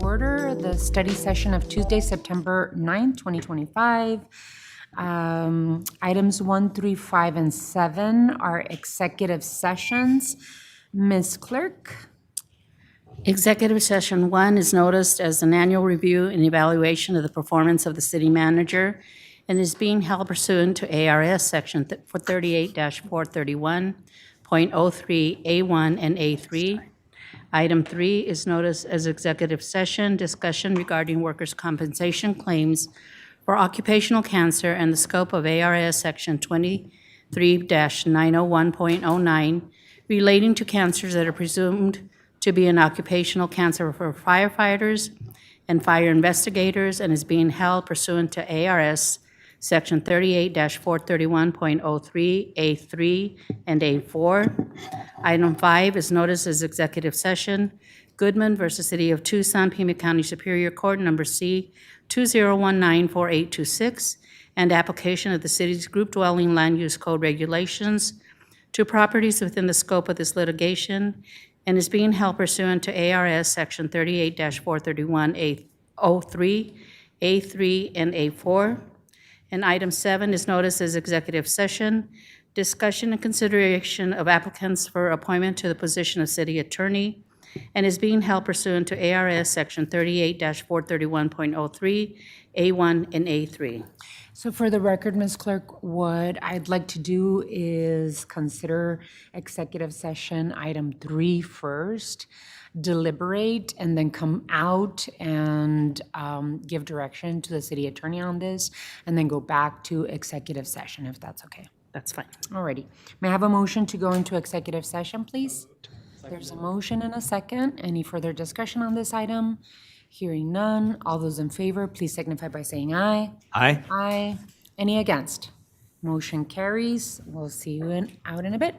order the study session of Tuesday, September 9th, 2025. Items 1, 3, 5, and 7 are executive sessions. Ms. Clerk? Executive session 1 is noticed as an annual review and evaluation of the performance of the city manager and is being held pursuant to A.R.S. Section 38-431.03A1 and A3. Item 3 is noticed as executive session, discussion regarding workers' compensation claims for occupational cancer and the scope of A.R.S. Section 23-901.09 relating to cancers that are presumed to be an occupational cancer for firefighters and fire investigators and is being held pursuant to A.R.S. Section 38-431.03, A3, and A4. Item 5 is noticed as executive session, Goodman versus City of Tucson, Pima County Superior Court, number C, 20194826, and application of the city's group dwelling land use code regulations to properties within the scope of this litigation, and is being held pursuant to A.R.S. Section 38-431.03, A3, and A4. And item 7 is noticed as executive session, discussion and consideration of applicants for appointment to the position of city attorney, and is being held pursuant to A.R.S. Section 38-431.03, A1, and A3. So for the record, Ms. Clerk, what I'd like to do is consider executive session item 3 first, deliberate, and then come out and give direction to the city attorney on this, and then go back to executive session, if that's okay. That's fine. Alrighty. May I have a motion to go into executive session, please? There's a motion and a second. Any further discussion on this item? Hearing none. All those in favor, please signify by saying aye. Aye. Aye. Any against? Motion carries. We'll see you out in a bit.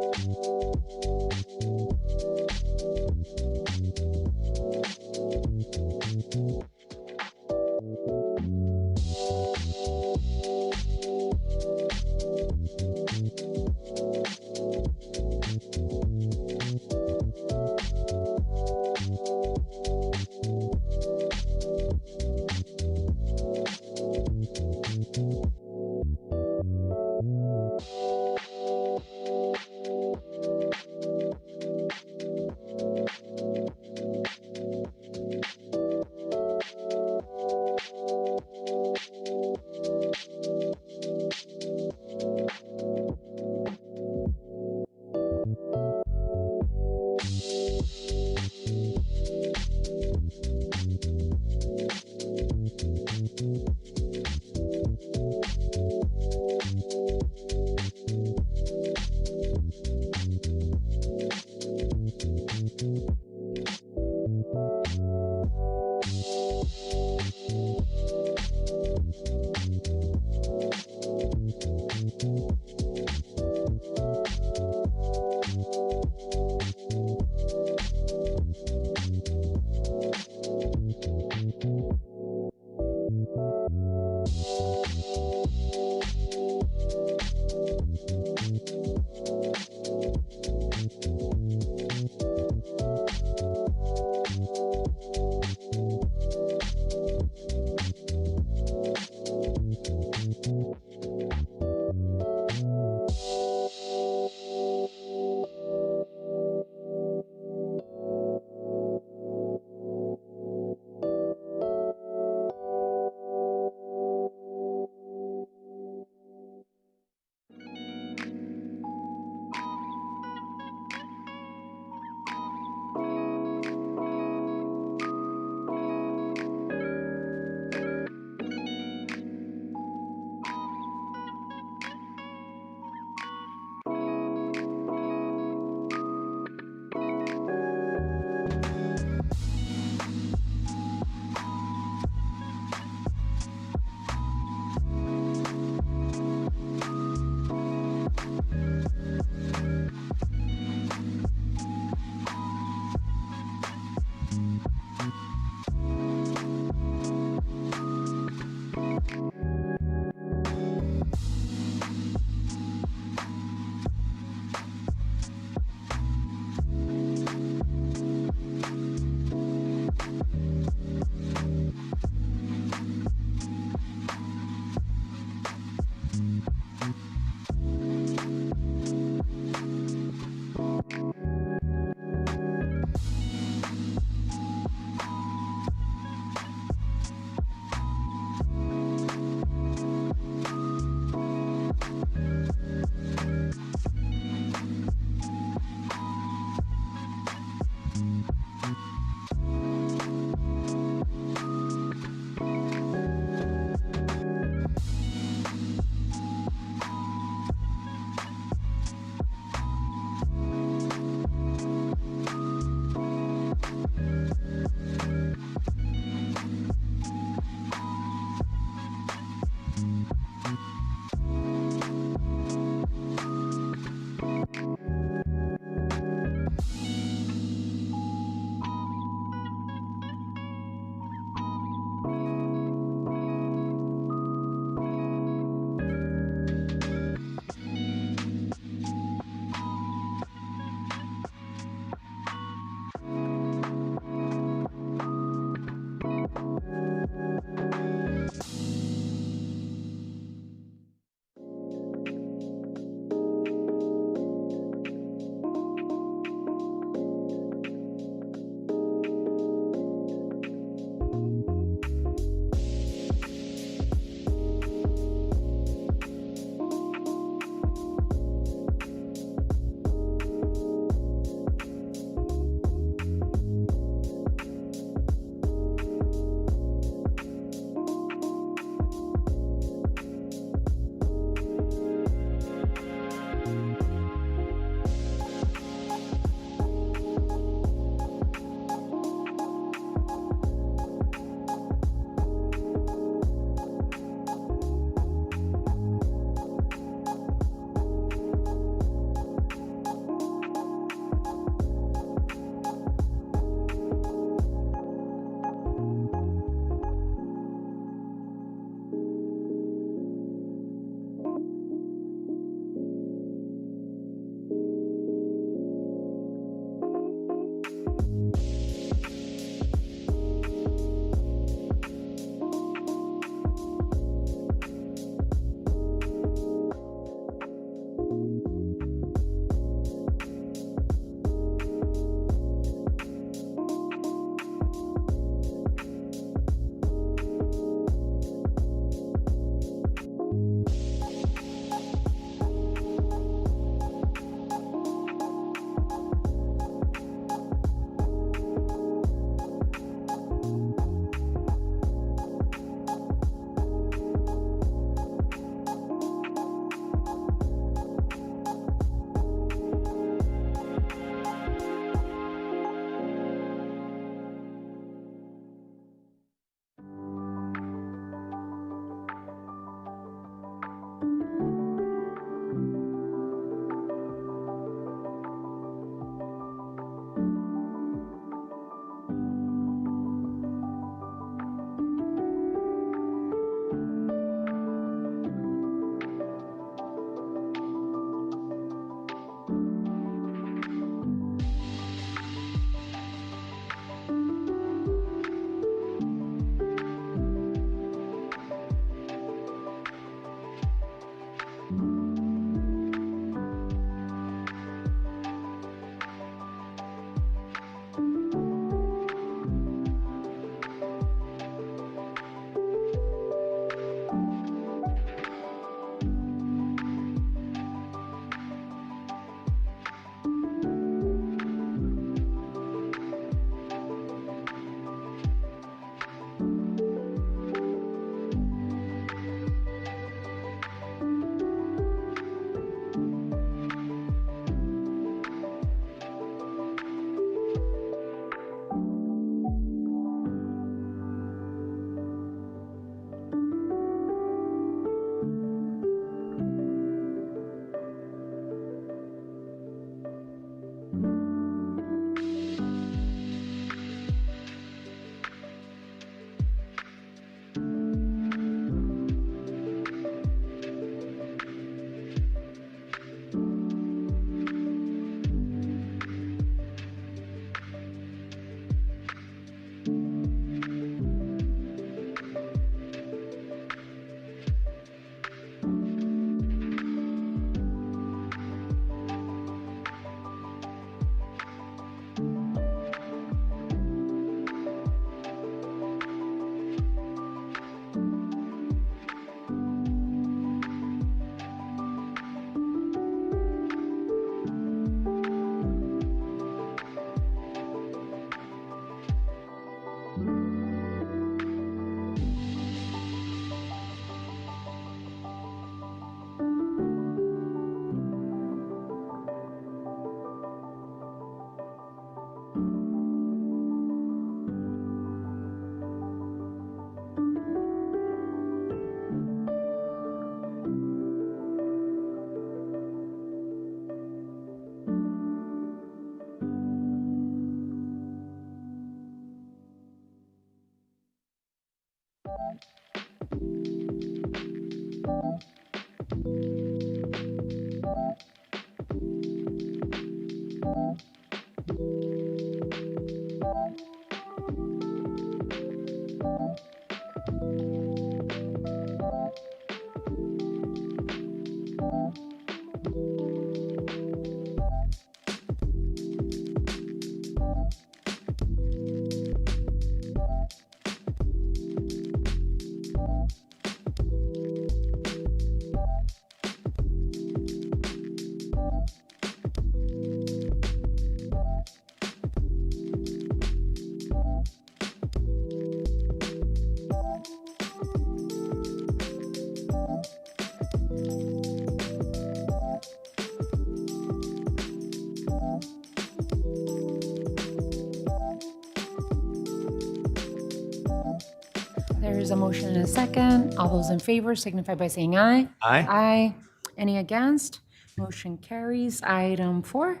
There's a motion and a second. All those in favor signify by saying aye. Aye. Aye. Any against? Motion carries. Item 4.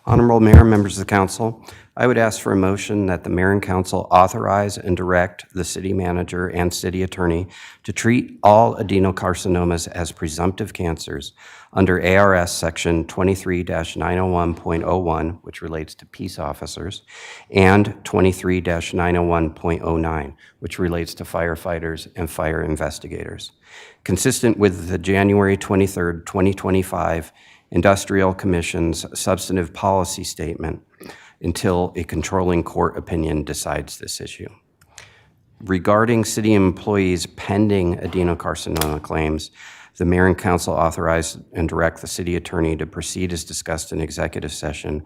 Honorable Mayor, members of the council, I would ask for a motion that the mayor and council authorize and direct the city manager and city attorney to treat all adenocarcinomas as presumptive cancers under A.R.S. Section 23-901.01, which relates to peace officers, and 23-901.09, which relates to firefighters and fire investigators. Consistent with the January 23rd, 2025 Industrial Commission's substantive policy statement until a controlling court opinion decides this issue. Regarding city employees pending adenocarcinoma claims, the mayor and council authorize and direct the city attorney to proceed as discussed in executive session,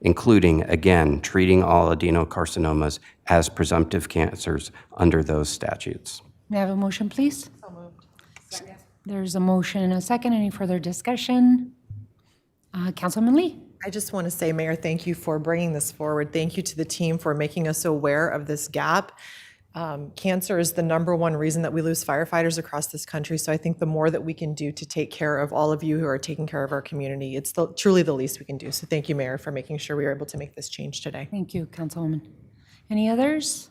including, again, treating all adenocarcinomas as presumptive cancers under those statutes. May I have a motion, please? So moved. There's a motion and a second. Any further discussion? Councilman Lee? I just want to say, Mayor, thank you for bringing this forward. Thank you to the team for making us aware of this gap. Cancer is the #1 reason that we lose firefighters across this country, so I think the more that we can do to take care of all of you who are taking care of our community, it's truly the least we can do. So thank you, Mayor, for making sure we were able to make this change today. Thank you, Councilwoman. Any others?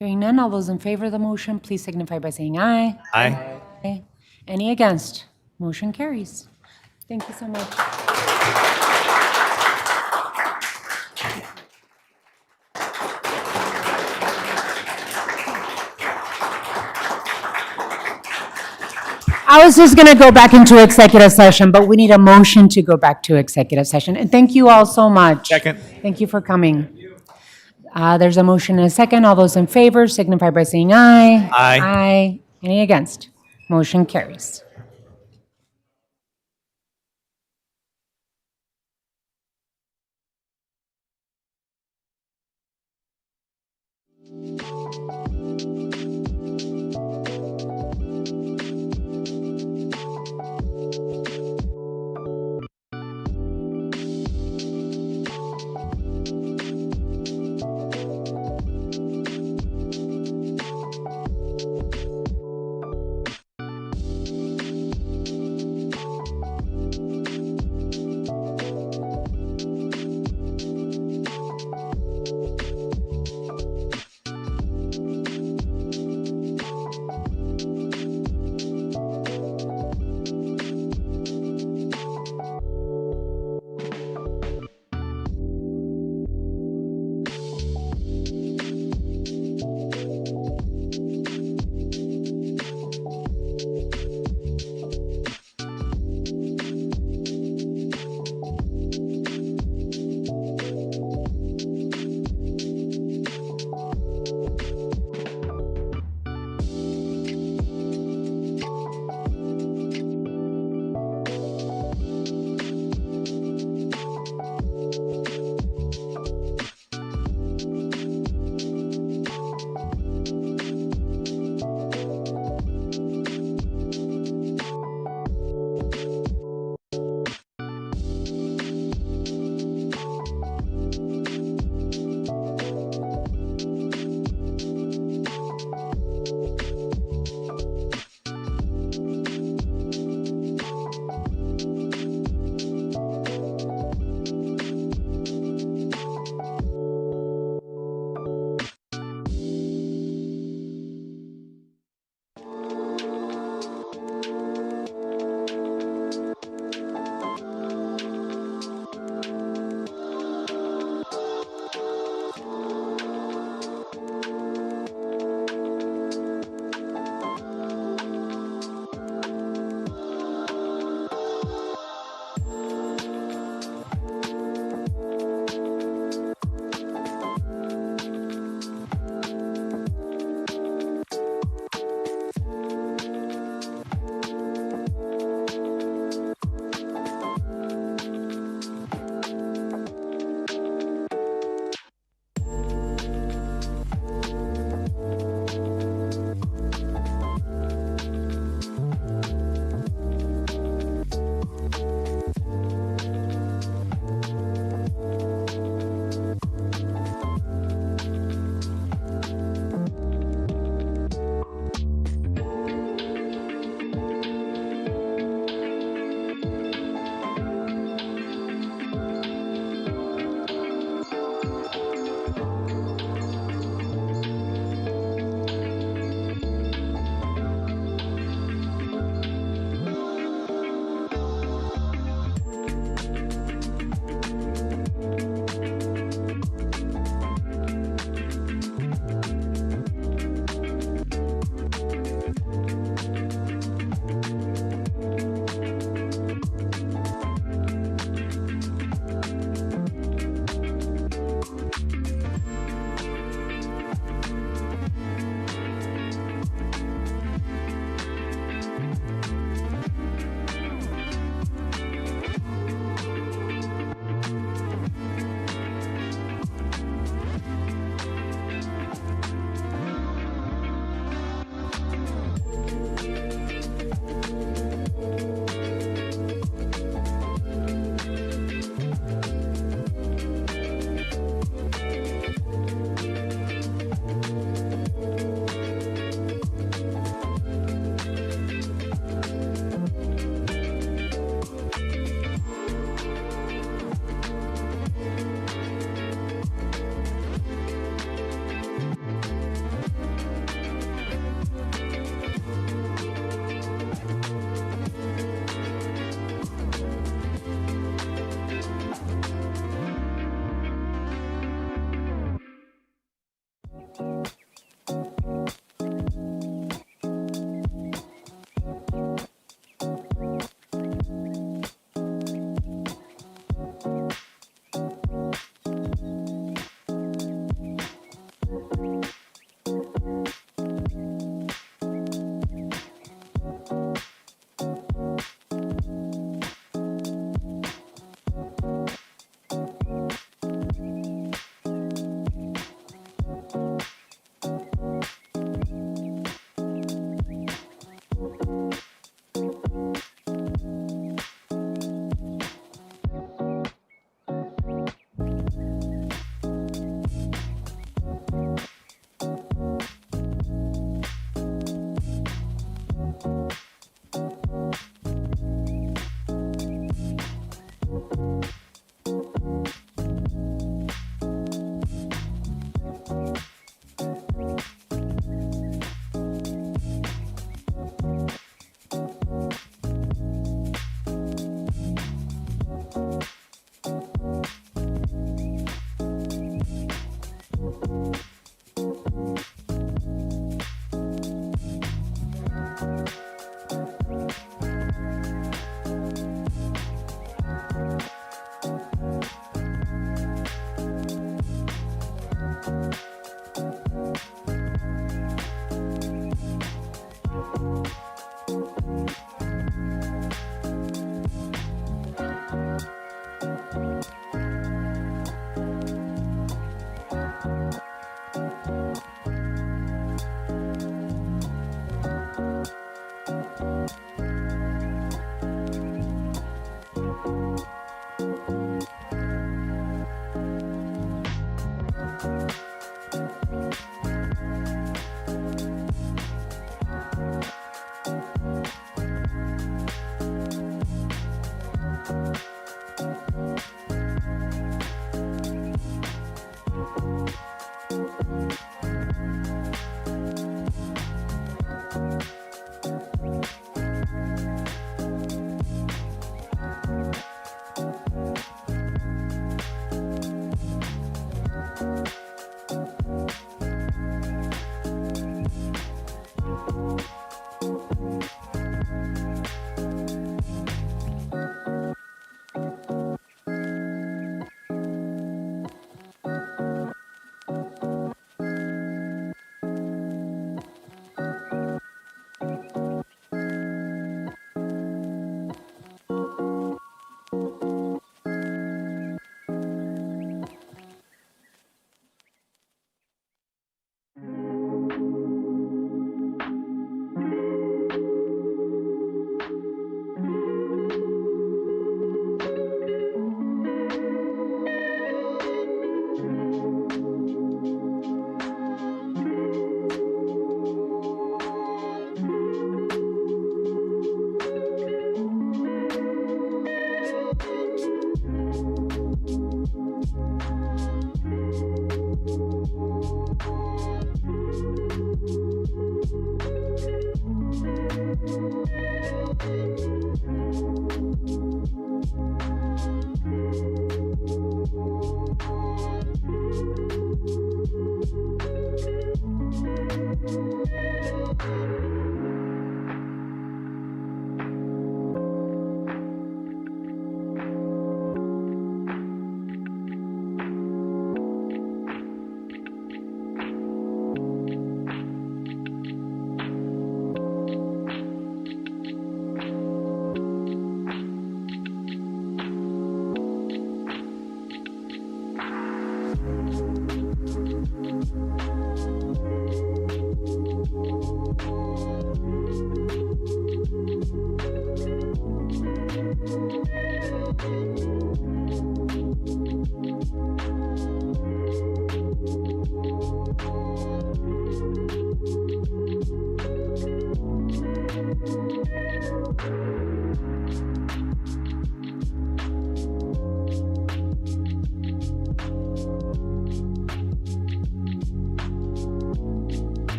Hearing none, all those in favor of the motion, please signify by saying aye. Aye. Aye. Any against? Motion carries. Thank you so much. I was just going to go back into executive session, but we need a motion to go back to executive session. And thank you all so much. Second. Thank you for coming. There's a motion and a second. All those in favor signify by saying aye. Aye. Aye. Any against? Motion carries.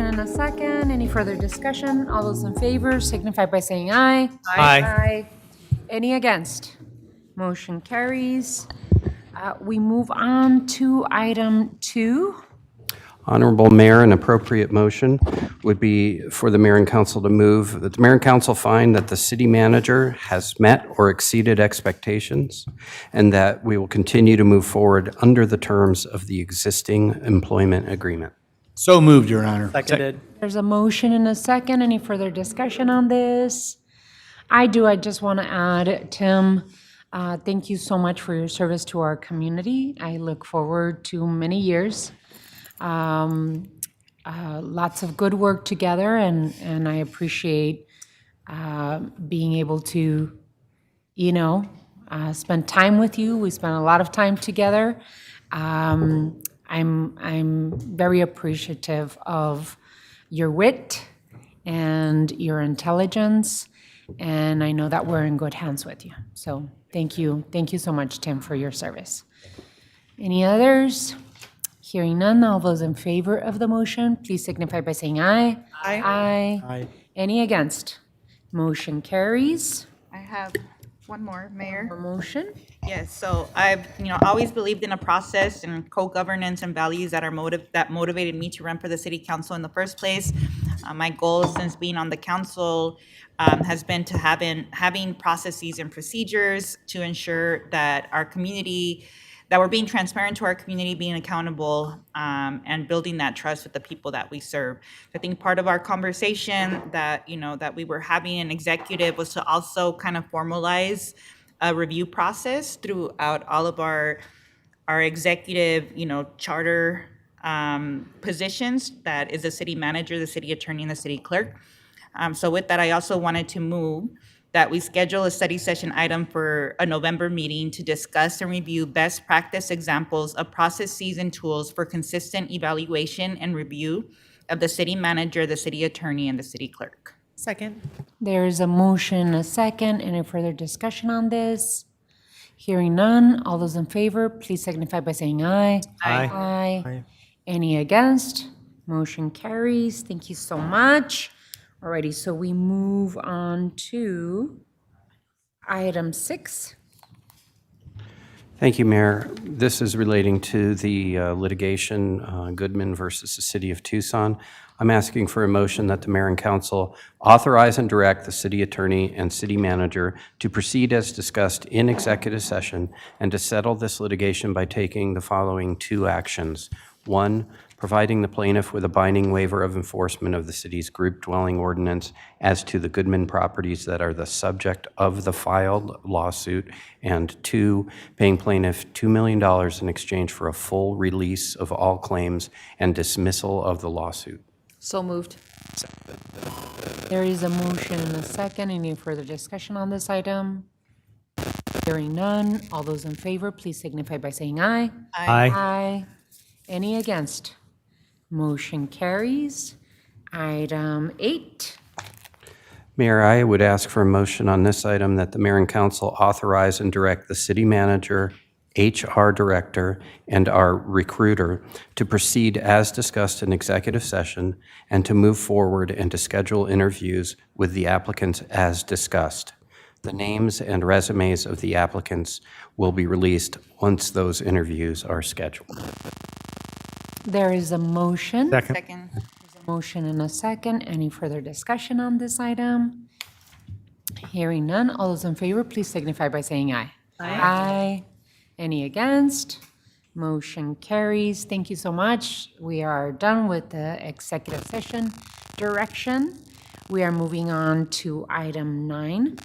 motion and a second. Any further discussion? All those in favor signify by saying aye. Aye. Any against? Motion carries. We move on to item 2. Honorable Mayor, an appropriate motion would be for the mayor and council to move that the mayor and council find that the city manager has met or exceeded expectations, and that we will continue to move forward under the terms of the existing employment agreement. So moved, Your Honor. Seconded. There's a motion and a second. Any further discussion on this? I just want to add, Tim, thank you so much for your service to our community. I look forward to many years. Lots of good work together, and I appreciate being able to, spend time with you. We spent a lot of time together. I'm very appreciative of your wit and your intelligence, and I know that we're in good hands with you. So thank you so much, Tim, for your service. Any others? Hearing none, all those in favor of the motion, please signify by saying aye. Aye. Aye. Any against? Motion carries. I have one more, Mayor. A motion? Yes, so I've, always believed in a process and co-governance and values that motivated me to run for the city council in the first place. My goal since being on the council has been to having processes and procedures to ensure that our community, that we're being transparent to our community, being accountable, and building that trust with the people that we serve. I think part of our conversation that we were having in executive was to also kind of formalize a review process throughout all of our executive, charter positions. That is the city manager, the city attorney, and the city clerk. So with that, I also wanted to move that we schedule a study session item for a November meeting to discuss and review best practice examples of processes and tools for consistent evaluation and review of the city manager, the city attorney, and the city clerk. Second. There is a motion, a second. Any further discussion on this? Hearing none, all those in favor, please signify by saying aye. Aye. Aye. Any against? Motion carries. Thank you so much. Alrighty, so we move on to item 6. Thank you, Mayor. This is relating to the litigation, Goodman versus the City of Tucson. I'm asking for a motion that the mayor and council authorize and direct the city attorney and city manager to proceed as discussed in executive session and to settle this litigation by taking the following 2 actions. 1, providing the plaintiff with a binding waiver of enforcement of the city's group dwelling ordinance as to the Goodman properties that are the subject of the filed lawsuit, and 2, paying plaintiff $2 million in exchange for a full release of all claims and dismissal of the lawsuit. So moved. There is a motion and a second. Any further discussion on this item? Hearing none, all those in favor, please signify by saying aye. Aye. Aye. Any against? Motion carries. Item 8. Mayor, I would ask for a motion on this item that the mayor and council authorize and direct the city manager, HR director, and our recruiter to proceed as discussed in executive session and to move forward and to schedule interviews with the applicants as discussed. The names and resumes of the applicants will be released once those interviews are scheduled. There is a motion. Second. Second. Motion and a second. Any further discussion on this item? Hearing none, all those in favor, please signify by saying aye. Aye. Any against? Motion carries. Thank you so much. We are done with the executive session direction. We are moving on to item 9.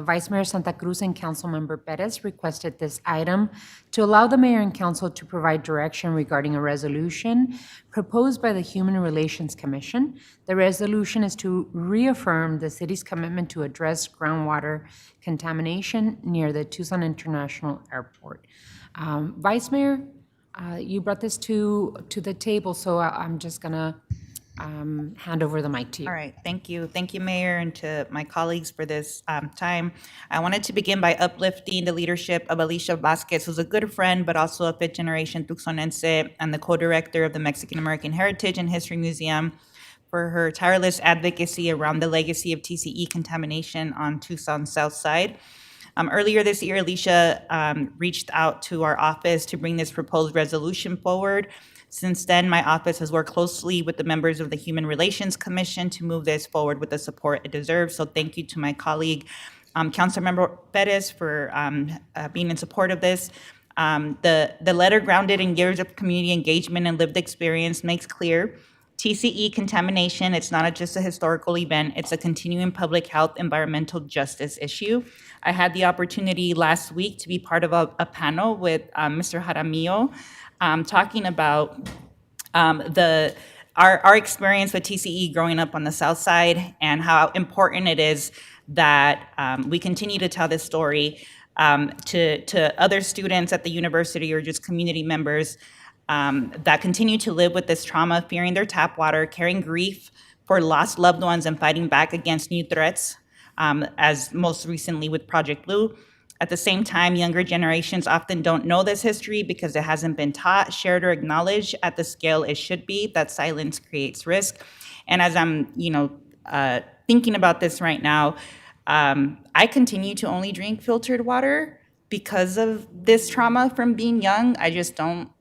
Vice Mayor Santa Cruz and Councilmember Perez requested this item to allow the mayor and council to provide direction regarding a resolution proposed by the Human Relations Commission. The resolution is to reaffirm the city's commitment to address groundwater contamination near the Tucson International Airport. Vice Mayor, you brought this to the table, so I'm just gonna hand over the mic to you. All right, thank you. Thank you, Mayor, and to my colleagues for this time. I wanted to begin by uplifting the leadership of Alicia Vasquez, who's a good friend, but also a fifth-generation Tucsonense and the co-director of the Mexican American Heritage and History Museum, for her tireless advocacy around the legacy of TCE contamination on Tucson's south side. Earlier this year, Alicia reached out to our office to bring this proposed resolution forward. Since then, my office has worked closely with the members of the Human Relations Commission to move this forward with the support it deserves. So thank you to my colleague, Councilmember Perez, for being in support of this. The letter, grounded in years of community engagement and lived experience, makes clear TCE contamination, it's not just a historical event, it's a continuing public health environmental justice issue. I had the opportunity last week to be part of a panel with Mr. Jaramillo, talking about our experience with TCE growing up on the south side and how important it is that we continue to tell this story to other students at the university or just community members that continue to live with this trauma, fearing their tap water, carrying grief for lost loved ones, and fighting back against new threats, as most recently with Project Blue. At the same time, younger generations often don't know this history because it hasn't been taught, shared, or acknowledged at the scale it should be. That silence creates risk. And as I'm, thinking about this right now, I continue to only drink filtered water because of this trauma from being young. I just don't,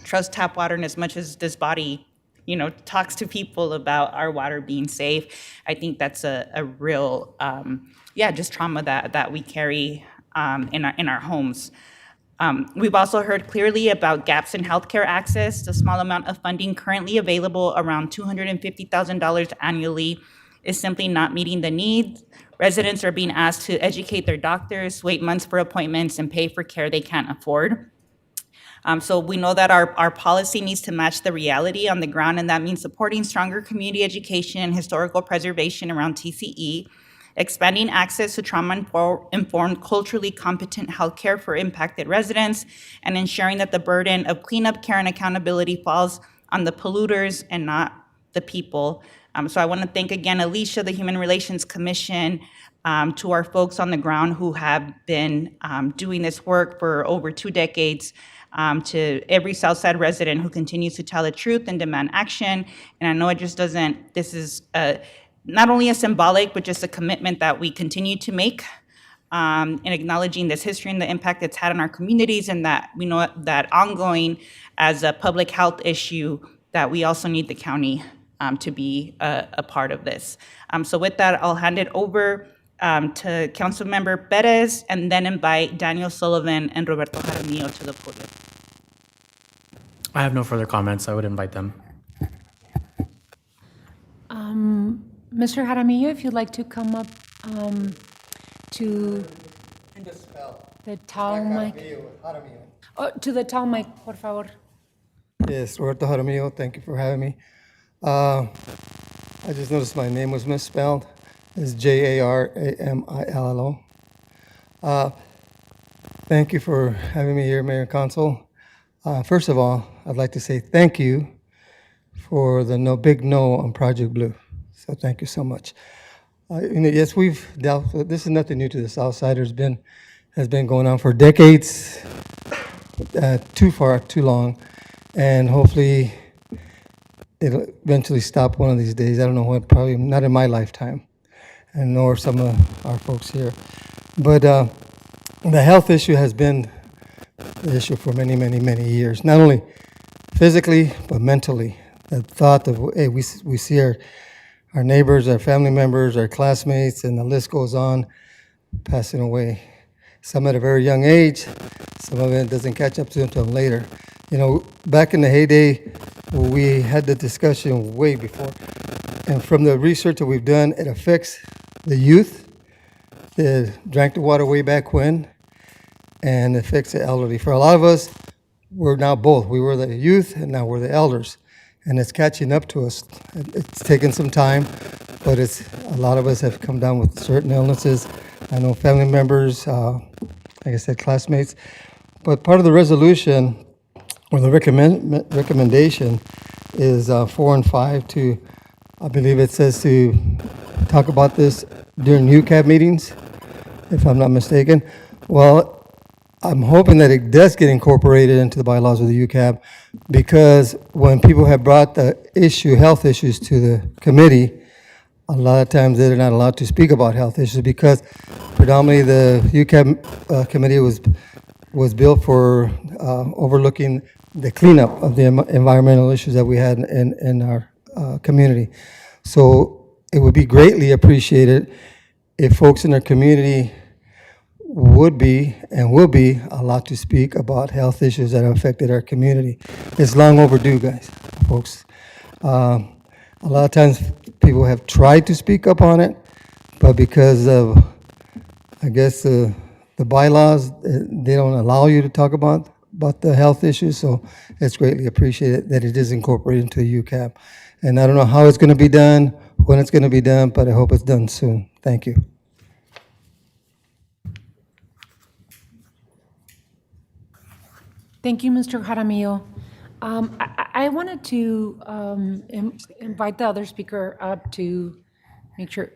trust tap water. And as much as this body, talks to people about our water being safe, I think that's a real, just trauma that we carry in our homes. We've also heard clearly about gaps in healthcare access. The small amount of funding currently available, around $250,000 annually, is simply not meeting the needs. Residents are being asked to educate their doctors, wait months for appointments, and pay for care they can't afford. So we know that our policy needs to match the reality on the ground, and that means supporting stronger community education and historical preservation around TCE, expanding access to trauma-informed, culturally competent healthcare for impacted residents, and ensuring that the burden of cleanup care and accountability falls on the polluters and not the people. So I want to thank again Alicia, the Human Relations Commission, to our folks on the ground who have been doing this work for over 2 decades, to every Southside resident who continues to tell the truth and demand action. And I know it just doesn't, this is not only a symbolic, but just a commitment that we continue to make in acknowledging this history and the impact it's had on our communities, and that we know that ongoing as a public health issue, that we also need the county to be a part of this. So with that, I'll hand it over to Councilmember Perez, and then invite Daniel Sullivan and Roberto Jaramillo to the podium. I have no further comments. I would invite them. Mr. Jaramillo, if you'd like to come up to the tall mic. Oh, to the tall mic, por favor. Yes, Roberto Jaramillo, thank you for having me. I just noticed my name was misspelled. It's Jaramillo. Thank you for having me here, Mayor and Council. First of all, I'd like to say thank you for the big no on Project Blue. So thank you so much. Yes, we've dealt with this. Is nothing new to the South Side. Has been going on for decades, too long, and hopefully it'll eventually stop one of these days. I don't know when, probably not in my lifetime, and nor some of our folks here. But the health issue has been the issue for many, many, many years, not only physically, but mentally. The thought of, hey, we see our neighbors, our family members, our classmates, and the list goes on, passing away. Some at a very young age, some of it doesn't catch up to them until later. Back in the heyday, we had the discussion way before, and from the research that we've done, it affects the youth that drank the water way back when, and it affects the elderly. For a lot of us, we're now both. We were the youth, and now we're the elders, and it's catching up to us. It's taken some time, but a lot of us have come down with certain illnesses. I know family members, like I said, classmates. But part of the resolution, or the recommendation, is 4 and 5 to, I believe it says to talk about this during UCAB meetings, if I'm not mistaken. Well, I'm hoping that it does get incorporated into the bylaws of the UCAB, because when people have brought the health issues to the committee, a lot of times they're not allowed to speak about health issues because predominantly the UCAB committee was built for overlooking the cleanup of the environmental issues that we had in our community. So it would be greatly appreciated if folks in our community would be and will be allowed to speak about health issues that have affected our community. It's long overdue, guys, folks. A lot of times people have tried to speak up on it, but because of, I guess, the bylaws, they don't allow you to talk about the health issues, so it's greatly appreciated that it is incorporated into the UCAP. And I don't know how it's going to be done, when it's going to be done, but I hope it's done soon. Thank you. Thank you, Mr. Jaramillo. I wanted to invite the other speaker up to make sure.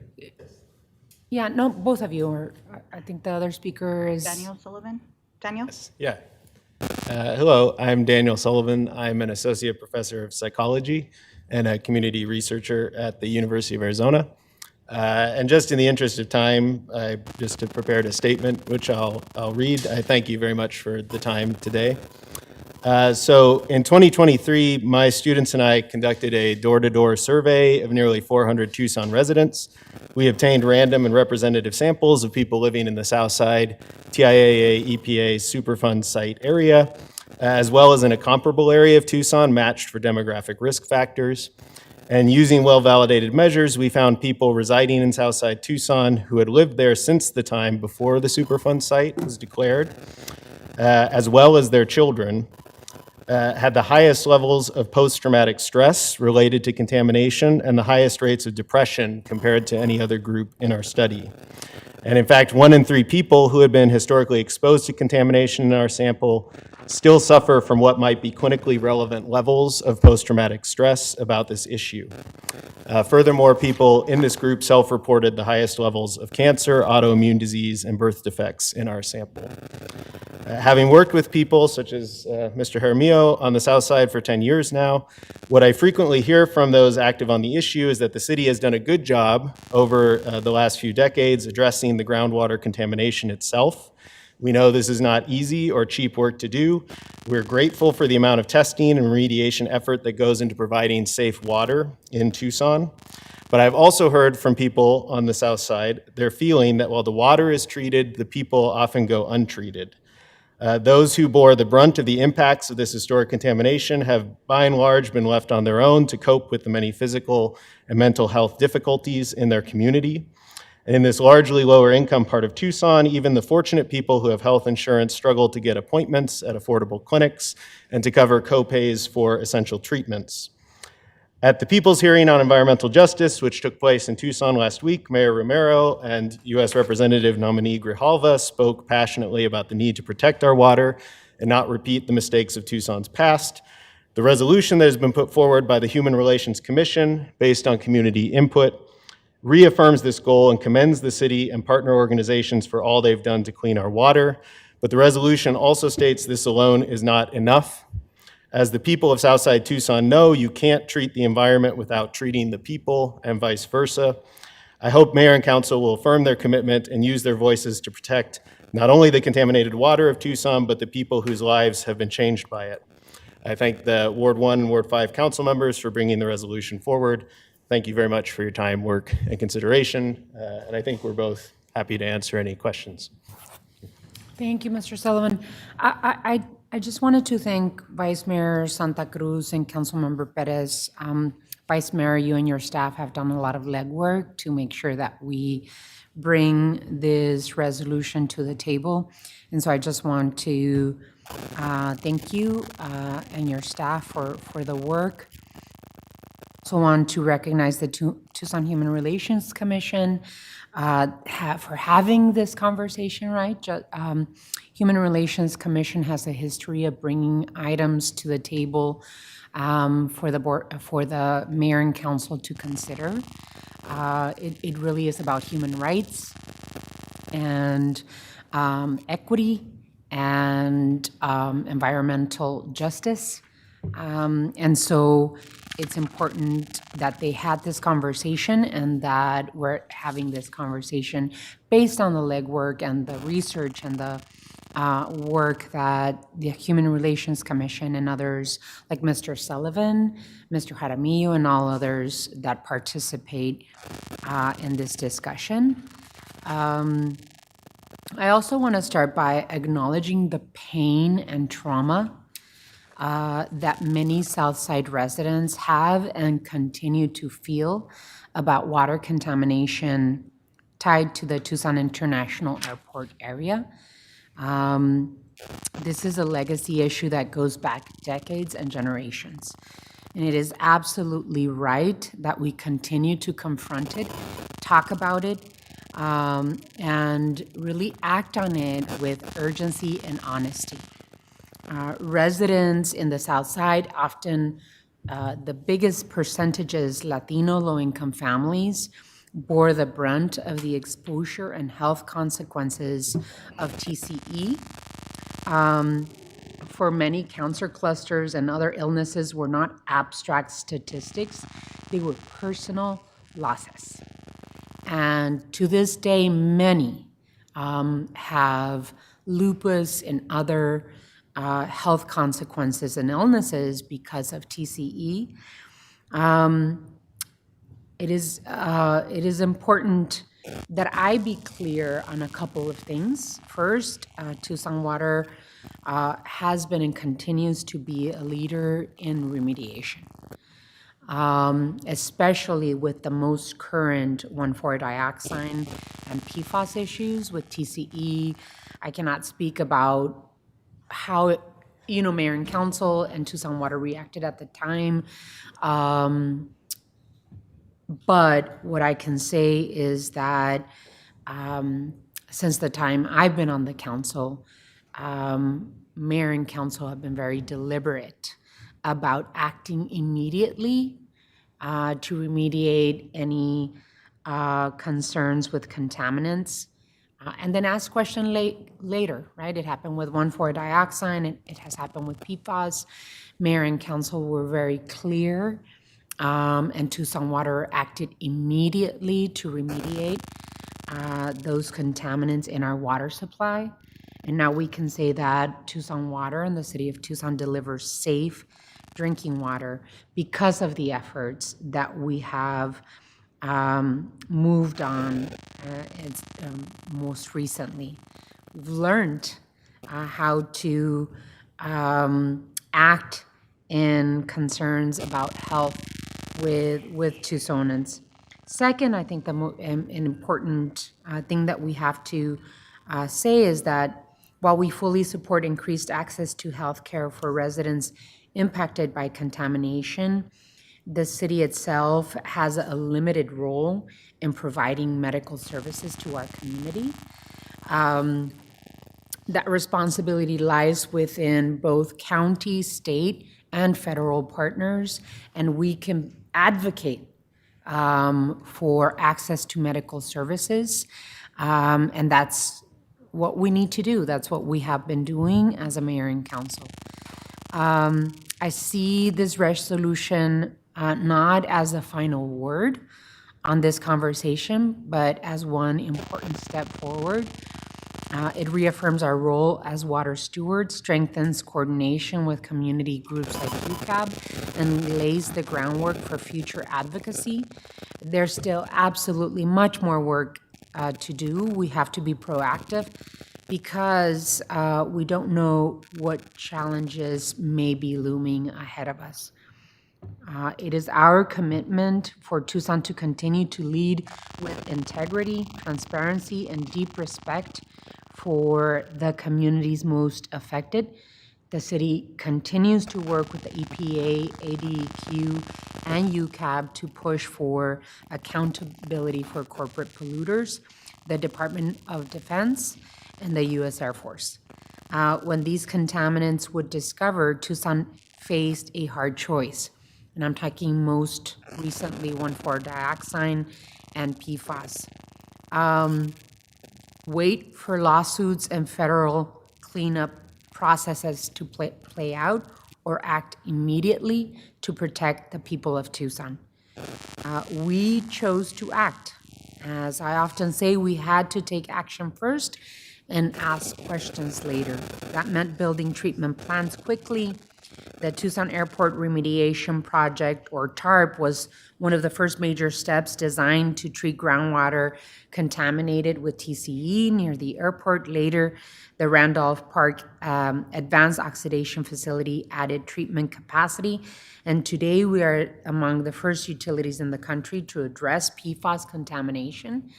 Yeah, no, both of you, or I think the other speaker is. Daniel Sullivan? Daniel? Yeah. Hello, I'm Daniel Sullivan. I'm an associate professor of psychology and a community researcher at the University of Arizona. And just in the interest of time, I just have prepared a statement, which I'll read. I thank you very much for the time today. So in 2023, my students and I conducted a door-to-door survey of nearly 400 Tucson residents. We obtained random and representative samples of people living in the Southside TIAA EPA Superfund site area, as well as in a comparable area of Tucson matched for demographic risk factors. And using well-validated measures, we found people residing in Southside Tucson who had lived there since the time before the Superfund site was declared, as well as their children, had the highest levels of post-traumatic stress related to contamination and the highest rates of depression compared to any other group in our study. And in fact, 1 in 3 people who had been historically exposed to contamination in our sample still suffer from what might be clinically relevant levels of post-traumatic stress about this issue. Furthermore, people in this group self-reported the highest levels of cancer, autoimmune disease, and birth defects in our sample. Having worked with people such as Mr. Jaramillo on the South Side for 10 years now, what I frequently hear from those active on the issue is that the city has done a good job over the last few decades addressing the groundwater contamination itself. We know this is not easy or cheap work to do. We're grateful for the amount of testing and remediation effort that goes into providing safe water in Tucson. But I've also heard from people on the South Side, their feeling that while the water is treated, the people often go untreated. Those who bore the brunt of the impacts of this historic contamination have, by and large, been left on their own to cope with the many physical and mental health difficulties in their community. And in this largely lower income part of Tucson, even the fortunate people who have health insurance struggle to get appointments at affordable clinics and to cover co-pays for essential treatments. At the People's Hearing on Environmental Justice, which took place in Tucson last week, Mayor Romero and U.S. Representative nominee Grijalva spoke passionately about the need to protect our water and not repeat the mistakes of Tucson's past. The resolution that has been put forward by the Human Relations Commission, based on community input, reaffirms this goal and commends the city and partner organizations for all they've done to clean our water. But the resolution also states this alone is not enough. As the people of Southside Tucson know, you can't treat the environment without treating the people and vice versa. I hope Mayor and Council will affirm their commitment and use their voices to protect not only the contaminated water of Tucson, but the people whose lives have been changed by it. I thank the Ward 1 and Ward 5 council members for bringing the resolution forward. Thank you very much for your time, work, and consideration. And I think we're both happy to answer any questions. Thank you, Mr. Sullivan. I just wanted to thank Vice Mayor Santa Cruz and Councilmember Perez. Vice Mayor, you and your staff have done a lot of legwork to make sure that we bring this resolution to the table. And so I just want to thank you and your staff for the work. Also want to recognize the Tucson Human Relations Commission for having this conversation, right? Human Relations Commission has a history of bringing items to the table for the board, for the mayor and council to consider. It really is about human rights and equity and environmental justice. And so it's important that they had this conversation and that we're having this conversation based on the legwork and the research and the work that the Human Relations Commission and others like Mr. Sullivan, Mr. Jaramillo, and all others that participate in this discussion. I also want to start by acknowledging the pain and trauma that many Southside residents have and continue to feel about water contamination tied to the Tucson International Airport area. This is a legacy issue that goes back decades and generations. And it is absolutely right that we continue to confront it, talk about it, and really act on it with urgency and honesty. Residents in the South Side, often the biggest percentages Latino low-income families, bore the brunt of the exposure and health consequences of TCE. For many, cancer clusters and other illnesses were not abstract statistics, they were personal losses. And to this day, many have lupus and other health consequences and illnesses because of TCE. It is important that I be clear on a couple of things. First, Tucson Water has been and continues to be a leader in remediation, especially with the most current 1,4-dioxane and PFAS issues with TCE. I cannot speak about how, Mayor and Council and Tucson Water reacted at the time. But what I can say is that since the time I've been on the council, Mayor and Council have been very deliberate about acting immediately to remediate any concerns with contaminants. And then ask question later, right? It happened with 1,4-dioxane, it has happened with PFAS. Mayor and Council were very clear, and Tucson Water acted immediately to remediate those contaminants in our water supply. And now we can say that Tucson Water and the city of Tucson delivers safe drinking water because of the efforts that we have moved on most recently. We've learned how to act in concerns about health with Tucsonans. Second, I think an important thing that we have to say is that while we fully support increased access to health care for residents impacted by contamination, the city itself has a limited role in providing medical services to our community. That responsibility lies within both county, state, and federal partners, and we can advocate for access to medical services, and that's what we need to do. That's what we have been doing as a mayor and council. I see this resolution not as a final word on this conversation, but as one important step forward. It reaffirms our role as water stewards, strengthens coordination with community groups like UCAB, and lays the groundwork for future advocacy. There's still absolutely much more work to do. We have to be proactive because we don't know what challenges may be looming ahead of us. It is our commitment for Tucson to continue to lead with integrity, transparency, and deep respect for the communities most affected. The city continues to work with the EPA, ADQ, and UCAB to push for accountability for corporate polluters, the Department of Defense, and the U.S. Air Force. When these contaminants were discovered, Tucson faced a hard choice. And I'm talking most recently 1,4-dioxane and PFAS. Wait for lawsuits and federal cleanup processes to play out or act immediately to protect the people of Tucson. We chose to act. As I often say, we had to take action first and ask questions later. That meant building treatment plants quickly. The Tucson Airport Remediation Project, or TARP, was one of the first major steps designed to treat groundwater contaminated with TCE near the airport. Later, the Randolph Park Advanced Oxidation Facility added treatment capacity. And today, we are among the first utilities in the country to address PFAS contamination.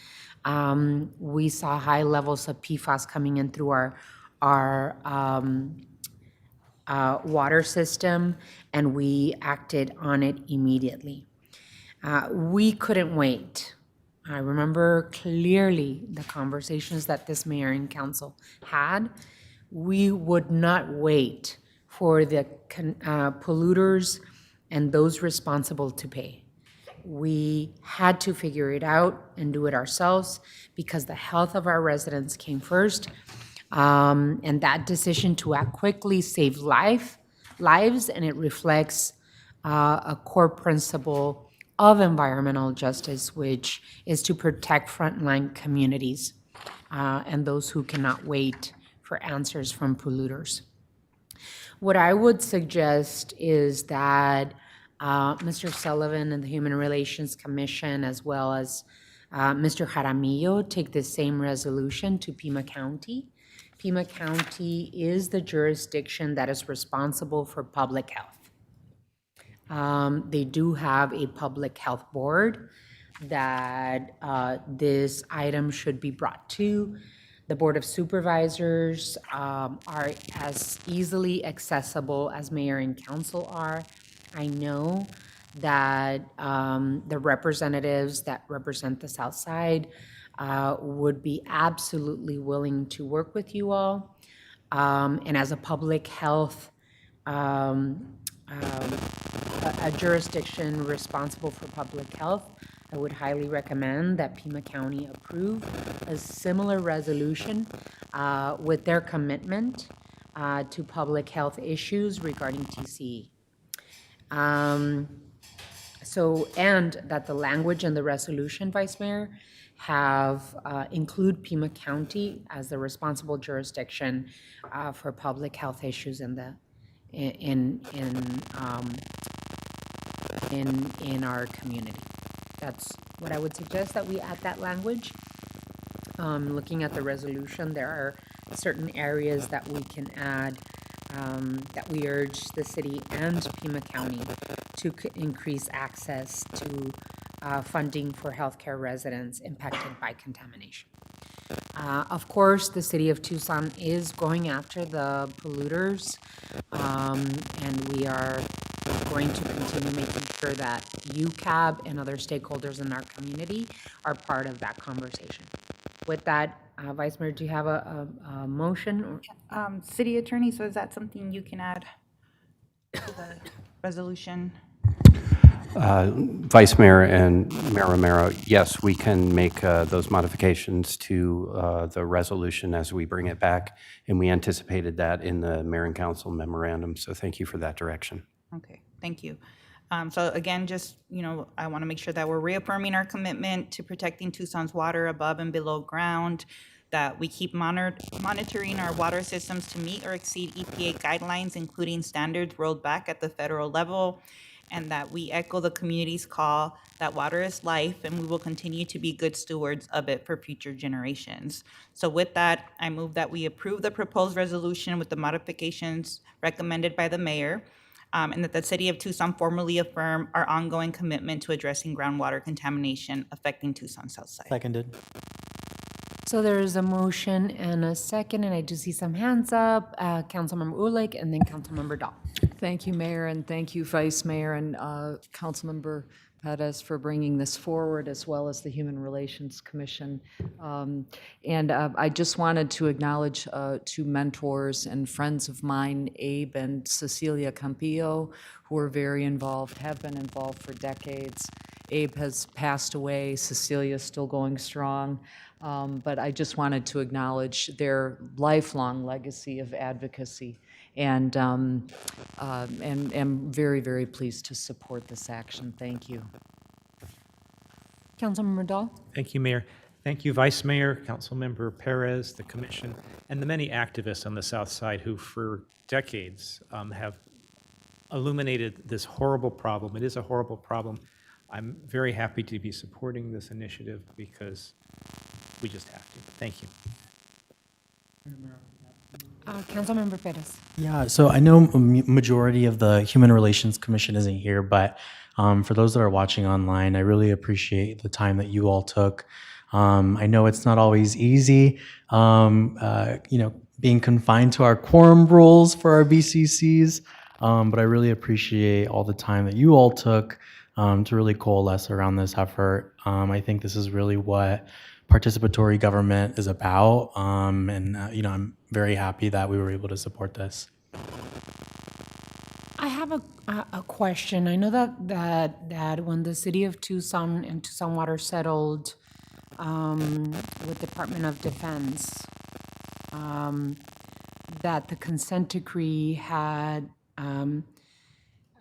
We saw high levels of PFAS coming in through our water system, and we acted on it immediately. We couldn't wait. I remember clearly the conversations that this mayor and council had. We would not wait for the polluters and those responsible to pay. We had to figure it out and do it ourselves because the health of our residents came first. And that decision to act quickly saved lives, and it reflects a core principle of environmental justice, which is to protect frontline communities and those who cannot wait for answers from polluters. What I would suggest is that Mr. Sullivan and the Human Relations Commission, as well as Mr. Jaramillo, take this same resolution to Pima County. Pima County is the jurisdiction that is responsible for public health. They do have a public health board that this item should be brought to. The Board of Supervisors are as easily accessible as mayor and council are. I know that the representatives that represent the South Side would be absolutely willing to work with you all. And as a public health, a jurisdiction responsible for public health, I would highly recommend that Pima County approve a similar resolution with their commitment to public health issues regarding TCE. And that the language in the resolution, Vice Mayor, have include Pima County as the responsible jurisdiction for public health issues in our community. That's what I would suggest, that we add that language. Looking at the resolution, there are certain areas that we can add that we urge the city and Pima County to increase access to funding for healthcare residents impacted by contamination. Of course, the city of Tucson is going after the polluters, and we are going to continue making sure that UCAB and other stakeholders in our community are part of that conversation. With that, Vice Mayor, do you have a motion? City Attorney, so is that something you can add to the resolution? Vice Mayor and Mayor Romero, yes, we can make those modifications to the resolution as we bring it back, and we anticipated that in the Mayor and Council memorandum, so thank you for that direction. Okay, thank you. So again, just, I want to make sure that we're reaffirming our commitment to protecting Tucson's water above and below ground, that we keep monitoring our water systems to meet or exceed EPA guidelines, including standards rolled back at the federal level, and that we echo the community's call that water is life, and we will continue to be good stewards of it for future generations. So with that, I move that we approve the proposed resolution with the modifications recommended by the mayor, and that the city of Tucson formally affirm our ongoing commitment to addressing groundwater contamination affecting Tucson's South Side. Seconded. So there is a motion and a second, and I do see some hands up. Councilmember Ulick and then Councilmember Dahl. Thank you, Mayor, and thank you, Vice Mayor and Councilmember A.R.S. for bringing this forward, as well as the Human Relations Commission. And I just wanted to acknowledge two mentors and friends of mine, Abe and Cecilia Campillo, who are very involved, have been involved for decades, Abe has passed away, Cecilia's still going strong. But I just wanted to acknowledge their lifelong legacy of advocacy, and am very, very pleased to support this action. Thank you. Councilmember Dahl? Thank you, Mayor. Thank you, Vice Mayor, Councilmember Perez, the commission, and the many activists on the South Side who for decades have illuminated this horrible problem. It is a horrible problem. I'm very happy to be supporting this initiative because we just have to. Thank you. Councilmember Perez? Yeah, so I know a majority of the Human Relations Commission isn't here, but for those that are watching online, I really appreciate the time that you all took. I know it's not always easy, being confined to our quorum rules for our BCCs, but I really appreciate all the time that you all took to really coalesce around this effort. I think this is really what participatory government is about, and I'm very happy that we were able to support this. I have a question. I know that when the city of Tucson and Tucson Water settled with Department of Defense, that the consent decree had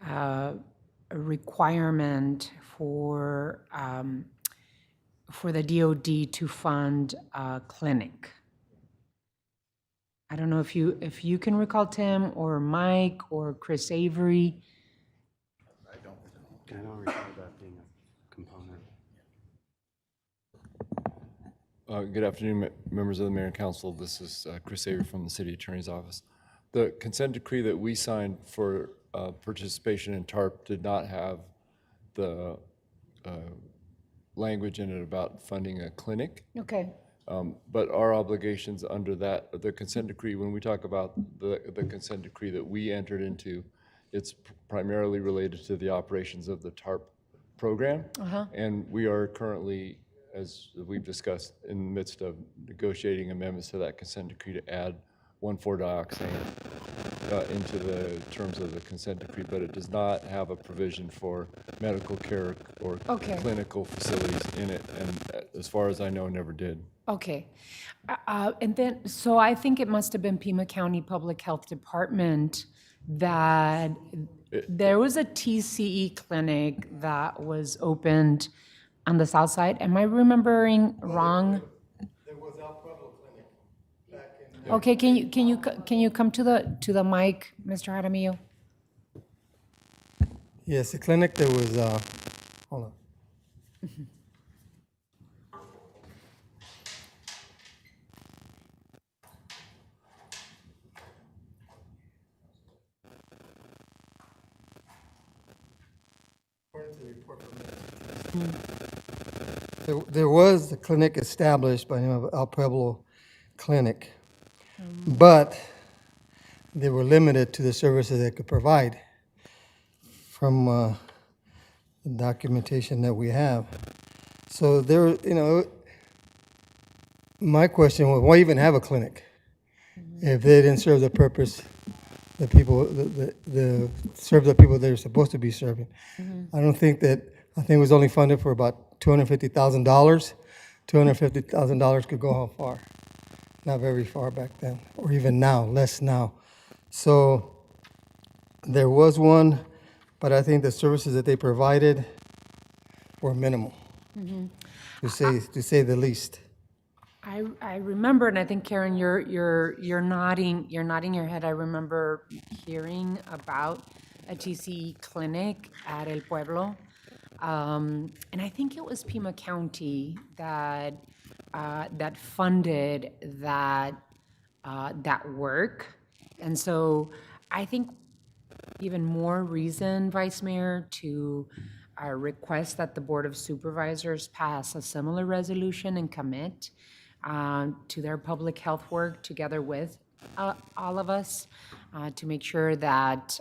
a requirement for the DOD to fund a clinic. I don't know if you can recall, Tim, or Mike, or Chris Avery. I don't recall that being a component. Good afternoon, members of the Mayor and Council. This is Chris Avery from the City Attorney's Office. The consent decree that we signed for participation in TARP did not have the language in it about funding a clinic. Okay. But our obligations under that, the consent decree, when we talk about the consent decree that we entered into, it's primarily related to the operations of the TARP program. And we are currently, as we've discussed, in the midst of negotiating amendments to that consent decree to add 1,4-dioxane into the terms of the consent decree, but it does not have a provision for medical care or clinical facilities in it, and as far as I know, never did. Okay. And then, so I think it must have been Pima County Public Health Department that there was a TCE clinic that was opened on the south side. Am I remembering wrong? There was Al Pueblo Clinic back in. Okay, can you come to the mic, Mr. Jaramillo? Yes, the clinic there was, hold on. According to the report from there was a clinic established by the name of Al Pueblo Clinic, but they were limited to the services they could provide from the documentation that we have. So there, my question was, why even have a clinic if they didn't serve the purpose, the people, serve the people they're supposed to be serving? I think it was only funded for about $250,000. $250,000 could go how far? Not very far back then, or even now, less now. So there was one, but I think the services that they provided were minimal, to say the least. I remember, and I think Karen, you're nodding your head. I remember hearing about a TCE clinic at El Pueblo, and I think it was Pima County that funded that work, and so I think even more reason, Vice Mayor, to request that the Board of Supervisors pass a similar resolution and commit to their public health work together with all of us to make sure that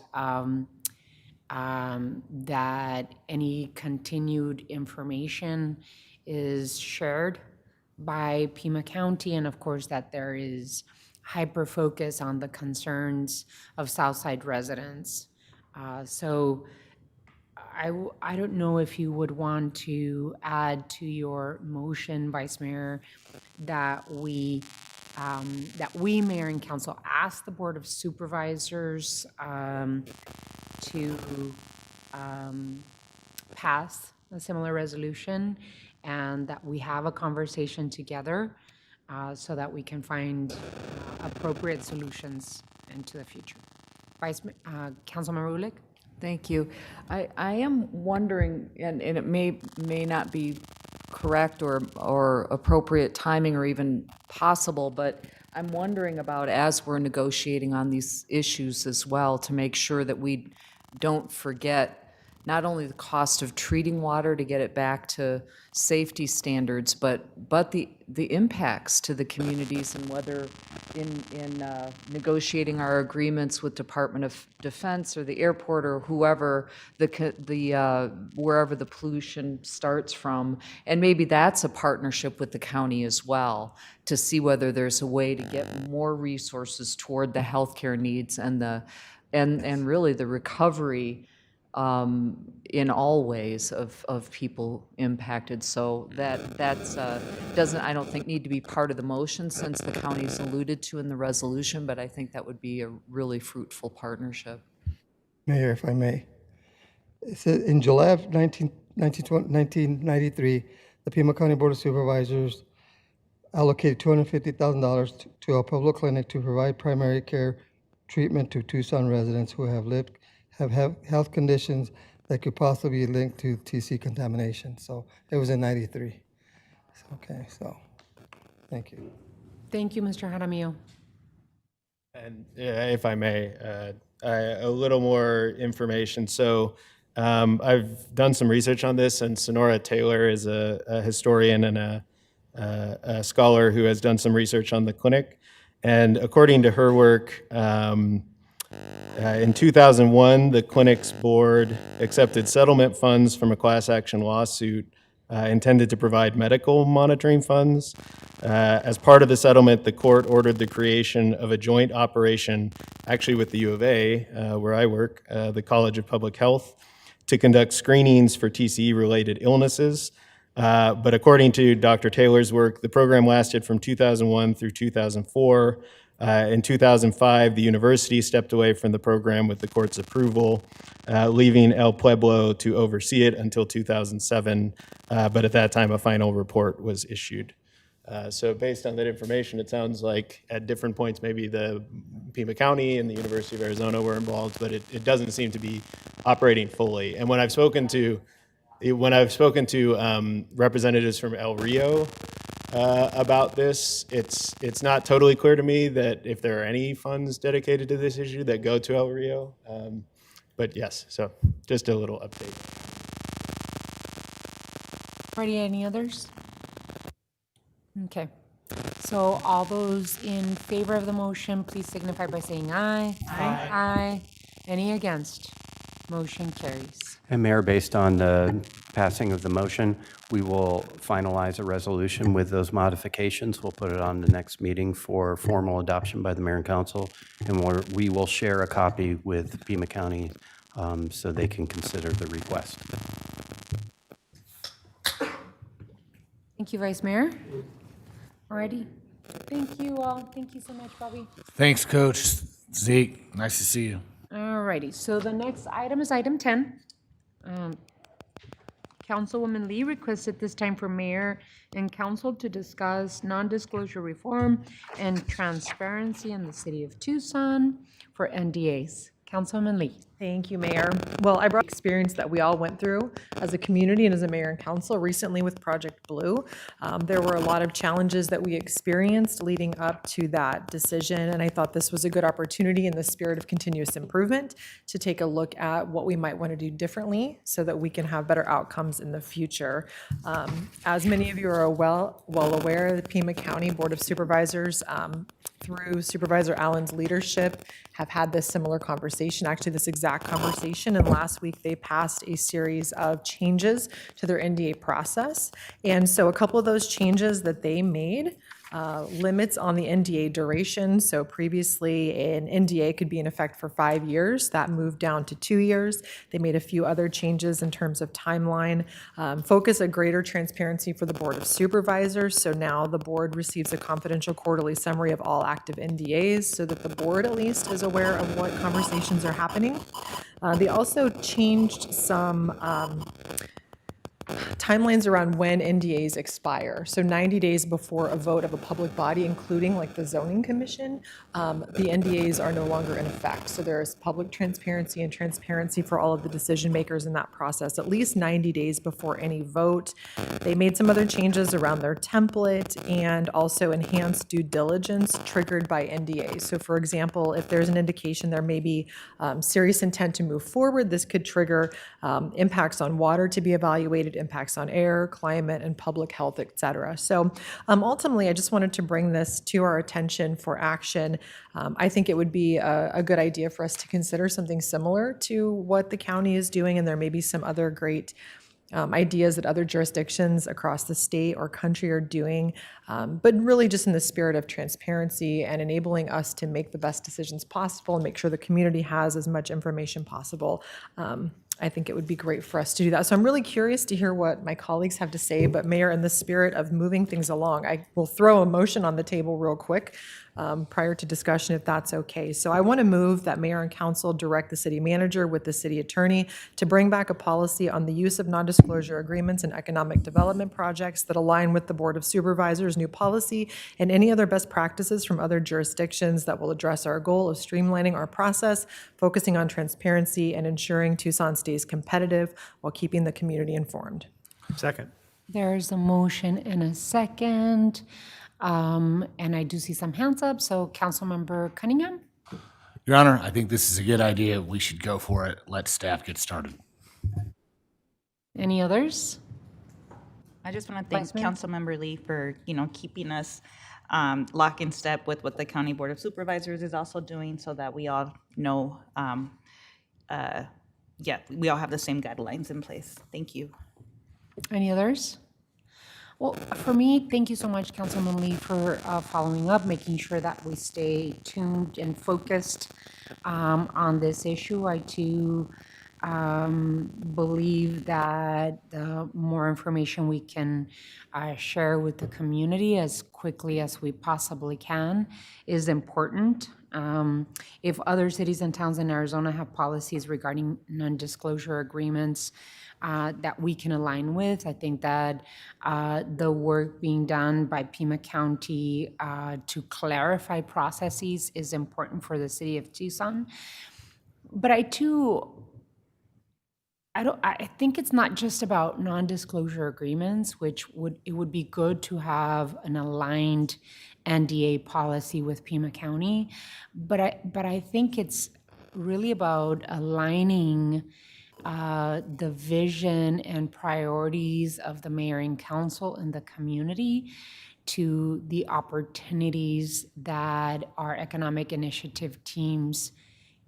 that any continued information is shared by Pima County, and of course that there is hyper focus on the concerns of Southside residents. So I don't know if you would want to add to your motion, Vice Mayor, that we, Mayor and Council, ask the Board of Supervisors to pass a similar resolution, and that we have a conversation together so that we can find appropriate solutions into the future. Councilman Rulick? Thank you. I am wondering, and it may not be correct or appropriate timing or even possible, but I'm wondering about, as we're negotiating on these issues as well, to make sure that we don't forget not only the cost of treating water to get it back to safety standards, but the impacts to the communities, and whether in negotiating our agreements with Department of Defense or the airport or whoever, wherever the pollution starts from, and maybe that's a partnership with the county as well, to see whether there's a way to get more resources toward the healthcare needs and really the recovery in all ways of people impacted. So that's doesn't, I don't think, need to be part of the motion, since the county's alluded to in the resolution, but I think that would be a really fruitful partnership. Mayor, if I may. It said in July of 1993, the Pima County Board of Supervisors allocated $250,000 to a public clinic to provide primary care treatment to Tucson residents who have health conditions that could possibly be linked to TC contamination. So it was in 93. Okay, so thank you. Thank you, Mr. Jaramillo. And if I may, a little more information. So I've done some research on this, and Sonora Taylor is a historian and a scholar who has done some research on the clinic. And according to her work, in 2001, the clinic's board accepted settlement funds from a class action lawsuit intended to provide medical monitoring funds. As part of the settlement, the court ordered the creation of a joint operation, actually with the U of A, where I work, the College of Public Health, to conduct screenings for TCE-related illnesses. But according to Dr. Taylor's work, the program lasted from 2001 through 2004. In 2005, the university stepped away from the program with the court's approval, leaving El Pueblo to oversee it until 2007. But at that time, a final report was issued. So based on that information, it sounds like at different points, maybe the Pima County and the University of Arizona were involved, but it doesn't seem to be operating fully. And when I've spoken to representatives from El Rio about this, it's not totally clear to me that if there are any funds dedicated to this issue that go to El Rio. But yes, so just a little update. Alrighty, any others? Okay. So all those in favor of the motion, please signify by saying aye. Aye. Aye. Any against? Motion carries. And Mayor, based on the passing of the motion, we will finalize a resolution with those modifications. We'll put it on the next meeting for formal adoption by the Mayor and Council, and we will share a copy with Pima County so they can consider the request. Thank you, Vice Mayor. Alrighty. Thank you all. Thank you so much, Bobby. Thanks, Coach. Zeke, nice to see you. Alrighty, so the next item is item 10. Councilwoman Lee requested this time for mayor and council to discuss non-disclosure reform and transparency in the city of Tucson for NDAs. Councilwoman Lee. Thank you, Mayor. Well, I brought experience that we all went through as a community and as a mayor and council recently with Project Blue. There were a lot of challenges that we experienced leading up to that decision, and I thought this was a good opportunity in the spirit of continuous improvement to take a look at what we might want to do differently so that we can have better outcomes in the future. As many of you are well aware, the Pima County Board of Supervisors, through Supervisor Allen's leadership, have had this similar conversation, actually this exact conversation, and last week they passed a series of changes to their NDA process. And so a couple of those changes that they made limits on the NDA duration. So previously, an NDA could be in effect for 5 years. That moved down to 2 years. They made a few other changes in terms of timeline, focus a greater transparency for the Board of Supervisors. So now the board receives a confidential quarterly summary of all active NDAs so that the board at least is aware of what conversations are happening. They also changed some timelines around when NDAs expire. So 90 days before a vote of a public body, including like the zoning commission, the NDAs are no longer in effect. So there's public transparency and transparency for all of the decision makers in that process, at least 90 days before any vote. They made some other changes around their template and also enhanced due diligence triggered by NDAs. So for example, if there's an indication there may be serious intent to move forward, this could trigger impacts on water to be evaluated, impacts on air, climate, and public health, et cetera. So ultimately, I just wanted to bring this to our attention for action. I think it would be a good idea for us to consider something similar to what the county is doing, and there may be some other great ideas that other jurisdictions across the state or country are doing, but really just in the spirit of transparency and enabling us to make the best decisions possible and make sure the community has as much information possible. I think it would be great for us to do that. So I'm really curious to hear what my colleagues have to say, but Mayor, in the spirit of moving things along, I will throw a motion on the table real quick prior to discussion, if that's okay. So I want to move that Mayor and Council direct the city manager with the city attorney to bring back a policy on the use of non-disclosure agreements in economic development projects that align with the Board of Supervisors' new policy and any other best practices from other jurisdictions that will address our goal of streamlining our process, focusing on transparency, and ensuring Tucson stays competitive while keeping the community informed. Second. There's a motion and a second. And I do see some hands up. So Councilmember Cunningham? Your Honor, I think this is a good idea. We should go for it. Let staff get started. Any others? I just want to thank Vice Mayor? Councilmember Lee for, keeping us lock in step with what the County Board of Supervisors is also doing so that we all know, we all have the same guidelines in place. Thank you. Any others? Well, for me, thank you so much, Councilman Lee, for following up, making sure that we stay tuned and focused on this issue. I too believe that the more information we can share with the community as quickly as we possibly can is important. If other cities and towns in Arizona have policies regarding non-disclosure agreements that we can align with, I think that the work being done by Pima County to clarify processes is important for the city of Tucson. But I think it's not just about non-disclosure agreements, it would be good to have an aligned NDA policy with Pima County, but I think it's really about aligning the vision and priorities of the mayor and council and the community to the opportunities that our economic initiative teams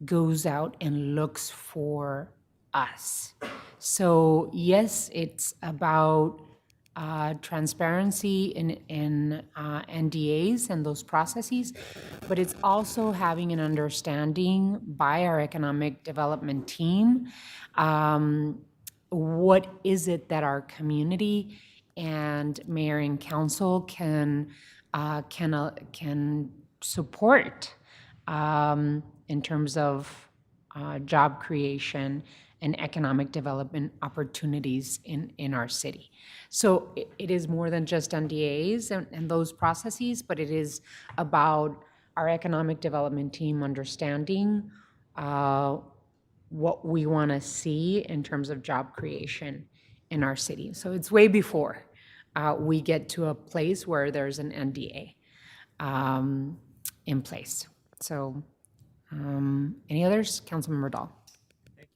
goes out and looks for us. So yes, it's about transparency in NDAs and those processes, but it's also having an understanding by our economic development team, what is it that our community and mayor and council can support in terms of job creation and economic development opportunities in our city. So it is more than just NDAs and those processes, but it is about our economic development team understanding what we want to see in terms of job creation in our city. So it's way before we get to a place where there's an NDA in place. So any others? Councilmember Dahl.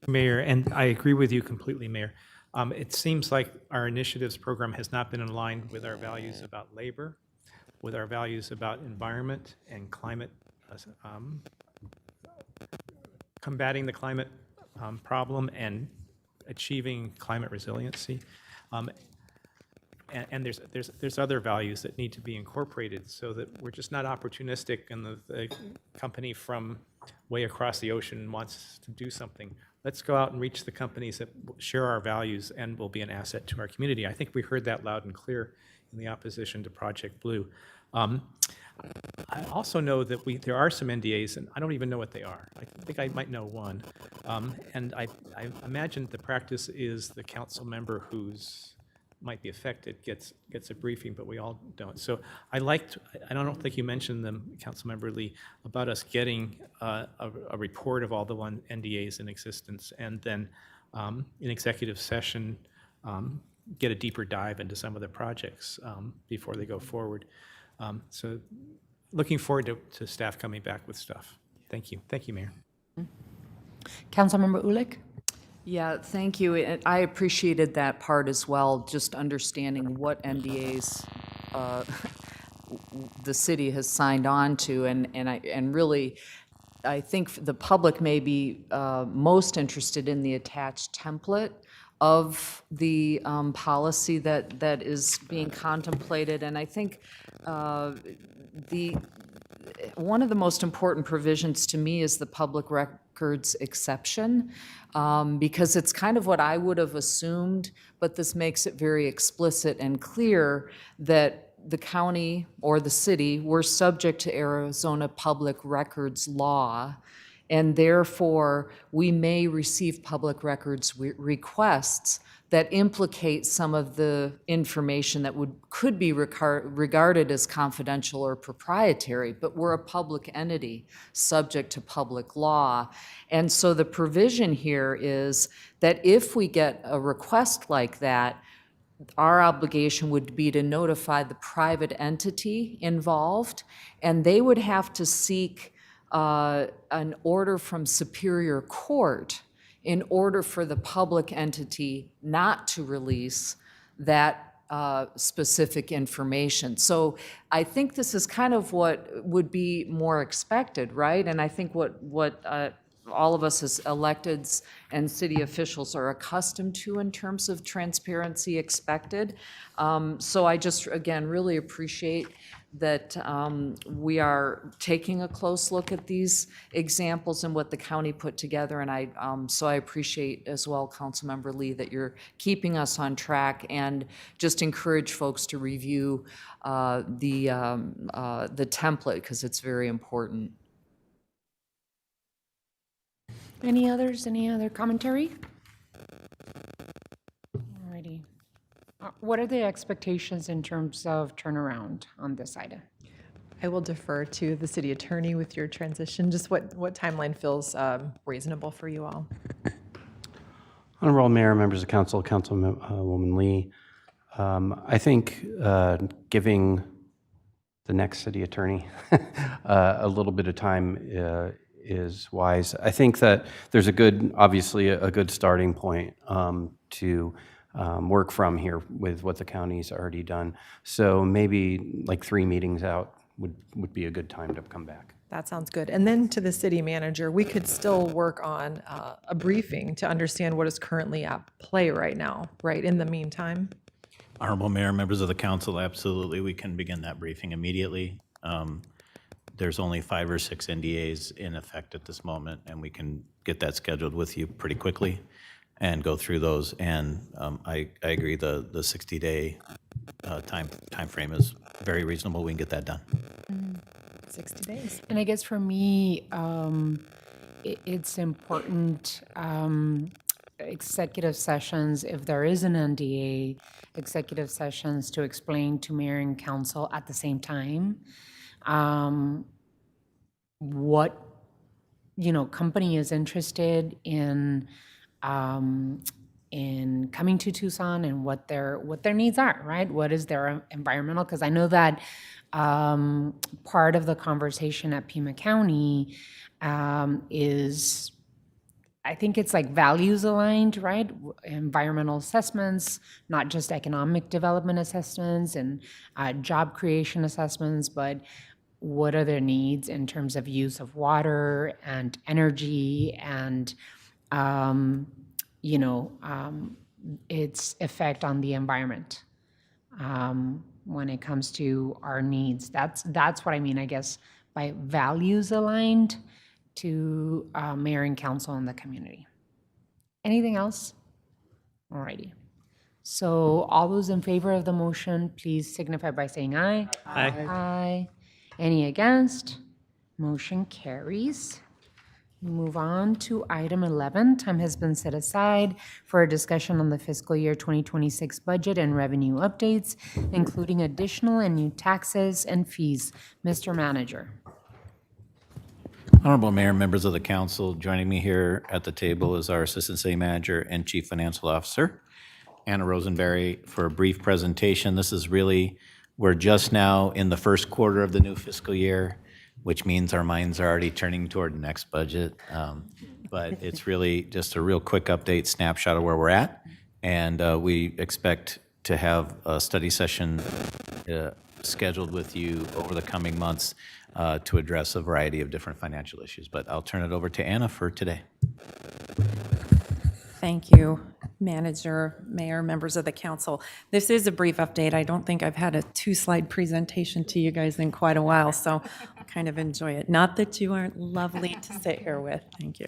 Mayor, and I agree with you completely, Mayor. It seems like our initiatives program has not been aligned with our values about labor, with our values about environment and climate, combating the climate problem and achieving climate resiliency. and there's other values that need to be incorporated so that we're just not opportunistic and the company from way across the ocean wants to do something. Let's go out and reach the companies that share our values and will be an asset to our community. I think we heard that loud and clear in the opposition to Project Blue. I also know that there are some NDAs, and I don't even know what they are. I think I might know one. And I imagine the practice is the council member who's might be affected gets a briefing, but we all don't. So I don't think you mentioned them, Councilmember Lee, about us getting a report of all the NDAs in existence, and then in executive session, get a deeper dive into some of the projects before they go forward. So looking forward to staff coming back with stuff. Thank you. Thank you, Mayor. Councilmember Ulick? Yeah, thank you. And I appreciated that part as well, just understanding what NDAs the city has signed on to, and really, I think the public may be most interested in the attached template of the policy that is being contemplated, and I think one of the most important provisions to me is the public records exception, because it's kind of what I would have assumed, but this makes it very explicit and clear that the county or the city were subject to Arizona public records law, and therefore we may receive public records requests that implicate some of the information that could be regarded as confidential or proprietary, but we're a public entity subject to public law. And so the provision here is that if we get a request like that, our obligation would be to notify the private entity involved, and they would have to seek an order from Superior Court in order for the public entity not to release that specific information. So I think this is kind of what would be more expected, right? And I think what all of us as electeds and city officials are accustomed to in terms of transparency expected. So I just, again, really appreciate that we are taking a close look at these examples and what the county put together. And so I appreciate as well, Councilmember Lee, that you're keeping us on track, and just encourage folks to review the template, because it's very important. Any others? Any other commentary? Alrighty. What are the expectations in terms of turnaround on this item? I will defer to the city attorney with your transition. Just what timeline feels reasonable for you all? Honorable Mayor, members of council, Councilwoman Lee, I think giving the next city attorney a little bit of time is wise. I think that there's obviously a good starting point to work from here with what the county's already done. So maybe like 3 meetings out would be a good time to come back. That sounds good. And then to the city manager, we could still work on a briefing to understand what is currently at play right now, right, in the meantime? Honorable Mayor, members of the council, absolutely, we can begin that briefing immediately. There's only 5 or 6 NDAs in effect at this moment, and we can get that scheduled with you pretty quickly and go through those. And I agree, the 60-day time frame is very reasonable. We can get that done. 60 days. And I guess for me, it's important, executive sessions, if there is an NDA, executive sessions to explain to mayor and council at the same time what, company is interested in coming to Tucson and what their needs are, right? What is their environmental? Because I know that part of the conversation at Pima County is, I think it's like values aligned, right? Environmental assessments, not just economic development assessments and job creation assessments, but what are their needs in terms of use of water and energy and its effect on the environment. when it comes to our needs. That's what I mean, I guess, by values aligned to mayor and council and the community. Anything else? Alrighty. So all those in favor of the motion, please signify by saying aye. Aye. Aye. Any against? Motion carries. Move on to item 11. Time has been set aside for a discussion on the fiscal year 2026 budget and revenue updates, including additional and new taxes and fees. Mr. Manager. Honorable Mayor, members of the council, joining me here at the table is our Assistant City Manager and Chief Financial Officer, Anna Rosenberry, for a brief presentation. This is really, we're just now in the first quarter of the new fiscal year, which means our minds are already turning toward the next budget. But it's really just a real quick update, snapshot of where we're at. And we expect to have a study session scheduled with you over the coming months to address a variety of different financial issues. But I'll turn it over to Anna for today. Thank you, Manager, Mayor, members of the council. This is a brief update. I don't think I've had a 2-slide presentation to you guys in quite a while, so I kind of enjoy it. Not that you aren't lovely to sit here with. Thank you.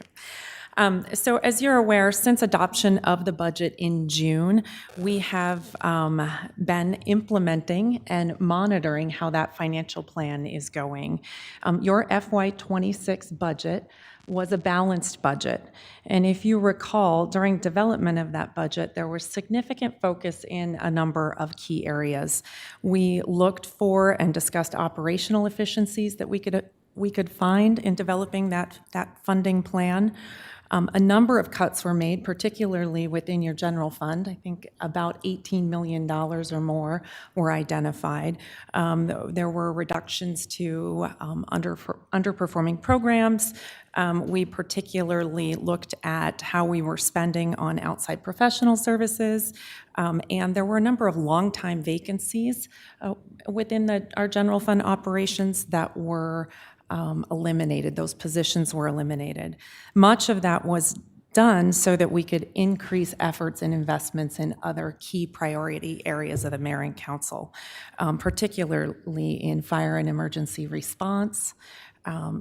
So as you're aware, since adoption of the budget in June, we have been implementing and monitoring how that financial plan is going. Your FY26 budget was a balanced budget. And if you recall, during development of that budget, there was significant focus in a number of key areas. We looked for and discussed operational efficiencies that we could find in developing that funding plan. A number of cuts were made, particularly within your general fund. I think about $18 million or more were identified. There were reductions to underperforming programs. We particularly looked at how we were spending on outside professional services, and there were a number of long-time vacancies within our general fund operations that were eliminated. Those positions were eliminated. Much of that was done so that we could increase efforts and investments in other key priority areas of the mayor and council, particularly in fire and emergency response,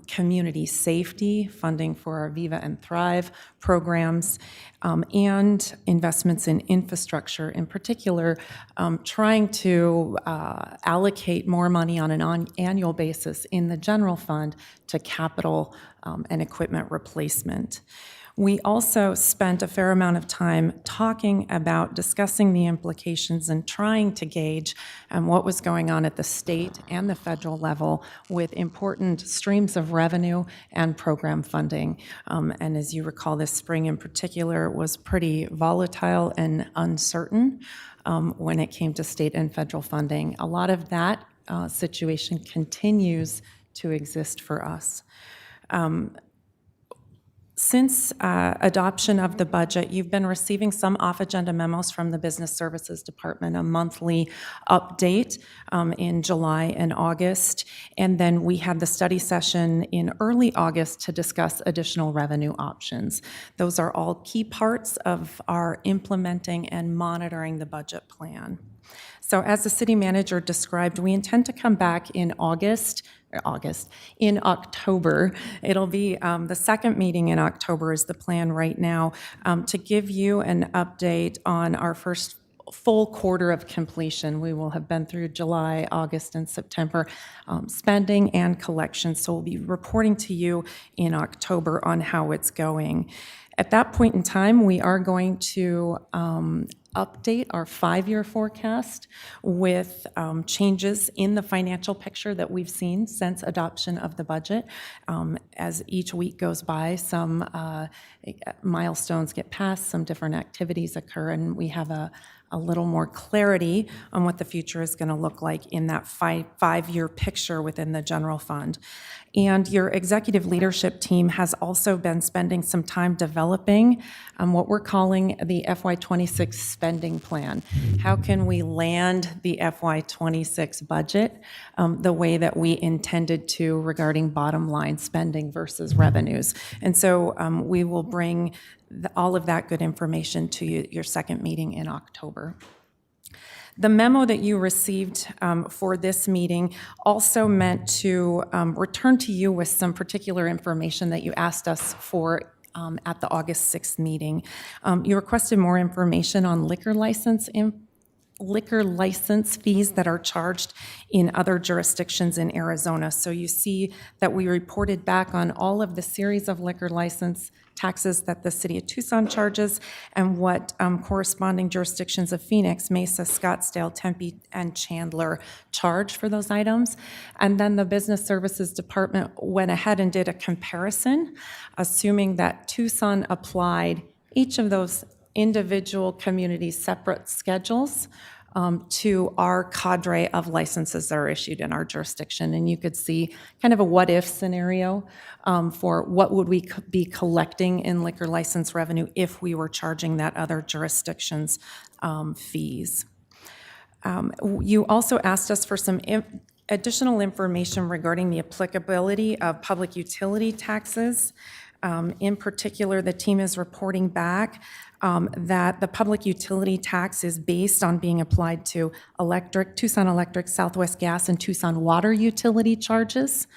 community safety, funding for our Viva and Thrive programs, and investments in infrastructure, in particular, trying to allocate more money on an annual basis in the general fund to capital and equipment replacement. We also spent a fair amount of time talking about discussing the implications and trying to gauge what was going on at the state and the federal level with important streams of revenue and program funding. And as you recall, this spring in particular was pretty volatile and uncertain when it came to state and federal funding. A lot of that situation continues to exist for us. Since adoption of the budget, you've been receiving some off-agenda memos from the Business Services Department, a monthly update in July and August. And then we had the study session in early August to discuss additional revenue options. Those are all key parts of our implementing and monitoring the budget plan. So as the city manager described, we intend to come back in in October. It'll be the second meeting in October is the plan right now, to give you an update on our first full quarter of completion. We will have been through July, August, and September spending and collection. So we'll be reporting to you in October on how it's going. At that point in time, we are going to update our 5-year forecast with changes in the financial picture that we've seen since adoption of the budget. As each week goes by, some milestones get passed, some different activities occur, and we have a little more clarity on what the future is going to look like in that five-year picture within the general fund. And your executive leadership team has also been spending some time developing what we're calling the FY26 spending plan. How can we land the FY26 budget the way that we intended to regarding bottom line spending versus revenues? And so we will bring all of that good information to you, your second meeting in October. The memo that you received for this meeting also meant to return to you with some particular information that you asked us for at the August 6th meeting. You requested more information on liquor license fees that are charged in other jurisdictions in Arizona. So you see that we reported back on all of the series of liquor license taxes that the city of Tucson charges and what corresponding jurisdictions of Phoenix, Mesa, Scottsdale, Tempe, and Chandler charge for those items. And then the Business Services Department went ahead and did a comparison, assuming that Tucson applied each of those individual communities' separate schedules to our cadre of licenses that are issued in our jurisdiction. And you could see kind of a what-if scenario for what would we be collecting in liquor license revenue if we were charging that other jurisdiction's fees. You also asked us for some additional information regarding the applicability of public utility taxes. In particular, the team is reporting back that the public utility tax is based on being applied to Tucson Electric, Southwest Gas, and Tucson Water utility charges.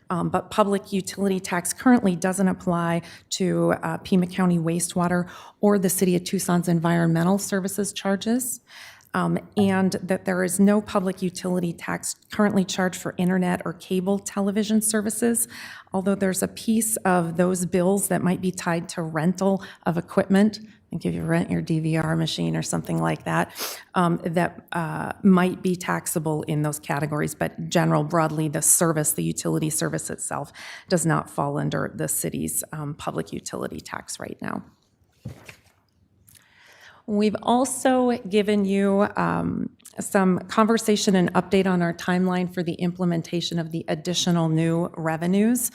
But public utility tax currently doesn't apply to Pima County wastewater or the City of Tucson's environmental services charges. And that there is no public utility tax currently charged for internet or cable television services, although there's a piece of those bills that might be tied to rental of equipment. I think if you rent your DVR machine or something like that, that might be taxable in those categories, but broadly, the utility service itself does not fall under the city's public utility tax right now. We've also given you some conversation and update on our timeline for the implementation of the additional new revenues.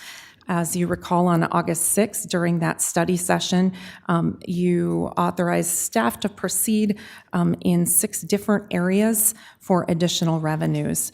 As you recall, on August 6th, during that study session, you authorized staff to proceed in 6 different areas for additional revenues.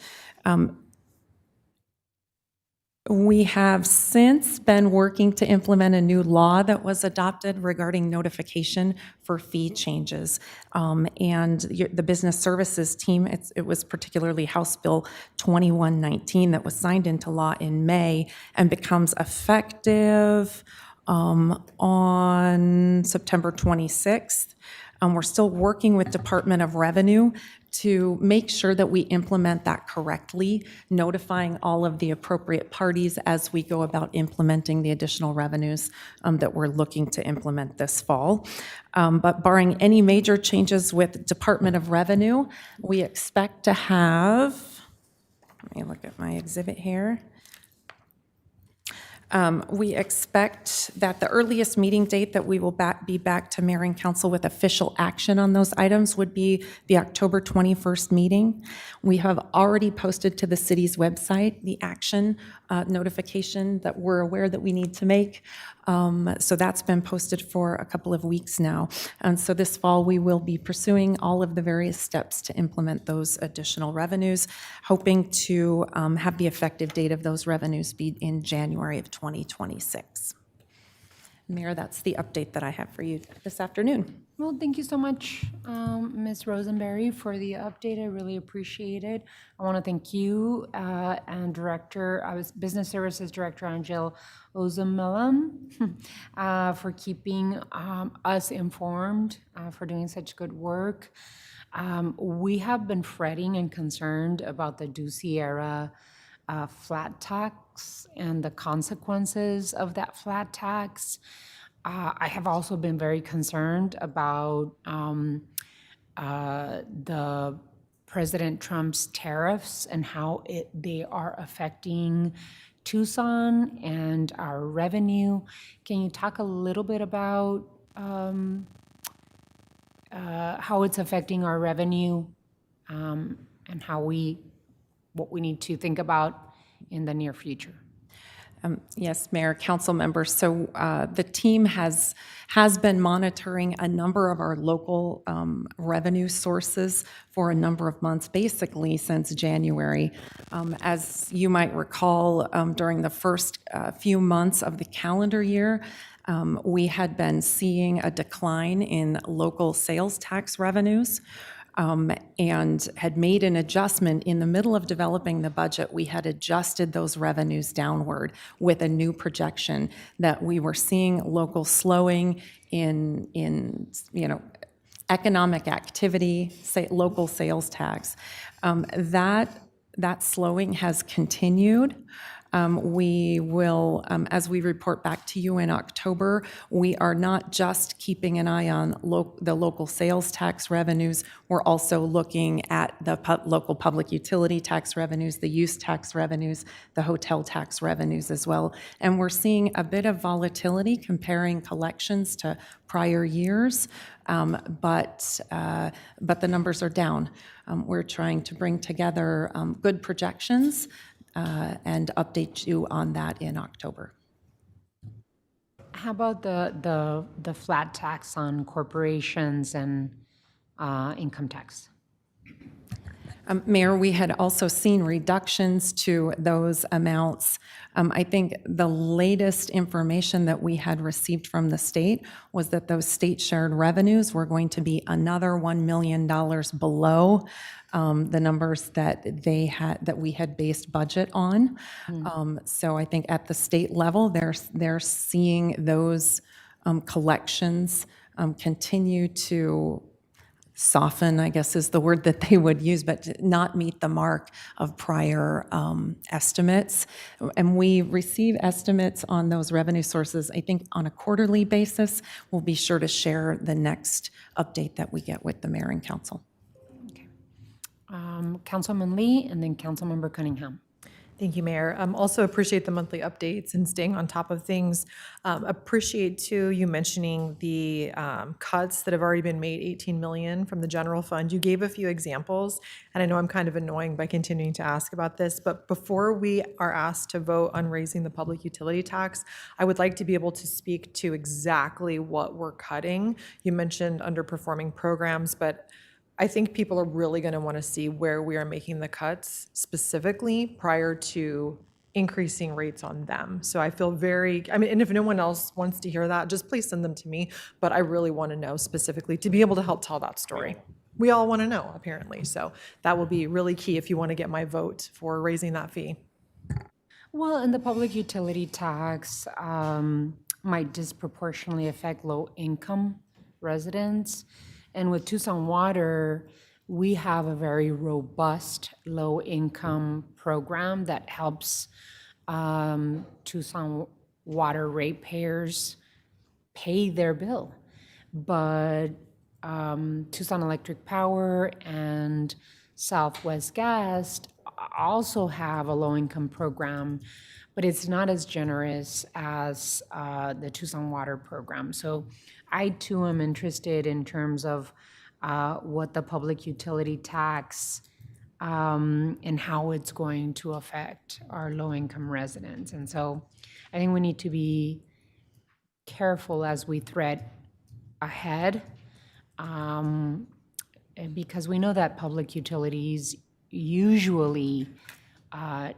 We have since been working to implement a new law that was adopted regarding notification for fee changes. And the business services team, it was particularly House Bill 2119 that was signed into law in May and becomes effective on September 26th. We're still working with Department of Revenue to make sure that we implement that correctly, notifying all of the appropriate parties as we go about implementing the additional revenues that we're looking to implement this fall. But barring any major changes with Department of Revenue, we expect to have, let me look at my exhibit here. We expect that the earliest meeting date that we will be back to Mayor and Council with official action on those items would be the October 21st meeting. We have already posted to the city's website the action notification that we're aware that we need to make. So that's been posted for a couple of weeks now. And so this fall, we will be pursuing all of the various steps to implement those additional revenues, hoping to have the effective date of those revenues be in January of 2026. Mayor, that's the update that I have for you this afternoon. Well, thank you so much, Ms. Rosenberry, for the update. I really appreciate it. I want to thank you and Business Services Director Angel Ozamelam for keeping us informed, for doing such good work. We have been fretting and concerned about the Ducey era flat tax and the consequences of that flat tax. I have also been very concerned about the President Trump's tariffs and how they are affecting Tucson and our revenue. Can you talk a little bit about how it's affecting our revenue and what we need to think about in the near future? Yes, Mayor, council members. So the team has been monitoring a number of our local revenue sources for a number of months, basically since January. As you might recall, during the first few months of the calendar year, we had been seeing a decline in local sales tax revenues. and had made an adjustment in the middle of developing the budget. We had adjusted those revenues downward with a new projection that we were seeing local slowing in economic activity, say, local sales tax. That slowing has continued. We will, as we report back to you in October, we are not just keeping an eye on the local sales tax revenues, we're also looking at the local public utility tax revenues, the use tax revenues, the hotel tax revenues as well. And we're seeing a bit of volatility comparing collections to prior years, but the numbers are down. We're trying to bring together good projections and update you on that in October. How about the flat tax on corporations and income tax? Mayor, we had also seen reductions to those amounts. I think the latest information that we had received from the state was that those state shared revenues were going to be another $1 million below the numbers that we had based budget on. So I think at the state level, they're seeing those collections continue to soften, I guess is the word that they would use, but not meet the mark of prior estimates. And we receive estimates on those revenue sources, I think, on a quarterly basis. We'll be sure to share the next update that we get with the mayor and council. Okay. Councilman Lee and then Councilmember Cunningham. Thank you, Mayor. Also appreciate the monthly updates and staying on top of things. Appreciate, too, you mentioning the cuts that have already been made, $18 million from the general fund. You gave a few examples, and I know I'm kind of annoying by continuing to ask about this, but before we are asked to vote on raising the public utility tax, I would like to be able to speak to exactly what we're cutting. You mentioned underperforming programs, but I think people are really going to want to see where we are making the cuts specifically prior to increasing rates on them. So I feel and if no one else wants to hear that, just please send them to me. But I really want to know specifically to be able to help tell that story. We all want to know, apparently. So that will be really key if you want to get my vote for raising that fee. Well, and the public utility tax might disproportionately affect low-income residents. And with Tucson Water, we have a very robust low-income program that helps Tucson Water ratepayers pay their bill. But Tucson Electric Power and Southwest Gas also have a low-income program, but it's not as generous as the Tucson Water program. So I too am interested in terms of what the public utility tax and how it's going to affect our low-income residents. And so I think we need to be careful as we thread ahead because we know that public utilities usually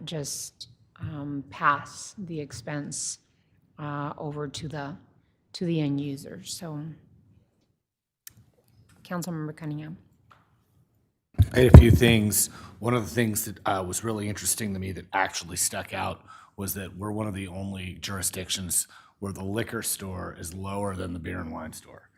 just pass the expense over to the end user. So, Councilmember Cunningham. I had a few things. One of the things that was really interesting to me that actually stuck out was that we're one of the only jurisdictions where the liquor store is lower than the beer and wine store.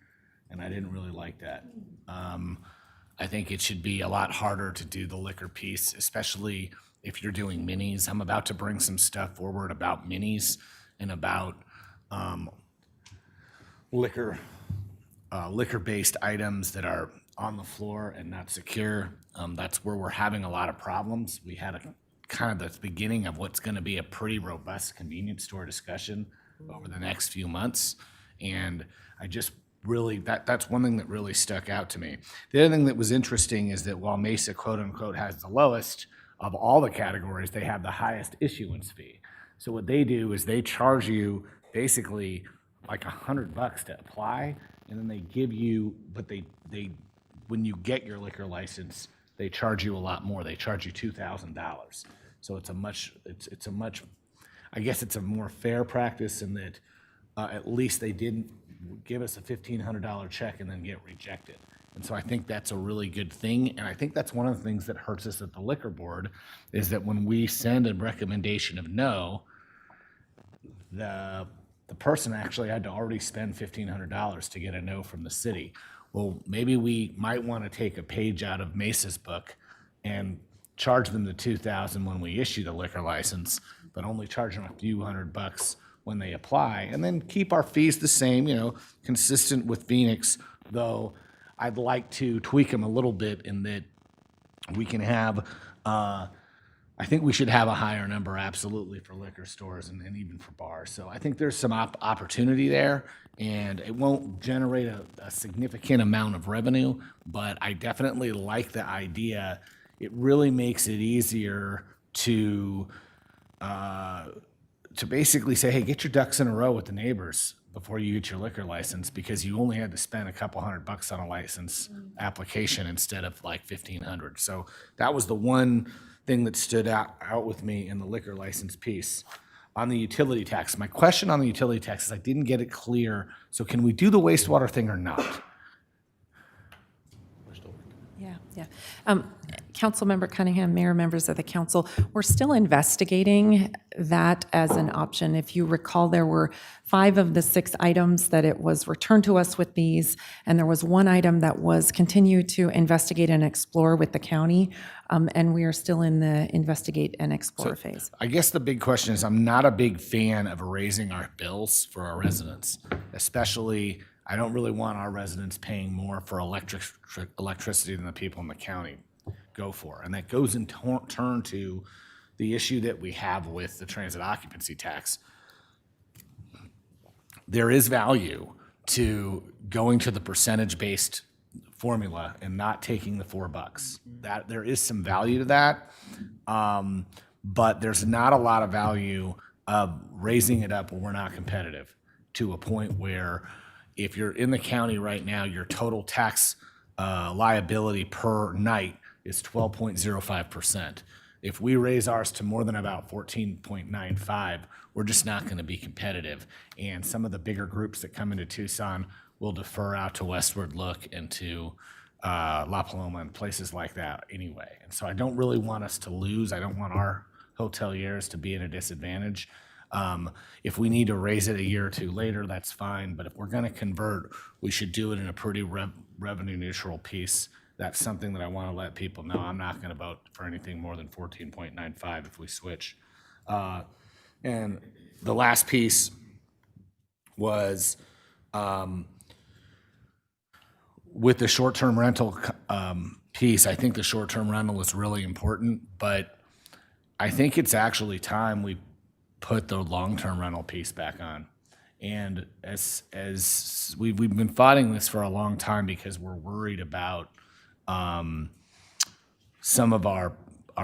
And I didn't really like that. I think it should be a lot harder to do the liquor piece, especially if you're doing minis. I'm about to bring some stuff forward about minis and about liquor-based items that are on the floor and not secure. That's where we're having a lot of problems. We had a kind of the beginning of what's going to be a pretty robust convenience store discussion over the next few months. And I just really, that's one thing that really stuck out to me. The other thing that was interesting is that while Mesa, quote unquote, has the lowest of all the categories, they have the highest issuance fee. So what they do is they charge you basically like $100 to apply, and then they give you, but they when you get your liquor license, they charge you a lot more. They charge you $2,000. So it's a much, I guess it's a more fair practice in that at least they didn't give us a $1,500 check and then get rejected. And so I think that's a really good thing. And I think that's one of the things that hurts us at the liquor board is that when we send a recommendation of no, the person actually had to already spend $1,500 to get a no from the city. Well, maybe we might want to take a page out of Mesa's book and charge them the $2,000 when we issue the liquor license, but only charge them a few $100 when they apply, and then keep our fees the same, consistent with Phoenix, though I'd like to tweak them a little bit in that we can have, I think we should have a higher number absolutely for liquor stores and even for bars. So I think there's some opportunity there, and it won't generate a significant amount of revenue, but I definitely like the idea. It really makes it easier to basically say, hey, get your ducks in a row with the neighbors before you get your liquor license, because you only had to spend a couple $100 on a license application instead of like $1,500. So that was the one thing that stood out with me in the liquor license piece. On the utility tax, my question on the utility tax is I didn't get it clear. So can we do the wastewater thing or not? Yeah. Councilmember Cunningham, Mayor, members of the council, we're still investigating that as an option. If you recall, there were 5 of the 6 items that it was returned to us with these, and there was one item that was continued to investigate and explore with the county, and we are still in the investigate and explore phase. I guess the big question is I'm not a big fan of raising our bills for our residents, especially I don't really want our residents paying more for electricity than the people in the county go for. And that goes in turn to the issue that we have with the transit occupancy tax. There is value to going to the percentage-based formula and not taking the $4. That there is some value to that, but there's not a lot of value of raising it up when we're not competitive to a point where if you're in the county right now, your total tax liability per night is 12.05%. If we raise ours to more than about 14.95, we're just not going to be competitive. And some of the bigger groups that come into Tucson will defer out to Westward Look and to La Paloma and places like that anyway. And so I don't really want us to lose. I don't want our hoteliers to be at a disadvantage. If we need to raise it a year or two later, that's fine. But if we're going to convert, we should do it in a pretty revenue neutral piece. That's something that I want to let people know. I'm not going to vote for anything more than 14.95 if we switch. And the last piece was with the short-term rental piece. I think the short-term rental is really important, but I think it's actually time we put the long-term rental piece back on. And as we've been fighting this for a long time because we're worried about some of our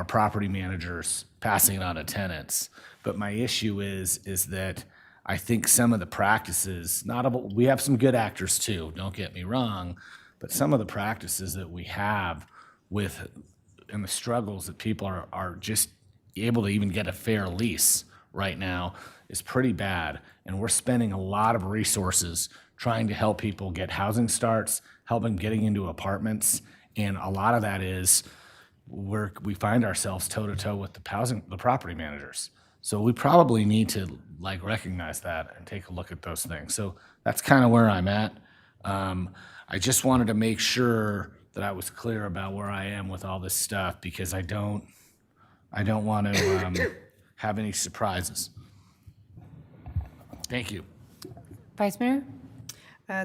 property managers passing it on to tenants. But my issue is that I think some of the practices, we have some good actors too, don't get me wrong, but some of the practices that we have and the struggles that people are just able to even get a fair lease right now is pretty bad. And we're spending a lot of resources trying to help people get housing starts, help them getting into apartments. And a lot of that is we find ourselves toe-to-toe with the property managers. So we probably need to recognize that and take a look at those things. So that's kind of where I'm at. I just wanted to make sure that I was clear about where I am with all this stuff because I don't want to have any surprises. Thank you. Vice Mayor?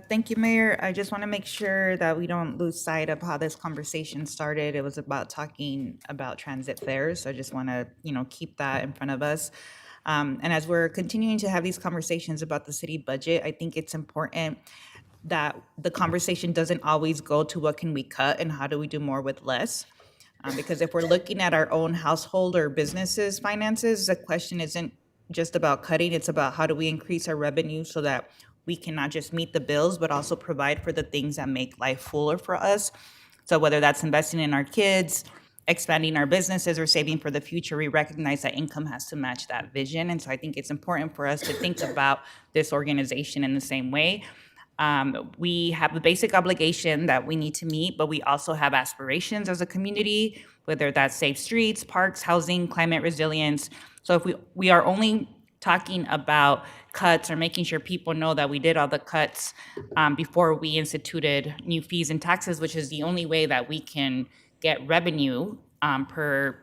Thank you, Mayor. I just want to make sure that we don't lose sight of how this conversation started. It was about talking about transit fares. So I just want to, keep that in front of us. And as we're continuing to have these conversations about the city budget, I think it's important that the conversation doesn't always go to what can we cut and how do we do more with less. Because if we're looking at our own household or businesses' finances, the question isn't just about cutting. It's about how do we increase our revenue so that we can not just meet the bills, but also provide for the things that make life fuller for us. So whether that's investing in our kids, expanding our businesses, or saving for the future, we recognize that income has to match that vision. And so I think it's important for us to think about this organization in the same way. We have the basic obligation that we need to meet, but we also have aspirations as a community, whether that's safe streets, parks, housing, climate resilience. So if we are only talking about cuts or making sure people know that we did all the cuts before we instituted new fees and taxes, which is the only way that we can get revenue per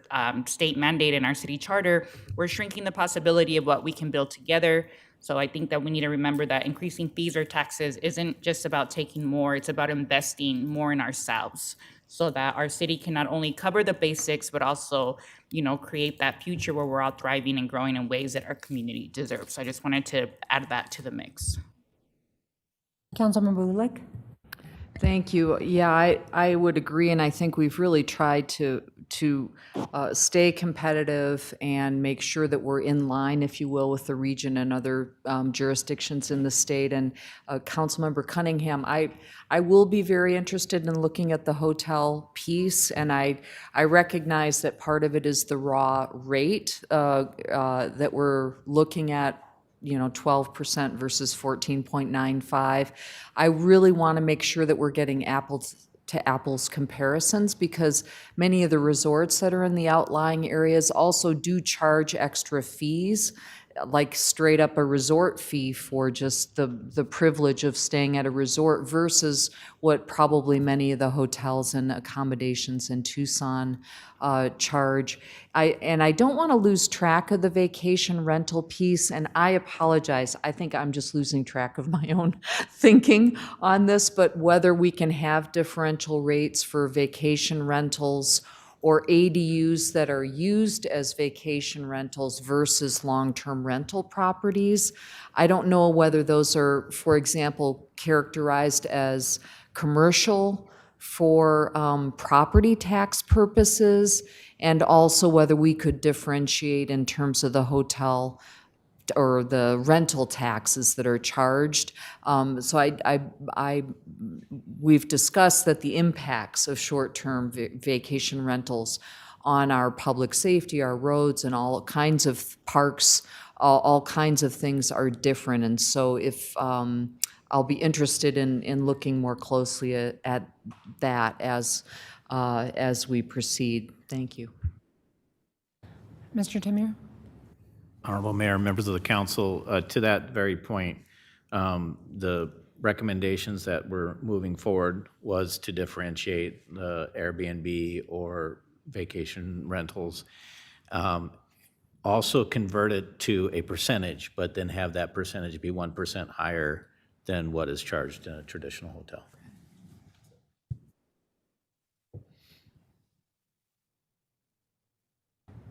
state mandate in our city charter, we're shrinking the possibility of what we can build together. So I think that we need to remember that increasing fees or taxes isn't just about taking more, it's about investing more in ourselves so that our city can not only cover the basics, but also, create that future where we're all thriving and growing in ways that our community deserves. So I just wanted to add that to the mix. Councilmember Lulick? Thank you. Yeah, I would agree, and I think we've really tried to stay competitive and make sure that we're in line, if you will, with the region and other jurisdictions in the state. And Councilmember Cunningham, I will be very interested in looking at the hotel piece, and I recognize that part of it is the raw rate that we're looking at, 12% versus 14.95. I really want to make sure that we're getting apples to apples comparisons, because many of the resorts that are in the outlying areas also do charge extra fees, like straight up a resort fee for just the privilege of staying at a resort versus what probably many of the hotels and accommodations in Tucson charge. I don't want to lose track of the vacation rental piece, and I apologize. I think I'm just losing track of my own thinking on this, but whether we can have differential rates for vacation rentals or ADUs that are used as vacation rentals versus long-term rental properties. I don't know whether those are, for example, characterized as commercial for property tax purposes, and also whether we could differentiate in terms of the hotel or the rental taxes that are charged. So we've discussed that the impacts of short-term vacation rentals on our public safety, our roads, and all kinds of parks, all kinds of things are different. And so if I'll be interested in looking more closely at that as we proceed. Thank you. Mr. Tamir? Honorable Mayor, members of the council, to that very point, the recommendations that we're moving forward was to differentiate the Airbnb or vacation rentals. Also convert it to a percentage, but then have that percentage be 1% higher than what is charged in a traditional hotel.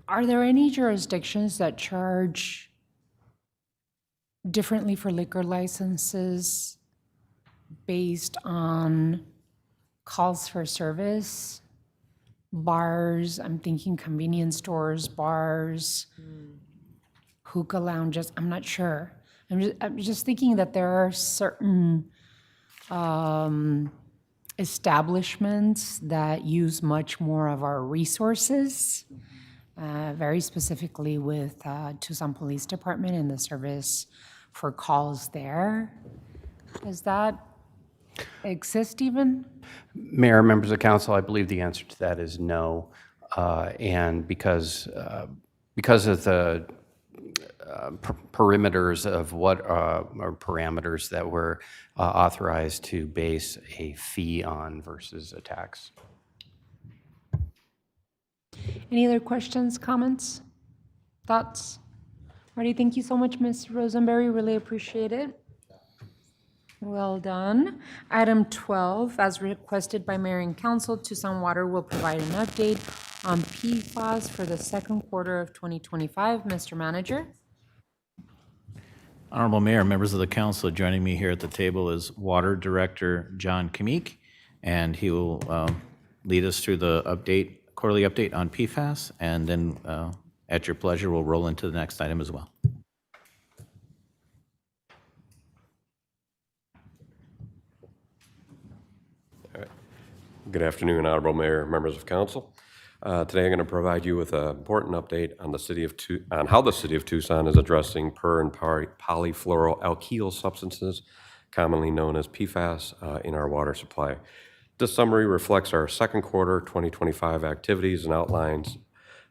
Are there any jurisdictions that charge differently for liquor licenses based on calls for service? Bars, I'm thinking convenience stores, bars, hookah lounges, I'm not sure. I'm just thinking that there are certain establishments that use much more of our resources, very specifically with Tucson Police Department and the service for calls there. Does that exist even? Mayor, members of council, I believe the answer to that is no. And because of the perimeters of what or parameters that we're authorized to base a fee on versus a tax. Any other questions, comments, thoughts? Alrighty, thank you so much, Ms. Rosenberry. Really appreciate it. Well done. Item 12, as requested by Mayor and Council, Tucson Water will provide an update on PFAS for the second quarter of 2025. Mr. Manager. Honorable Mayor, members of the council, joining me here at the table is Water Director John Kamik, and he will lead us through the quarterly update on PFAS, and then at your pleasure, we'll roll into the next item as well. Good afternoon, Honorable Mayor, members of council. Today I'm going to provide you with an important update on how the City of Tucson is addressing per and polyfluoroalkyl substances commonly known as PFAS, in our water supply. This summary reflects our second quarter 2025 activities and outlines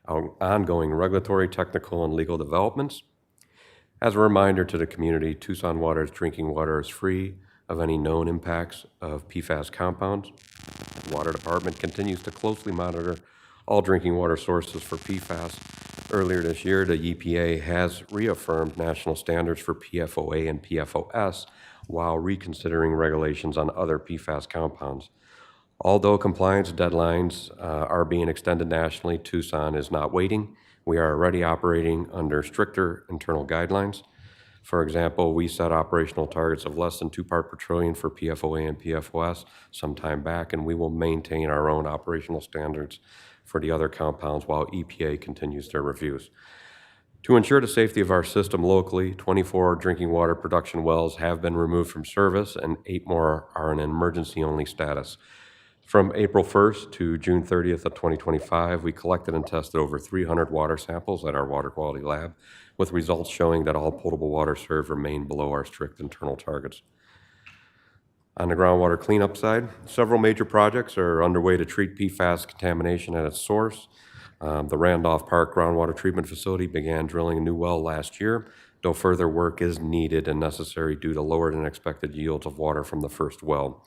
ongoing regulatory, technical, and legal developments. As a reminder to the community, Tucson Water's drinking water is free of any known impacts of PFAS compounds. The Water Department continues to closely monitor all drinking water sources for PFAS. Earlier this year, the EPA has reaffirmed national standards for PFOA and PFOS while reconsidering regulations on other PFAS compounds. Although compliance deadlines are being extended nationally, Tucson is not waiting. We are already operating under stricter internal guidelines. For example, we set operational targets of less than 2 parts per trillion for PFOA and PFOS some time back, and we will maintain our own operational standards for the other compounds while EPA continues their reviews. To ensure the safety of our system locally, 24 drinking water production wells have been removed from service and 8 more are in emergency-only status. From April 1st to June 30th of 2025, we collected and tested over 300 water samples at our water quality lab, with results showing that all potable water served remain below our strict internal targets. On the groundwater cleanup side, several major projects are underway to treat PFAS contamination at its source. The Randolph Park Groundwater Treatment Facility began drilling a new well last year, though further work is needed and necessary due to lower than expected yields of water from the first well.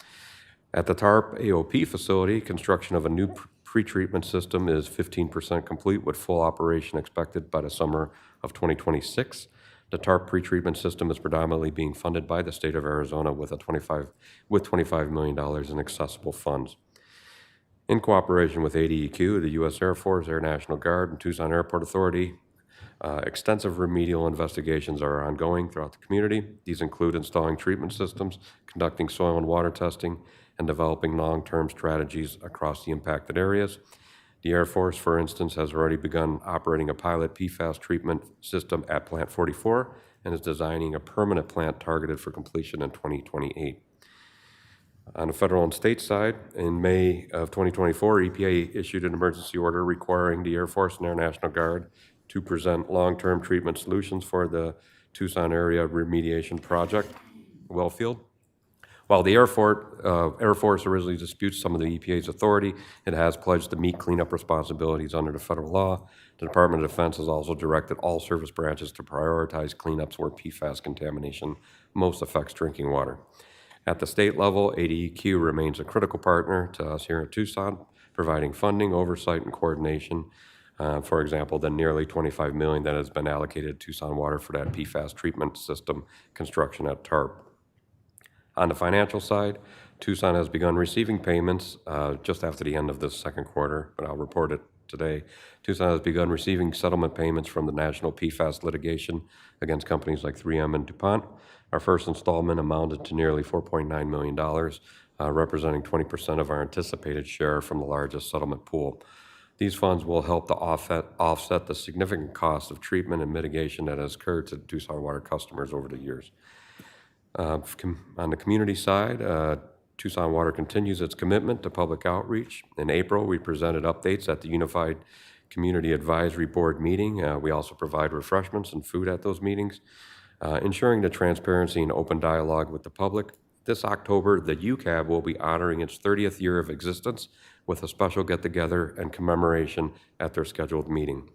At the TARP AOP facility, construction of a new pretreatment system is 15% complete, with full operation expected by the summer of 2026. The TARP pretreatment system is predominantly being funded by the state of Arizona with $25 million in accessible funds. In cooperation with ADEQ, the U.S. Air Force, Air National Guard, and Tucson Airport Authority, extensive remedial investigations are ongoing throughout the community. These include installing treatment systems, conducting soil and water testing, and developing long-term strategies across the impacted areas. The Air Force, for instance, has already begun operating a pilot PFAS treatment system at Plant 44 and is designing a permanent plant targeted for completion in 2028. On the federal and state side, in May of 2024, EPA issued an emergency order requiring the Air Force and Air National Guard to present long-term treatment solutions for the Tucson area remediation project, Wellfield. While the Air Force originally disputes some of the EPA's authority, it has pledged to meet cleanup responsibilities under the federal law. The Department of Defense has also directed all service branches to prioritize cleanups where PFAS contamination most affects drinking water. At the state level, ADEQ remains a critical partner to us here in Tucson, providing funding, oversight, and coordination. For example, the nearly $25 million that has been allocated to Tucson Water for that PFAS treatment system construction at TARP. On the financial side, Tucson has begun receiving payments just after the end of the second quarter, but I'll report it today. Tucson has begun receiving settlement payments from the national PFAS litigation against companies like 3M and DuPont. Our first installment amounted to nearly $4.9 million, representing 20% of our anticipated share from the largest settlement pool. These funds will help to offset the significant cost of treatment and mitigation that has occurred to Tucson Water customers over the years. On the community side, Tucson Water continues its commitment to public outreach. In April, we presented updates at the Unified Community Advisory Board meeting. We also provide refreshments and food at those meetings, ensuring the transparency and open dialogue with the public. This October, the UCAB will be honoring its 30th year of existence with a special get-together and commemoration at their scheduled meeting.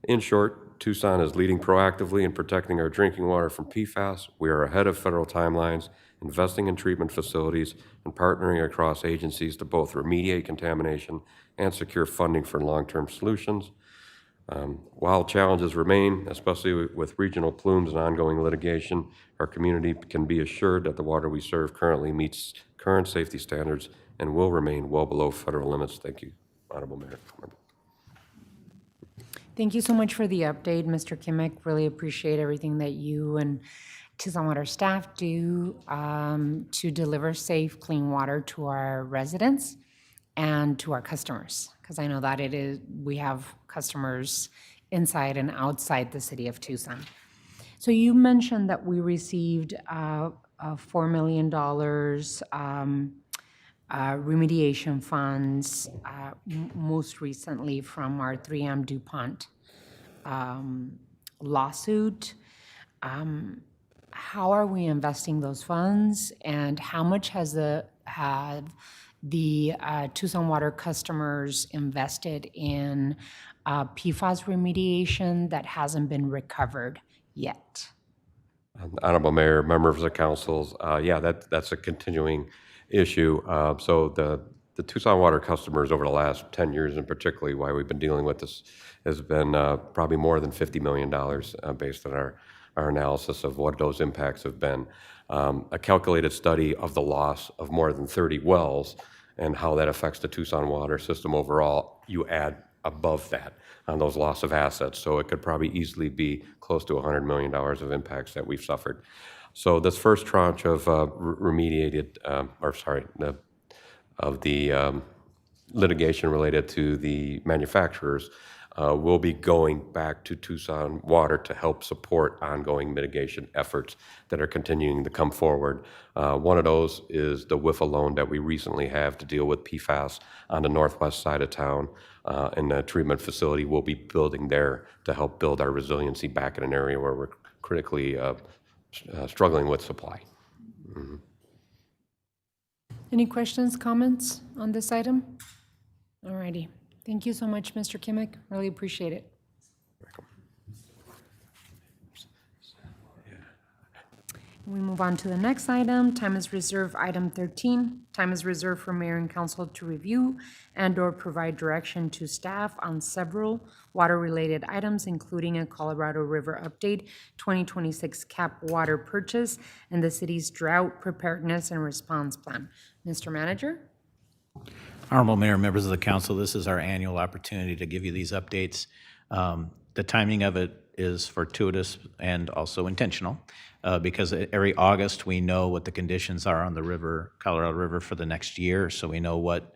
In short, Tucson is leading proactively in protecting our drinking water from PFAS. We are ahead of federal timelines, investing in treatment facilities, and partnering across agencies to both remediate contamination and secure funding for long-term solutions. While challenges remain, especially with regional plumes and ongoing litigation, our community can be assured that the water we serve currently meets current safety standards and will remain well below federal limits. Thank you, Honorable Mayor. Thank you so much for the update, Mr. Kimmick. Really appreciate everything that you and Tucson Water staff do to deliver safe, clean water to our residents and to our customers, because I know that we have customers inside and outside the city of Tucson. So you mentioned that we received $4 million remediation funds, most recently from our 3M DuPont lawsuit. how are we investing those funds, and how much have the Tucson Water customers invested in PFAS remediation that hasn't been recovered yet? Honorable Mayor, members of the councils, yeah, that's a continuing issue. So the Tucson Water customers over the last 10 years, and particularly why we've been dealing with this, has been probably more than $50 million based on our analysis of what those impacts have been. A calculated study of the loss of more than 30 wells and how that affects the Tucson water system overall, you add above that on those loss of assets. So it could probably easily be close to $100 million of impacts that we've suffered. So this first tranche of litigation related to the manufacturers will be going back to Tucson Water to help support ongoing mitigation efforts that are continuing to come forward. One of those is the WIFA loan that we recently have to deal with PFAS on the northwest side of town, and the treatment facility we'll be building there to help build our resiliency back in an area where we're critically struggling with supply. Mm-hmm. Any questions, comments on this item? All righty. Thank you so much, Mr. Kimmick. Really appreciate it. We move on to the next item. Time is reserved, item 13. Time is reserved for mayor and council to review and/or provide direction to staff on several water-related items, including a Colorado River update, 2026 CAP water purchase, and the city's drought preparedness and response plan. Mr. Manager? Honorable Mayor, members of the council, this is our annual opportunity to give you these updates. The timing of it is fortuitous and also intentional because every August we know what the conditions are on the river, Colorado River, for the next year, so we know what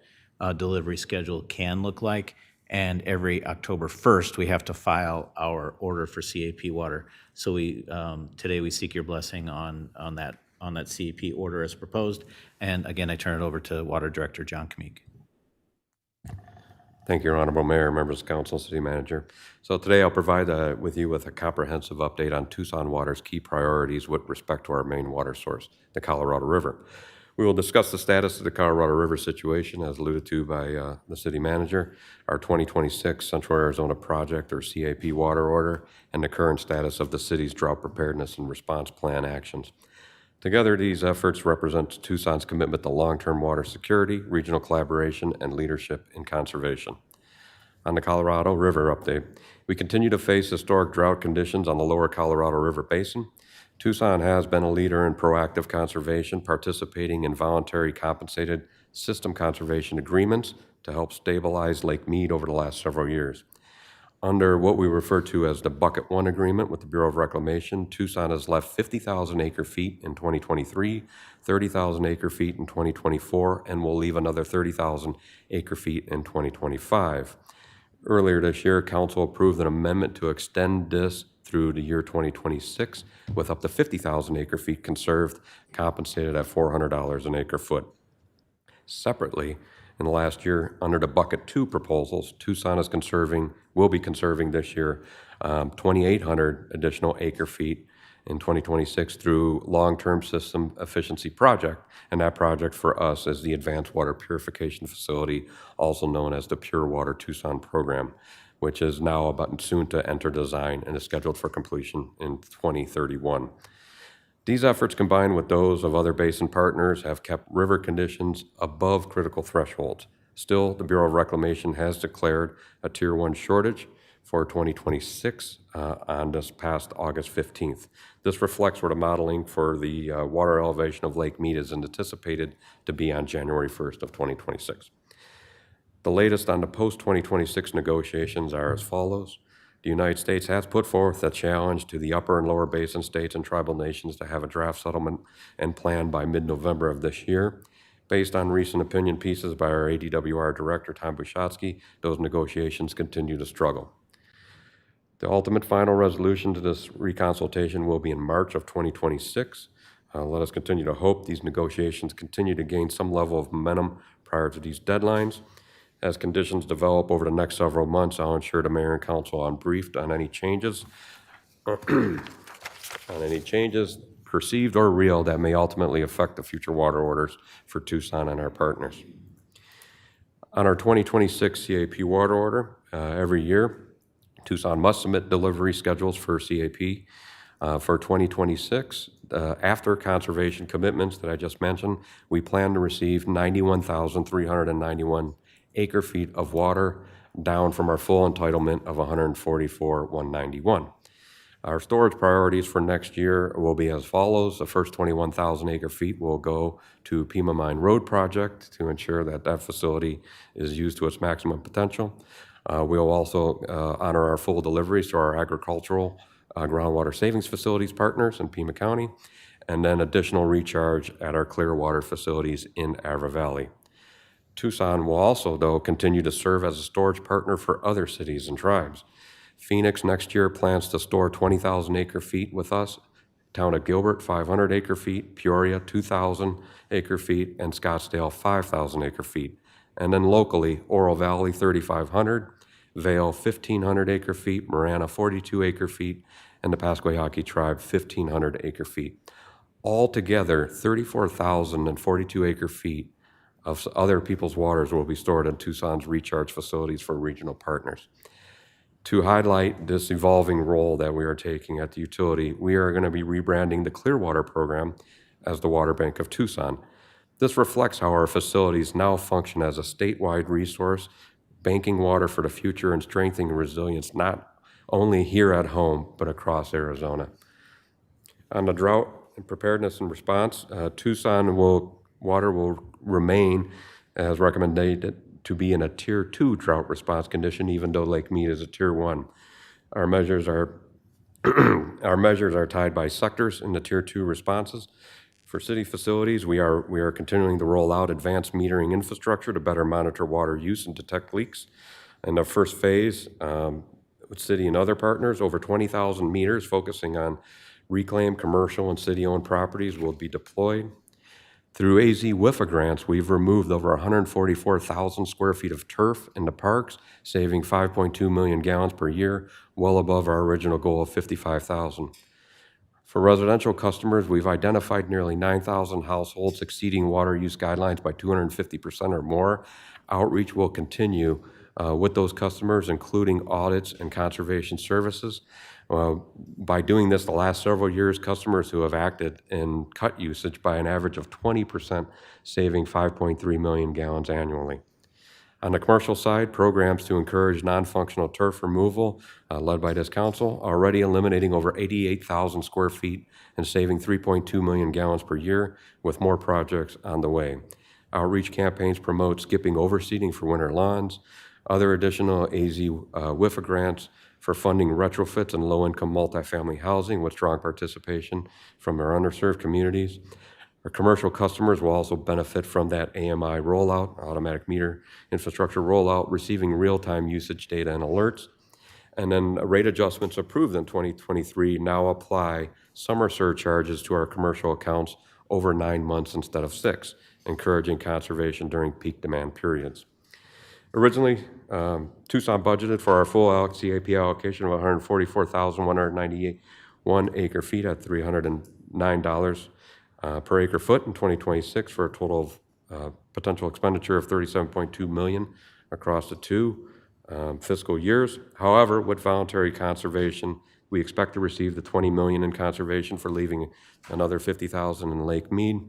delivery schedule can look like. And every October 1st, we have to file our order for CAP water. So today we seek your blessing on that CAP order as proposed. And again, I turn it over to Water Director John Kamik. Thank you, Honorable Mayor, members of council, city manager. So today I'll provide with you with a comprehensive update on Tucson Water's key priorities with respect to our main water source, the Colorado River. We will discuss the status of the Colorado River situation as alluded to by the city manager, our 2026 Central Arizona Project or CAP water order, and the current status of the city's drought preparedness and response plan actions. Together, these efforts represent Tucson's commitment to long-term water security, regional collaboration, and leadership in conservation. On the Colorado River update, we continue to face historic drought conditions on the lower Colorado River Basin. Tucson has been a leader in proactive conservation, participating in voluntary compensated system conservation agreements to help stabilize Lake Mead over the last several years. Under what we refer to as the Bucket 1 agreement with the Bureau of Reclamation, Tucson has left 50,000 acre-feet in 2023, 30,000 acre-feet in 2024, and will leave another 30,000 acre-feet in 2025. Earlier this year, Council approved an amendment to extend this through the year 2026 with up to 50,000 acre-feet conserved, compensated at $400 an acre-foot. Separately, in the last year, under the Bucket 2 proposals, Tucson will be conserving this year 2,800 additional acre-feet in 2026 through long-term system efficiency project, and that project for us is the Advanced Water Purification Facility, also known as the Pure Water Tucson program, which is now about soon to enter design and is scheduled for completion in 2031. These efforts, combined with those of other basin partners, have kept river conditions above critical thresholds. Still, the Bureau of Reclamation has declared a Tier 1 shortage for 2026 on this past August 15th. This reflects where the modeling for the water elevation of Lake Mead is anticipated to be on January 1st of 2026. The latest on the post-2026 negotiations are as follows. The United States has put forth a challenge to the upper and lower basin states and tribal nations to have a draft settlement and plan by mid-November of this year. Based on recent opinion pieces by our ADWR director, Tom Bushatsky, those negotiations continue to struggle. The ultimate final resolution to this reconsultation will be in March of 2026. Let us continue to hope these negotiations continue to gain some level of momentum prior to these deadlines. As conditions develop over the next several months, I'll ensure the mayor and council are briefed on any changes perceived or real, that may ultimately affect the future water orders for Tucson and our partners. On our 2026 CAP water order, every year, Tucson must submit delivery schedules for CAP. For 2026, after conservation commitments that I just mentioned, we plan to receive 91,391 acre-feet of water, down from our full entitlement of 144,191. Our storage priorities for next year will be as follows. The first 21,000 acre-feet will go to Pima Mine Road project to ensure that that facility is used to its maximum potential. We'll also honor our full deliveries to our agricultural groundwater savings facilities partners in Pima County, and then additional recharge at our Clearwater facilities in Avra Valley. Tucson will also, though, continue to serve as a storage partner for other cities and tribes. Phoenix next year plans to store 20,000 acre-feet with us, Town of Gilbert 500 acre-feet, Peoria 2,000 acre-feet, and Scottsdale 5,000 acre-feet. And then locally, Oro Valley 3,500, Vale 1,500 acre-feet, Marana 42 acre-feet, and the Pasquayaki Tribe 1,500 acre-feet. Altogether, 34,042 acre-feet of other people's waters will be stored in Tucson's recharge facilities for regional partners. To highlight this evolving role that we are taking at the utility, we are going to be rebranding the Clearwater program as the Water Bank of Tucson. This reflects how our facilities now function as a statewide resource, banking water for the future and strengthening resilience not only here at home, but across Arizona. On the drought and preparedness and response, Tucson water will remain as recommended to be in a Tier 2 drought response condition, even though Lake Mead is a Tier 1. Our measures are tied by sectors in the Tier 2 responses. For city facilities, we are continuing to roll out advanced metering infrastructure to better monitor water use and detect leaks. In the first phase, with city and other partners, over 20,000 meters focusing on reclaimed commercial and city-owned properties will be deployed. Through AZ WIFA grants, we've removed over 144,000 square feet of turf in the parks, saving 5.2 million gallons per year, well above our original goal of 55,000. For residential customers, we've identified nearly 9,000 households exceeding water use guidelines by 250% or more. Outreach will continue with those customers, including audits and conservation services. By doing this the last several years, customers who have acted and cut usage by an average of 20%, saving 5.3 million gallons annually. On the commercial side, programs to encourage non-functional turf removal, led by this council, already eliminating over 88,000 square feet and saving 3.2 million gallons per year, with more projects on the way. Outreach campaigns promote skipping overseeding for winter lawns, other additional AZ WIFA grants for funding retrofits and low-income multifamily housing with strong participation from our underserved communities. Our commercial customers will also benefit from that AMI rollout, automatic meter infrastructure rollout, receiving real-time usage data and alerts. And then rate adjustments approved in 2023 now apply summer surcharges to our commercial accounts over 9 months instead of 6, encouraging conservation during peak demand periods. Originally, Tucson budgeted for our full CAP allocation of 144,191 acre feet at $309 per acre foot in 2026 for a total of potential expenditure of $37.2 million across the two fiscal years. However, with voluntary conservation, we expect to receive the $20 million in conservation for leaving another $50,000 in Lake Mead.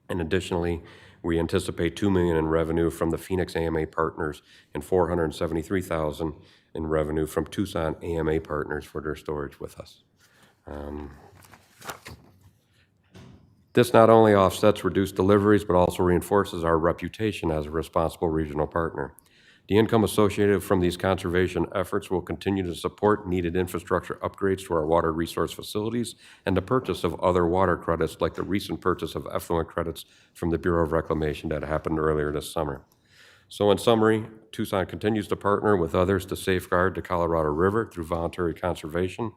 And additionally, we anticipate $2 million in revenue from the Phoenix AMA partners and $473,000 in revenue from Tucson AMA partners for their storage with us. This not only offsets reduced deliveries, but also reinforces our reputation as a responsible regional partner. The income associated from these conservation efforts will continue to support needed infrastructure upgrades to our water resource facilities and the purchase of other water credits, like the recent purchase of effluent credits from the Bureau of Reclamation that happened earlier this summer. So in summary, Tucson continues to partner with others to safeguard the Colorado River through voluntary conservation.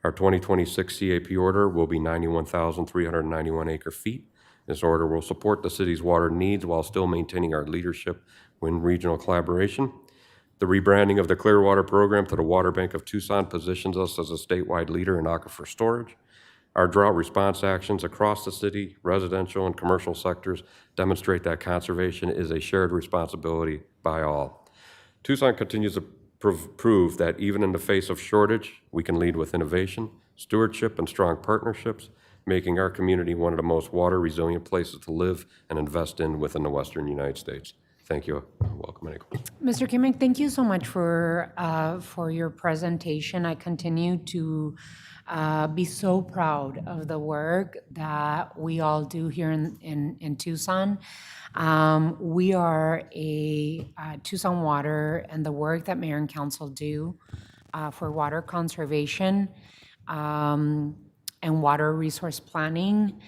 Our 2026 CAP order will be 91,391 acre feet. This order will support the city's water needs while still maintaining our leadership in regional collaboration. The rebranding of the Clearwater program to the Water Bank of Tucson positions us as a statewide leader in aquifer storage. Our drought response actions across the city, residential and commercial sectors demonstrate that conservation is a shared responsibility by all. Tucson continues to prove that even in the face of shortage, we can lead with innovation, stewardship, and strong partnerships, making our community one of the most water-resilient places to live and invest in within the Western United States. Thank you. Welcome. Any questions? Mr. Kimmich, thank you so much for your presentation. I continue to be so proud of the work that we all do here in Tucson. We are a Tucson Water, and the work that Mayor and Council do for water conservation and water resource planning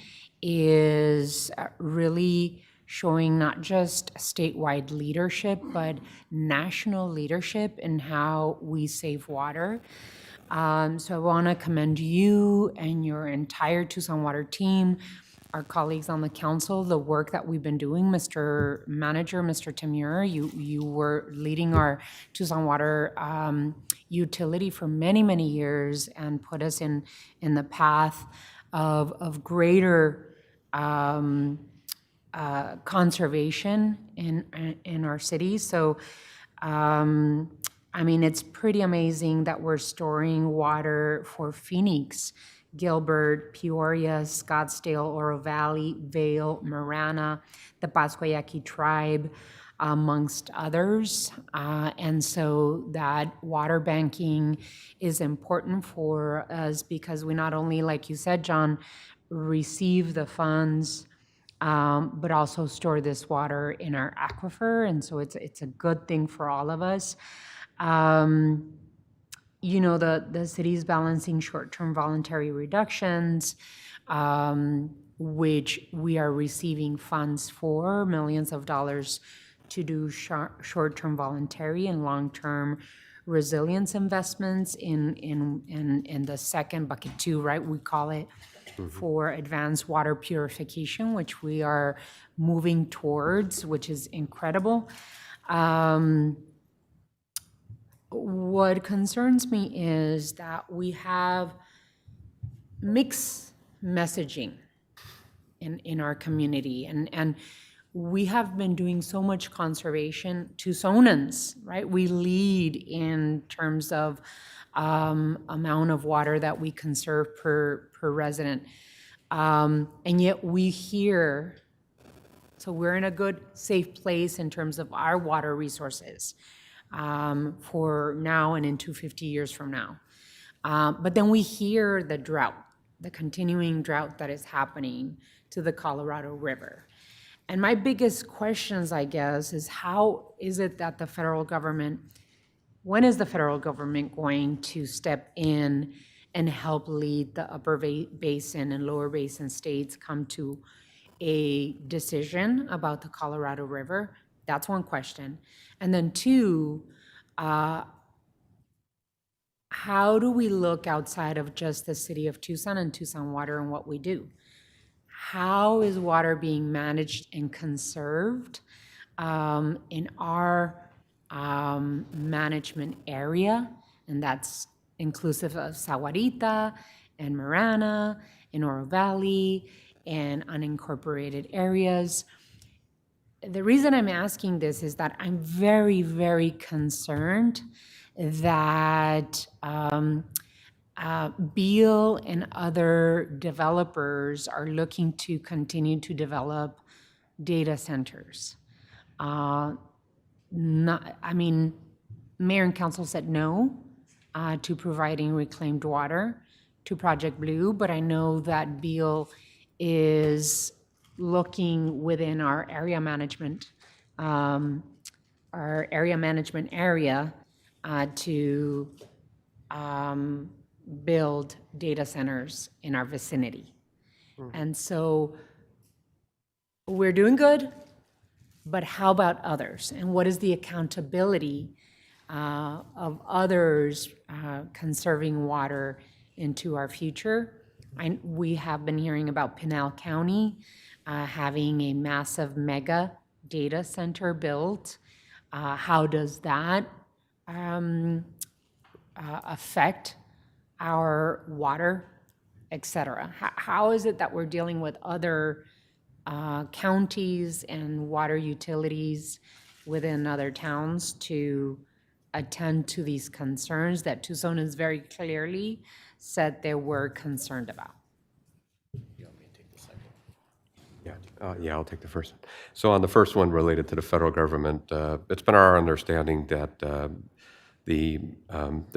is really showing not just statewide leadership, but national leadership in how we save water. So I want to commend you and your entire Tucson Water team, our colleagues on the council, the work that we've been doing. Mr. Manager, Mr. Tamura, you were leading our Tucson Water utility for many, many years and put us in the path of greater conservation in our cities. So, I mean, it's pretty amazing that we're storing water for Phoenix, Gilbert, Peoria, Scottsdale, Oro Valley, Vail, Marana, the Pascua Yaqui tribe, amongst others. And so that water banking is important for us because we not only, like you said, John, receive the funds, but also store this water in our aquifer. And so it's a good thing for all of us. You know, the city's balancing short-term voluntary reductions, which we are receiving funds for, millions of dollars to do short-term voluntary and long-term resilience investments in the second bucket 2, right? We call it for advanced water purification, which we are moving towards, which is incredible. What concerns me is that we have mixed messaging in our community, and we have been doing so much conservation. Tucsonans, right? We lead in terms of amount of water that we conserve per resident, and yet we hear. So we're in a good, safe place in terms of our water resources for now and into 50 years from now. But then we hear the drought, the continuing drought that is happening to the Colorado River. And my biggest questions, I guess, is how is it that the federal government, when is the federal government going to step in and help lead the upper basin and lower basin states come to a decision about the Colorado River? That's one question. And then two, how do we look outside of just the city of Tucson and Tucson Water and what we do? How is water being managed and conserved in our management area? And that's inclusive of Sahuarita and Marana and Oro Valley and unincorporated areas. The reason I'm asking this is that I'm very, very concerned that Beal and other developers are looking to continue to develop data centers. I mean, Mayor and Council said no to providing reclaimed water to Project Blue, but I know that Beal is looking within our area management area to build data centers in our vicinity. And so we're doing good, but how about others? And what is the accountability of others conserving water into our future? We have been hearing about Pinal County having a massive mega data center built. How does that affect our water et cetera. How is it that we're dealing with other counties and water utilities within other towns to attend to these concerns that Tucson has very clearly said they were concerned about? Yeah, I'll take the first one. So on the first one related to the federal government, it's been our understanding that the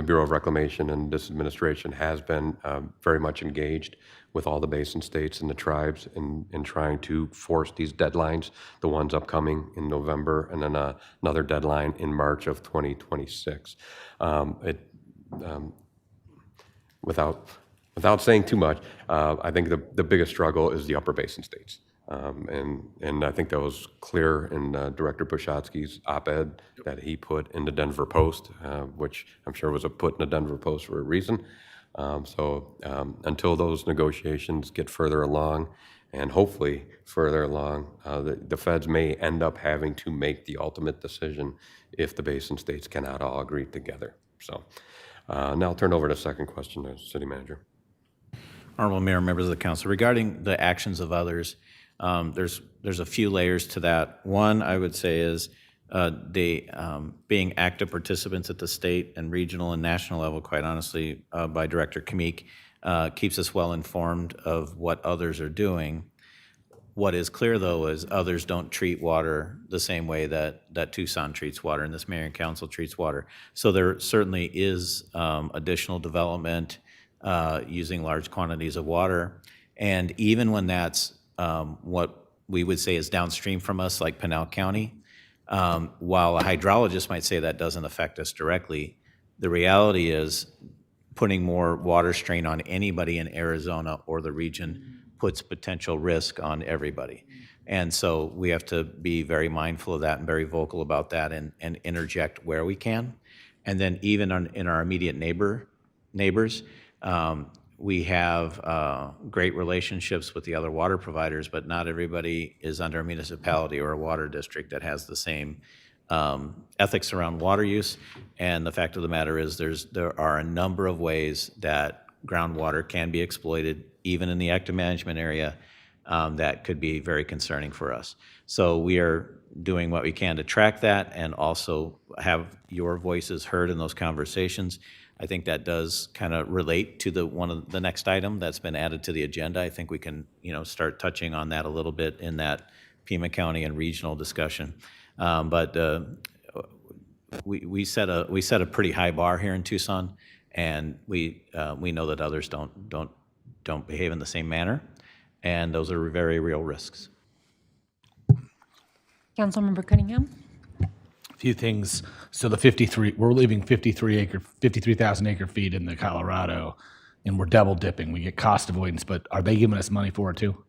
Bureau of Reclamation and this administration has been very much engaged with all the basin states and the tribes in trying to force these deadlines, the ones upcoming in November and then another deadline in March of 2026. Without saying too much, I think the biggest struggle is the upper basin states. And I think that was clear in Director Bushatsky's op-ed that he put in the Denver Post, which I'm sure was put in the Denver Post for a reason. So until those negotiations get further along, and hopefully further along, the feds may end up having to make the ultimate decision if the basin states cannot all agree together. So now I'll turn over the second question to City Manager. Honorable Mayor, members of the council, regarding the actions of others, there's a few layers to that. One, I would say, is being active participants at the state and regional and national level, quite honestly, by Director Kamik, keeps us well informed of what others are doing. What is clear, though, is others don't treat water the same way that Tucson treats water and this mayor and council treats water. So there certainly is additional development using large quantities of water. And even when that's what we would say is downstream from us, like Pinal County, while a hydrologist might say that doesn't affect us directly, the reality is putting more water strain on anybody in Arizona or the region puts potential risk on everybody. And so we have to be very mindful of that and very vocal about that and interject where we can. And then even in our immediate neighbors, we have great relationships with the other water providers, but not everybody is under a municipality or a water district that has the same ethics around water use. And the fact of the matter is there are a number of ways that groundwater can be exploited, even in the active management area, that could be very concerning for us. So we are doing what we can to track that and also have your voices heard in those conversations. I think that does kind of relate to the next item that's been added to the agenda. I think we can, start touching on that a little bit in that Pima County and regional discussion. But we set a pretty high bar here in Tucson, and we know that others don't behave in the same manner, and those are very real risks. Councilmember Cunningham? Few things. So we're leaving 53,000 acre feet in the Colorado, and we're double dipping. We get cost avoidance, but are they giving us money for it too?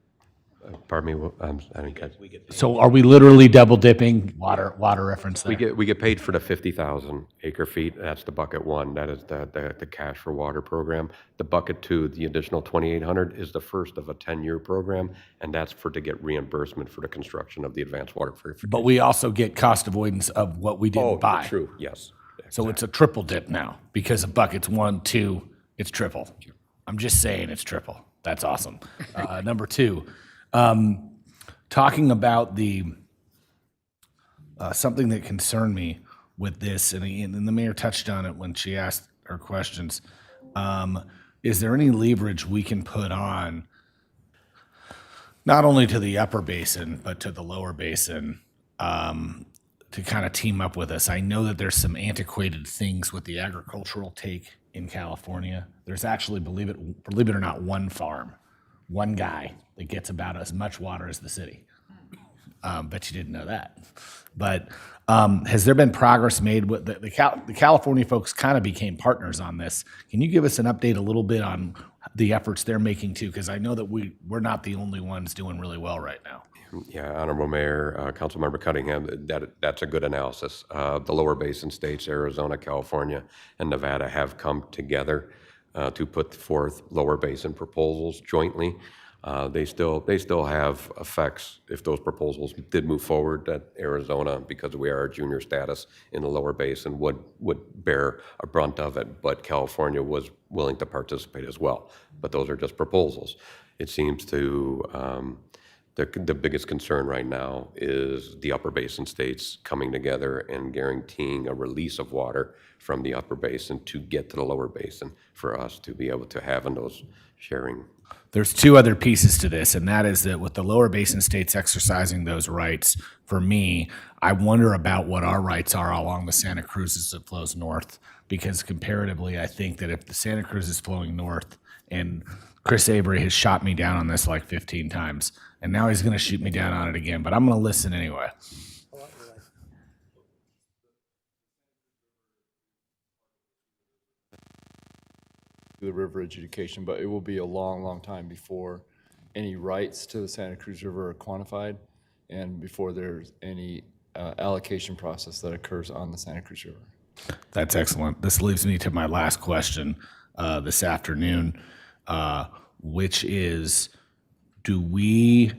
Pardon me, I didn't catch. So are we literally double dipping? Water reference there. We get paid for the 50,000 acre feet. That's the bucket one. That is the cash for water program. The bucket two, the additional 2,800, is the first of a 10-year program, and that's to get reimbursement for the construction of the advanced water purification. But we also get cost avoidance of what we didn't buy. True. Yes. So it's a triple dip now because of buckets 1, 2. It's triple. I'm just saying it's triple. That's awesome. Number two. Talking about something that concerned me with this, and the mayor touched on it when she asked her questions. Is there any leverage we can put on, not only to the upper basin, but to the lower basin, to kind of team up with us? I know that there's some antiquated things with the agricultural take in California. There's actually, believe it or not, one farm, one guy that gets about as much water as the city. Bet you didn't know that. But has there been progress made with the California folks kind of became partners on this? Can you give us an update a little bit on the efforts they're making too? Because I know that we're not the only ones doing really well right now. Yeah, Honorable Mayor, Councilmember Cunningham, that's a good analysis. The lower basin states, Arizona, California, and Nevada have come together to put forth lower basin proposals jointly. They still have effects if those proposals did move forward, that Arizona, because we are a junior status in the lower basin, would bear a brunt of it, but California was willing to participate as well. But those are just proposals. It seems to, the biggest concern right now is the upper basin states coming together and guaranteeing a release of water from the upper basin to get to the lower basin for us to be able to have in those sharing. There's two other pieces to this, and that is that with the lower basin states exercising those rights, for me, I wonder about what our rights are along the Santa Cruz that flows north, because comparatively, I think that if the Santa Cruz is flowing north, and Chris Avery has shot me down on this like 15 times, and now he's going to shoot me down on it again, but I'm going to listen anyway. The river adjudication, but it will be a long, long time before any rights to the Santa Cruz River are quantified and before there's any allocation process that occurs on the Santa Cruz River. That's excellent. This leads me to my last question this afternoon, which is, do we...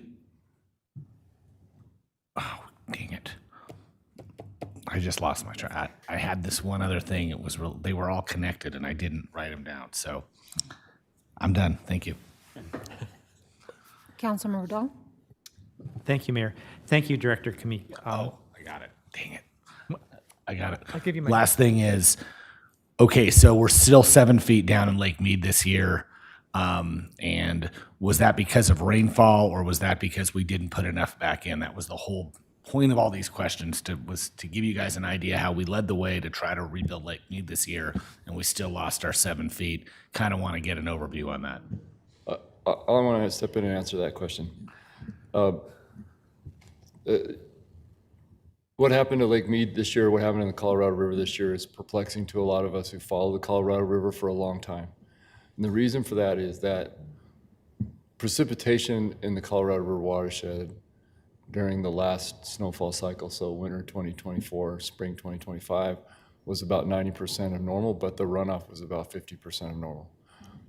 Oh, dang it. I just lost my track. I had this one other thing. It was they were all connected, and I didn't write them down. So I'm done. Thank you. Councilmember Dahl? Thank you, Mayor. Thank you, Director Kamik. I got it. Dang it. I got it. I'll give you my last thing is, okay, so we're still 7 feet down in Lake Mead this year. And was that because of rainfall, or was that because we didn't put enough back in? That was the whole point of all these questions, was to give you guys an idea how we led the way to try to rebuild Lake Mead this year, and we still lost our 7 feet. Kind of want to get an overview on that. I want to step in and answer that question. What happened to Lake Mead this year, what happened in the Colorado River this year is perplexing to a lot of us who follow the Colorado River for a long time. And the reason for that is that precipitation in the Colorado River watershed during the last snowfall cycle, so winter 2024, spring 2025, was about 90% of normal, but the runoff was about 50% of normal.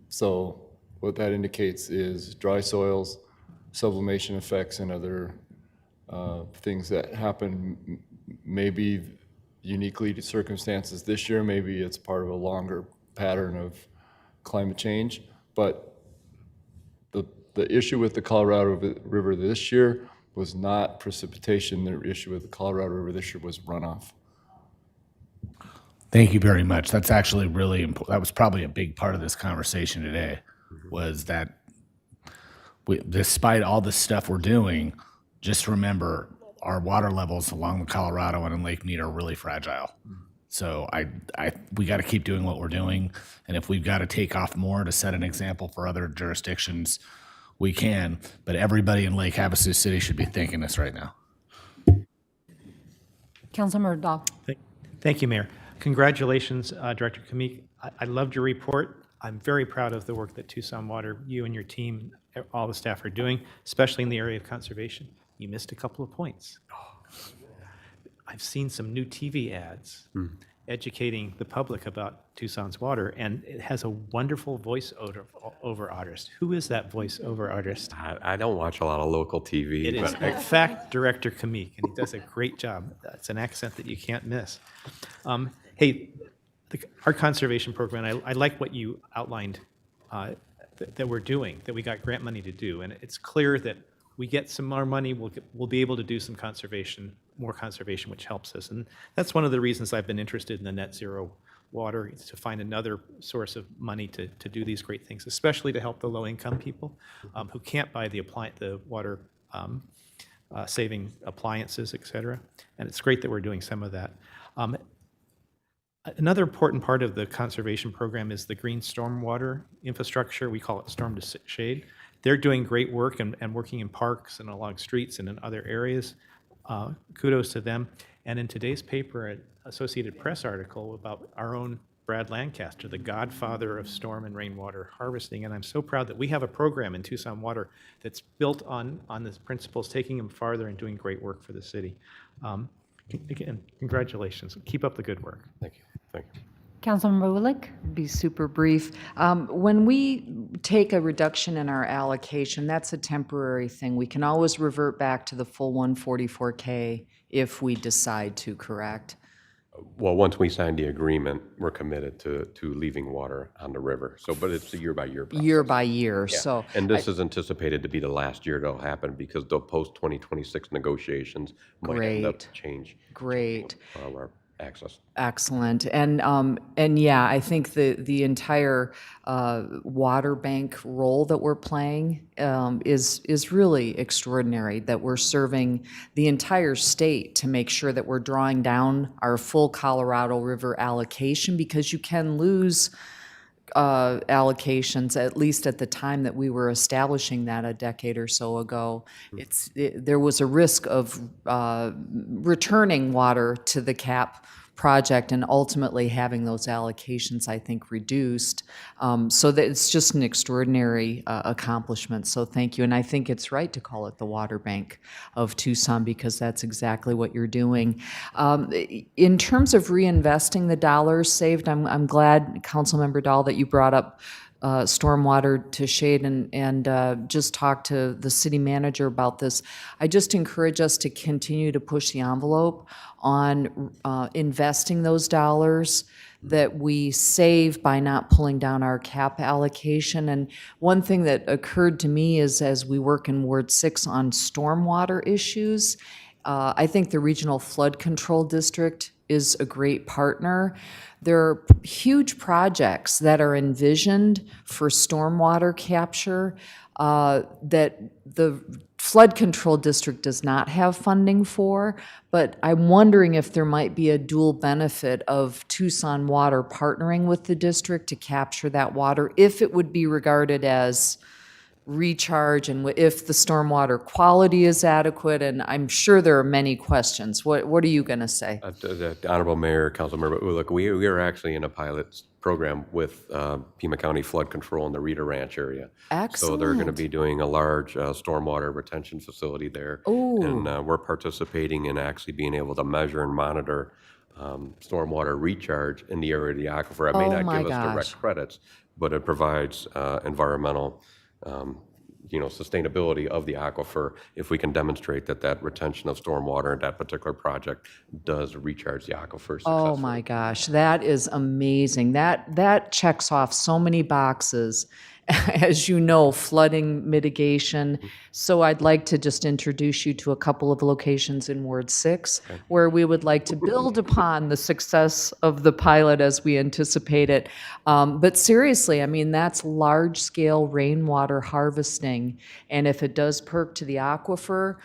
So what that indicates is dry soils, sublimation effects, and other things that happen maybe uniquely to circumstances this year. Maybe it's part of a longer pattern of climate change. But the issue with the Colorado River this year was not precipitation. The issue with the Colorado River this year was runoff. Thank you very much. That's actually really important. That was probably a big part of this conversation today, was that despite all the stuff we're doing, just remember our water levels along the Colorado and in Lake Mead are really fragile. So we got to keep doing what we're doing. And if we've got to take off more to set an example for other jurisdictions, we can. But everybody in Lake Havasu City should be thinking this right now. Councilmember Dahl? Thank you, Mayor. Congratulations, Director Kamik. I loved your report. I'm very proud of the work that Tucson Water, you and your team, all the staff are doing, especially in the area of conservation. You missed a couple of points. I've seen some new TV ads educating the public about Tucson's water, and it has a wonderful voice-over artist. Who is that voice-over artist? I don't watch a lot of local TV. It is, in fact, Director Kamik, and he does a great job. That's an accent that you can't miss. Hey, our conservation program, I like what you outlined that we're doing, that we got grant money to do, and it's clear that we get some more money, we'll be able to do some conservation, more conservation, which helps us. And that's one of the reasons I've been interested in the net zero water, is to find another source of money to do these great things, especially to help the low-income people who can't buy the water saving appliances, et cetera. And it's great that we're doing some of that. Another important part of the conservation program is the green stormwater infrastructure. We call it Storm to Shade. They're doing great work and working in parks and along streets and in other areas. Kudos to them. And in today's paper, an Associated Press article about our own Brad Lancaster, the godfather of storm and rainwater harvesting. And I'm so proud that we have a program in Tucson Water that's built on the principles, taking them farther and doing great work for the city. Again, congratulations. Keep up the good work. Thank you. Thank you. Councilmember Willick? Be super brief. When we take a reduction in our allocation, that's a temporary thing. We can always revert back to the full 144K if we decide to, correct? Well, once we sign the agreement, we're committed to leaving water on the river. So, but it's a year-by-year process. Year by year, Yeah. so. And this is anticipated to be the last year that'll happen because the post-2026 negotiations might end up Great. changing Great. our access. Excellent. And yeah, I think the entire water bank role that we're playing is really extraordinary, that we're serving the entire state to make sure that we're drawing down our full Colorado River allocation, because you can lose allocations, at least at the time that we were establishing that a decade or so ago. There was a risk of returning water to the CAP project and ultimately having those allocations, I think, reduced. So that it's just an extraordinary accomplishment. So thank you. And I think it's right to call it the Water Bank of Tucson, because that's exactly what you're doing. In terms of reinvesting the dollars saved, I'm glad, Councilmember Dahl, that you brought up stormwater to shade and just talk to the city manager about this. I just encourage us to continue to push the envelope on investing those dollars that we save by not pulling down our cap allocation. And one thing that occurred to me is, as we work in Ward 6 on stormwater issues, I think the Regional Flood Control District is a great partner. There are huge projects that are envisioned for stormwater capture that the Flood Control District does not have funding for, but I'm wondering if there might be a dual benefit of Tucson Water partnering with the district to capture that water, if it would be regarded as recharge and if the stormwater quality is adequate. And I'm sure there are many questions. What are you going to say? The Honorable Mayor, Councilmember Ulick, we are actually in a pilot program with Pima County Flood Control in the Rita Ranch area. So they're going to be doing a large stormwater retention facility there. And we're participating in actually being able to measure and monitor stormwater recharge in the area of the aquifer. It may not give us direct credits, but it provides environmental sustainability of the aquifer if we can demonstrate that retention of stormwater in that particular project does recharge the aquifer successfully. Oh my gosh, that is amazing. That checks off so many boxes. As you know, flooding mitigation. So I'd like to just introduce you to a couple of locations in Ward 6 where we would like to build upon the success of the pilot as we anticipate it. But seriously, I mean, that's large-scale rainwater harvesting. And if it does perk to the aquifer,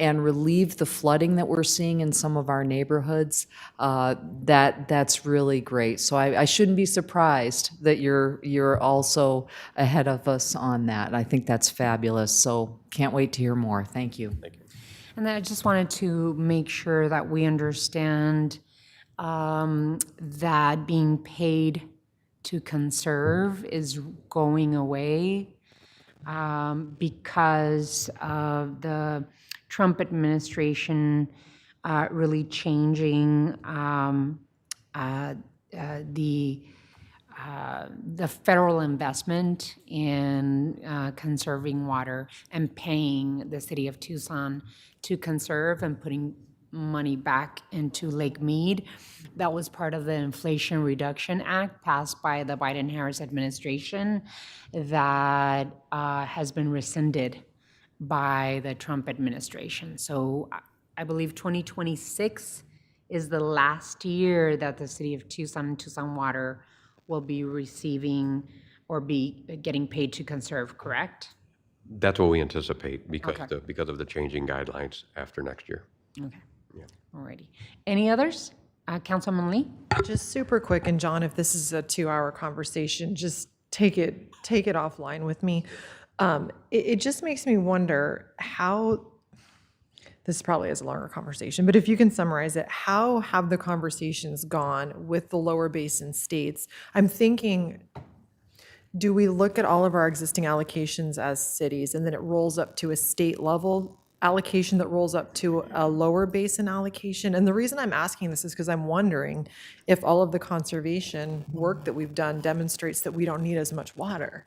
and relieve the flooding that we're seeing in some of our neighborhoods, that's really great. So I shouldn't be surprised that you're also ahead of us on that. I think that's fabulous. So can't wait to hear more. Thank you. Thank you. And then I just wanted to make sure that we understand that being paid to conserve is going away because of the Trump administration really changing the federal investment in conserving water and paying the city of Tucson to conserve and putting money back into Lake Mead. That was part of the Inflation Reduction Act passed by the Biden-Harris administration that has been rescinded by the Trump administration. So I believe 2026 is the last year that the city of Tucson and Tucson Water will be receiving or be getting paid to conserve, correct? That's what we anticipate because of the changing guidelines after next year. Okay. Yeah. Alrighty. Any others? Councilman Lee? Just super quick, and John, if this is a 2-hour conversation, just take it offline with me. It just makes me wonder how, this probably is a longer conversation, but if you can summarize it, how have the conversations gone with the lower basin states? I'm thinking, do we look at all of our existing allocations as cities and then it rolls up to a state level allocation that rolls up to a lower basin allocation? And the reason I'm asking this is because I'm wondering if all of the conservation work that we've done demonstrates that we don't need as much water,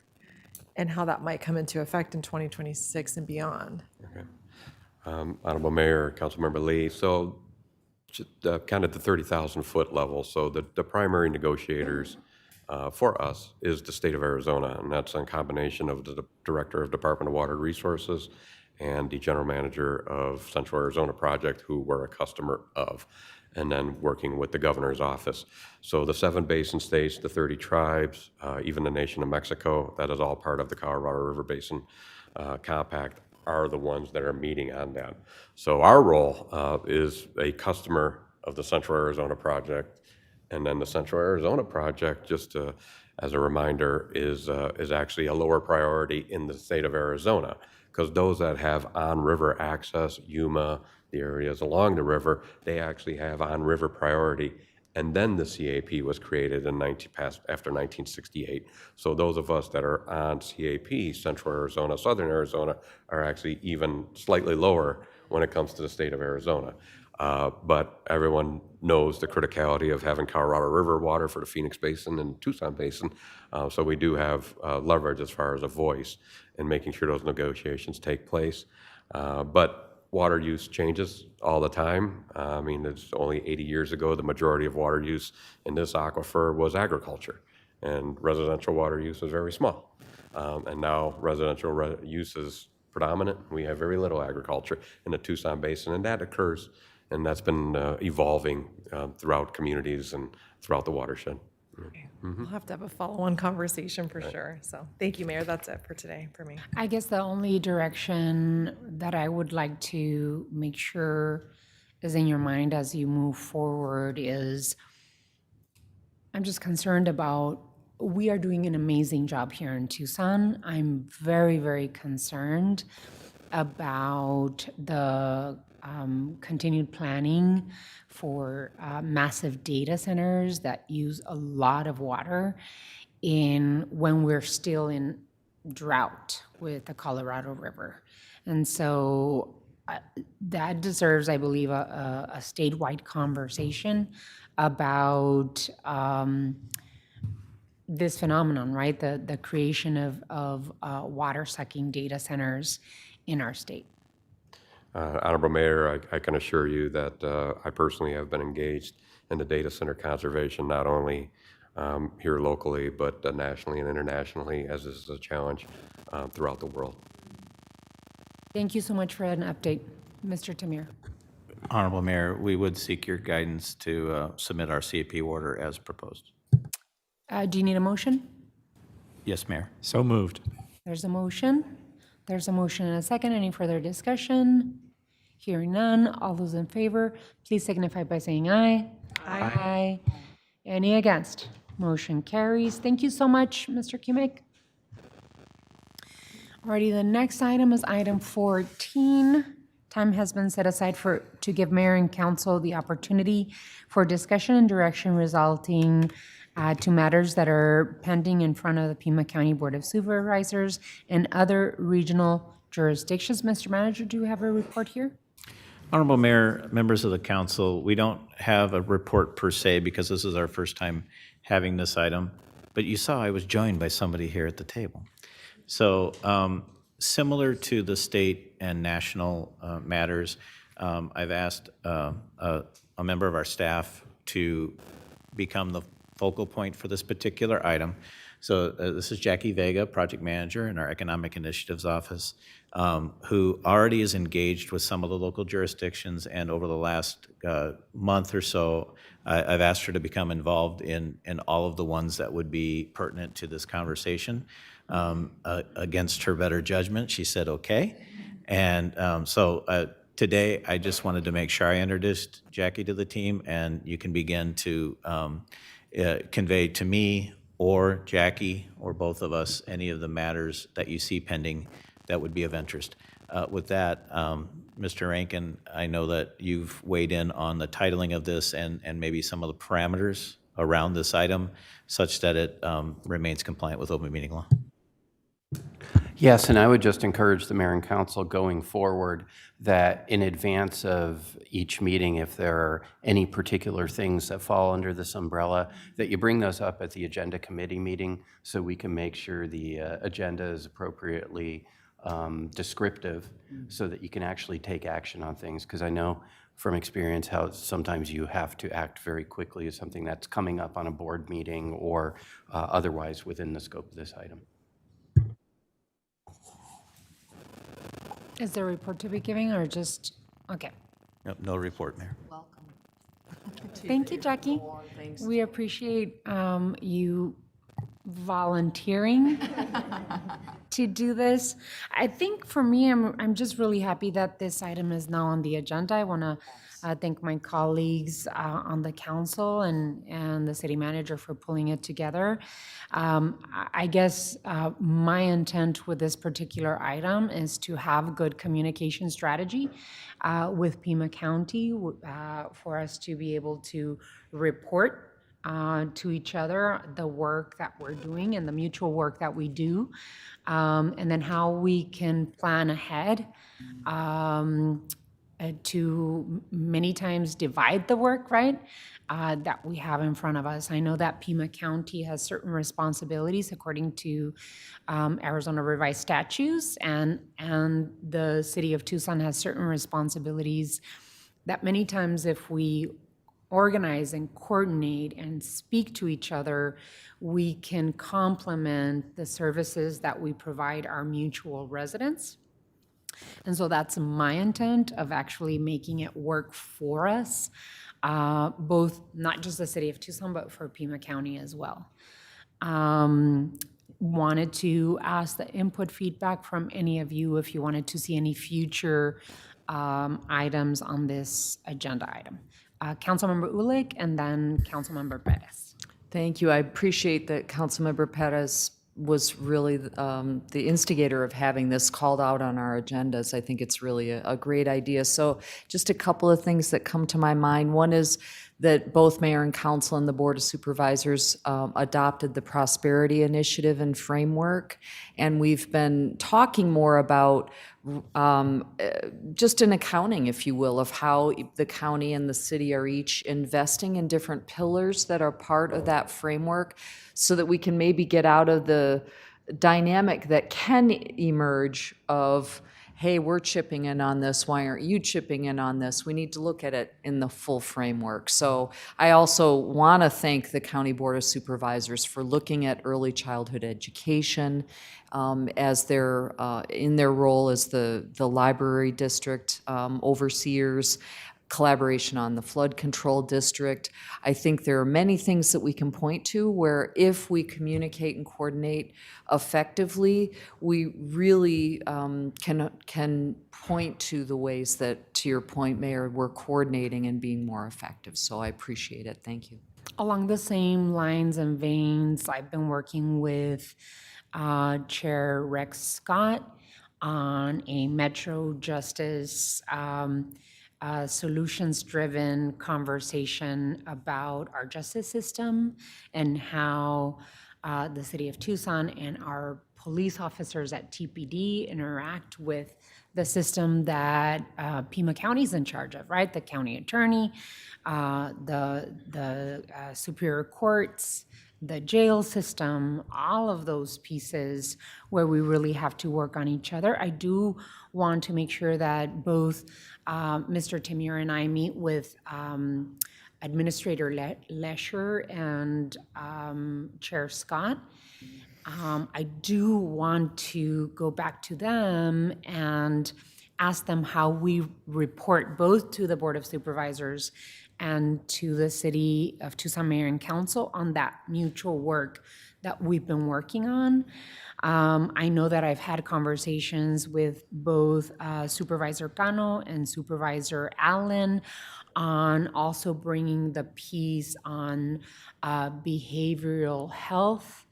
and how that might come into effect in 2026 and beyond. Honorable Mayor, Councilmember Lee, so kind of the 30,000-foot level, so the primary negotiators for us is the state of Arizona, and that's a combination of the Director of Department of Water Resources and the General Manager of Central Arizona Project, who we're a customer of, and then working with the Governor's Office. So the 7 basin states, the 30 tribes, even the nation of Mexico, that is all part of the Colorado River Basin Compact, are the ones that are meeting on that. So our role is a customer of the Central Arizona Project, and then the Central Arizona Project, just as a reminder, is actually a lower priority in the state of Arizona, because those that have on-river access, Yuma, the areas along the river, they actually have on-river priority. And then the CAP was created after 1968. So those of us that are on CAP, Central Arizona, Southern Arizona, are actually even slightly lower when it comes to the state of Arizona. But everyone knows the criticality of having Colorado River water for the Phoenix Basin and Tucson Basin. So we do have leverage as far as a voice in making sure those negotiations take place. But water use changes all the time. I mean, it's only 80 years ago, the majority of water use in this aquifer was agriculture, and residential water use was very small. And now residential use is predominant. We have very little agriculture in the Tucson Basin, and that occurs, and that's been evolving throughout communities and throughout the watershed. We'll have to have a follow-on conversation for sure. So thank you, Mayor. That's it for today for me. I guess the only direction that I would like to make sure is in your mind as you move forward is I'm just concerned about, we are doing an amazing job here in Tucson. I'm very, very concerned about the continued planning for massive data centers that use a lot of water when we're still in drought with the Colorado River. And so that deserves, I believe, a statewide conversation about this phenomenon, right? The creation of water-sucking data centers in our state. Honorable Mayor, I can assure you that I personally have been engaged in the data center conservation, not only here locally, but nationally and internationally, as this is a challenge throughout the world. Thank you so much for an update, Mr. Tamir. Honorable Mayor, we would seek your guidance to submit our CAP order as proposed. Do you need a motion? Yes, Mayor. So moved. There's a motion. There's a motion and a second. Any further discussion? Hearing none. All those in favor, please signify by saying aye. Aye. Any against? Motion carries. Thank you so much, Mr. Kimek. Alrighty, the next item is item 14. Time has been set aside to give mayor and council the opportunity for discussion and direction resulting to matters that are pending in front of the Pima County Board of Supervisors and other regional jurisdictions. Mr. Manager, do you have a report here? Honorable Mayor, members of the council, we don't have a report per se because this is our first time having this item, but you saw I was joined by somebody here at the table. So similar to the state and national matters, I've asked a member of our staff to become the focal point for this particular item. So this is Jackie Vega, project manager in our Economic Initiatives Office, who already is engaged with some of the local jurisdictions, and over the last month or so, I've asked her to become involved in all of the ones that would be pertinent to this conversation. Against her better judgment, she said okay. And so today, I just wanted to make sure I introduced Jackie to the team, and you can begin to convey to me or Jackie or both of us any of the matters that you see pending that would be of interest. With that, Mr. Rankin, I know that you've weighed in on the titling of this and maybe some of the parameters around this item such that it remains compliant with open meeting law. Yes, and I would just encourage the mayor and council going forward that in advance of each meeting, if there are any particular things that fall under this umbrella, that you bring those up at the agenda committee meeting so we can make sure the agenda is appropriately descriptive so that you can actually take action on things. Because I know from experience how sometimes you have to act very quickly as something that's coming up on a board meeting or otherwise within the scope of this item. Is there a report to be giving or just, okay. Yep, no report, Mayor. Thank you, Jackie. We appreciate you volunteering to do this. I think for me, I'm just really happy that this item is now on the agenda. I want to thank my colleagues on the council and the city manager for pulling it together. I guess my intent with this particular item is to have good communication strategy with Pima County for us to be able to report to each other the work that we're doing and the mutual work that we do, and then how we can plan ahead to many times divide the work, right, that we have in front of us. I know that Pima County has certain responsibilities according to Arizona revised statutes, and the city of Tucson has certain responsibilities that many times if we organize and coordinate and speak to each other, we can complement the services that we provide our mutual residents. And so that's my intent of actually making it work for us, both not just the city of Tucson, but for Pima County as well. Wanted to ask the input feedback from any of you if you wanted to see any future items on this agenda item. Councilmember Ulick and then Councilmember Perez. Thank you. I appreciate that Councilmember Perez was really the instigator of having this called out on our agendas. I think it's really a great idea. So just a couple of things that come to my mind. One is that both mayor and council and the board of supervisors adopted the prosperity initiative and framework. And we've been talking more about just an accounting, if you will, of how the county and the city are each investing in different pillars that are part of that framework so that we can maybe get out of the dynamic that can emerge of, hey, we're chipping in on this, why aren't you chipping in on this? We need to look at it in the full framework. So I also want to thank the County Board of Supervisors for looking at early childhood education as their in their role as the library district overseers, collaboration on the flood control district. I think there are many things that we can point to where if we communicate and coordinate effectively, we really can point to the ways that, to your point, Mayor, we're coordinating and being more effective. So I appreciate it. Thank you. Along the same lines and veins, I've been working with Chair Rex Scott on a Metro Justice solutions-driven conversation about our justice system and how the city of Tucson and our police officers at TPD interact with the system that Pima County is in charge of, right? The county attorney, the superior courts, the jail system, all of those pieces where we really have to work on each other. I do want to make sure that both Mr. Timur and I meet with Administrator Lesher and Chair Scott. I do want to go back to them and ask them how we report both to the Board of Supervisors and to the City of Tucson Mayor and Council on that mutual work that we've been working on. I know that I've had conversations with both Supervisor Cano and Supervisor Allen on also bringing the piece on behavioral health,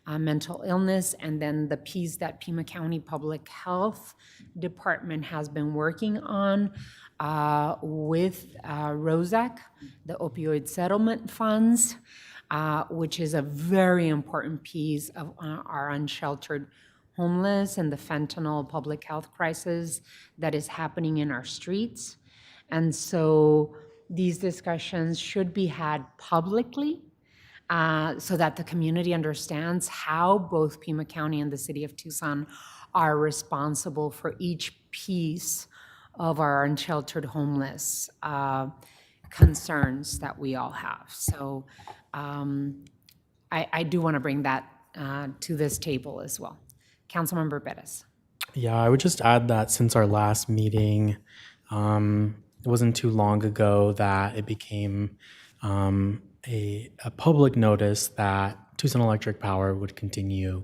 mental illness, and then the piece that Pima County Public Health Department has been working on with ROSAC, the opioid settlement funds, which is a very important piece of our unsheltered homeless and the fentanyl public health crisis that is happening in our streets. And so these discussions should be had publicly so that the community understands how both Pima County and the city of Tucson are responsible for each piece of our unsheltered homeless concerns that we all have. So I do want to bring that to this table as well. Councilmember Perez. Yeah, I would just add that since our last meeting, it wasn't too long ago that it became a public notice that Tucson Electric Power would continue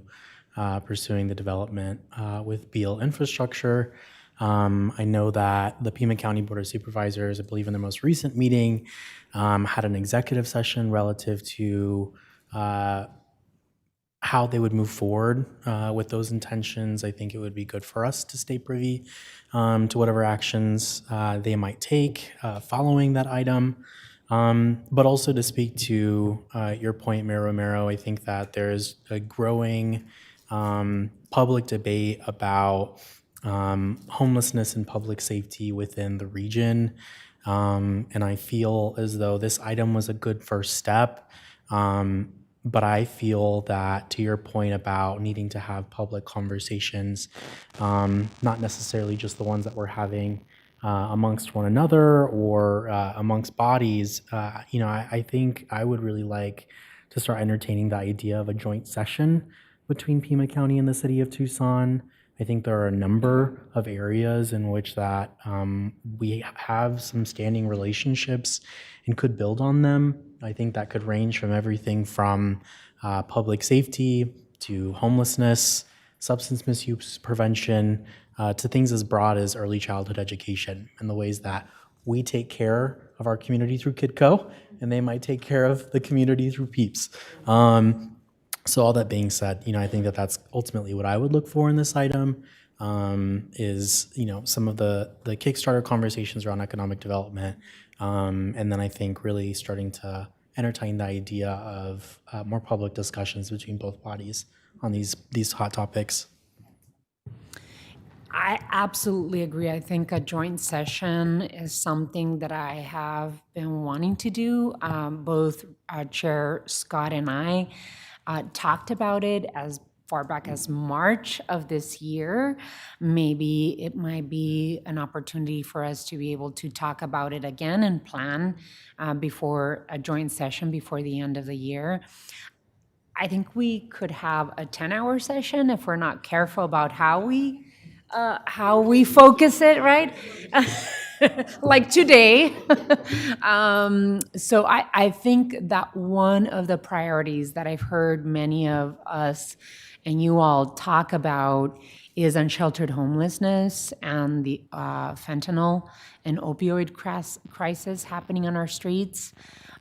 pursuing the development with Beal Infrastructure. I know that the Pima County Board of Supervisors, I believe in their most recent meeting, had an executive session relative to how they would move forward with those intentions. I think it would be good for us to stay privy to whatever actions they might take following that item. But also to speak to your point, Mayor Romero, I think that there's a growing public debate about homelessness and public safety within the region. And I feel as though this item was a good first step. But I feel that, to your point about needing to have public conversations, not necessarily just the ones that we're having amongst one another or amongst bodies, I think I would really like to start entertaining the idea of a joint session between Pima County and the city of Tucson. I think there are a number of areas in which that we have some standing relationships and could build on them. I think that could range from everything from public safety to homelessness, substance misuse prevention, to things as broad as early childhood education and the ways that we take care of our community through KidCo, and they might take care of the community through PEEPS. So all that being said, I think that that's ultimately what I would look for in this item, is, some of the Kickstarter conversations around economic development. And then I think really starting to entertain the idea of more public discussions between both bodies on these hot topics. I absolutely agree. I think a joint session is something that I have been wanting to do. Both Chair Scott and I talked about it as far back as March of this year. Maybe it might be an opportunity for us to be able to talk about it again and plan before a joint session before the end of the year. I think we could have a 10-hour session if we're not careful about how we focus it, right? Like today. So I think that one of the priorities that I've heard many of us and you all talk about is unsheltered homelessness and the fentanyl and opioid crisis happening on our streets.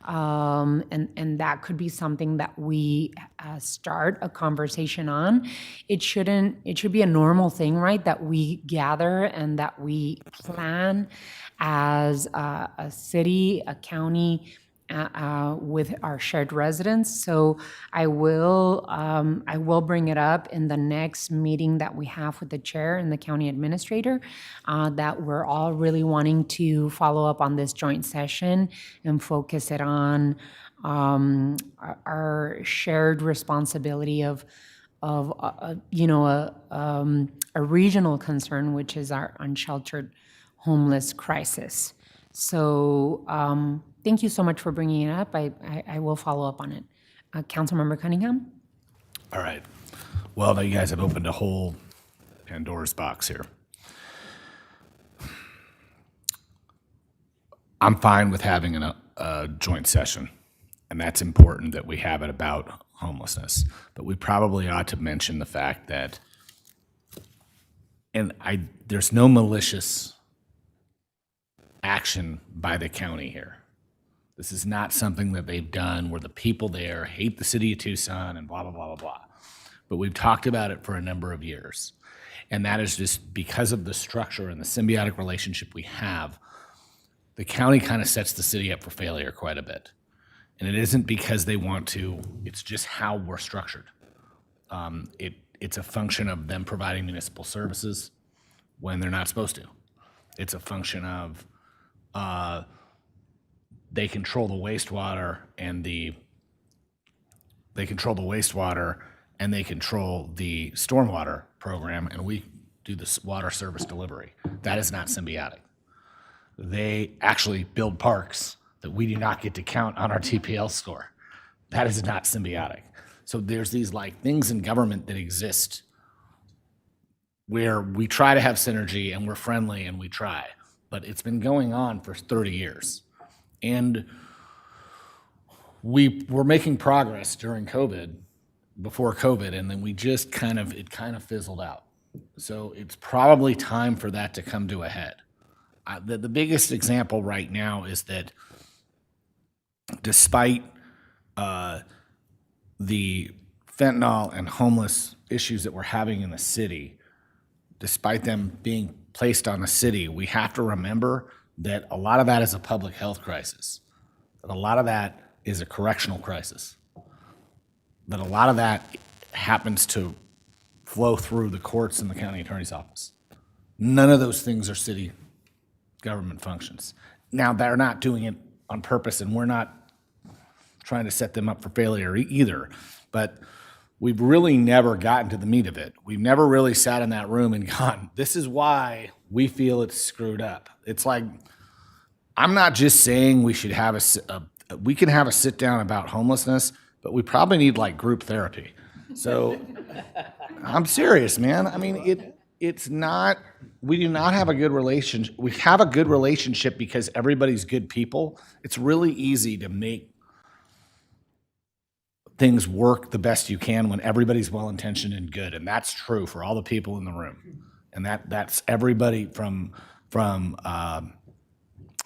And that could be something that we start a conversation on. It should be a normal thing, right? That we gather and that we plan as a city, a county, with our shared residents. So I will bring it up in the next meeting that we have with the chair and the county administrator, that we're all really wanting to follow up on this joint session and focus it on our shared responsibility of a regional concern, which is our unsheltered homeless crisis. So thank you so much for bringing it up. I will follow up on it. Councilmember Cunningham? All right. Well, now you guys have opened a whole Pandora's box here. I'm fine with having a joint session, and that's important that we have it about homelessness. But we probably ought to mention the fact that, there's no malicious action by the county here. This is not something that they've done where the people there hate the city of Tucson and blah, blah, blah, blah, blah. But we've talked about it for a number of years. And that is just because of the structure and the symbiotic relationship we have, the county kind of sets the city up for failure quite a bit. And it isn't because they want to, it's just how we're structured. it's a function of them providing municipal services when they're not supposed to. It's a function of they control the wastewater and they control the stormwater program, and we do the water service delivery. That is not symbiotic. They actually build parks that we do not get to count on our TPL score. That is not symbiotic. So there's these like things in government that exist where we try to have synergy and we're friendly and we try, but it's been going on for 30 years. And we were making progress during COVID, before COVID, and then we just it kind of fizzled out. So it's probably time for that to come to a head. The biggest example right now is that despite the fentanyl and homeless issues that we're having in the city, despite them being placed on the city, we have to remember that a lot of that is a public health crisis, that a lot of that is a correctional crisis, that a lot of that happens to flow through the courts and the county attorney's office. None of those things are city government functions. Now, they're not doing it on purpose, and we're not trying to set them up for failure either, but we've really never gotten to the meat of it. We've never really sat in that room and gone, this is why we feel it's screwed up. It's like, I'm not just saying we should have we can have a sit down about homelessness, but we probably need like group therapy. So I'm serious, man. I mean, it's not, we do not have a good relationship. We have a good relationship because everybody's good people. It's really easy to make things work the best you can when everybody's well-intentioned and good. And that's true for all the people in the room. And that's everybody from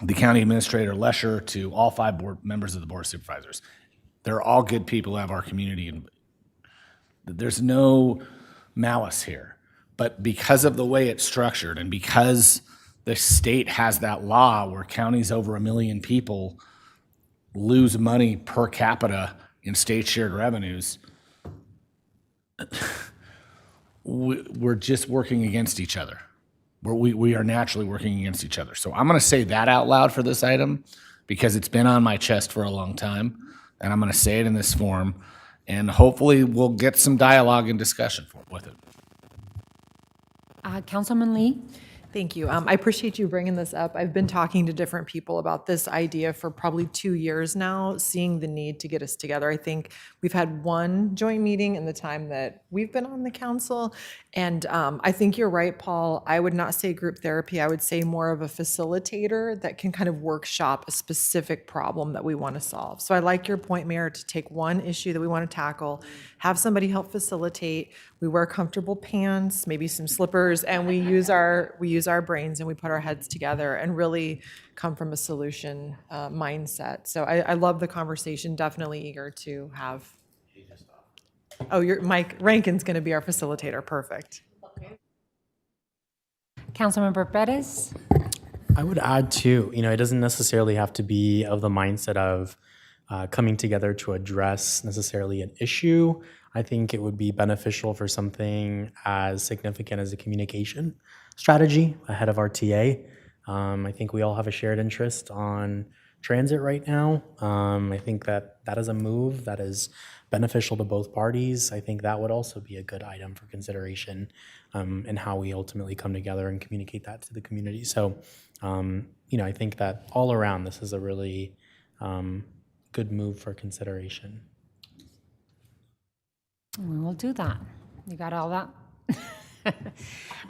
the county administrator, Lesher, to all 5 board members of the Board of Supervisors. They're all good people who have our community, and there's no malice here. But because of the way it's structured and because the state has that law where counties over 1 million people lose money per capita in state shared revenues, we're just working against each other. We are naturally working against each other. So I'm going to say that out loud for this item because it's been on my chest for a long time, and I'm going to say it in this form, and hopefully we'll get some dialogue and discussion with it. Councilman Lee? Thank you. I appreciate you bringing this up. I've been talking to different people about this idea for probably 2 years now, seeing the need to get us together. I think we've had one joint meeting in the time that we've been on the council. And I think you're right, Paul. I would not say group therapy. I would say more of a facilitator that can kind of workshop a specific problem that we want to solve. So I like your point, Mayor, to take one issue that we want to tackle, have somebody help facilitate. We wear comfortable pants, maybe some slippers, and we use our brains and we put our heads together and really come from a solution mindset. So I love the conversation. Definitely eager to have. Oh, Mike Rankin's going to be our facilitator. Perfect. Councilmember Perez? I would add too, it doesn't necessarily have to be of the mindset of coming together to address necessarily an issue. I think it would be beneficial for something as significant as a communication strategy ahead of our TA. I think we all have a shared interest on transit right now. I think that is a move that is beneficial to both parties. I think that would also be a good item for consideration in how we ultimately come together and communicate that to the community. So, I think that all around this is a really good move for consideration. We will do that. You got all that?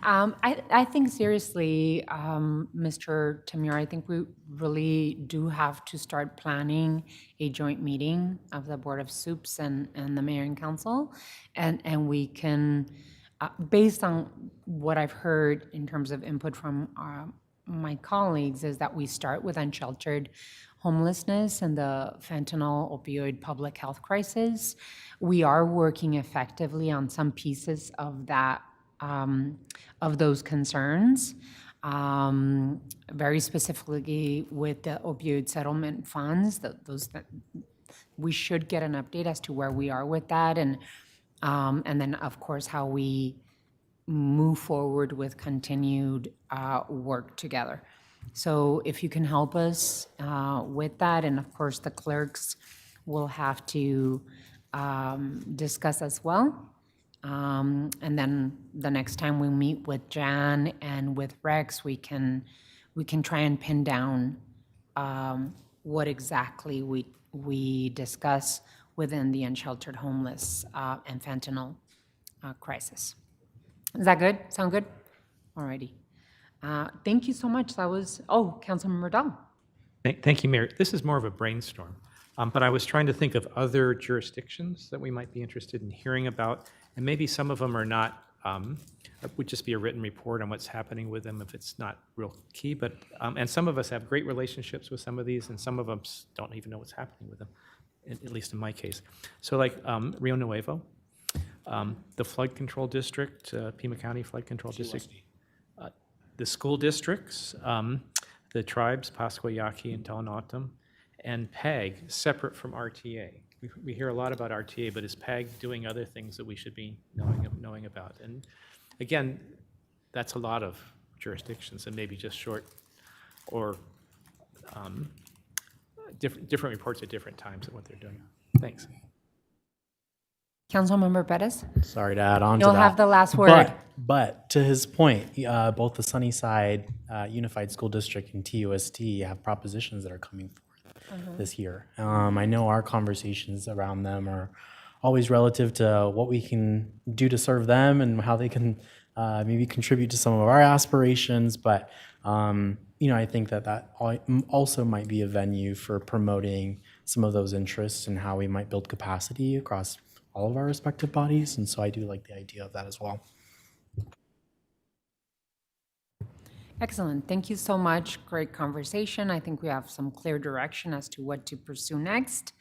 I think seriously, Mr. Tamir, I think we really do have to start planning a joint meeting of the Board of Soups and the Mayor and Council. And we can, based on what I've heard in terms of input from my colleagues, is that we start with unsheltered homelessness and the fentanyl opioid public health crisis. We are working effectively on some pieces of that, of those concerns, very specifically with the opioid settlement funds. Those that we should get an update as to where we are with that, and And then, of course, how we move forward with continued work together. So if you can help us with that, and of course, the clerks will have to discuss as well. And then the next time we meet with Jan and with Rex, we can try and pin down what exactly we discuss within the unsheltered homeless and fentanyl crisis. Is that good? Sound good? All righty. Thank you so much. That was, Councilmember Dahl. Thank you, Mayor. This is more of a brainstorm, but I was trying to think of other jurisdictions that we might be interested in hearing about, and maybe some of them are not, would just be a written report on what's happening with them if it's not real key, but, and some of us have great relationships with some of these, and some of us don't even know what's happening with them, at least in my case. So like Rio Nuevo, the flood control district, Pima County Flood Control District, the school districts, the tribes, Pascua Yaqui and Talanotam, and PAG, separate from RTA. We hear a lot about RTA, but is PAG doing other things that we should be knowing about? And again, that's a lot of jurisdictions, and maybe just short or different reports at different times of what they're doing. Thanks. Councilmember Perez? Sorry to add on to You'll that. have the last word. But to his point, both the Sunnyside Unified School District and TUST have propositions that are coming forth this year. I know our conversations around them are always relative to what we can do to serve them and how they can maybe contribute to some of our aspirations. But I think that also might be a venue for promoting some of those interests and how we might build capacity across all of our respective bodies. And so I do like the idea of that as well. Excellent. Thank you so much. Great conversation. I think we have some clear direction as to what to pursue next.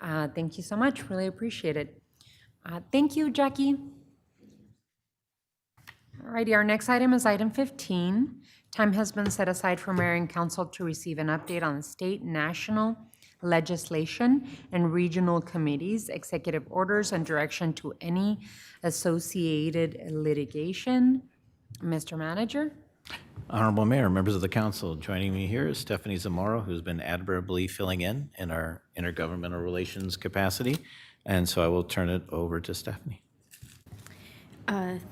Thank you so much. Really appreciate it. Thank you, Jackie. All righty, our next item is item 15. Time has been set aside for Mayor and Council to receive an update on state, national legislation and regional committees, executive orders, and direction to any associated litigation. Mr. Manager? Honorable Mayor, members of the council, joining me here is Stephanie Zamora, who's been admirably filling in our intergovernmental relations capacity. And so I will turn it over to Stephanie.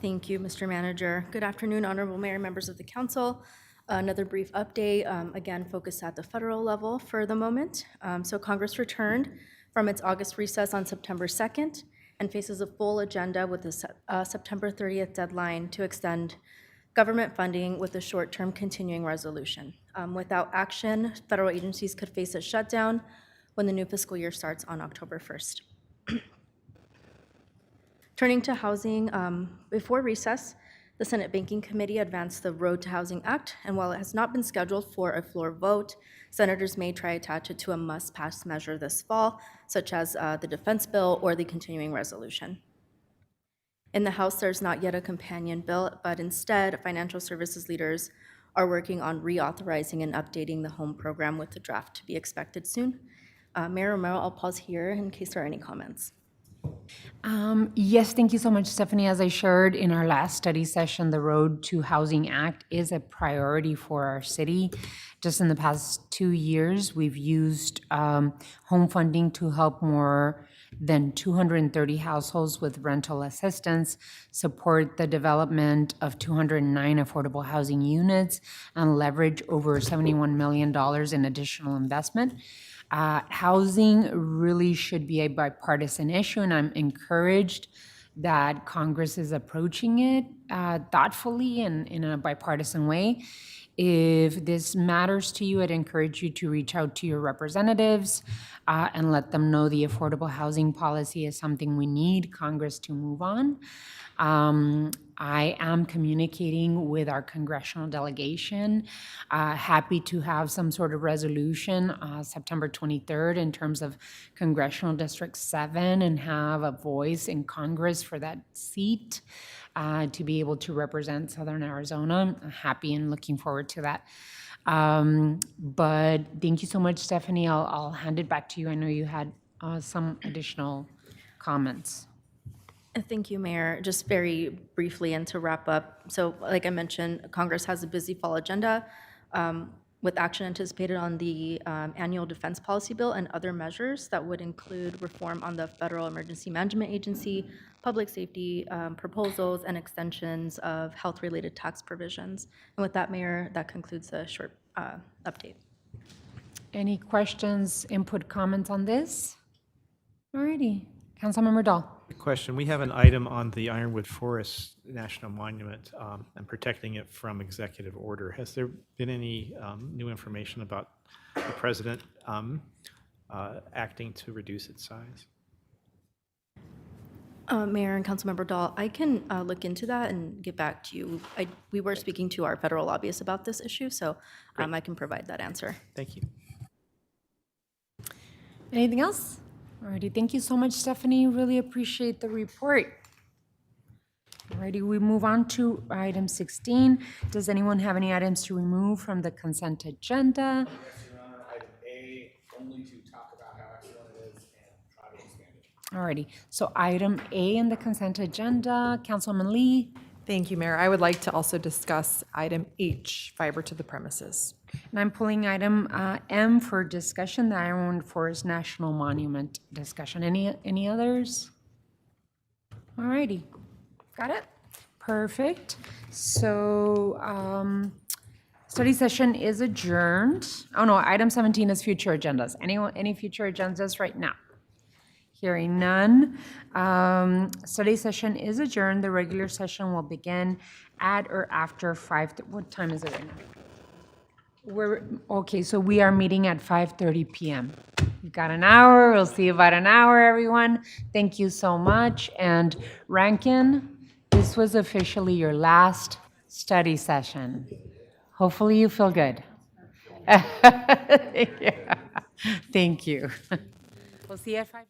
Thank you, Mr. Manager. Good afternoon, Honorable Mayor, members of the council. Another brief update, again, focused at the federal level for the moment. So Congress returned from its August recess on September 2nd and faces a full agenda with a September 30th deadline to extend government funding with a short-term continuing resolution. Without action, federal agencies could face a shutdown when the new fiscal year starts on October 1st. Turning to housing, before recess, the Senate Banking Committee advanced the Road to Housing Act, and while it has not been scheduled for a floor vote, senators may try to attach it to a must-pass measure this fall, such as the defense bill or the continuing resolution. In the House, there's not yet a companion bill, but instead, financial services leaders are working on reauthorizing and updating the home program with the draft to be expected soon. Mayor Romero, I'll pause here in case there are any comments. Yes, thank you so much, Stephanie. As I shared in our last study session, the Road to Housing Act is a priority for our city. Just in the past 2 years, we've used home funding to help more than 230 households with rental assistance, support the development of 209 affordable housing units, and leverage over $71 million in additional investment. Housing really should be a bipartisan issue, and I'm encouraged that Congress is approaching it thoughtfully and in a bipartisan way. If this matters to you, I'd encourage you to reach out to your representatives and let them know the affordable housing policy is something we need Congress to move on. I am communicating with our congressional delegation. Happy to have some sort of resolution September 23rd in terms of Congressional District 7 and have a voice in Congress for that seat to be able to represent Southern Arizona. I'm happy and looking forward to that. But thank you so much, Stephanie. I'll hand it back to you. I know you had some additional comments. Thank you, Mayor. Just very briefly and to wrap up. So like I mentioned, Congress has a busy fall agenda with action anticipated on the annual defense policy bill and other measures that would include reform on the Federal Emergency Management Agency, public safety proposals, and extensions of health-related tax provisions. And with that, Mayor, that concludes the short update. Any questions, input, comments on this? All righty. Councilmember Dahl. Question, we have an item on the Ironwood Forest National Monument and protecting it from executive order. Has there been any new information about the president acting to reduce its size? Mayor and Councilmember Dahl, I can look into that and get back to you. We were speaking to our federal lobbyists about this issue, so I can provide that answer. Thank you. Anything else? Alrighty, thank you so much, Stephanie. Really appreciate the report. Alrighty, we move on to item 16. Does anyone have any items to remove from the consent agenda? Yes, Your Honor, item A, only to talk about how excellent it is and try to expand it. Alrighty, so item A in the consent agenda, Councilman Lee. Thank you, Mayor. I would like to also discuss item H, fiber to the premises. And I'm pulling item M for discussion, the Ironwood Forest National Monument discussion. Any others? Alrighty, got it? Perfect. So study session is adjourned. Oh no, item 17 is future agendas. Any future agendas right now? Hearing none. Study session is adjourned. The regular session will begin at or after 5. What time is it right now? Okay, so we are meeting at 5:30 p.m. We've got an hour. We'll see you about an hour, everyone. Thank you so much. And Rankin, this was officially your last study session. Hopefully you feel good. Yeah. Thank you. We'll see you at 5:30.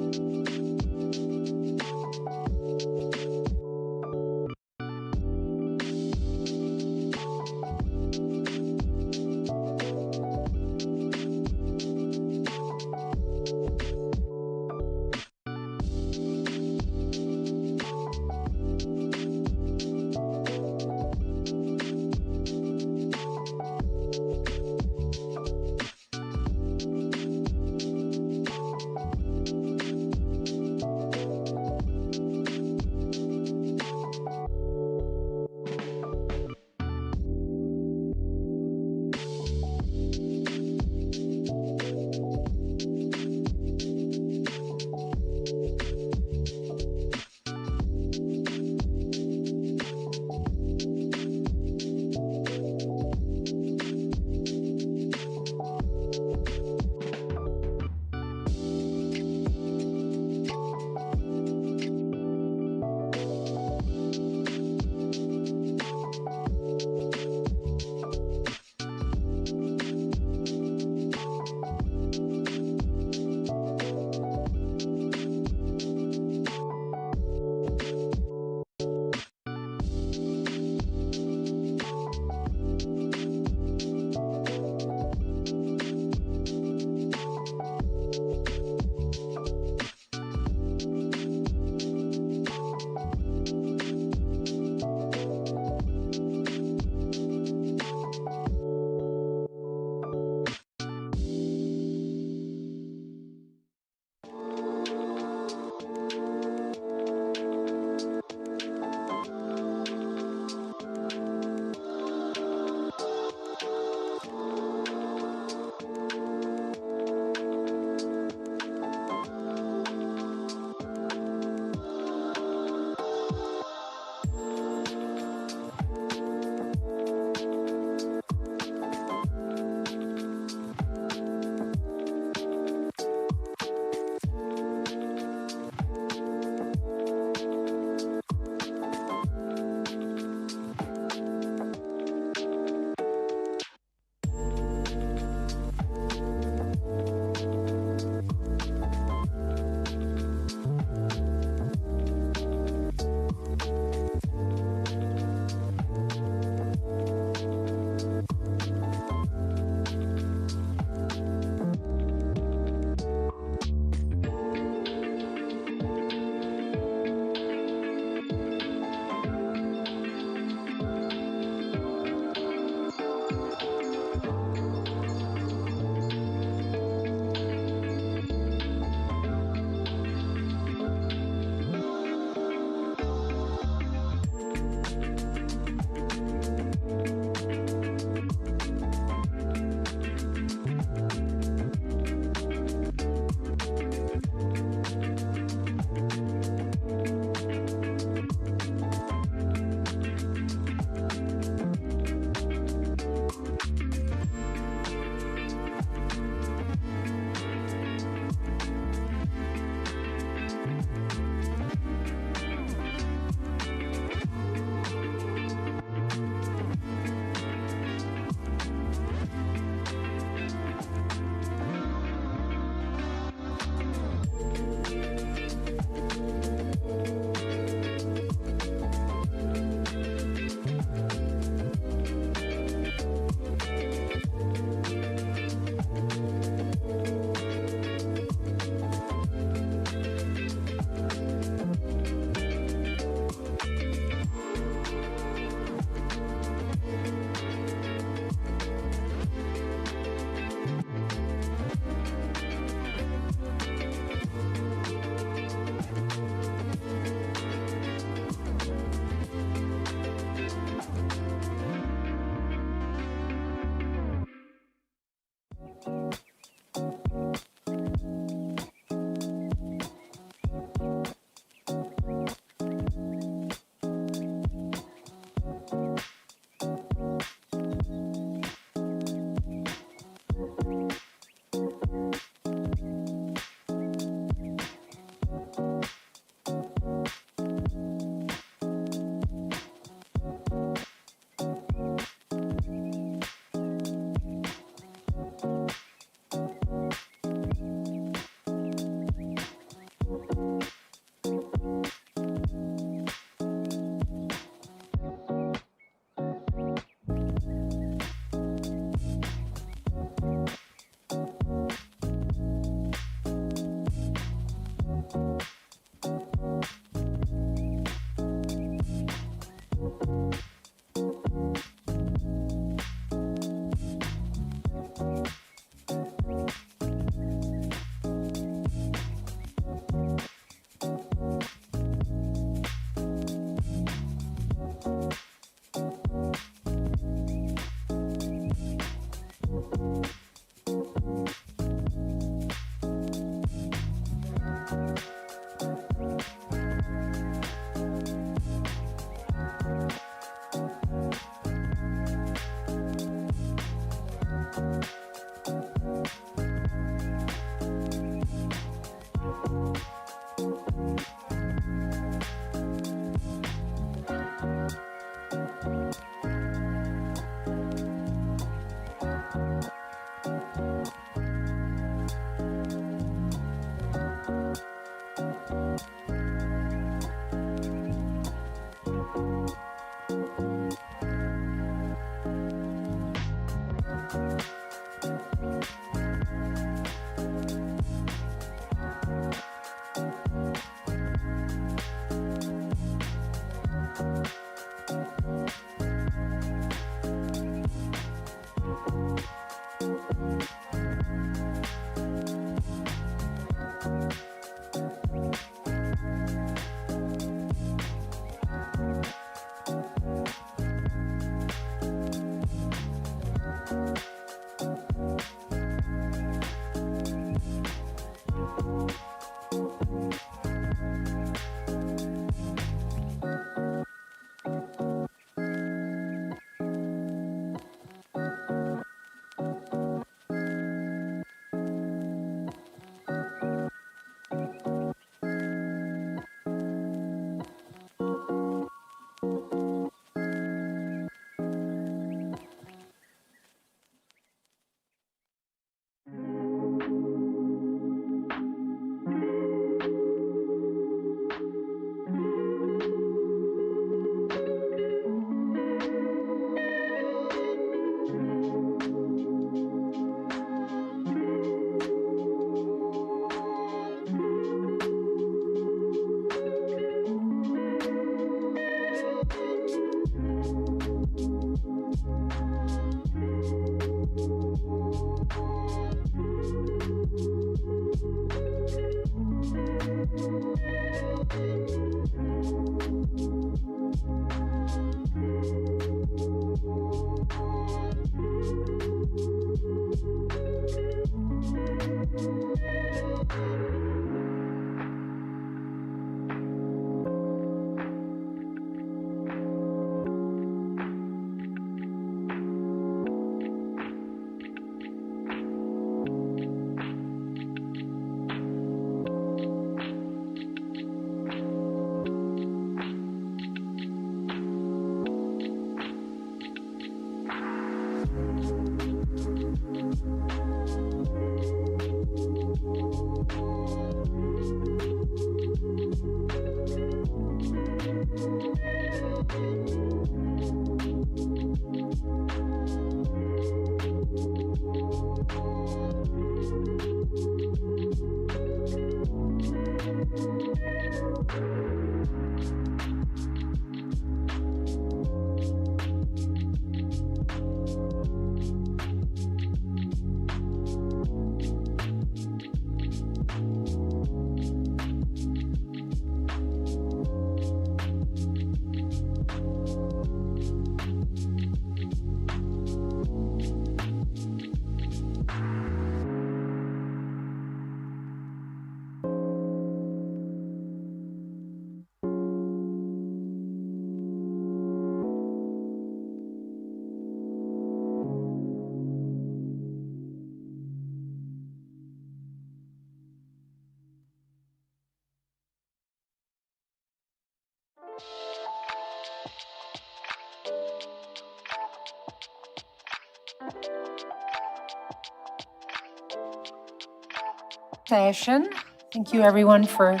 Session. Thank you, everyone, for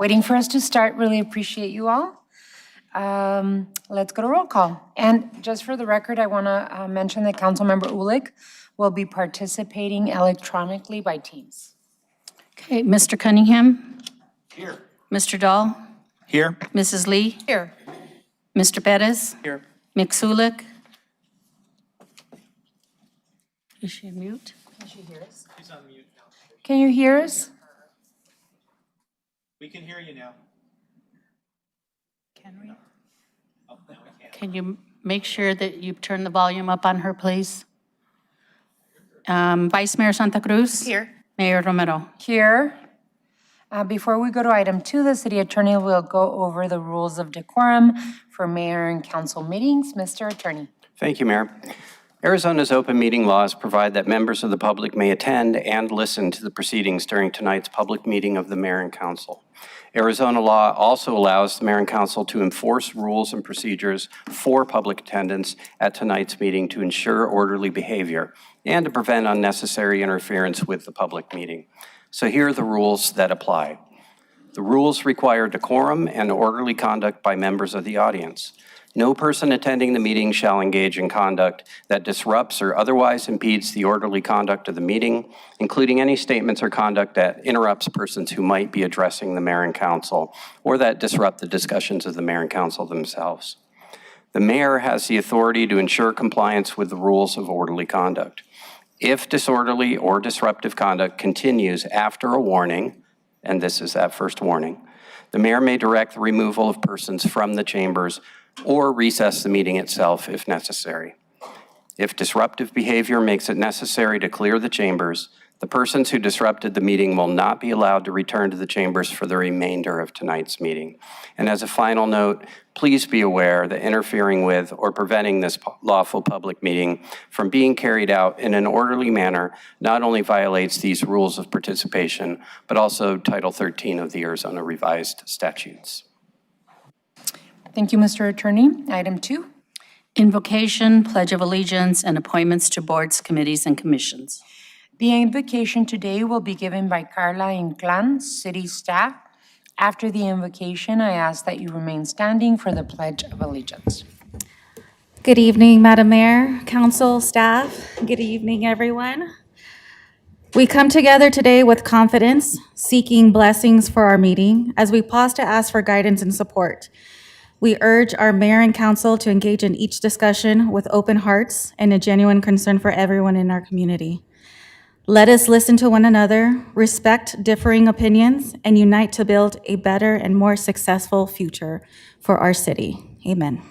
waiting for us to start. Really appreciate you all. Let's go to roll call. And just for the record, I want to mention that Councilmember Ulick will be participating electronically by Teams. Okay, Mr. Cunningham? Here. Mr. Dahl? Here. Mrs. Lee? Here. Mr. Perez? Here. Mixulic? Is she on mute? She's on mute now. Can you hear us? We can hear you now. Can we? Oh, now we can. Can you make sure that you turn the volume up on her, please? Vice Mayor Santa Cruz? Here. Mayor Romero? Here. Before we go to item 2, the city attorney will go over the rules of decorum for mayor and council meetings. Mr. Attorney. Thank you, Mayor. Arizona's open meeting laws provide that members of the public may attend and listen to the proceedings during tonight's public meeting of the mayor and council. Arizona law also allows the mayor and council to enforce rules and procedures for public attendance at tonight's meeting to ensure orderly behavior and to prevent unnecessary interference with the public meeting. So here are the rules that apply. The rules require decorum and orderly conduct by members of the audience. No person attending the meeting shall engage in conduct that disrupts or otherwise impedes the orderly conduct of the meeting, including any statements or conduct that interrupts persons who might be addressing the mayor and council or that disrupt the discussions of the mayor and council themselves. The mayor has the authority to ensure compliance with the rules of orderly conduct. If disorderly or disruptive conduct continues after a warning, and this is that first warning, the mayor may direct the removal of persons from the chambers or recess the meeting itself if necessary. If disruptive behavior makes it necessary to clear the chambers, the persons who disrupted the meeting will not be allowed to return to the chambers for the remainder of tonight's meeting. And as a final note, please be aware that interfering with or preventing this lawful public meeting from being carried out in an orderly manner not only violates these rules of participation, but also Title 13 of the Arizona Revised Statutes. Thank you, Mr. Attorney. Item 2. Invocation, Pledge of Allegiance, and appointments to boards, committees, and commissions. The invocation today will be given by Carla Inclán, city staff. After the invocation, I ask that you remain standing for the Pledge of Allegiance. Good evening, Madam Mayor, council, staff. Good evening, everyone. We come together today with confidence, seeking blessings for our meeting as we pause to ask for guidance and support. We urge our mayor and council to engage in each discussion with open hearts and a genuine concern for everyone in our community. Let us listen to one another, respect differing opinions, and unite to build a better and more successful future for our city. Amen.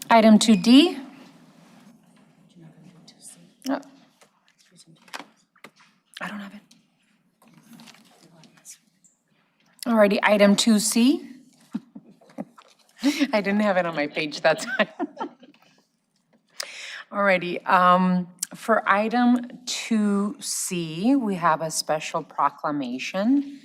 Item 2D. Oh. I don't have it. Alrighty, item 2C. I didn't have it on my page, that's why. Alrighty, for item 2C, we have a special proclamation.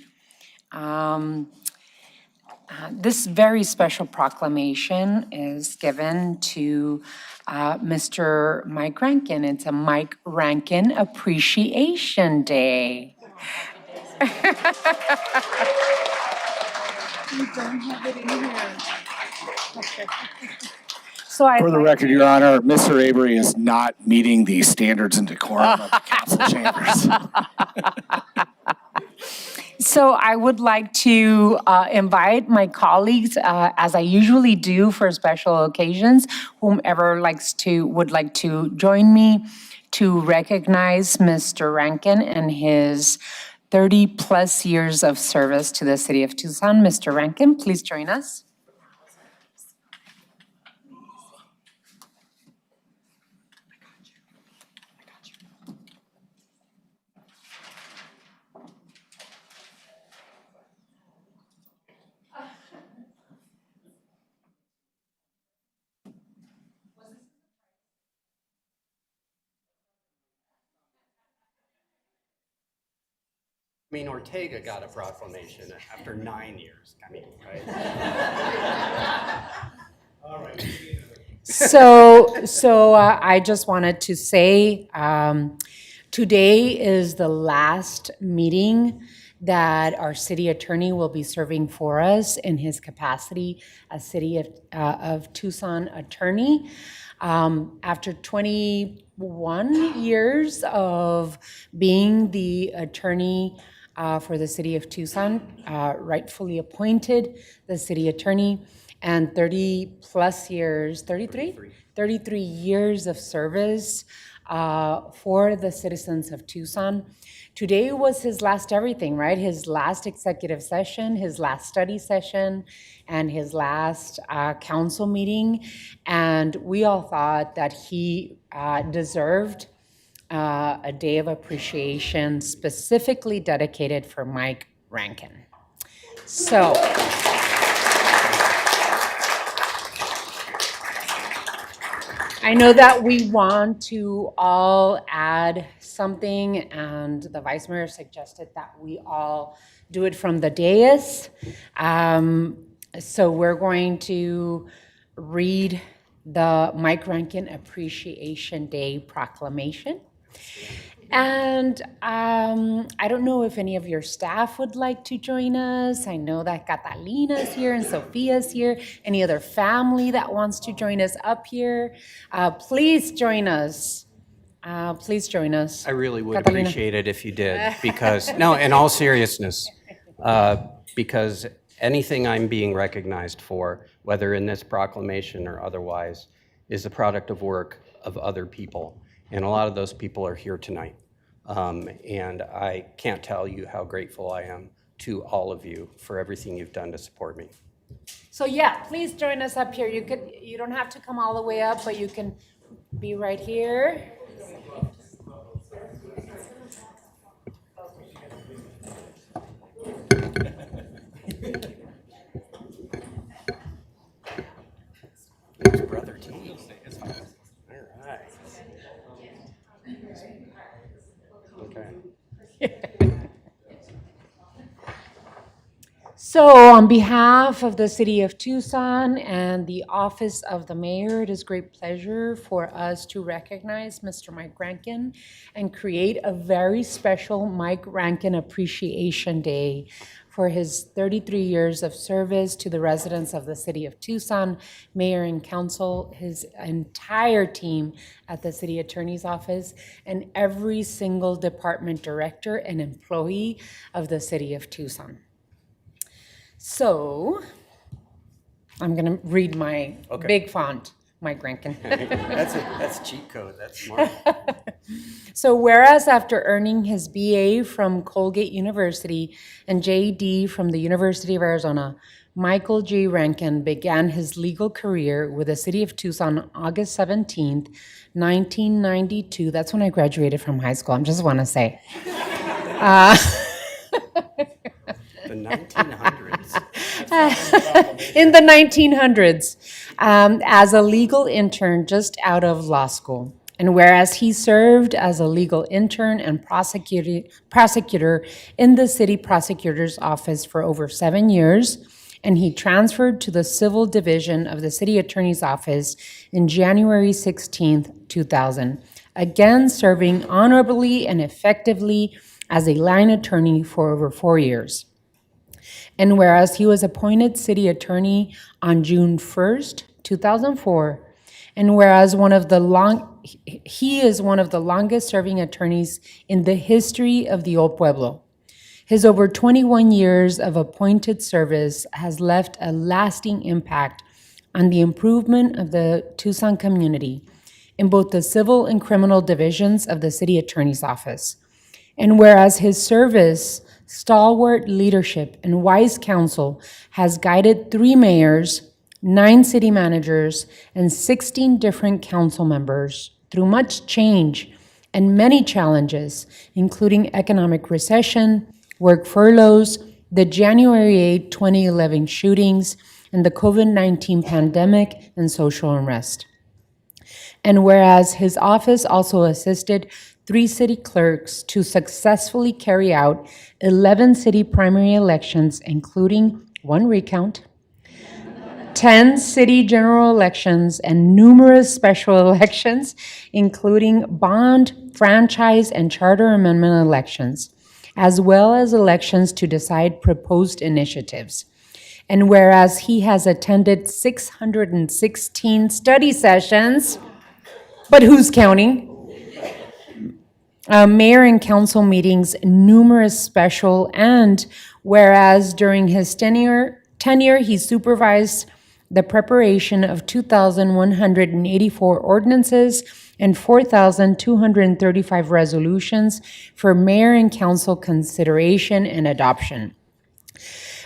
This very special proclamation is given to Mr. Mike Rankin. It's a Mike Rankin Appreciation Day. So For the record, Your Honor, Mr. Avery is not meeting the standards and decorum of the council chambers. So I would like to invite my colleagues, as I usually do for special occasions, whomever would like to join me to recognize Mr. Rankin and his 30-plus years of service to the city of Tucson. Mr. Rankin, please join us. I mean, Ortega got a proclamation after 9 years. I mean, right? All right. So I just wanted to say, today is the last meeting that our city attorney will be serving for us in his capacity as City of Tucson attorney. After 21 years of being the attorney for the city of Tucson, rightfully appointed the city attorney, and 33 years of service for the citizens of Tucson. Today was his last everything, right? His last executive session, his last study session, and his last council meeting. And we all thought that he deserved a day of appreciation specifically dedicated for Mike Rankin. So, I know that we want to all add something, and the Vice Mayor suggested that we all do it from the dais. So we're going to read the Mike Rankin Appreciation Day Proclamation. And I don't know if any of your staff would like to join us. I know that Catalina's here and Sophia's here. Any other family that wants to join us up here, please join us. Please join us. I really would Catalina. appreciate it if you did, because, no, in all seriousness, because anything I'm being recognized for, whether in this proclamation or otherwise, is the product of work of other people. And a lot of those people are here tonight. And I can't tell you how grateful I am to all of you for everything you've done to support me. So yeah, please join us up here. You don't have to come all the way up, but you can be right here. Brother T. All right. Okay. So on behalf of the City of Tucson and the Office of the Mayor, it is great pleasure for us to recognize Mr. Mike Rankin and create a very special Mike Rankin Appreciation Day for his 33 years of service to the residents of the City of Tucson, Mayor and Council, his entire team at the City Attorney's Office, and every single department director and employee of the City of Tucson. So, I'm gonna read my big font, Mike Rankin. That's cheat code, that's smart. So whereas after earning his BA from Colgate University and JD from the University of Arizona, Michael J. Rankin began his legal career with the City of Tucson on August 17th, 1992. That's when I graduated from high school, I just want to say. The 1900s. In the 1900s. as a legal intern just out of law school. And whereas he served as a legal intern and prosecutor in the city prosecutor's office for over 7 years, and he transferred to the civil division of the city attorney's office in January 16th, 2000, again serving honorably and effectively as a line attorney for over 4 years. And whereas he was appointed city attorney on June 1st, 2004, and whereas he is one of the longest serving attorneys in the history of the Old Pueblo. His over 21 years of appointed service has left a lasting impact on the improvement of the Tucson community in both the civil and criminal divisions of the city attorney's office. And whereas his service, stalwart leadership, and wise counsel has guided 3 mayors, 9 city managers, and 16 different council members through much change and many challenges, including economic recession, work furloughs, the January 8, 2011 shootings, and the COVID-19 pandemic and social unrest. And whereas his office also assisted 3 city clerks to successfully carry out 11 city primary elections, including 1 recount, 10 city general elections, and numerous special elections, including bond, franchise, and charter amendment elections, as well as elections to decide proposed initiatives. And whereas he has attended 616 study sessions, but who's counting? Mayor and council meetings, numerous special, and whereas during his tenure he supervised the preparation of 2,184 ordinances and 4,235 resolutions for mayor and council consideration and adoption.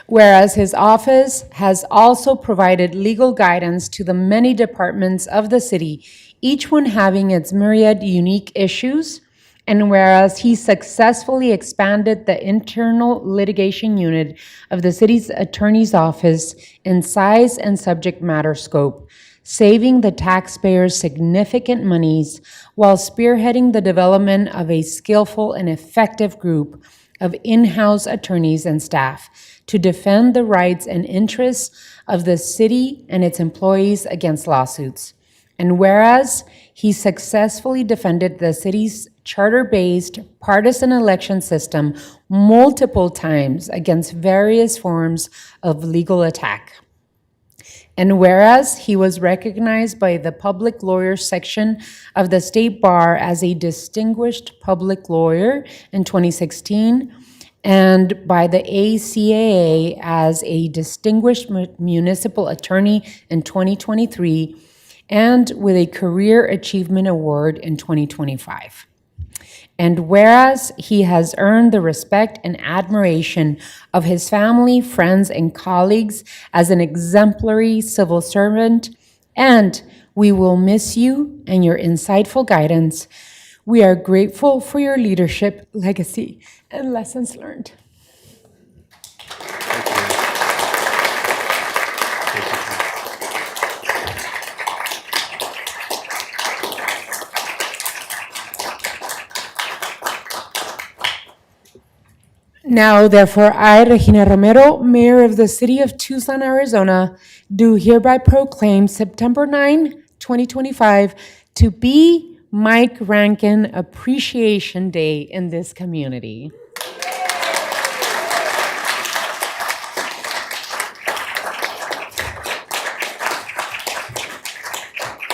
Whereas his office has also provided legal guidance to the many departments of the city, each one having its myriad unique issues, and whereas he successfully expanded the internal litigation unit of the city's attorney's office in size and subject matter scope, saving the taxpayers significant monies while spearheading the development of a skillful and effective group of in-house attorneys and staff to defend the rights and interests of the city and its employees against lawsuits. And whereas he successfully defended the city's charter-based partisan election system multiple times against various forms of legal attack. And whereas he was recognized by the public lawyers section of the State Bar as a distinguished public lawyer in 2016, and by the ACAA as a distinguished municipal attorney in 2023, and with a Career Achievement Award in 2025. And whereas he has earned the respect and admiration of his family, friends, and colleagues as an exemplary civil servant, and we will miss you and your insightful guidance. We are grateful for your leadership, legacy, and lessons learned. Now, therefore, I, Regina Romero, Mayor of the City of Tucson, Arizona, do hereby proclaim September 9, 2025, to be Mike Rankin Appreciation Day in this community.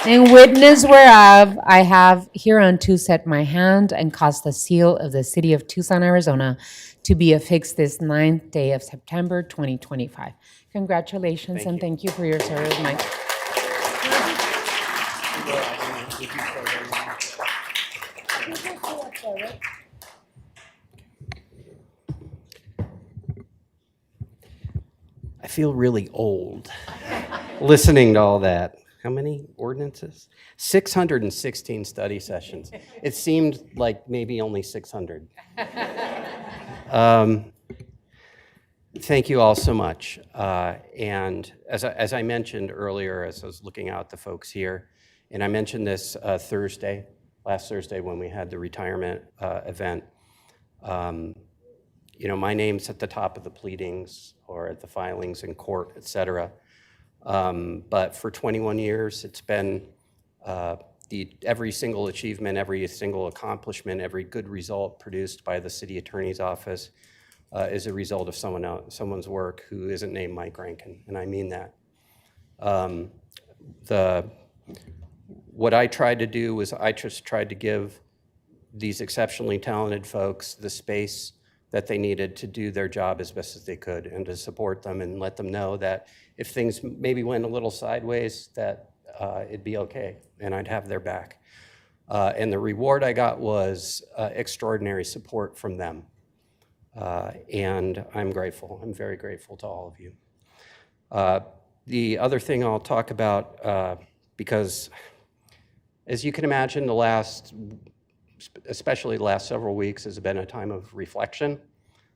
In witness whereof, I have hereunto set my hand and caused the seal of the City of Tucson, Arizona, to be affixed this 9th day of September 2025. Congratulations and thank you for your service, Mike. I feel really old listening to all that. How many ordinances? 616 study sessions. It seemed like maybe only 600. Thank you all so much. And as I mentioned earlier, as I was looking out at the folks here, and I mentioned this last Thursday when we had the retirement event, my name's at the top of the pleadings or at the filings in court, et cetera. But for 21 years, it's been every single achievement, every single accomplishment, every good result produced by the city attorney's office is a result of someone's work who isn't named Mike Rankin, and I mean that. What I tried to do was I just tried to give these exceptionally talented folks the space that they needed to do their job as best as they could and to support them and let them know that if things maybe went a little sideways, that it'd be okay and I'd have their back. And the reward I got was extraordinary support from them. And I'm grateful. I'm very grateful to all of you. The other thing I'll talk about, because as you can imagine, especially the last several weeks has been a time of reflection.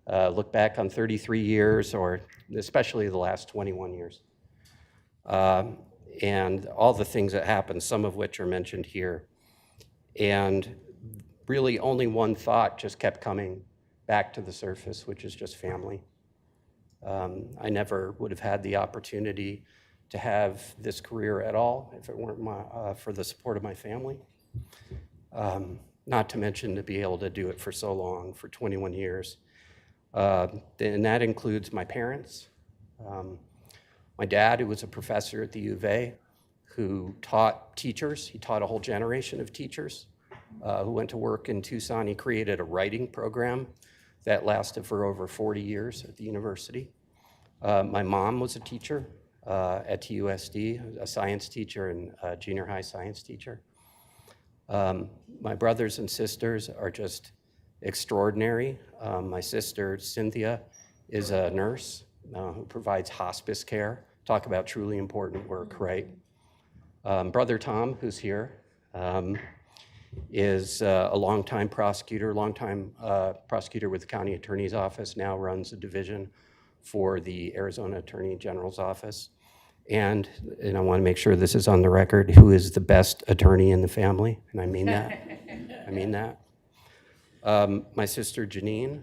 Look back on 33 years, or especially the last 21 years. And all the things that happened, some of which are mentioned here. And really only one thought just kept coming back to the surface, which is just family. I never would have had the opportunity to have this career at all if it weren't for the support of my family. Not to mention to be able to do it for so long, for 21 years. And that includes my parents. My dad, who was a professor at the U of A, who taught teachers. He taught a whole generation of teachers who went to work in Tucson. He created a writing program that lasted for over 40 years at the university. My mom was a teacher at TUSD, a science teacher and a junior high science teacher. My brothers and sisters are just extraordinary. My sister, Cynthia, is a nurse who provides hospice care. Talk about truly important work, right? Brother Tom, who's here, is a longtime prosecutor with the county attorney's office, now runs a division for the Arizona Attorney General's office. And I want to make sure this is on the record, who is the best attorney in the family, and I mean that. I mean that. My sister Janine,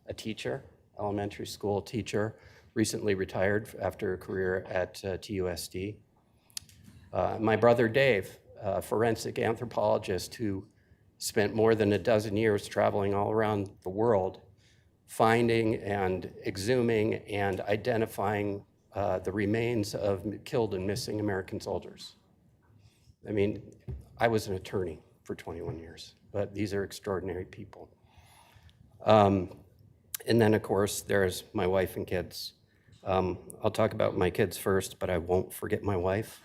a teacher, elementary school teacher, recently retired after a career at TUSD. My brother Dave, a forensic anthropologist who spent more than a dozen years traveling all around the world, finding and exhuming and identifying the remains of killed and missing American soldiers. I mean, I was an attorney for 21 years, but these are extraordinary people. And then, of course, there's my wife and kids. I'll talk about my kids first, but I won't forget my wife.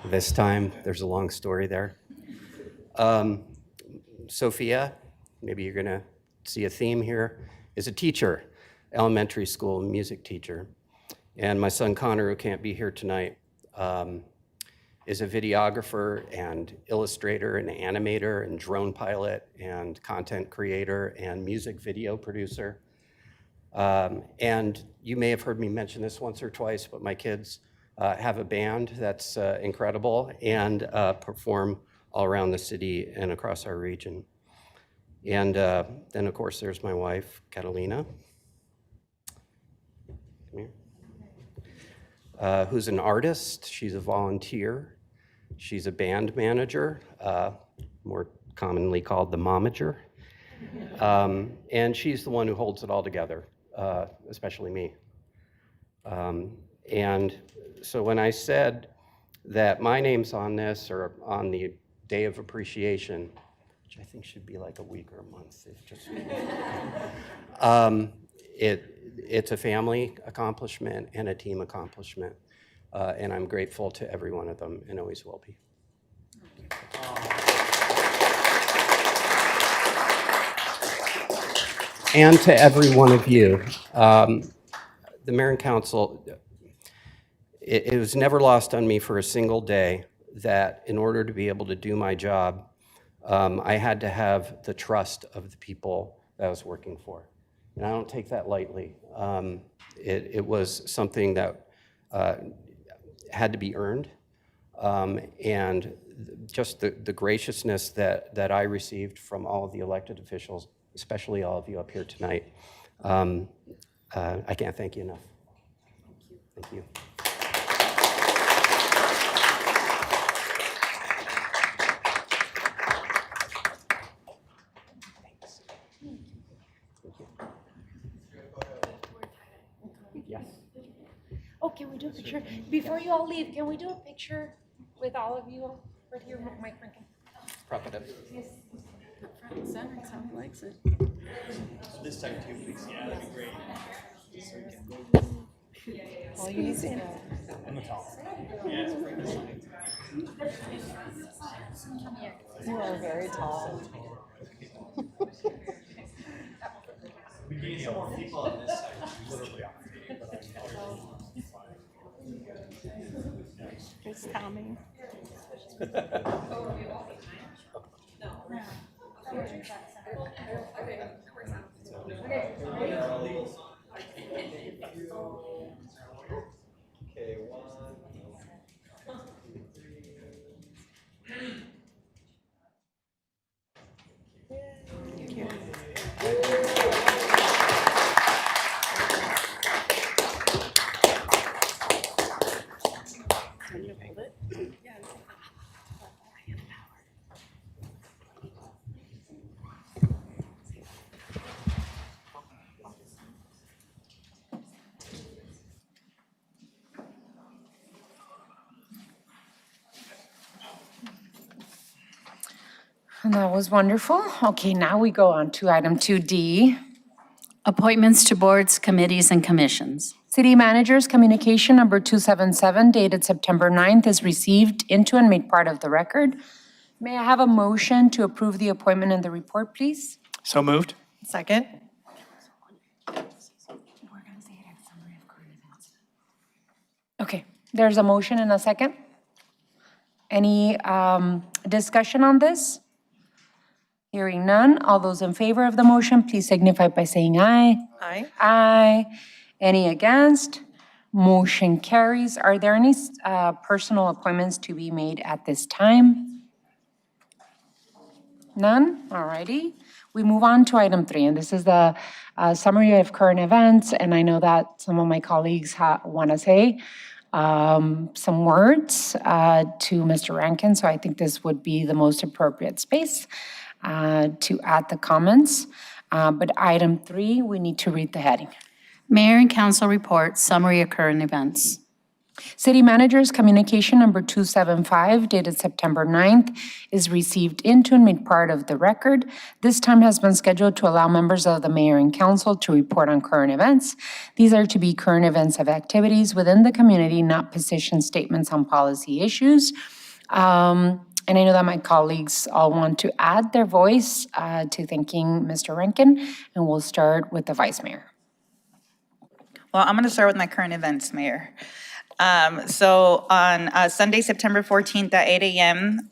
This time, there's a long story there. Sophia, maybe you're gonna see a theme here, is a teacher, elementary school music teacher. And my son Connor, who can't be here tonight, is a videographer and illustrator and animator and drone pilot and content creator and music video producer. And you may have heard me mention this once or twice, but my kids have a band that's incredible and perform all around the city and across our region. And then, of course, there's my wife, Catalina. Come here. Who's an artist. She's a volunteer. She's a band manager, more commonly called the momager. And she's the one who holds it all together, especially me. And so when I said that my name's on this, or on the Day of Appreciation, which I think should be like a week or a month, it's a family accomplishment and a team accomplishment. And I'm grateful to every one of them and always will be. And to every one of you. The Mayor and Council, it was never lost on me for a single day that in order to be able to do my job, I had to have the trust of the people that I was working for. and I don't take that lightly. It was something that had to be earned, and just the graciousness that I received from all of the elected officials, especially all of you up here tonight, I can't thank you enough. Thank you. Yes. Oh, can we do a picture? Before you all leave, can we do a picture with all of you right here, Mike Rankin? Prop it up. Yes. Front and center, someone likes it. This time too, please. Yeah, that'd be great. All you need to On the top. Yeah, You are very tall. we can get more people on this side. Literally on It's Tommy. Okay, one. And that was wonderful. Okay, now we go on to item 2D. Appointments to boards, committees, and commissions. City Manager's Communication Number 277 dated September 9th is received into and made part of the record. May I have a motion to approve the appointment and the report, please? So moved. Second. Okay, there's a motion and a second. Any discussion on this? Hearing none, all those in favor of the motion, please signify by saying aye. Aye. Aye. Any against? Motion carries. Are there any personal appointments to be made at this time? None? All righty. We move on to item 3, and this is the summary of current events, and I know that some of my colleagues want to say some words to Mr. Rankin, so I think this would be the most appropriate space to add the comments. But item 3, we need to read the heading. Mayor and council report, summary of current events. City Manager's Communication Number 275 dated September 9th is received into and made part of the record. This time has been scheduled to allow members of the mayor and council to report on current events. These are to be current events of activities within the community, not position statements on policy issues. And I know that my colleagues all want to add their voice to thanking Mr. Rankin, and we'll start with the Vice Mayor. Well, I'm going to start with my current events, Mayor. So on Sunday, September 14th at 8 a.m.,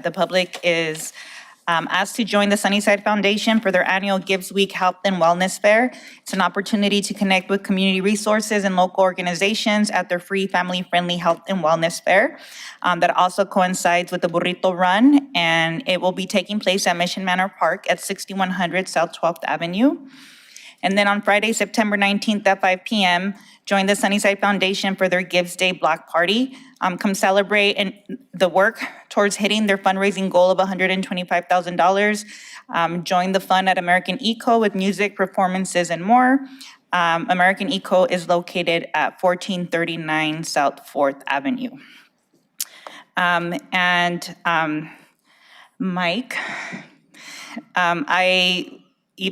the public is asked to join the Sunnyside Foundation for their annual Gives Week Health and Wellness Fair. It's an opportunity to connect with community resources and local organizations at their free, family-friendly health and wellness fair that also coincides with the Burrito Run, and it will be taking place at Mission Manor Park at 6100 South 12th Avenue. And then on Friday, September 19th at 5 p.m., join the Sunnyside Foundation for their Gives Day Block Party. Come celebrate the work towards hitting their fundraising goal of $125,000. Join the fun at American Eco with music, performances, and more. American Eco is located at 1439 South 4th Avenue. Mike,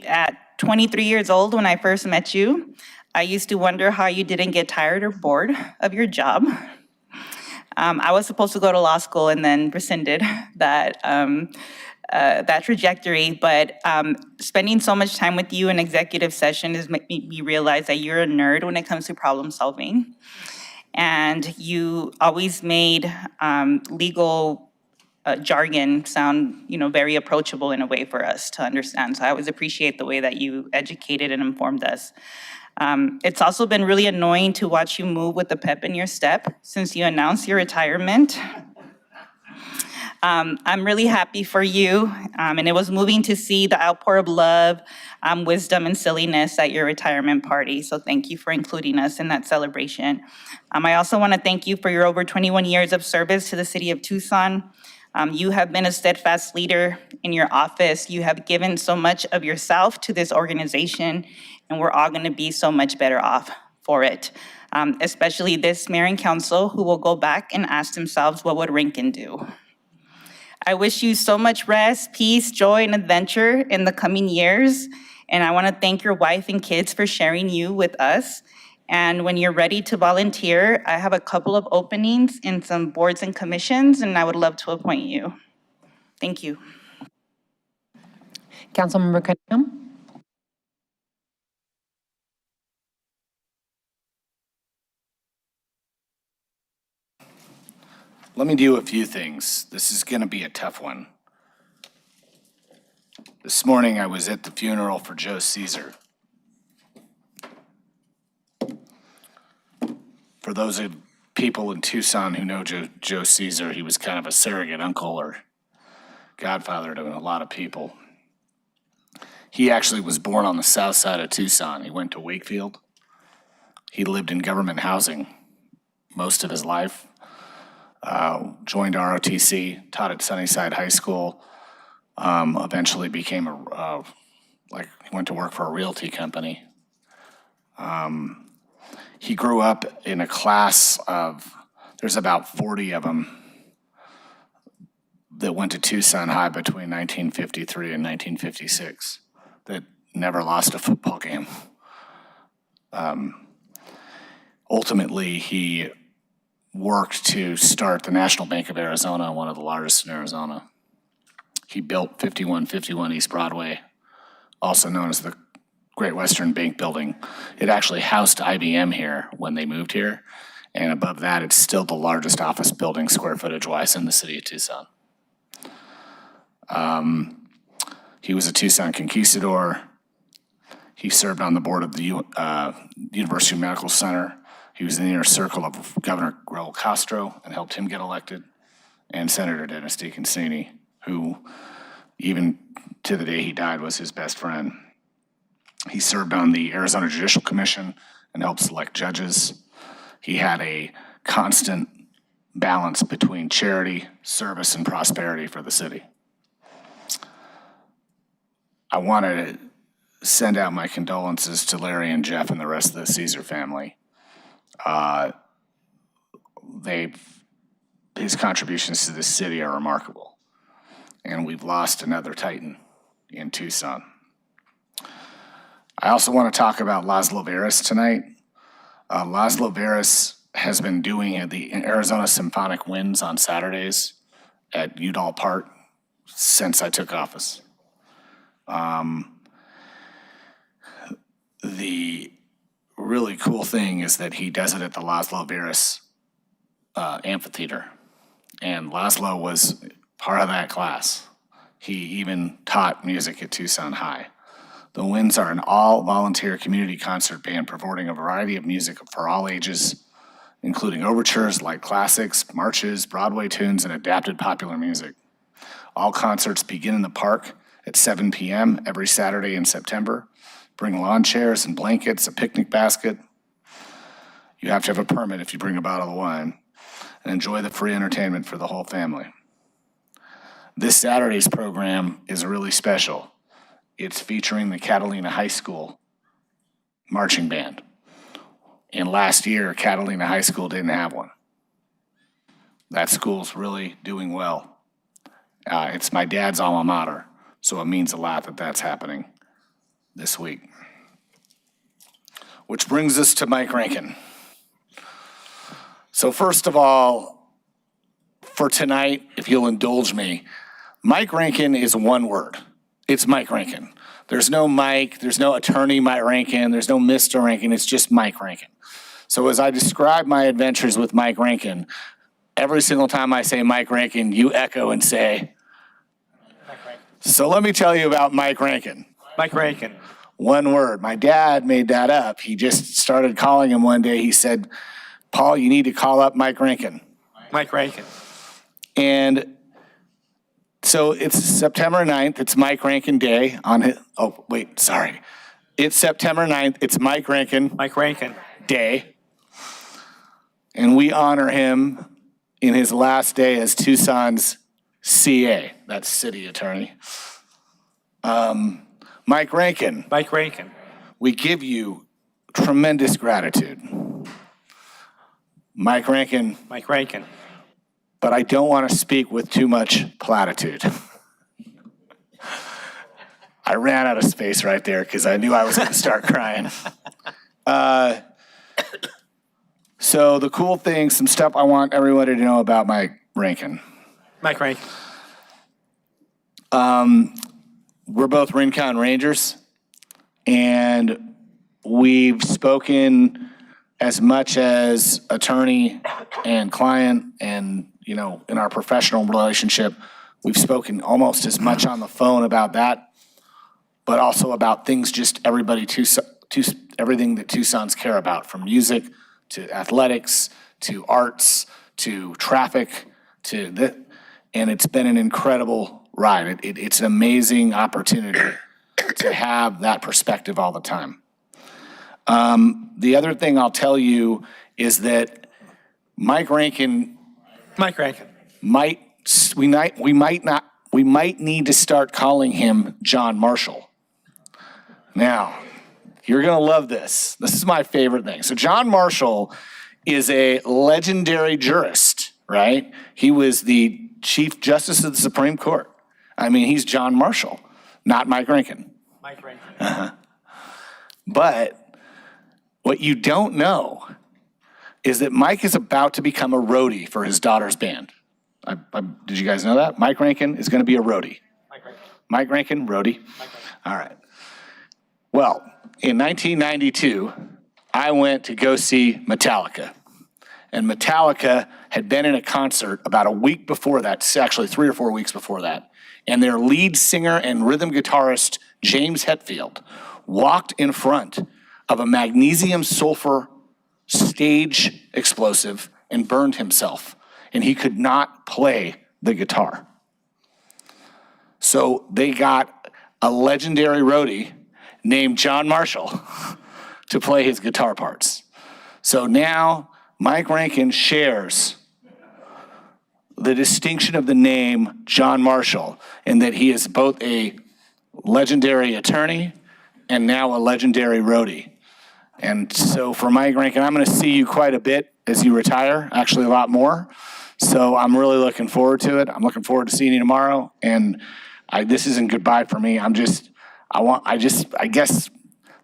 at 23 years old, when I first met you, I used to wonder how you didn't get tired or bored of your job. I was supposed to go to law school and then rescinded that trajectory, but spending so much time with you in executive session has made me realize that you're a nerd when it comes to problem solving. And you always made legal jargon sound, very approachable in a way for us to understand. So I always appreciate the way that you educated and informed us. It's also been really annoying to watch you move with the pep in your step since you announced your retirement. I'm really happy for you, and it was moving to see the outpour of love, wisdom, and silliness at your retirement party. So thank you for including us in that celebration. I also want to thank you for your over 21 years of service to the city of Tucson. You have been a steadfast leader in your office. You have given so much of yourself to this organization, and we're all going to be so much better off for it. Especially this mayor and council who will go back and ask themselves, what would Rankin do? I wish you so much rest, peace, joy, and adventure in the coming years. And I want to thank your wife and kids for sharing you with us. And when you're ready to volunteer, I have a couple of openings in some boards and commissions, and I would love to appoint you. Thank you. Councilmember Cunningham? Let me do a few things. This is going to be a tough one. This morning I was at the funeral for Joe Caesar. For those of people in Tucson who know Joe Caesar, he was kind of a surrogate uncle or godfather to a lot of people. He actually was born on the south side of Tucson. He went to Wakefield. He lived in government housing most of his life. Joined ROTC, taught at Sunnyside High School, eventually became he went to work for a realty company. He grew up in a class of, there's about 40 of them that went to Tucson High between 1953 and 1956 that never lost a football game. Ultimately, he worked to start the National Bank of Arizona, one of the largest in Arizona. He built 5151 East Broadway, also known as the Great Western Bank Building. It actually housed IBM here when they moved here, and above that, it's still the largest office building square footage-wise in the city of Tucson. He was a Tucson conquistador. He served on the board of the University Medical Center. He was in the inner circle of Governor Raul Castro and helped him get elected, and Senator Dennis DeConcini, who even to the day he died was his best friend. He served on the Arizona Judicial Commission and helped select judges. He had a constant balance between charity, service, and prosperity for the city. I want to send out my condolences to Larry and Jeff and the rest of the Caesar family. His contributions to this city are remarkable, and we've lost another Titan in Tucson. I also want to talk about Laszlo Veras tonight. Laszlo Veras has been doing the Arizona Symphonic Winds on Saturdays at Udall Park since I took office. The really cool thing is that he does it at the Laszlo Veras amphitheater. And Laszlo was part of that class. He even taught music at Tucson High. The Winds are an all-volunteer community concert band performing a variety of music for all ages, including overtures, light classics, marches, Broadway tunes, and adapted popular music. All concerts begin in the park at 7 p.m. every Saturday in September. Bring lawn chairs and blankets, a picnic basket. You have to have a permit if you bring a bottle of wine, and enjoy the free entertainment for the whole family. This Saturday's program is really special. It's featuring the Catalina High School marching band. And last year, Catalina High School didn't have one. That school's really doing well. It's my dad's alma mater, so it means a lot that that's happening this week. Which brings us to Mike Rankin. So first of all, for tonight, if you'll indulge me, Mike Rankin is one word. It's Mike Rankin. There's no Mike, there's no attorney Mike Rankin, there's no Mr. Rankin, it's just Mike Rankin. So as I describe my adventures with Mike Rankin, every single time I say Mike Rankin, you echo and say, so let me tell you about Mike Rankin. Mike Rankin. One word. My dad made that up. He just started calling him one day. He said, Paul, you need to call up Mike Rankin. Mike Rankin. And so it's September 9th. It's Mike Rankin Day on his, oh, wait, sorry. It's September 9th. It's Mike Rankin. Mike Rankin. Day. And we honor him in his last day as Tucson's CA, that's city attorney. Mike Rankin. Mike Rankin. We give you tremendous gratitude. Mike Rankin. Mike Rankin. But I don't want to speak with too much platitude. I ran out of space right there because I knew I was going to start crying. So the cool thing, some stuff I want everybody to know about Mike Rankin. Mike Rankin. We're both Rincon Rangers, and we've spoken as much as attorney and client, and in our professional relationship, we've spoken almost as much on the phone about that, but also about things just everything that Tucsons care about, from music to athletics to arts to traffic to this, and it's been an incredible ride. It's an amazing opportunity to have that perspective all the time. The other thing I'll tell you is that Mike Rankin we might need to start calling him John Marshall. Now, you're gonna love this. This is my favorite thing. So John Marshall is a legendary jurist, right? He was the Chief Justice of the Supreme Court. I mean, he's John Marshall, not Mike Rankin. Mike Rankin. But what you don't know is that Mike is about to become a roadie for his daughter's band. Did you guys know that? Mike Rankin is going to be a roadie. Mike Rankin, roadie. All right. Well, in 1992, I went to go see Metallica. And Metallica had been in a concert about a week before that, actually 3 or 4 weeks before that. And their lead singer and rhythm guitarist, James Hetfield, walked in front of a magnesium sulfur stage explosive and burned himself. And he could not play the guitar. So they got a legendary roadie named John Marshall to play his guitar parts. So now Mike Rankin shares the distinction of the name John Marshall, in that he is both a legendary attorney and now a legendary roadie. And so for Mike Rankin, I'm going to see you quite a bit as you retire, actually a lot more. So I'm really looking forward to it. I'm looking forward to seeing you tomorrow. And this isn't goodbye for me. I guess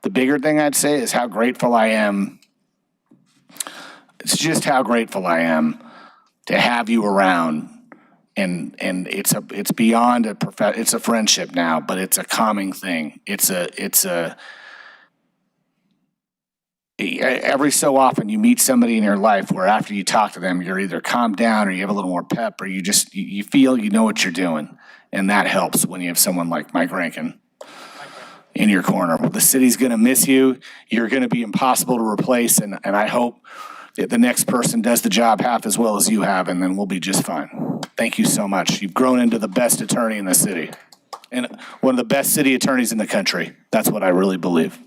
the bigger thing I'd say is how grateful I am. It's just how grateful I am to have you around. And it's beyond it's a friendship now, but it's a calming thing. Every so often you meet somebody in your life where after you talk to them, you're either calmed down or you have a little more pep, or you feel you know what you're doing. And that helps when you have someone like Mike Rankin in your corner. The city's gonna miss you. You're gonna be impossible to replace. And I hope that the next person does the job half as well as you have, and then we'll be just fine. Thank you so much. You've grown into the best attorney in the city and one of the best city attorneys in the country. That's what I really believe.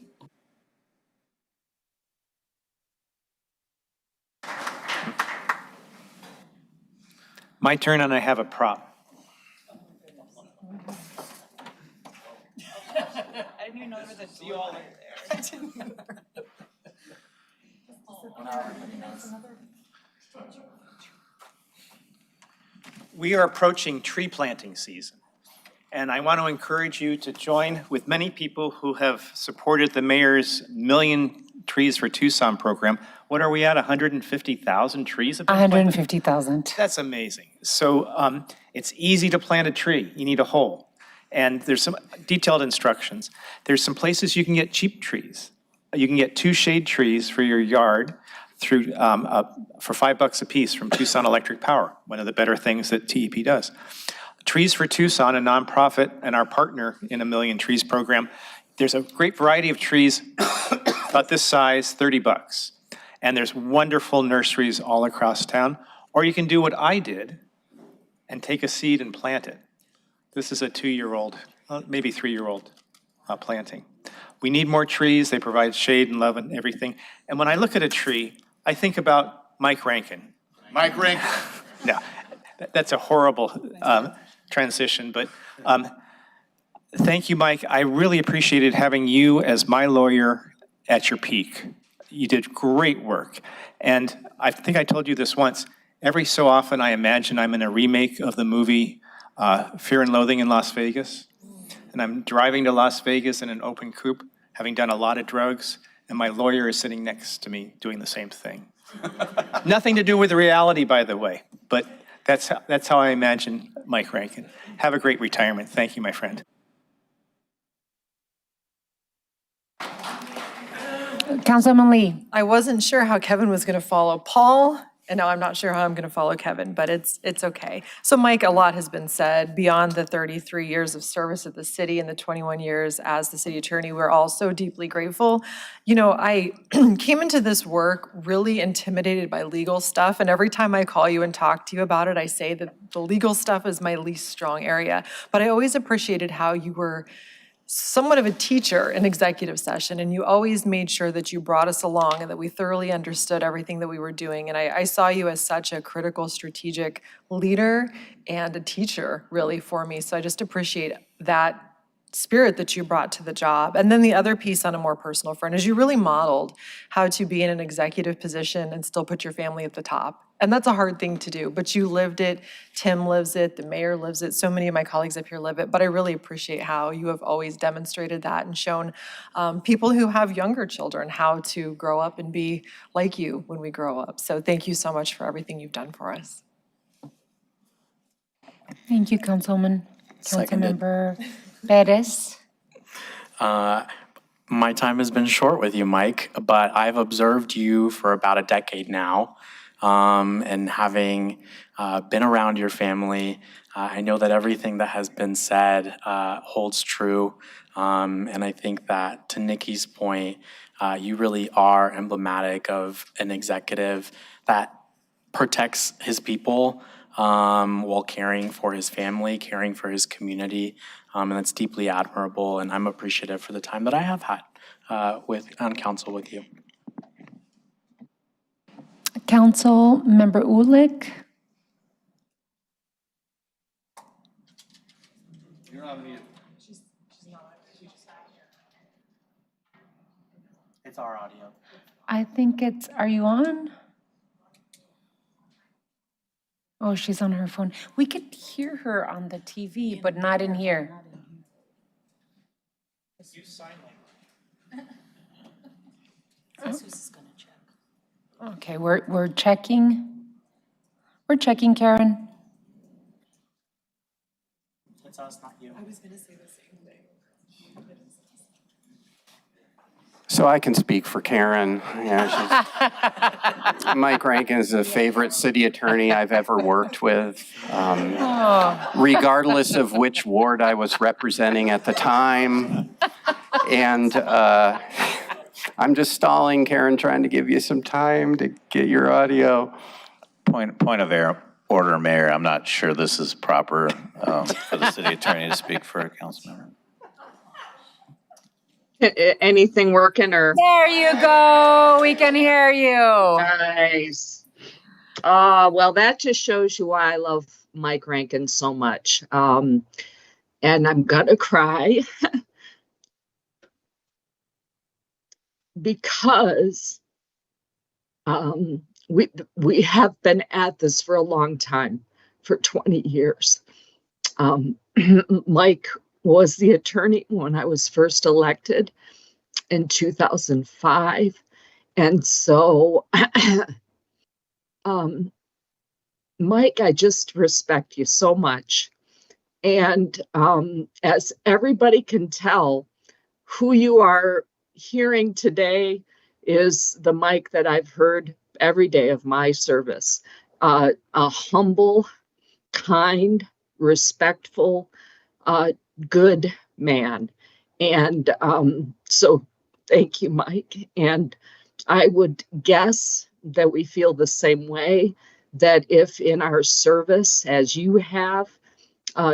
My turn, and I have a prop. I didn't even know there was a see all in there. We are approaching tree planting season, and I want to encourage you to join with many people who have supported the mayor's Million Trees for Tucson program. What are we at, 150,000 trees have been planted? 150,000. That's amazing. So it's easy to plant a tree. You need a hole. And there's some detailed instructions. There's some places you can get cheap trees. You can get 2 shade trees for your yard through for $5 a piece from Tucson Electric Power, one of the better things that TEP does. Trees for Tucson, a nonprofit and our partner in A Million Trees program. There's a great variety of trees about this size, $30. And there's wonderful nurseries all across town. Or you can do what I did and take a seed and plant it. This is a 2-year-old, maybe 3-year-old planting. We need more trees. They provide shade and love and everything. And when I look at a tree, I think about Mike Rankin. Mike Rankin. No, that's a horrible transition, but thank you, Mike. I really appreciated having you as my lawyer at your peak. You did great work. And I think I told you this once. Every so often, I imagine I'm in a remake of the movie Fear and Loathing in Las Vegas. And I'm driving to Las Vegas in an open coupe, having done a lot of drugs, and my lawyer is sitting next to me doing the same thing. Nothing to do with reality, by the way, but that's how I imagine Mike Rankin. Have a great retirement. Thank you, my friend. Councilman Lee. I wasn't sure how Kevin was going to follow Paul, and now I'm not sure how I'm going to follow Kevin, but it's okay. So Mike, a lot has been said beyond the 33 years of service at the city and the 21 years as the city attorney. We're all so deeply grateful. You know, I came into this work really intimidated by legal stuff, and every time I call you and talk to you about it, I say that the legal stuff is my least strong area. But I always appreciated how you were somewhat of a teacher in executive session, and you always made sure that you brought us along and that we thoroughly understood everything that we were doing. And I saw you as such a critical strategic leader and a teacher, really, for me. So I just appreciate that spirit that you brought to the job. And then the other piece on a more personal front is you really modeled how to be in an executive position and still put your family at the top. And that's a hard thing to do, but you lived it. Tim lives it, the mayor lives it, so many of my colleagues up here live it, but I really appreciate how you have always demonstrated that and shown people who have younger children how to grow up and be like you when we grow up. So thank you so much for everything you've done for us. Thank you, Councilwoman. Seconded. Councilmember Perez. My time has been short with you, Mike, but I've observed you for about a decade now. And having been around your family, I know that everything that has been said holds true. And I think that, to Nikki's point, you really are emblematic of an executive that protects his people while caring for his family, caring for his community. And that's deeply admirable. And I'm appreciative for the time that I have had on council with you. Councilmember Ulick. You're not muted. It's our audio. I think are you on? Oh, she's on her phone. We could hear her on the TV, but not in here. Use sign language. Who's gonna check? Okay, we're checking. We're checking, Karen. It's us, not you. I was going to say the same thing. So I can speak for Karen. Yeah, Mike Rankin is a favorite city attorney I've ever worked with, regardless of which ward I was representing at the time. And I'm just stalling, Karen, trying to give you some time to get your audio. Point of order, Mayor. I'm not sure this is proper for the city attorney to speak for a council member. Anything working or? There you go. We can hear you. Nice. Well, that just shows you why I love Mike Rankin so much. And I'm gonna cry because we have been at this for a long time, for 20 years. Mike was the attorney when I was first elected in 2005. And so, Mike, I just respect you so much. And as everybody can tell, who you are hearing today is the Mike that I've heard every day of my service. A humble, kind, respectful, good man. And so thank you, Mike. And I would guess that we feel the same way, that if in our service, as you have,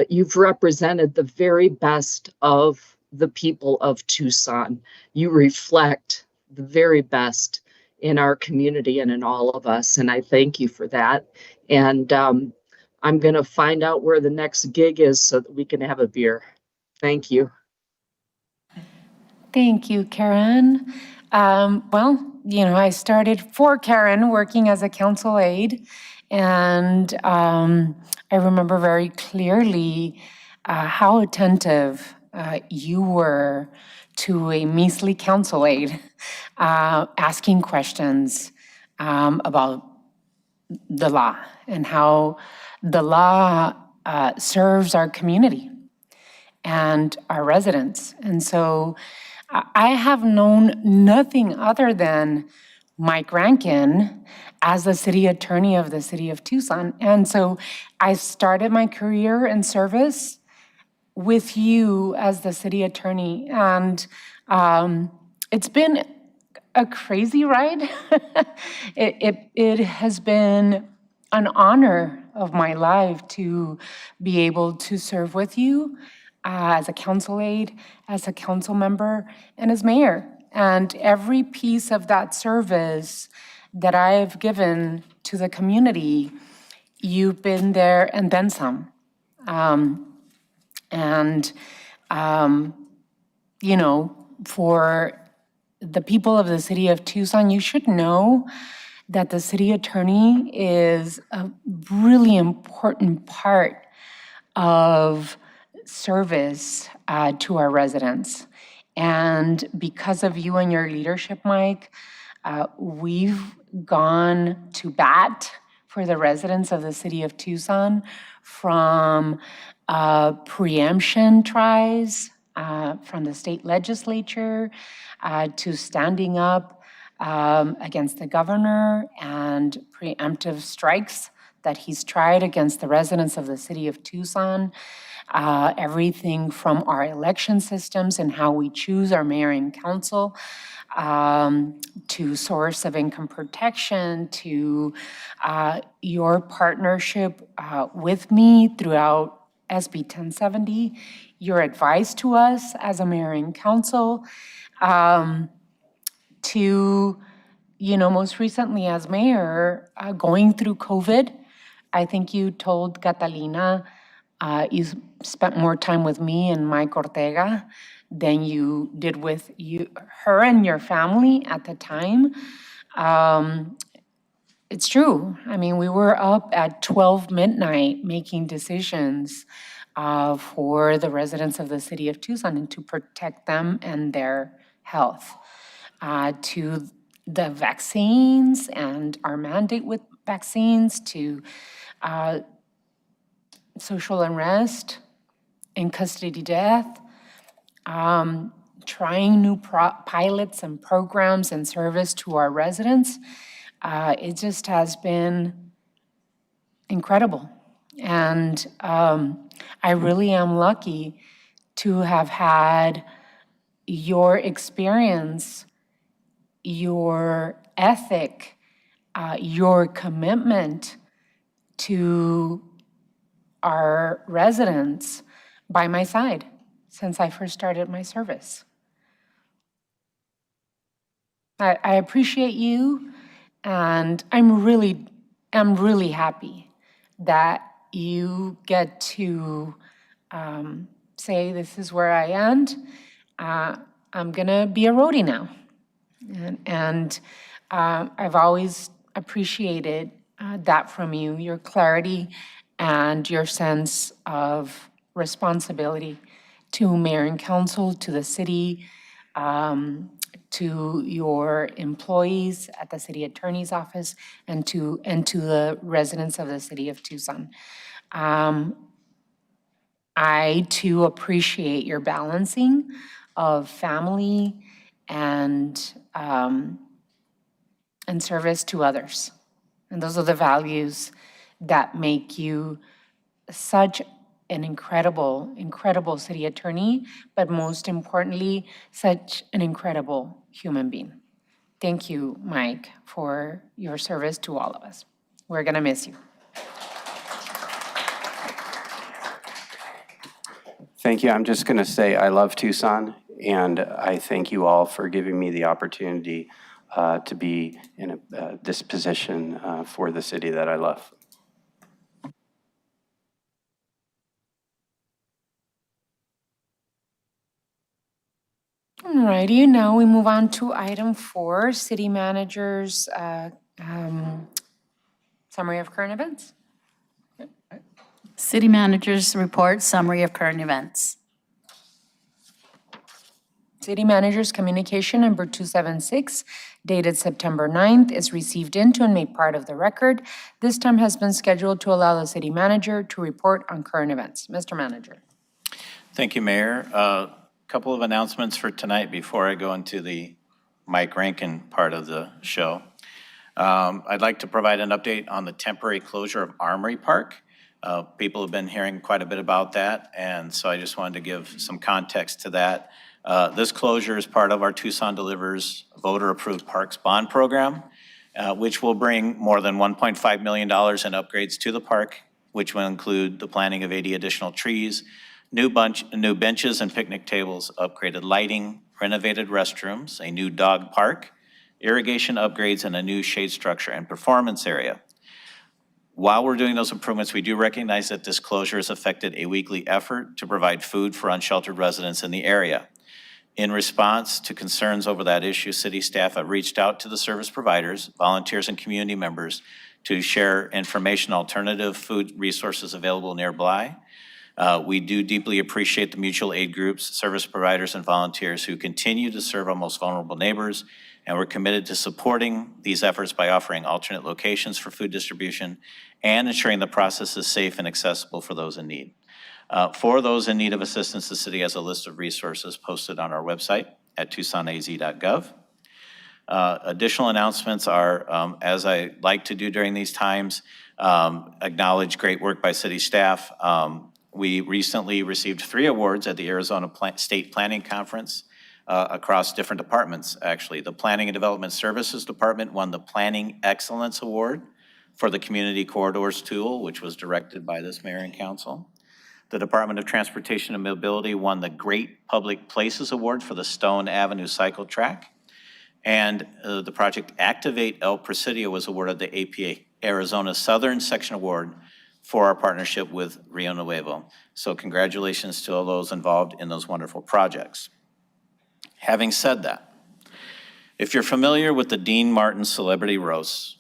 you've represented the very best of the people of Tucson. You reflect the very best in our community and in all of us. And I thank you for that. And I'm going to find out where the next gig is so that we can have a beer. Thank you. Thank you, Karen. I started for Karen working as a council aide, and I remember very clearly how attentive you were to a measly council aide, asking questions about the law and how the law serves our community and our residents. And so I have known nothing other than Mike Rankin as the city attorney of the city of Tucson. And so I started my career in service with you as the city attorney. And it's been a crazy ride. It has been an honor of my life to be able to serve with you as a council aide, as a council member, and as mayor. And every piece of that service that I have given to the community, you've been there and then some. For the people of the city of Tucson, you should know that the city attorney is a really important part of service to our residents. And because of you and your leadership, Mike, we've gone to bat for the residents of the city of Tucson, from preemption tries from the state legislature to standing up against the governor and preemptive strikes that he's tried against the residents of the city of Tucson. Everything from our election systems and how we choose our mayor and council, to source of income protection, to your partnership with me throughout SB 1070, your advice to us as a mayor and council, to, most recently as mayor, going through COVID. I think you told Catalina you spent more time with me and Mike Ortega than you did with her and your family at the time. It's true. I mean, we were up at 12 midnight making decisions for the residents of the city of Tucson and to protect them and their health. To the vaccines and our mandate with vaccines, to social unrest, in custody death, trying new pilots and programs and service to our residents. It just has been incredible. And I really am lucky to have had your experience, your ethic, your commitment to our residents by my side since I first started my service. I appreciate you, and I'm really happy that you get to say, this is where I end. I'm gonna be a roadie now. And I've always appreciated that from you, your clarity and your sense of responsibility to mayor and council, to the city, to your employees at the city attorney's office, and to the residents of the city of Tucson. I too appreciate your balancing of family and and service to others. And those are the values that make you such an incredible, incredible city attorney, but most importantly, such an incredible human being. Thank you, Mike, for your service to all of us. We're gonna miss you. Thank you. I'm just going to say I love Tucson, and I thank you all for giving me the opportunity to be in this position for the city that I love. Alrighty, now we move on to item 4, city manager's summary of current events. City Manager's Report, Summary of Current Events. City Manager's Communication number 276, dated September 9th, is received into and made part of the record. This time has been scheduled to allow the city manager to report on current events. Mr. Manager. Thank you, Mayor. A couple of announcements for tonight before I go into the Mike Rankin part of the show. I'd like to provide an update on the temporary closure of Armory Park. People have been hearing quite a bit about that, and so I just wanted to give some context to that. This closure is part of our Tucson Delivers voter-approved parks bond program, which will bring more than $1.5 million in upgrades to the park, which will include the planting of 80 additional trees, new benches and picnic tables, upgraded lighting, renovated restrooms, a new dog park, irrigation upgrades, and a new shade structure and performance area. While we're doing those improvements, we do recognize that this closure has affected a weekly effort to provide food for unsheltered residents in the area. In response to concerns over that issue, city staff have reached out to the service providers, volunteers, and community members to share information, alternative food resources available nearby. We do deeply appreciate the mutual aid groups, service providers, and volunteers who continue to serve our most vulnerable neighbors, and we're committed to supporting these efforts by offering alternate locations for food distribution and ensuring the process is safe and accessible for those in need. For those in need of assistance, the city has a list of resources posted on our website at tucsonaz.gov. Additional announcements are, as I like to do during these times, acknowledge great work by city staff. We recently received 3 awards at the Arizona State Planning Conference across different departments, actually. The Planning and Development Services Department won the Planning Excellence Award for the Community Corridors tool, which was directed by this mayor and council. The Department of Transportation and Mobility won the Great Public Places Award for the Stone Avenue Cycle Track. And the project Activate El Presidio was awarded the APA Arizona Southern Section Award for our partnership with Rio Nuevo. So congratulations to all those involved in those wonderful projects. Having said that, if you're familiar with the Dean Martin celebrity roasts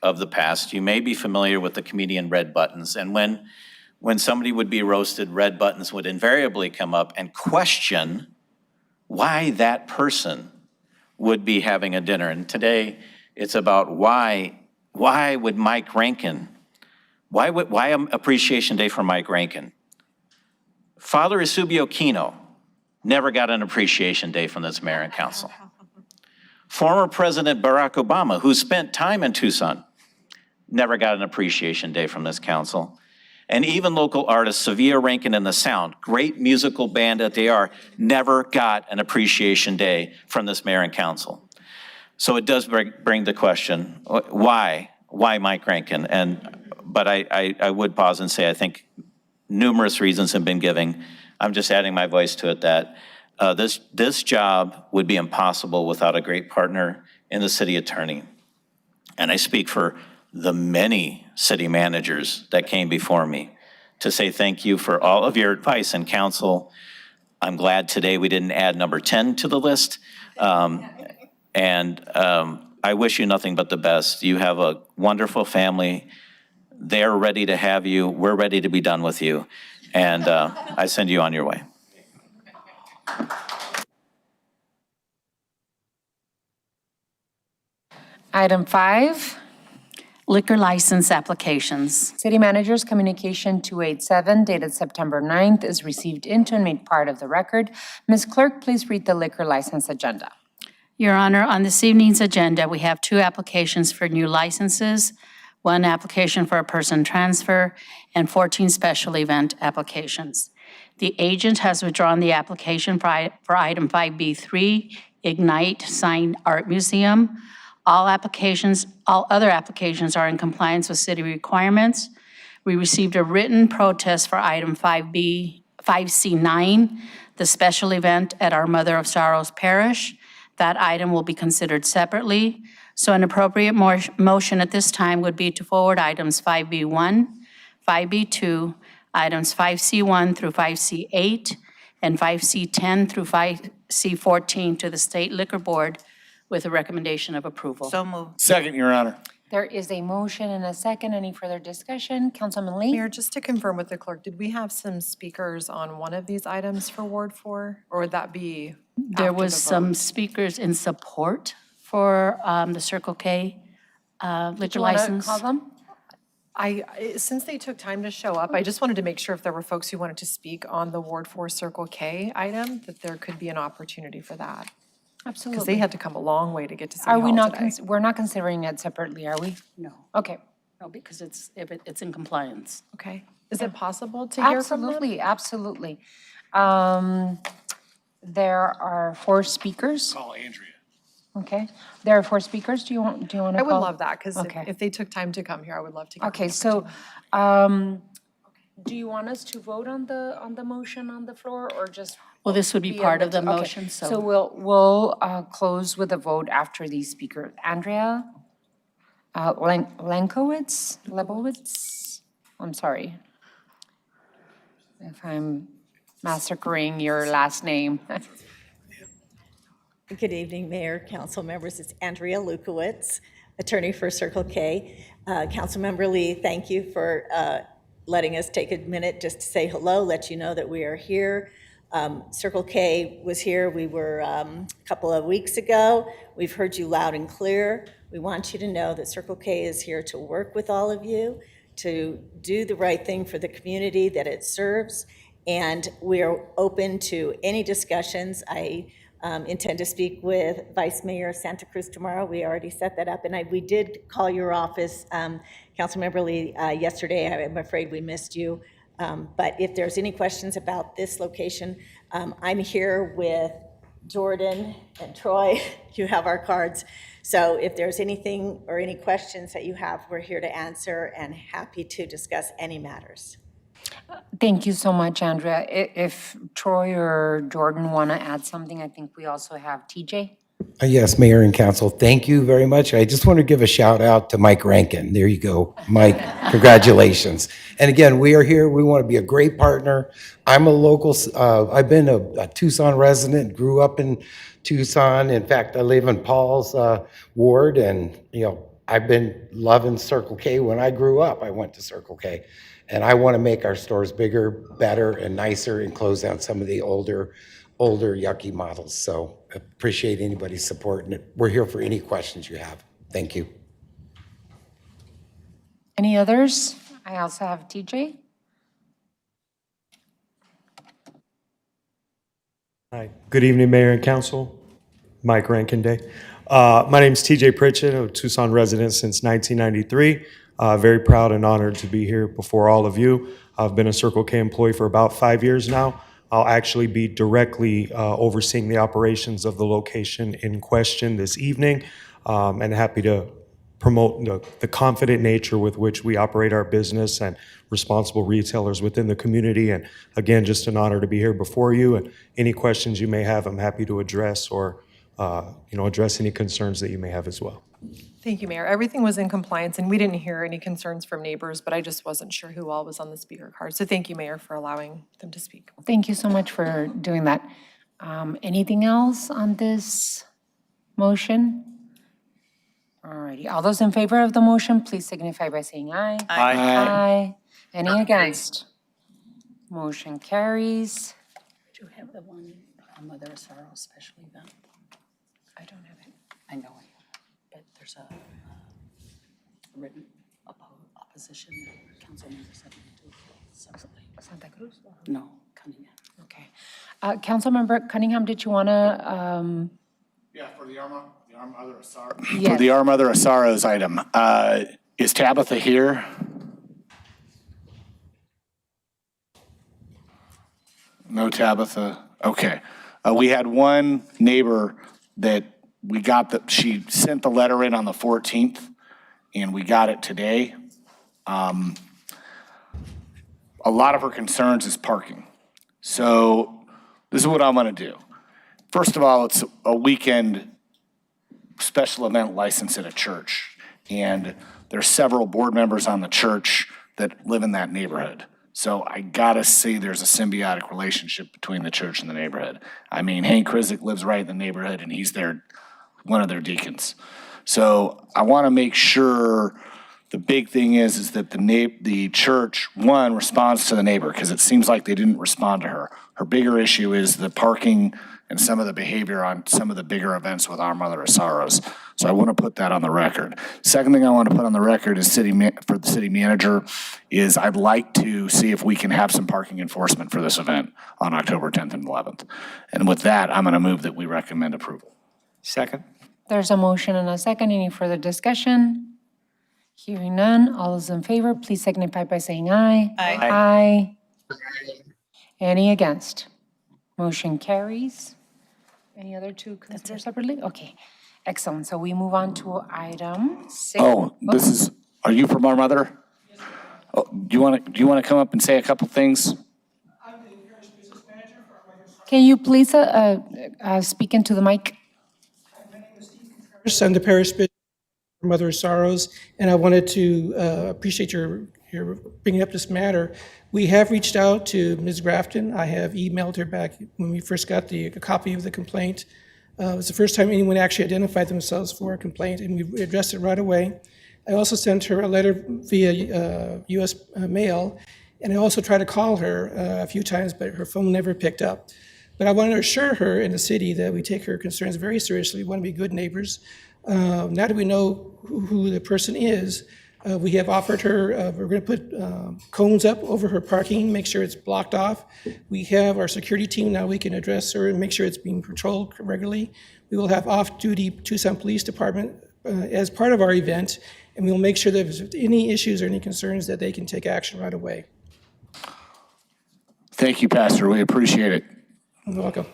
of the past, you may be familiar with the comedian Red Buttons. And when somebody would be roasted, Red Buttons would invariably come up and question why that person would be having a dinner. And today it's about why would Mike Rankin, why Appreciation Day for Mike Rankin? Father Eusebio Kino never got an Appreciation Day from this mayor and council. Former President Barack Obama, who spent time in Tucson, never got an Appreciation Day from this council. And even local artist Sevilla Rankin and the Sound, great musical band at the A.R.S, never got an Appreciation Day from this mayor and council. So it does bring the question, why Mike Rankin? But I would pause and say I think numerous reasons have been given. I'm just adding my voice to it that this job would be impossible without a great partner in the city attorney. And I speak for the many city managers that came before me to say thank you for all of your advice and counsel. I'm glad today we didn't add number 10 to the list. I wish you nothing but the best. You have a wonderful family. They're ready to have you. We're ready to be done with you. And I send you on your way. Item 5. Liquor license applications. City Manager's Communication 287, dated September 9th, is received into and made part of the record. Ms. Clerk, please read the liquor license agenda. Your Honor, on this evening's agenda, we have 2 applications for new licenses, 1 application for a person transfer, and 14 special event applications. The agent has withdrawn the application for item 5B3, Ignite Sign Art Museum. All other applications are in compliance with city requirements. We received a written protest for item 5C9, the special event at our Mother of Sorrows Parish. That item will be considered separately. So an appropriate motion at this time would be to forward items 5B1, 5B2, items 5C1 through 5C8, and 5C10 through 5C14 to the State Liquor Board with a recommendation of approval. So moved. Second, Your Honor. There is a motion and a second. Any further discussion? Councilman Lee? Mayor, just to confirm with the clerk, did we have some speakers on one of these items for Ward 4? Or would that be There after was the some vote? speakers in support for the Circle K Did liquor you want to license. call them? Since they took time to show up, I just wanted to make sure if there were folks who wanted to speak on the Ward 4 Circle K item, that there could be an opportunity for that. Because they Absolutely. had to come a long way to get to City Are we Hall not, today. we're not considering it separately, are we? No, Okay. no, because it's in compliance. Okay. Is it possible to hear from them? Absolutely, absolutely. There are 4 speakers. Call Andrea. Okay. There are 4 speakers. Do you want to call? I would love that, because Okay. if they took time to come here, I would love to get Okay, the so, opportunity. do you want us to vote on the motion on the floor, or just? Well, this would be be part able of the to- okay. motion, so. So we'll close with a vote after these speakers. Andrea Lebowitz? I'm sorry if I'm massacring your last name. Good evening, Mayor, council members. It's Andrea Lukowitz, attorney for Circle K. Councilmember Lee, thank you for letting us take a minute just to say hello, let you know that we are here. Circle K was here. We were a couple of weeks ago. We've heard you loud and clear. We want you to know that Circle K is here to work with all of you, to do the right thing for the community that it serves, and we are open to any discussions. I intend to speak with Vice Mayor Santa Cruz tomorrow. We already set that up, and we did call your office, Councilmember Lee, yesterday. I'm afraid we missed you. But if there's any questions about this location, I'm here with Jordan and Troy. You have our cards. So if there's anything or any questions that you have, we're here to answer and happy to discuss any matters. Thank you so much, Andrea. If Troy or Jordan want to add something, I think we also have TJ. Yes, Mayor and Council, thank you very much. I just want to give a shout out to Mike Rankin. There you go, Mike, congratulations. And again, we are here, we want to be a great partner. I'm a local, I've been a Tucson resident, grew up in Tucson. In fact, I live in Paul's ward, and I've been loving Circle K. When I grew up, I went to Circle K. And I want to make our stores bigger, better, and nicer, and close down some of the older yucky models. So appreciate anybody's support, and we're here for any questions you have. Thank you. Any others? I also have TJ. Hi, good evening, Mayor and Council. Mike Rankin Day. My name's TJ Pritchett, a Tucson resident since 1993. Very proud and honored to be here before all of you. I've been a Circle K employee for about 5 years now. I'll actually be directly overseeing the operations of the location in question this evening, and happy to promote the confident nature with which we operate our business and responsible retailers within the community. And again, just an honor to be here before you. And any questions you may have, I'm happy to address, or address any concerns that you may have as well. Thank you, Mayor. Everything was in compliance, and we didn't hear any concerns from neighbors, but I just wasn't sure who all was on the speaker card. So thank you, Mayor, for allowing them to speak. Thank you so much for doing that. Anything else on this motion? All righty. All those in favor of the motion, please signify by saying aye. Aye. Aye. Any against? Motion carries. Do you have the one on Mother of Sorrows special event? I don't have it. I know it, but there's a written opposition. Council members have to do separately. Santa Cruz? No, Cunningham. Okay. Councilmember Cunningham, did you want to Yeah, for the Our Mother of Sorrows. Yes. For the Our Mother of Sorrows item, is Tabitha here? No Tabitha? Okay. We had one neighbor that she sent the letter in on the 14th, and we got it today. A lot of her concerns is parking. So this is what I'm gonna do. First of all, it's a weekend special event license at a church, and there's several board members on the church that live in that neighborhood. So I gotta say there's a symbiotic relationship between the church and the neighborhood. I mean, Hank Krizik lives right in the neighborhood, and he's one of their deacons. So I wanna make sure, the big thing is that the church, one, responds to the neighbor, because it seems like they didn't respond to her. Her bigger issue is the parking and some of the behavior on some of the bigger events with Our Mother of Sorrows. So I want to put that on the record. Second thing I want to put on the record is for the city manager is I'd like to see if we can have some parking enforcement for this event on October 10th and 11th. And with that, I'm going to move that we recommend approval. Second. There's a motion and a second. Any further discussion? Hearing none. All those in favor, please signify by saying aye. Aye. Aye. Any against? Motion carries. Any other to consider separately? Okay, excellent. So we move on to item 6. Oh, are you from Our Mother? Oh, do you want to come up and say a couple things? Can you please speak into the mic? I'm the parish bishop for Mother of Sorrows, and I wanted to appreciate your bringing up this matter. We have reached out to Ms. Grafton. I have emailed her back when we first got a copy of the complaint. It was the first time anyone actually identified themselves for a complaint, and we addressed it right away. I also sent her a letter via U.S. mail, and I also tried to call her a few times, but her phone never picked up. But I want to assure her in the city that we take her concerns very seriously. We want to be good neighbors. Now that we know who the person is, we have offered her, we're going to put cones up over her parking, make sure it's blocked off. We have our security team now, we can address her and make sure it's being patrolled regularly. We will have off-duty Tucson Police Department as part of our event, and we'll make sure that if there's any issues or any concerns that they can take action right away. Thank you, Pastor. We appreciate it. You're welcome.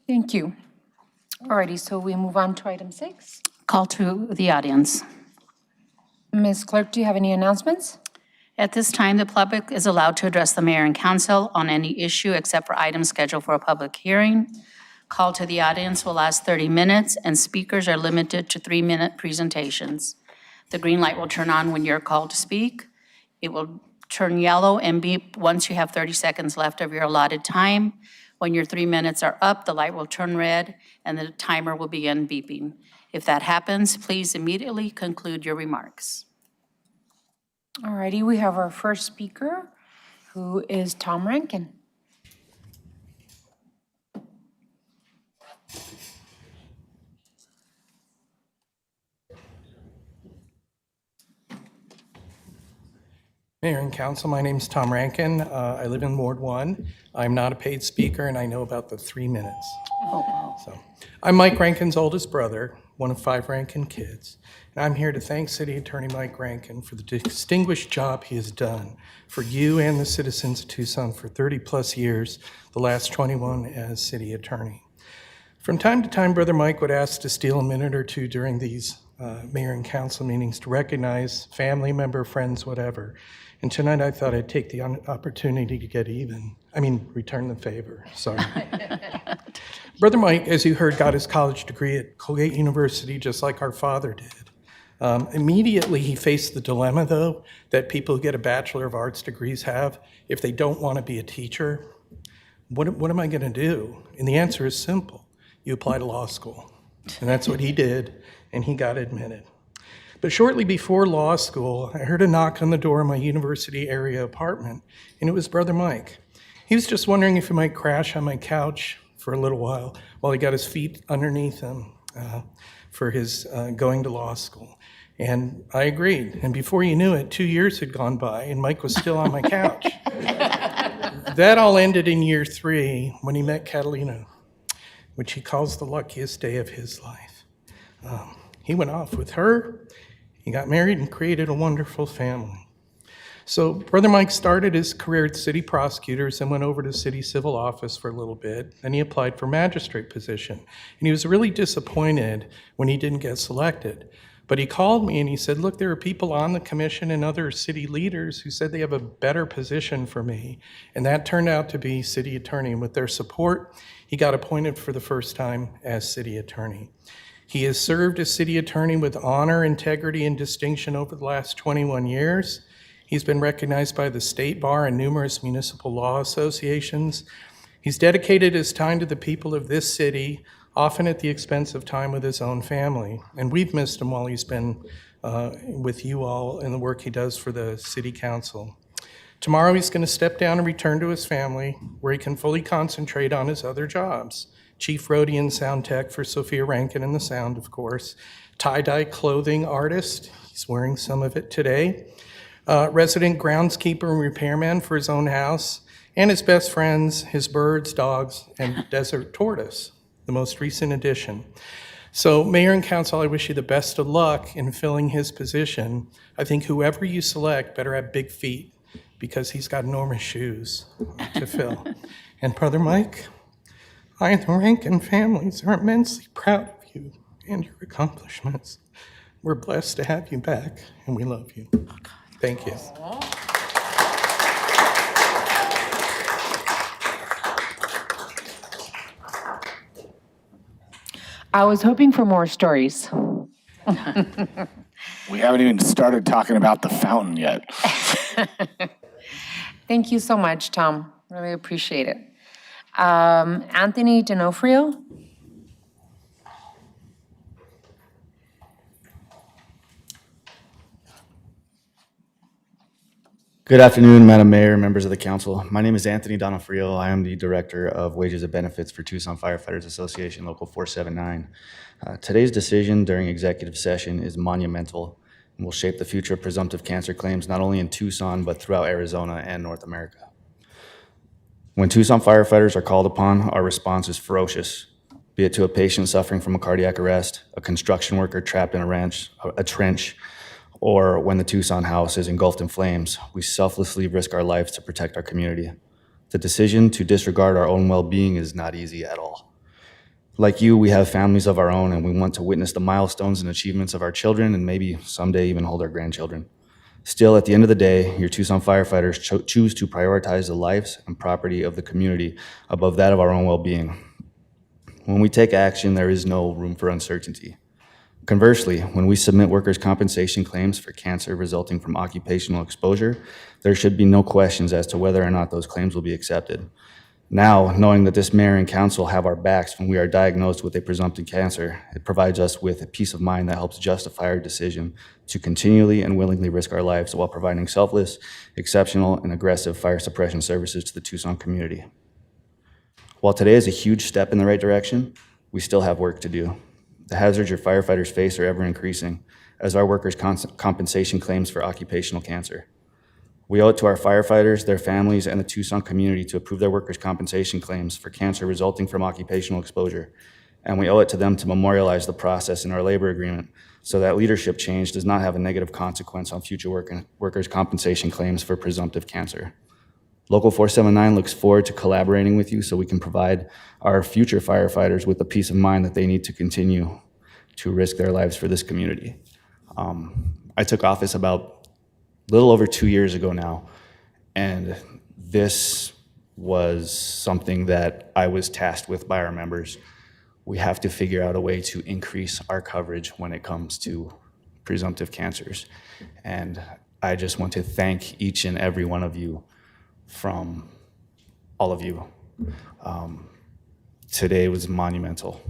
Thank you. Alrighty, so we move on to item 6. Call to the audience. Ms. Clerk, do you have any announcements? At this time, the public is allowed to address the mayor and council on any issue except for items scheduled for a public hearing. Call to the audience will last 30 minutes, and speakers are limited to 3-minute presentations. The green light will turn on when you're called to speak. It will turn yellow and beep once you have 30 seconds left of your allotted time. When your 3 minutes are up, the light will turn red and the timer will begin beeping. If that happens, please immediately conclude your remarks. Alrighty, we have our first speaker, who is Tom Rankin. Mayor and Council, my name is Tom Rankin. I live in Ward 1. I'm not a paid speaker, and I know about the 3 minutes. So, I'm Mike Rankin's oldest brother, one of 5 Rankin kids, and I'm here to thank City Attorney Mike Rankin for the distinguished job he has done for you and the citizens of Tucson for 30-plus years, the last 21 as City Attorney. From time to time, Brother Mike would ask to steal a minute or two during these mayor and council meetings to recognize family member, friends, whatever. And tonight I thought I'd take the opportunity to get even. Return the favor, sorry. Brother Mike, as you heard, got his college degree at Colgate University, just like our father did. Immediately he faced the dilemma, though, that people who get a Bachelor of Arts degrees have if they don't want to be a teacher. What am I going to do? And the answer is simple. You apply to law school. And that's what he did, and he got admitted. But shortly before law school, I heard a knock on the door of my university area apartment, and it was Brother Mike. He was just wondering if he might crash on my couch for a little while he got his feet underneath him for his going to law school. And I agreed. And before you knew it, 2 years had gone by, and Mike was still on my couch. That all ended in year 3 when he met Catalina. which he calls the luckiest day of his life. He went off with her, he got married and created a wonderful family. So Brother Mike started his career at city prosecutors and went over to city civil office for a little bit. Then he applied for magistrate position. And he was really disappointed when he didn't get selected. But he called me and he said, look, there are people on the commission and other city leaders who said they have a better position for me. And that turned out to be city attorney. And with their support, he got appointed for the first time as city attorney. He has served as city attorney with honor, integrity, and distinction over the last 21 years. He's been recognized by the State Bar and numerous municipal law associations. He's dedicated his time to the people of this city, often at the expense of time with his own family. And we've missed him while he's been with you all in the work he does for the city council. Tomorrow he's going to step down and return to his family, where he can fully concentrate on his other jobs. Chief roadie and sound tech for Sophia Rankin and the sound, of course. Tie-dye clothing artist, he's wearing some of it today. Resident groundskeeper and repairman for his own house, and his best friends, his birds, dogs, and desert tortoise, the most recent addition. So Mayor and Council, I wish you the best of luck in filling his position. I think whoever you select better have big feet, because he's got enormous shoes to fill. And Brother Mike, I and the Rankin families are immensely proud of you and your accomplishments. We're blessed to have you back, and we love you. Thank you. I was hoping for more stories. We haven't even started talking about the fountain yet. Thank you so much, Tom. Really appreciate it. Anthony D'Onofrio? Good afternoon, Madam Mayor, members of the council. My name is Anthony D'Onofrio. I am the Director of Wages and Benefits for Tucson Firefighters Association, Local 479. Today's decision during executive session is monumental and will shape the future of presumptive cancer claims not only in Tucson, but throughout Arizona and North America. When Tucson firefighters are called upon, our response is ferocious, be it to a patient suffering from a cardiac arrest, a construction worker trapped in a trench, or when the Tucson house is engulfed in flames. We selflessly risk our lives to protect our community. The decision to disregard our own well-being is not easy at all. Like you, we have families of our own, and we want to witness the milestones and achievements of our children, and maybe someday even hold our grandchildren. Still, at the end of the day, your Tucson firefighters choose to prioritize the lives and property of the community above that of our own well-being. When we take action, there is no room for uncertainty. Conversely, when we submit workers' compensation claims for cancer resulting from occupational exposure, there should be no questions as to whether or not those claims will be accepted. Now, knowing that this mayor and council have our backs when we are diagnosed with a presumptive cancer, it provides us with a peace of mind that helps justify our decision to continually and willingly risk our lives while providing selfless, exceptional, and aggressive fire suppression services to the Tucson community. While today is a huge step in the right direction, we still have work to do. The hazards your firefighters face are ever increasing, as our workers' compensation claims for occupational cancer. We owe it to our firefighters, their families, and the Tucson community to approve their workers' compensation claims for cancer resulting from occupational exposure. And we owe it to them to memorialize the process in our labor agreement so that leadership change does not have a negative consequence on future workers' compensation claims for presumptive cancer. Local 479 looks forward to collaborating with you so we can provide our future firefighters with the peace of mind that they need to continue to risk their lives for this community. I took office about a little over 2 years ago now, and this was something that I was tasked with by our members. We have to figure out a way to increase our coverage when it comes to presumptive cancers. And I just want to thank each and every one of you from all of you. Today was monumental.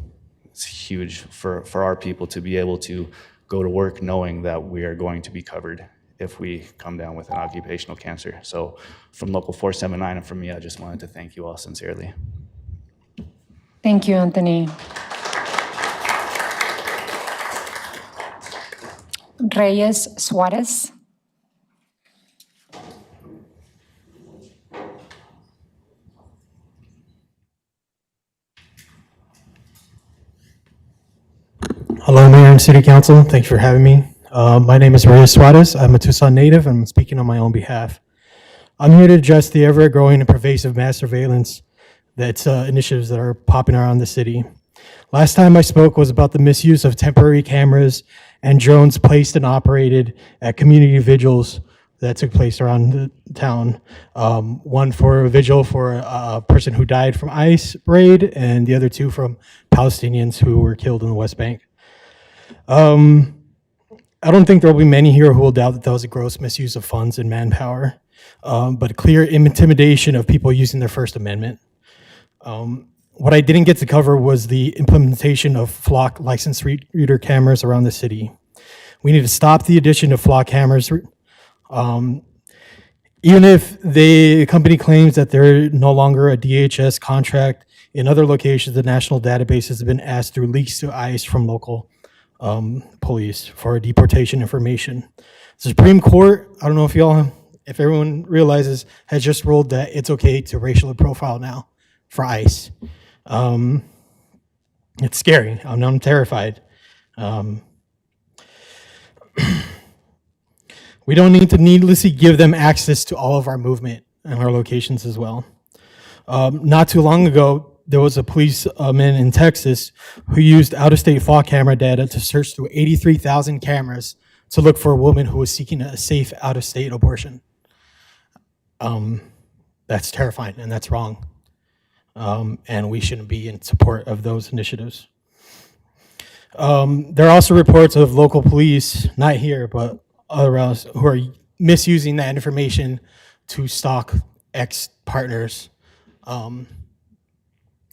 It's huge for our people to be able to go to work knowing that we are going to be covered if we come down with an occupational cancer. So from Local 479 and from me, I just wanted to thank you all sincerely. Thank you, Anthony. Reyes Suarez. Hello, Mayor and City Council. Thank you for having me. My name is Maria Suarez. I'm a Tucson native, and I'm speaking on my own behalf. I'm here to address the ever-growing and pervasive mass surveillance initiatives that are popping around the city. Last time I spoke was about the misuse of temporary cameras and drones placed and operated at community vigils that took place around the town. One for a vigil for a person who died from ICE raid, and the other two from Palestinians who were killed in the West Bank. I don't think there will be many here who will doubt that that was a gross misuse of funds and manpower, but clear intimidation of people using their First Amendment. What I didn't get to cover was the implementation of flock license reader cameras around the city. We need to stop the addition of flock cameras. Even if the company claims that they're no longer a DHS contract, in other locations, the national databases have been asked through leaks to ICE from local police for deportation information. The Supreme Court, I don't know if everyone realizes, has just ruled that it's okay to racially profile now for ICE. It's scary. I'm terrified. We don't need to needlessly give them access to all of our movement and our locations as well. Not too long ago, there was a policeman in Texas who used out-of-state flock camera data to search through 83,000 cameras to look for a woman who was seeking a safe out-of-state abortion. That's terrifying and that's wrong. And we shouldn't be in support of those initiatives. There are also reports of local police, not here, but other else, who are misusing that information to stalk ex-partners.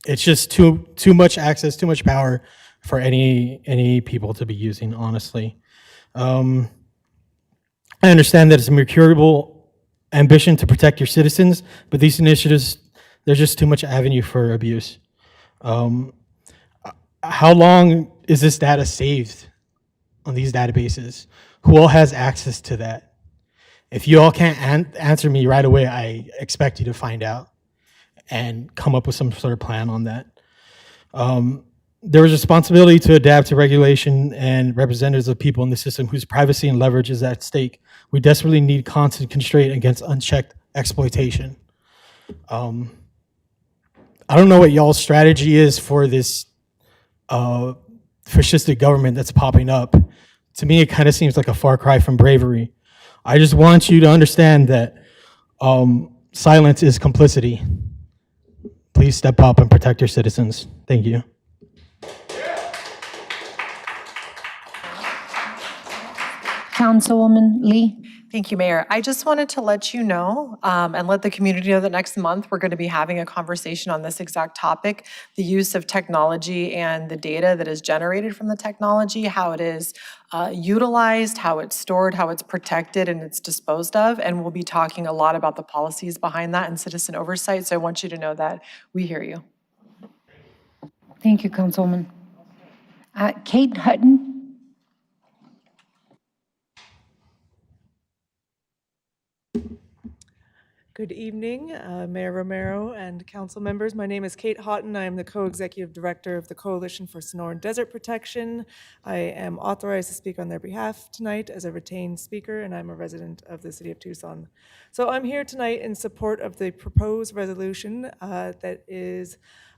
It's just too much access, too much power for any people to be using, honestly. I understand that it's a mercurial ambition to protect your citizens, but these initiatives, there's just too much avenue for abuse. How long is this data saved on these databases? Who all has access to that? If you all can't answer me right away, I expect you to find out and come up with some sort of plan on that. There is responsibility to adapt to regulation and representatives of people in the system whose privacy and leverage is at stake. We desperately need constant constraint against unchecked exploitation. I don't know what y'all's strategy is for this fascistic government that's popping up. To me, it kind of seems like a far cry from bravery. I just want you to understand that silence is complicity. Please step up and protect your citizens. Thank you. Councilwoman Lee. Thank you, Mayor. I just wanted to let you know and let the community know that next month we're going to be having a conversation on this exact topic, the use of technology and the data that is generated from the technology, how it is utilized, how it's stored, how it's protected, and it's disposed of. And we'll be talking a lot about the policies behind that and citizen oversight. So I want you to know that we hear you. Thank you, Councilwoman. Kate Hutton. Good evening, Mayor Romero and council members. My name is Kate Houghton. I am the co-executive director of the Coalition for Sonoran Desert Protection. I am authorized to speak on their behalf tonight as a retained speaker, and I'm a resident of the city of Tucson. So I'm here tonight in support of the proposed resolution that is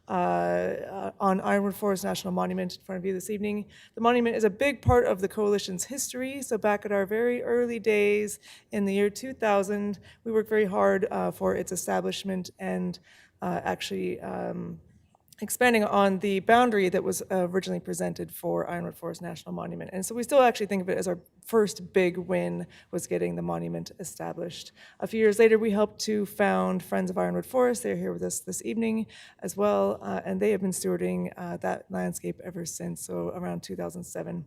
on Ironwood Forest National Monument in front of you this evening. The monument is a big part of the coalition's history. So back at our very early days in the year 2000, we worked very hard for its establishment and actually expanding on the boundary that was originally presented for Ironwood Forest National Monument. And so we still actually think of it as our first big win was getting the monument established. A few years later, we helped to found Friends of Ironwood Forest. They're here with us this evening as well, and they have been stewarding that landscape ever since, so around 2007.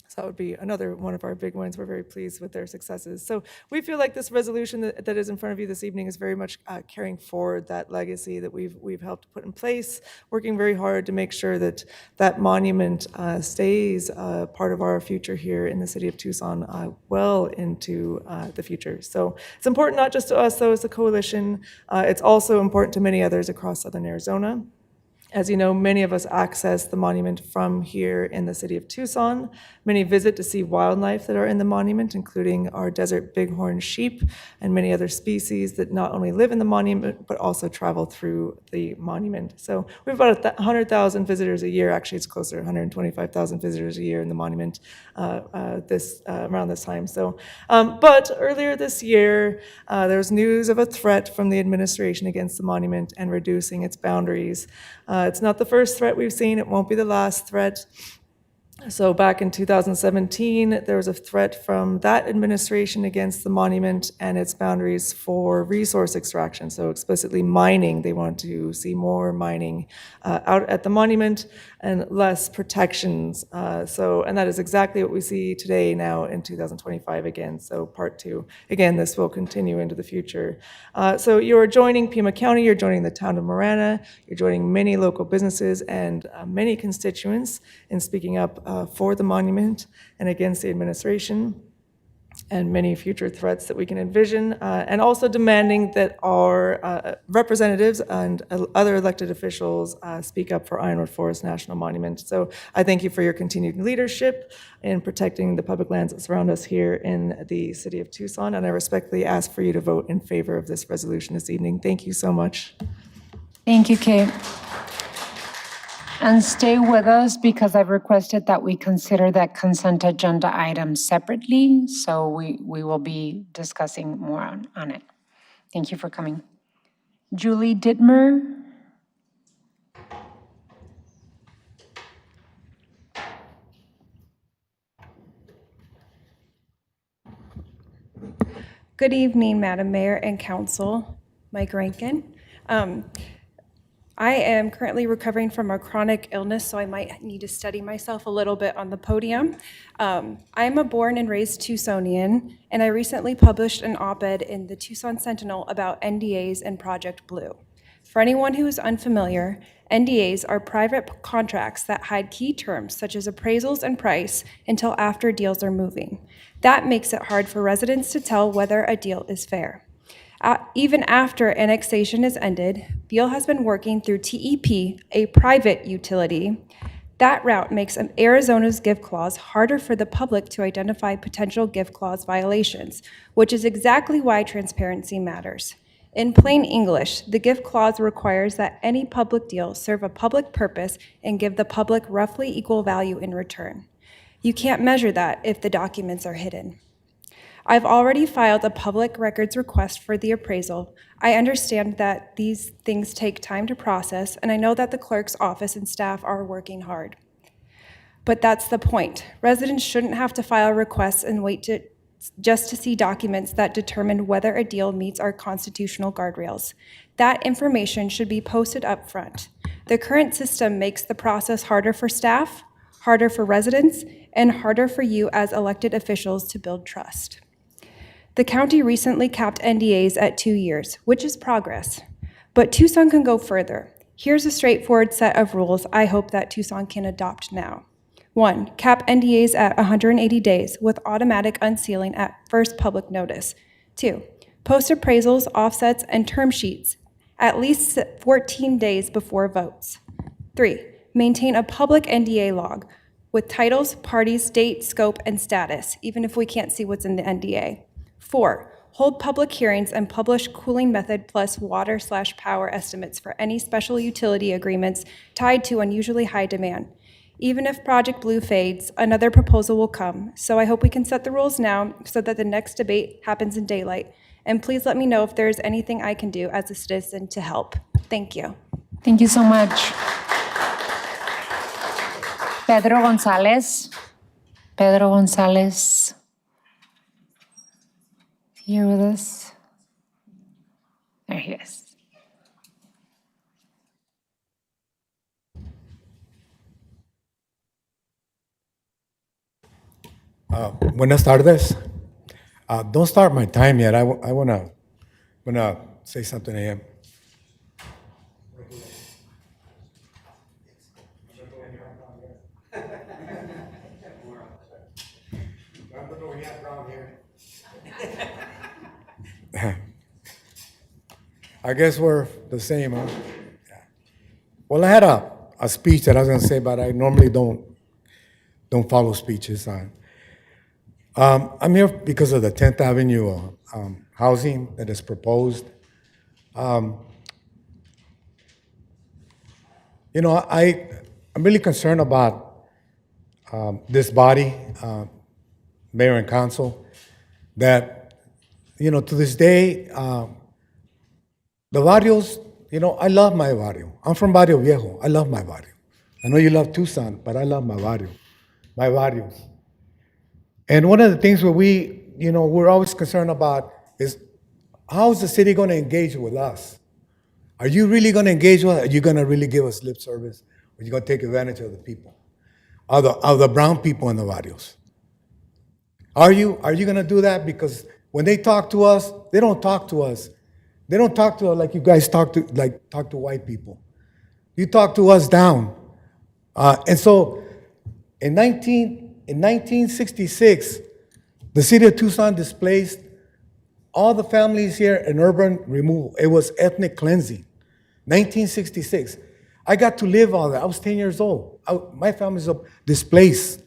So that would be another one of our big wins. We're very pleased with their successes. So we feel like this resolution that is in front of you this evening is very much carrying forward that legacy that we've helped put in place, working very hard to make sure that that monument stays part of our future here in the city of Tucson well into the future. So it's important not just to us, though, as a coalition. It's also important to many others across Southern Arizona. As you know, many of us access the monument from here in the city of Tucson. Many visit to see wildlife that are in the monument, including our desert bighorn sheep and many other species that not only live in the monument, but also travel through the monument. So we have about 100,000 visitors a year. Actually, it's closer, 125,000 visitors a year in the monument around this time. So, but earlier this year, there was news of a threat from the administration against the monument and reducing its boundaries. It's not the first threat we've seen. It won't be the last threat. So back in 2017, there was a threat from that administration against the monument and its boundaries for resource extraction, so explicitly mining. They want to see more mining out at the monument and less protections. And that is exactly what we see today now in 2025 again, so part two. Again, this will continue into the future. So you're joining Pima County, you're joining the town of Marana, you're joining many local businesses and many constituents in speaking up for the monument and against the administration and many future threats that we can envision, and also demanding that our representatives and other elected officials speak up for Ironwood Forest National Monument. So I thank you for your continued leadership in protecting the public lands that surround us here in the city of Tucson, and I respectfully ask for you to vote in favor of this resolution this evening. Thank you so much. Thank you, Kate. And stay with us because I've requested that we consider that consent agenda item separately. So we will be discussing more on it. Thank you for coming. Julie Dittmer. Good evening, Madam Mayor and Council. Mike Rankin. I am currently recovering from a chronic illness, so I might need to study myself a little bit on the podium. I'm a born and raised Tucsonian, and I recently published an op-ed in the Tucson Sentinel about NDAs and Project Blue. For anyone who is unfamiliar, NDAs are private contracts that hide key terms such as appraisals and price until after deals are moving. That makes it hard for residents to tell whether a deal is fair. Even after annexation is ended, Beal has been working through TEP, a private utility. That route makes Arizona's gift clause harder for the public to identify potential gift clause violations, which is exactly why transparency matters. In plain English, the gift clause requires that any public deal serve a public purpose and give the public roughly equal value in return. You can't measure that if the documents are hidden. I've already filed a public records request for the appraisal. I understand that these things take time to process, and I know that the clerk's office and staff are working hard. But that's the point. Residents shouldn't have to file requests and wait just to see documents that determine whether a deal meets our constitutional guardrails. That information should be posted up front. The current system makes the process harder for staff, harder for residents, and harder for you as elected officials to build trust. The county recently capped NDAs at 2 years, which is progress. But Tucson can go further. Here's a straightforward set of rules I hope that Tucson can adopt now. 1, cap NDAs at 180 days with automatic unsealing at first public notice. 2, post appraisals, offsets, and term sheets at least 14 days before votes. 3, maintain a public NDA log with titles, parties, date, scope, and status, even if we can't see what's in the NDA. 4, hold public hearings and publish cooling method plus water/power estimates for any special utility agreements tied to unusually high demand. Even if Project Blue fades, another proposal will come. So I hope we can set the rules now so that the next debate happens in daylight. And please let me know if there is anything I can do as a citizen to help. Thank you. Thank you so much. Pedro Gonzalez. Pedro Gonzalez. Here with us. There he is. Buenas tardes. Don't start my time yet. I wanna say something to him. I guess we're the same, huh? Well, I had a speech that I was going to say, but I normally don't follow speeches. I'm here because of the 10th Avenue housing that is proposed. I'm really concerned about this body, mayor and council, that, to this day, the barrios, I love my barrio. I'm from Barrio Viejo. I love my barrio. I know you love Tucson, but I love my barrios. And one of the things where we're always concerned about is how is the city going to engage with us? Are you really going to engage with us? Are you going to really give us lip service? Or are you going to take advantage of the people, of the brown people in the barrios? Are you going to do that? Because when they talk to us, they don't talk to us. They don't talk to us like you guys talk to white people. You talk to us down. And so in 1966, the city of Tucson displaced all the families here in urban removal. It was ethnic cleansing. 1966. I got to live all that. I was 10 years old. My family's displaced.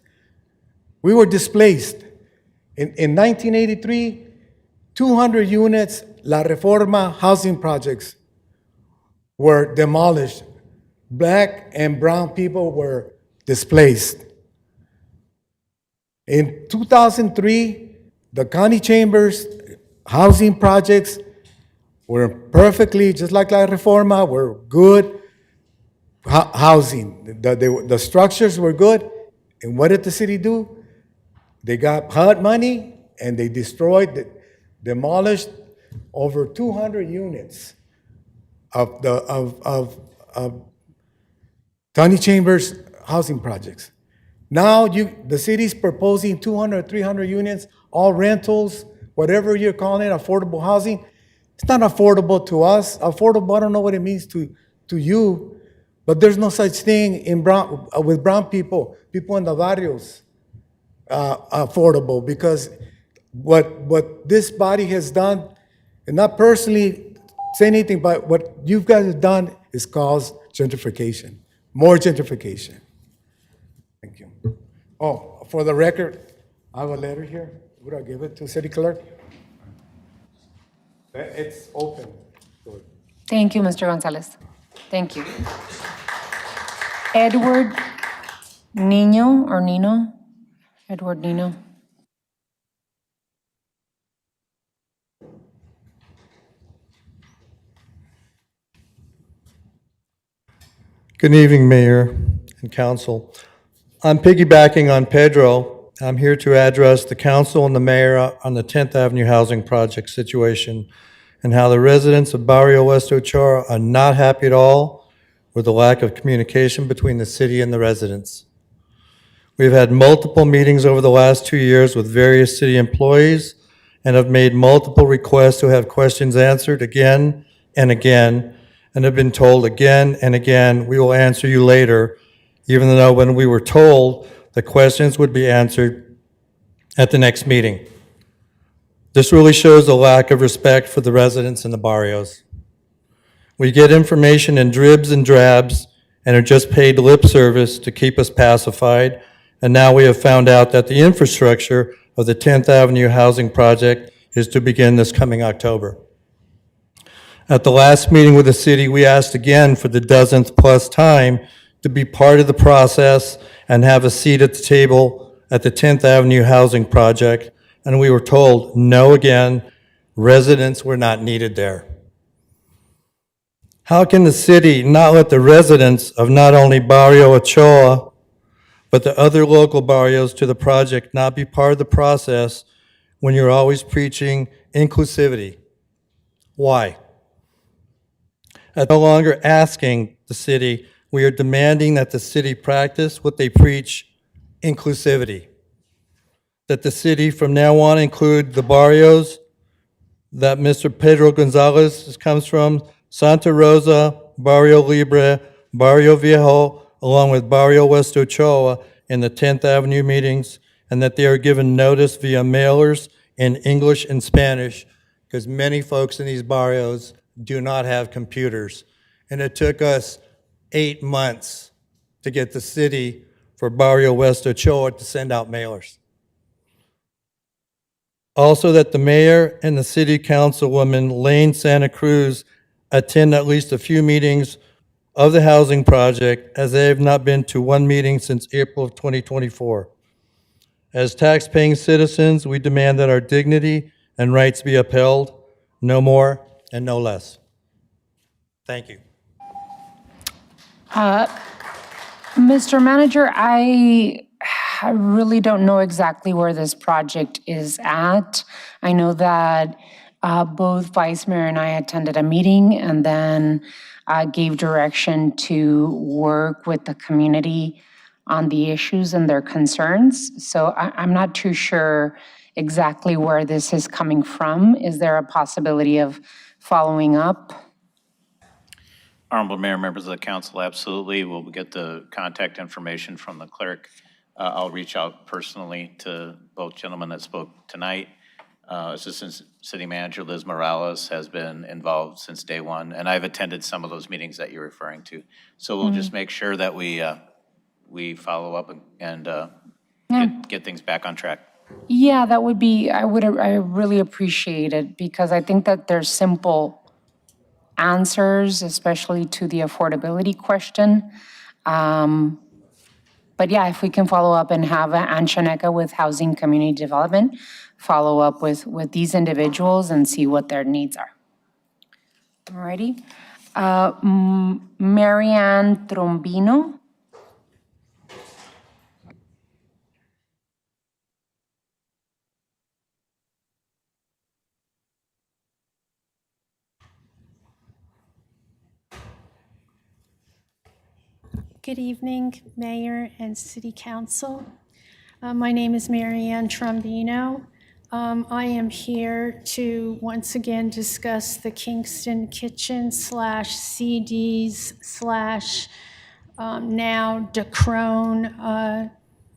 We were displaced. In 1983, 200 units, La Reforma housing projects were demolished. Black and brown people were displaced. In 2003, the county chambers housing projects were perfectly, just like La Reforma, were good housing. The structures were good. And what did the city do? They got HUD money and they demolished over 200 units of county chambers housing projects. Now the city's proposing 200, 300 units, all rentals, whatever you're calling it, affordable housing. It's not affordable to us. Affordable, I don't know what it means to you, but there's no such thing with brown people in the barrios, affordable, because what this body has done, and not personally say anything, but what you guys have done is cause gentrification, more gentrification. Thank you. Oh, for the record, I have a letter here. Would I give it to city clerk? It's open. Thank you, Mr. Gonzalez. Thank you. Edward Nino or Nino? Edward Nino. Good evening, Mayor and Council. I'm piggybacking on Pedro. I'm here to address the council and the mayor on the 10th Avenue housing project situation and how the residents of Barrio West Ochoa are not happy at all with the lack of communication between the city and the residents. We've had multiple meetings over the last 2 years with various city employees and have made multiple requests to have questions answered again and again, and have been told again and again, we will answer you later, even though when we were told the questions would be answered at the next meeting. This really shows a lack of respect for the residents in the barrios. We get information in dribs and drabs and are just paid lip service to keep us pacified, and now we have found out that the infrastructure of the 10th Avenue housing project is to begin this coming October. At the last meeting with the city, we asked again for the dozenth plus time to be part of the process and have a seat at the table at the 10th Avenue housing project, and we were told no again, residents were not needed there. How can the city not let the residents of not only Barrio Ochoa, but the other local barrios to the project not be part of the process when you're always preaching inclusivity? Why? No longer asking the city, we are demanding that the city practice what they preach, inclusivity. That the city from now on include the barrios that Mr. Pedro Gonzalez comes from, Santa Rosa, Barrio Libre, Barrio Viejo, along with Barrio West Ochoa in the 10th Avenue meetings, and that they are given notice via mailers in English and Spanish, because many folks in these barrios do not have computers. And it took us 8 months to get the city for Barrio West Ochoa to send out mailers. Also, that the mayor and the city councilwoman, Lane Santa Cruz, attend at least a few meetings of the housing project, as they have not been to one meeting since April of 2024. As tax-paying citizens, we demand that our dignity and rights be upheld, no more and no less. Thank you. Mr. Manager, I really don't know exactly where this project is at. I know that both Vice Mayor and I attended a meeting and then gave direction to work with the community on the issues and their concerns. So I'm not too sure exactly where this is coming from. Is there a possibility of following up? Honorable Mayor, members of the council, absolutely. We'll get the contact information from the clerk. I'll reach out personally to both gentlemen that spoke tonight. Assistant City Manager Liz Morales has been involved since day one, and I've attended some of those meetings that you're referring to. So we'll just make sure that we follow up and get things back on track. Yeah, that would be, I really appreciate it because I think that there's simple answers, especially to the affordability question. But yeah, if we can follow up and have Ann Shaneka with Housing Community Development follow up with these individuals and see what their needs are. Alrighty. Marianne Trombino. Good evening, Mayor and City Council. My name is Marianne Trombino. I am here to once again discuss the Kingston Kitchen / CDs / now decorum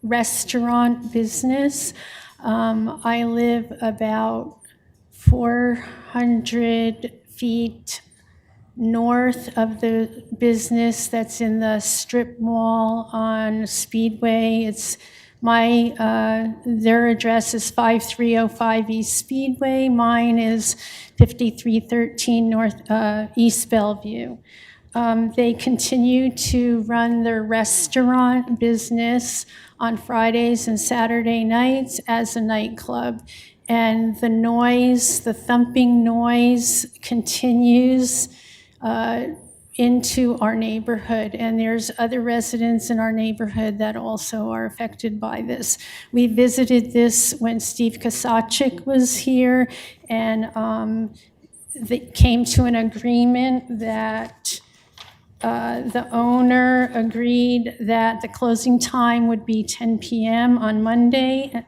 restaurant business. I live about 400 feet north of the business that's in the strip mall on Speedway. It's their address is 5305 East Speedway. Mine is 5313 North East Bellevue. They continue to run their restaurant business on Fridays and Saturday nights as a nightclub. And the noise, the thumping noise continues into our neighborhood, and there's other residents in our neighborhood that also are affected by this. We visited this when Steve Kasachik was here, and they came to an agreement that the owner agreed that the closing time would be 10 p.m. on Monday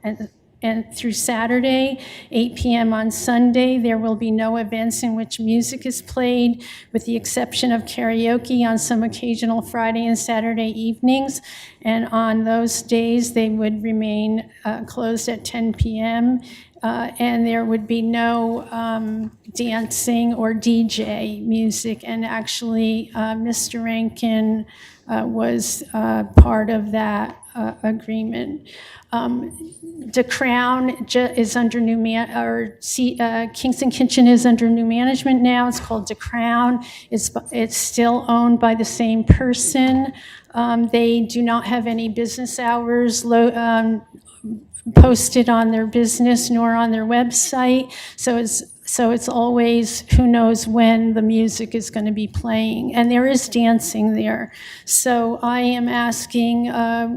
and through Saturday, 8 p.m. on Sunday. There will be no events in which music is played, with the exception of karaoke on some occasional Friday and Saturday evenings. And on those days, they would remain closed at 10 p.m. And there would be no dancing or DJ music. And actually, Mr. Rankin was part of that agreement. The Crown is under Kingston Kitchen is under new management now. It's called The Crown. It's still owned by the same person. They do not have any business hours posted on their business nor on their website. So it's always who knows when the music is going to be playing. And there is dancing there. So I am asking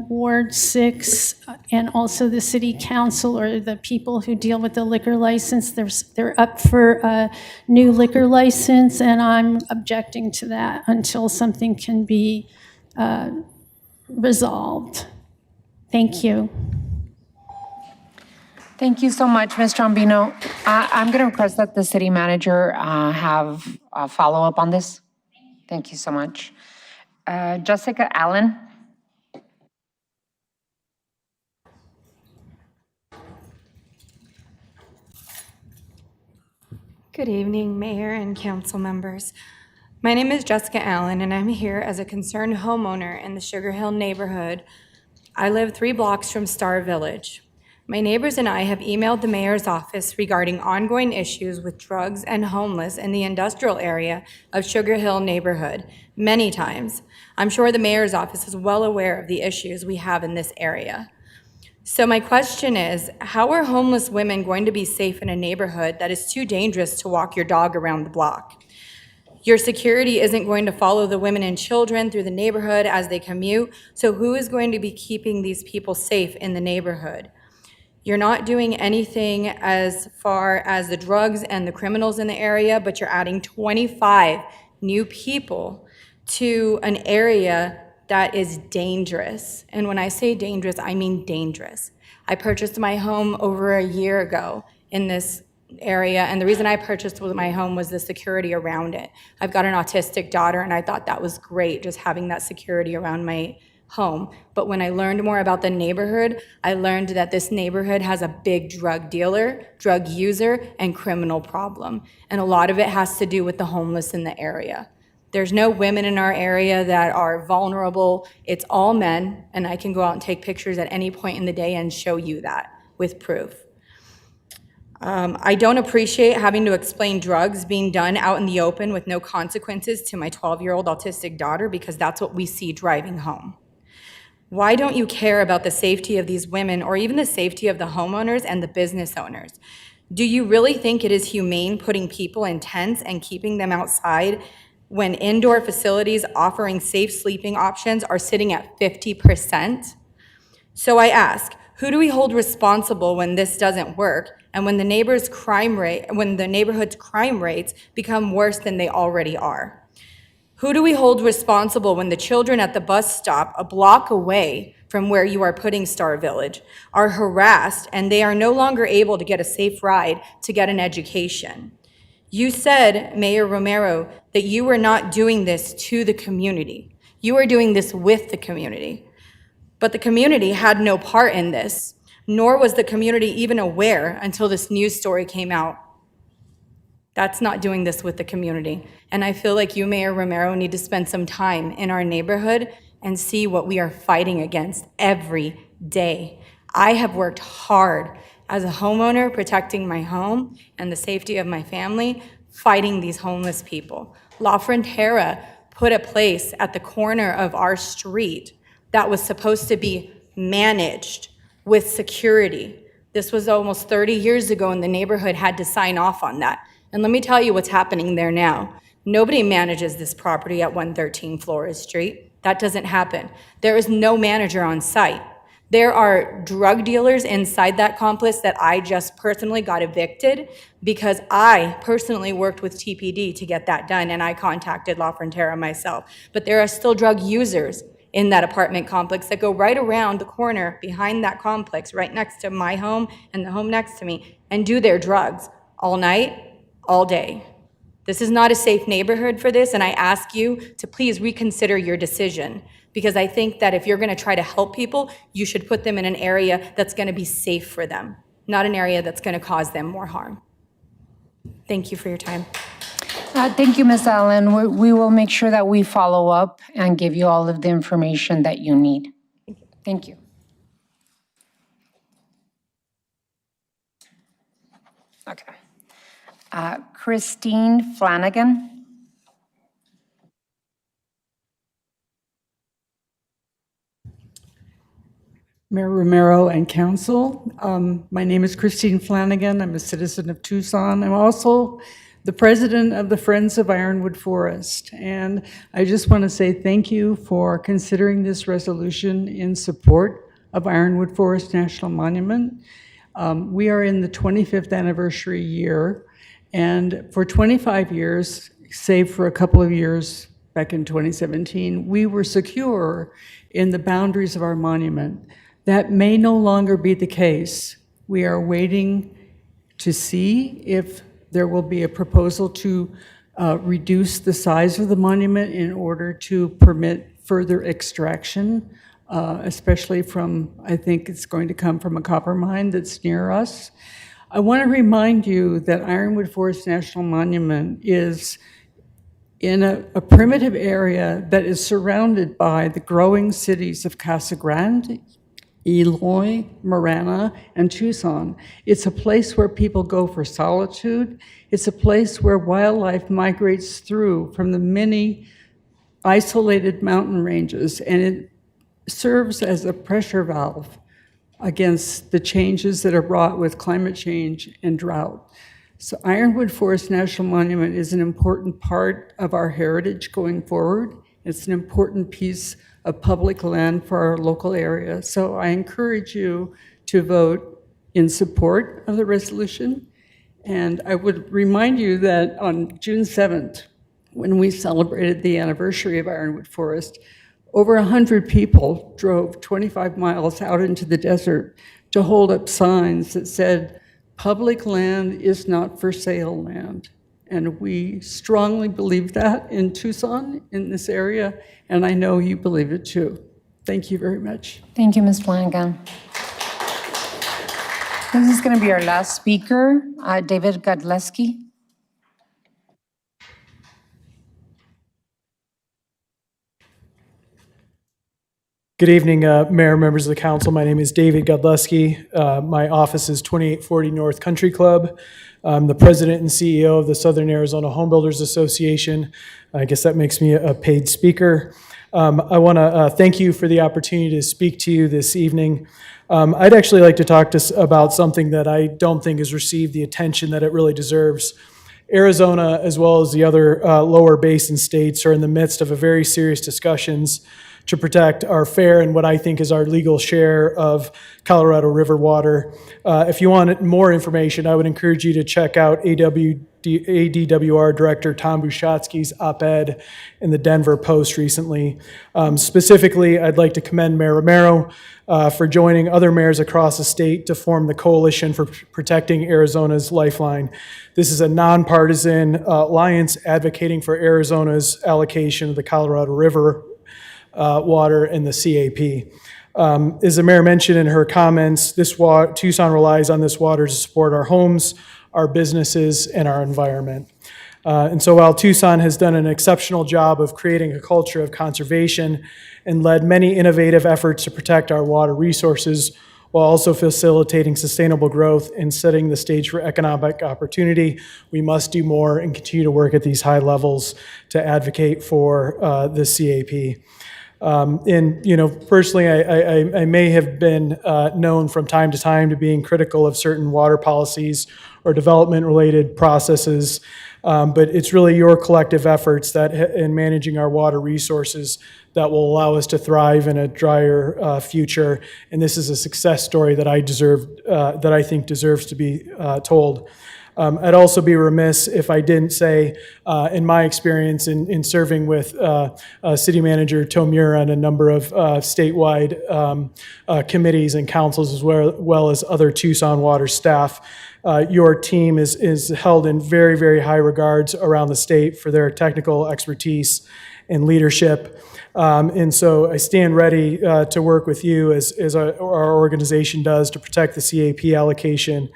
Ward 6 and also the City Council, or the people who deal with the liquor license, they're up for a new liquor license, and I'm objecting to that until something can be resolved. Thank you. Thank you so much, Ms. Trombino. I'm going to request that the city manager have a follow-up on this. Thank you so much. Jessica Allen. Good evening, Mayor and council members. My name is Jessica Allen, and I'm here as a concerned homeowner in the Sugar Hill neighborhood. I live 3 blocks from Star Village. My neighbors and I have emailed the mayor's office regarding ongoing issues with drugs and homeless in the industrial area of Sugar Hill neighborhood many times. I'm sure the mayor's office is well aware of the issues we have in this area. So my question is, how are homeless women going to be safe in a neighborhood that is too dangerous to walk your dog around the block? Your security isn't going to follow the women and children through the neighborhood as they commute, so who is going to be keeping these people safe in the neighborhood? You're not doing anything as far as the drugs and the criminals in the area, but you're adding 25 new people to an area that is dangerous. And when I say dangerous, I mean dangerous. I purchased my home over a year ago in this area, and the reason I purchased my home was the security around it. I've got an autistic daughter, and I thought that was great, just having that security around my home. But when I learned more about the neighborhood, I learned that this neighborhood has a big drug dealer, drug user, and criminal problem. And a lot of it has to do with the homeless in the area. There's no women in our area that are vulnerable. It's all men, and I can go out and take pictures at any point in the day and show you that with proof. I don't appreciate having to explain drugs being done out in the open with no consequences to my 12-year-old autistic daughter, because that's what we see driving home. Why don't you care about the safety of these women, or even the safety of the homeowners and the business owners? Do you really think it is humane putting people in tents and keeping them outside when indoor facilities offering safe sleeping options are sitting at 50%? So I ask, who do we hold responsible when this doesn't work, and when the neighborhood's crime rates become worse than they already are? Who do we hold responsible when the children at the bus stop a block away from where you are putting Star Village are harassed and they are no longer able to get a safe ride to get an education? You said, Mayor Romero, that you were not doing this to the community. You are doing this with the community. But the community had no part in this, nor was the community even aware until this news story came out. That's not doing this with the community. And I feel like you, Mayor Romero, need to spend some time in our neighborhood and see what we are fighting against every day. I have worked hard as a homeowner, protecting my home and the safety of my family, fighting these homeless people. La Frontera put a place at the corner of our street that was supposed to be managed with security. This was almost 30 years ago, and the neighborhood had to sign off on that. And let me tell you what's happening there now. Nobody manages this property at 113 Flores Street. That doesn't happen. There is no manager on site. There are drug dealers inside that complex that I just personally got evicted because I personally worked with TPD to get that done, and I contacted La Frontera myself. But there are still drug users in that apartment complex that go right around the corner behind that complex, right next to my home and the home next to me, and do their drugs all night, all day. This is not a safe neighborhood for this, and I ask you to please reconsider your decision, because I think that if you're going to try to help people, you should put them in an area that's going to be safe for them, not an area that's going to cause them more harm. Thank you for your time. Thank you, Ms. Allen. We will make sure that we follow up and give you all of the information that you need. Thank you. Okay. Christine Flanagan. Mayor Romero and Council. My name is Christine Flanagan. I'm a citizen of Tucson. I'm also the president of the Friends of Ironwood Forest. And I just want to say thank you for considering this resolution in support of Ironwood Forest National Monument. We are in the 25th anniversary year, and for 25 years, save for a couple of years back in 2017, we were secure in the boundaries of our monument. That may no longer be the case. We are waiting to see if there will be a proposal to reduce the size of the monument in order to permit further extraction, especially from, I think it's going to come from a copper mine that's near us. I want to remind you that Ironwood Forest National Monument is in a primitive area that is surrounded by the growing cities of Casa Grande, Eloy, Marana, and Tucson. It's a place where people go for solitude. It's a place where wildlife migrates through from the many isolated mountain ranges, and it serves as a pressure valve against the changes that are brought with climate change and drought. So Ironwood Forest National Monument is an important part of our heritage going forward. It's an important piece of public land for our local area. So I encourage you to vote in support of the resolution. And I would remind you that on June 7th, when we celebrated the anniversary of Ironwood Forest, over 100 people drove 25 miles out into the desert to hold up signs that said, "Public land is not for sale land." And we strongly believe that in Tucson, in this area, and I know you believe it too. Thank you very much. Thank you, Ms. Flanagan. This is going to be our last speaker, David Godleski. Good evening, Mayor, members of the council. My name is David Godleski. My office is 2840 North Country Club. I'm the president and CEO of the Southern Arizona Home Builders Association. I guess that makes me a paid speaker. I want to thank you for the opportunity to speak to you this evening. I'd actually like to talk about something that I don't think has received the attention that it really deserves. Arizona, as well as the other lower basin states, are in the midst of a very serious discussions to protect our fair and what I think is our legal share of Colorado River water. If you want more information, I would encourage you to check out ADWR Director Tom Bushatsky's op-ed in the Denver Post recently. Specifically, I'd like to commend Mayor Romero for joining other mayors across the state to form the Coalition for Protecting Arizona's Lifeline. This is a nonpartisan alliance advocating for Arizona's allocation of the Colorado River water in the CAP. As the mayor mentioned in her comments, Tucson relies on this water to support our homes, our businesses, and our environment. And so while Tucson has done an exceptional job of creating a culture of conservation and led many innovative efforts to protect our water resources, while also facilitating sustainable growth and setting the stage for economic opportunity, we must do more and continue to work at these high levels to advocate for the CAP. And, you know, personally, I may have been known from time to time to being critical of certain water policies or development-related processes, but it's really your collective efforts that in managing our water resources that will allow us to thrive in a drier future. And this is a success story that I think deserves to be told. I'd also be remiss if I didn't say, in my experience in serving with City Manager Tomura and a number of statewide committees and councils, as well as other Tucson Water staff, your team is held in very, very high regards around the state for their technical expertise and leadership. And so I stand ready to work with you as our organization does to protect the CAP allocation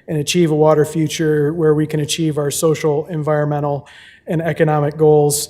and achieve a water future where we can achieve our social, environmental, and economic goals.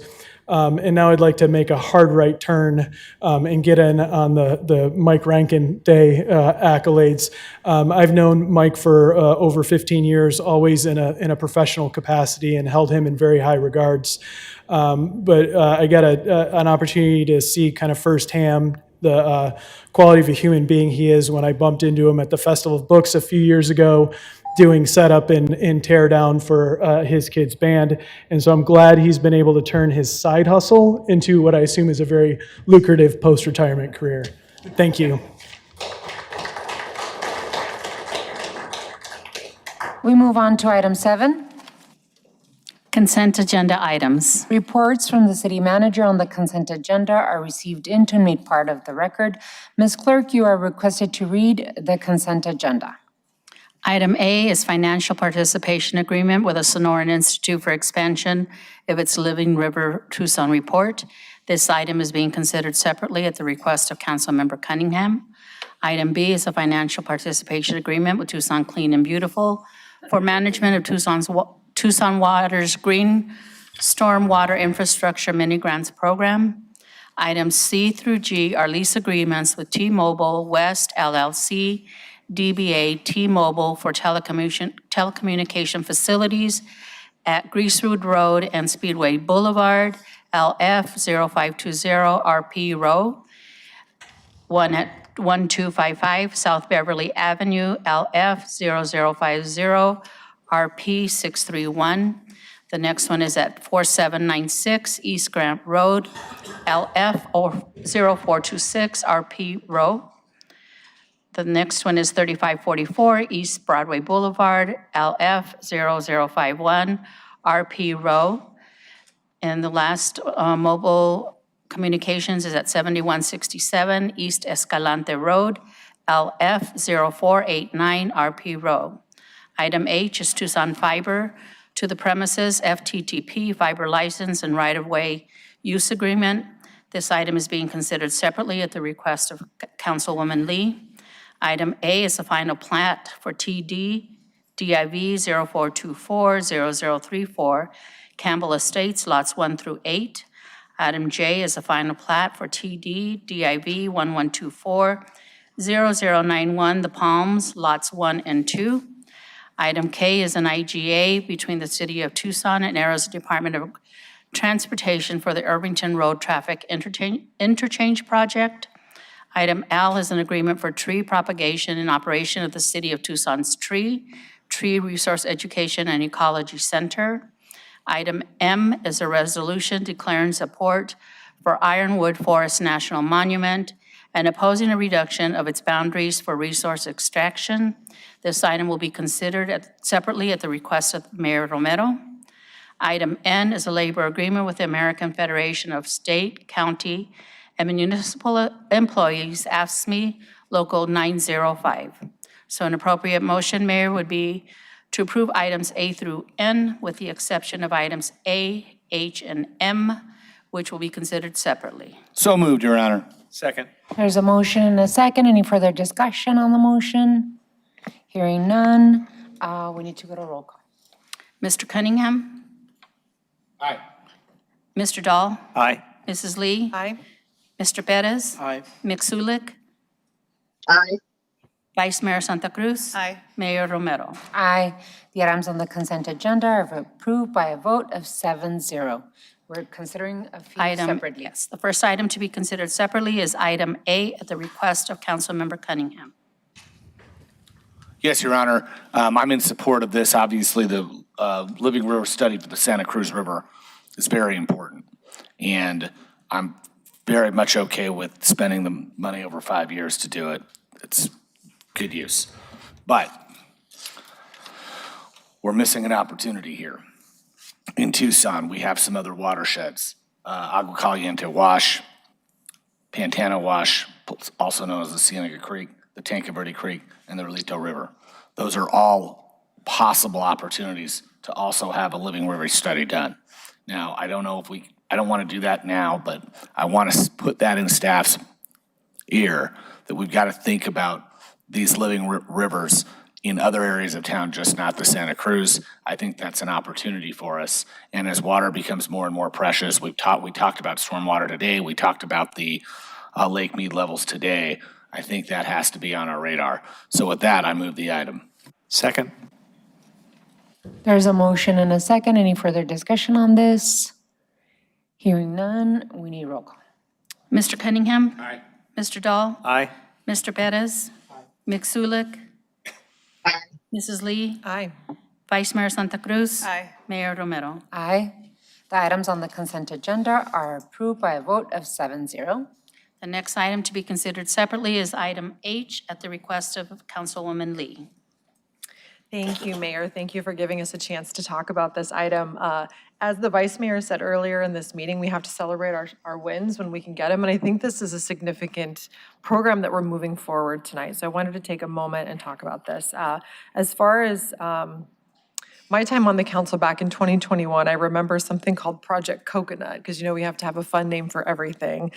And now I'd like to make a hard right turn and get in on the Mike Rankin Day accolades. I've known Mike for over 15 years, always in a professional capacity, and held him in very high regards. But I got an opportunity to see kind of firsthand the quality of a human being he is when I bumped into him at the Festival of Books a few years ago, doing setup and tear down for his kid's band. And so I'm glad he's been able to turn his side hustle into what I assume is a very lucrative post-retirement career. Thank you. We move on to item 7. Consent agenda items. Reports from the city manager on the consent agenda are received into and made part of the record. Ms. Clerk, you are requested to read the consent agenda. Item A is financial participation agreement with the Sonoran Institute for expansion of its Living River Tucson report. This item is being considered separately at the request of Councilmember Cunningham. Item B is a financial participation agreement with Tucson Clean and Beautiful for management of Tucson Water's green Stormwater Infrastructure Mini Grants Program. Items C through G are lease agreements with T-Mobile West LLC, DBA T-Mobile for telecommunication facilities at Greasewood Road and Speedway Boulevard, LF 0520 RP Row, 1255 South Beverly Avenue, LF 0050 RP 631. The next one is at 4796 East Grant Road, LF 0426 RP Row. The next one is 3544 East Broadway Boulevard, LF 0051 RP Row. And the last mobile communications is at 7167 East Escalante Road, LF 0489 RP Row. Item H is Tucson Fiber to the premises FTTP fiber license and right-of-way use agreement. This item is being considered separately at the request of Councilwoman Lee. Item A is the final plat for TD DIV 04240034 Campbell Estates, lots 1 through 8. Item J is the final plat for TD DIV 11240091 The Palms, lots 1 and 2. Item K is an IGA between the City of Tucson and A.R.S. Department of Transportation for the Irvington Road Traffic Interchange Project. Item L is an agreement for tree propagation and operation of the City of Tucson's Tree Resource Education and Ecology Center. Item M is a resolution declaring support for Ironwood Forest National Monument and opposing a reduction of its boundaries for resource extraction. This item will be considered separately at the request of Mayor Romero. Item N is a labor agreement with the American Federation of State, County, and Municipal Employees, AFSCME, Local 905. So an appropriate motion, Mayor, would be to approve items A through N with the exception of items A, H, and M, which will be considered separately. So moved, Your Honor. Second. There's a motion and a second. Any further discussion on the motion? Hearing none, we need to go to roll call. Mr. Cunningham? Aye. Mr. Dahl? Aye. Mrs. Lee? Aye. Mr. Perez? Aye. Mixulic? Aye. Vice Mayor Santa Cruz? Aye. Mayor Romero? Aye. The items on the consent agenda are approved by a vote of 7-0. We're considering a few separately. Yes, the first item to be considered separately is item A at the request of Councilmember Cunningham. Yes, Your Honor. I'm in support of this. Obviously, the Living River study for the Santa Cruz River is very important. And I'm very much okay with spending the money over 5 years to do it. It's good use. But we're missing an opportunity here. In Tucson, we have some other watersheds. Agua Caliente Wash, Pantano Wash, also known as the Cienega Creek, the Tanque Verde Creek, and the Relito River. Those are all possible opportunities to also have a Living River study done. Now, I don't know if I don't want to do that now, but I want to put that in staff's ear that we've got to think about these living rivers in other areas of town, just not the Santa Cruz. I think that's an opportunity for us. And as water becomes more and more precious, we talked about stormwater today, we talked about the Lake Mead levels today. I think that has to be on our radar. So with that, I move the item. Second. There's a motion and a second. Any further discussion on this? Hearing none, we need roll call. Mr. Cunningham? Aye. Mr. Dahl? Aye. Mr. Perez? Mixulic? Aye. Mrs. Lee? Aye. Vice Mayor Santa Cruz? Aye. Mayor Romero? Aye. The items on the consent agenda are approved by a vote of 7-0. The next item to be considered separately is item H at the request of Councilwoman Lee. Thank you, Mayor. Thank you for giving us a chance to talk about this item. As the Vice Mayor said earlier in this meeting, we have to celebrate our wins when we can get them, and I think this is a significant program that we're moving forward tonight. So I wanted to take a moment and talk about this. As far as my time on the council back in 2021, I remember something called Project Coconut, because we have to have a fun name for everything.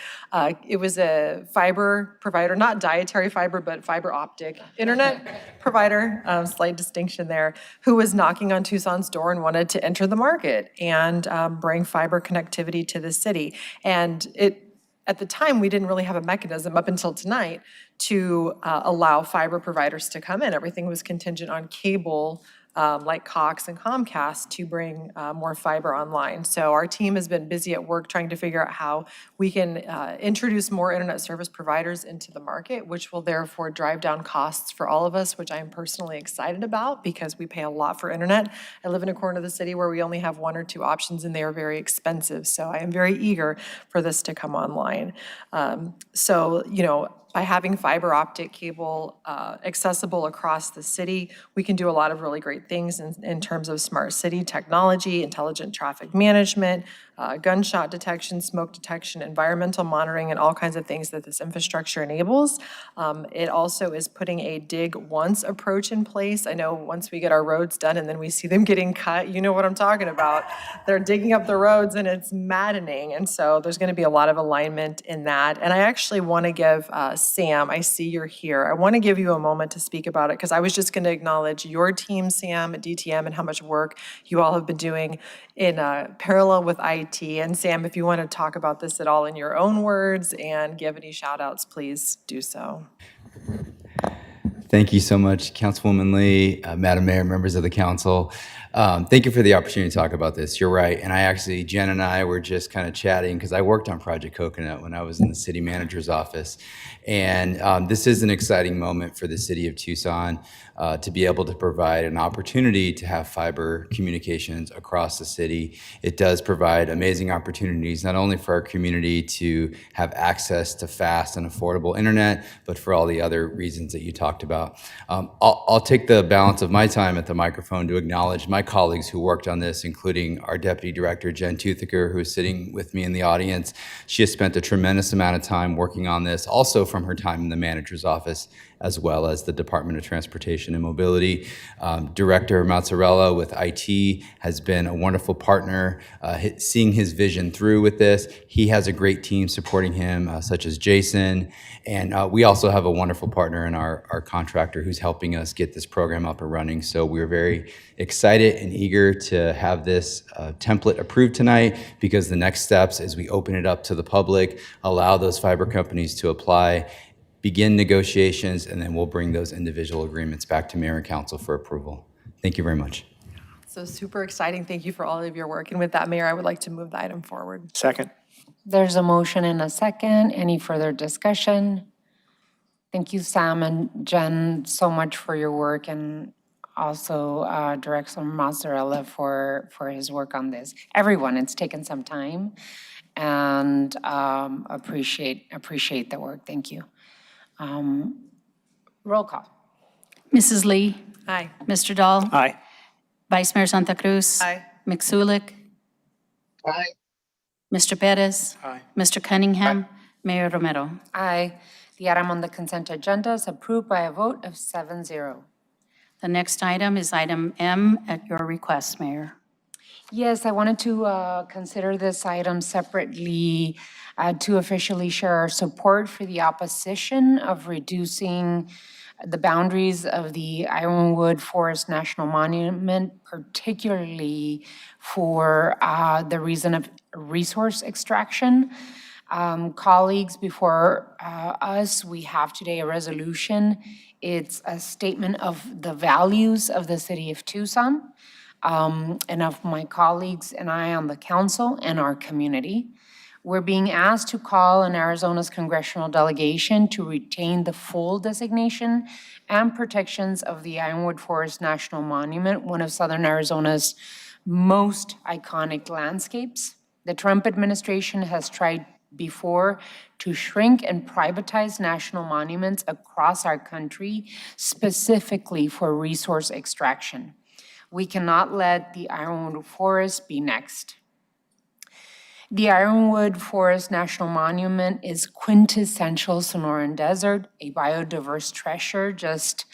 It was a fiber provider, not dietary fiber, but fiber optic internet provider, slight distinction there, who was knocking on Tucson's door and wanted to enter the market and bring fiber connectivity to the city. And at the time, we didn't really have a mechanism up until tonight to allow fiber providers to come in. Everything was contingent on cable, like Cox and Comcast, to bring more fiber online. So our team has been busy at work trying to figure out how we can introduce more internet service providers into the market, which will therefore drive down costs for all of us, which I am personally excited about because we pay a lot for internet. I live in a corner of the city where we only have 1 or 2 options and they are very expensive. So I am very eager for this to come online. By having fiber optic cable accessible across the city, we can do a lot of really great things in terms of smart city technology, intelligent traffic management, gunshot detection, smoke detection, environmental monitoring, and all kinds of things that this infrastructure enables. It also is putting a dig once approach in place. I know once we get our roads done and then we see them getting cut, you know what I'm talking about. They're digging up the roads and it's maddening. And so there's going to be a lot of alignment in that. And I actually want to give Sam, I see you're here. I want to give you a moment to speak about it because I was just going to acknowledge your team, Sam, at DTM, and how much work you all have been doing in parallel with IT. And Sam, if you want to talk about this at all in your own words and give any shout outs, please do so. Thank you so much, Councilwoman Lee, Madam Mayor, members of the council. Thank you for the opportunity to talk about this. You're right. And Jen and I were just kind of chatting because I worked on Project Coconut when I was in the city manager's office. And this is an exciting moment for the city of Tucson to be able to provide an opportunity to have fiber communications across the city. It does provide amazing opportunities, not only for our community to have access to fast and affordable internet, but for all the other reasons that you talked about. I'll take the balance of my time at the microphone to acknowledge my colleagues who worked on this, including our Deputy Director, Jen Toothaker, who is sitting with me in the audience. She has spent a tremendous amount of time working on this, also from her time in the manager's office, as well as the Department of Transportation and Mobility. Director Mazzarella with IT has been a wonderful partner, seeing his vision through with this. He has a great team supporting him, such as Jason. And we also have a wonderful partner in our contractor who's helping us get this program up and running. So we're very excited and eager to have this template approved tonight, because the next steps is we open it up to the public, allow those fiber companies to apply, begin negotiations, and then we'll bring those individual agreements back to Mayor and Council for approval. Thank you very much. So super exciting. Thank you for all of your work. And with that, Mayor, I would like to move the item forward. Second. There's a motion and a second. Any further discussion? Thank you, Sam and Jen, so much for your work, and also Director Mazzarella for his work on this. Everyone, it's taken some time, and appreciate the work. Thank you. Roll call. Mrs. Lee? Aye. Mr. Dahl? Aye. Vice Mayor Santa Cruz? Aye. McSulik? Aye. Mr. Perez? Aye. Mr. Cunningham? Mayor Romero? Aye. The item on the consent agenda is approved by a vote of 7-0. The next item is item M at your request, Mayor. Yes, I wanted to consider this item separately to officially share our support for the opposition of reducing the boundaries of the Ironwood Forest National Monument, particularly for the reason of resource extraction. Colleagues, before us, we have today a resolution. It's a statement of the values of the city of Tucson, and of my colleagues and I on the council and our community. We're being asked to call on Arizona's congressional delegation to retain the full designation and protections of the Ironwood Forest National Monument, one of Southern Arizona's most iconic landscapes. The Trump administration has tried before to shrink and privatize national monuments across our country, specifically for resource extraction. We cannot let the Ironwood Forest be next. The Ironwood Forest National Monument is quintessential Sonoran Desert, a biodiverse treasure just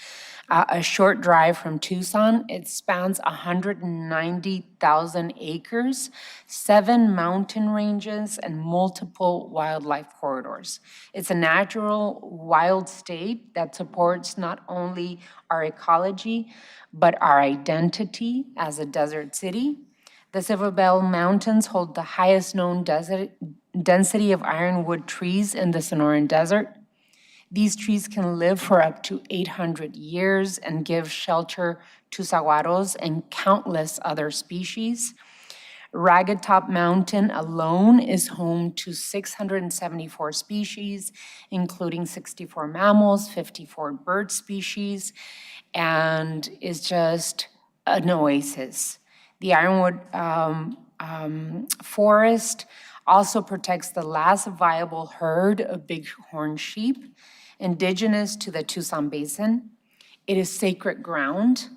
a short drive from Tucson. It spans 190,000 acres, 7 mountain ranges, and multiple wildlife corridors. It's a natural wild state that supports not only our ecology, but our identity as a desert city. The Silver Bell Mountains hold the highest known density of ironwood trees in the Sonoran Desert. These trees can live for up to 800 years and give shelter to saguaros and countless other species. Ragged Top Mountain alone is home to 674 species, including 64 mammals, 54 bird species, and is just an oasis. The Ironwood Forest also protects the last viable herd of bighorn sheep, indigenous to the Tucson Basin. It is sacred ground.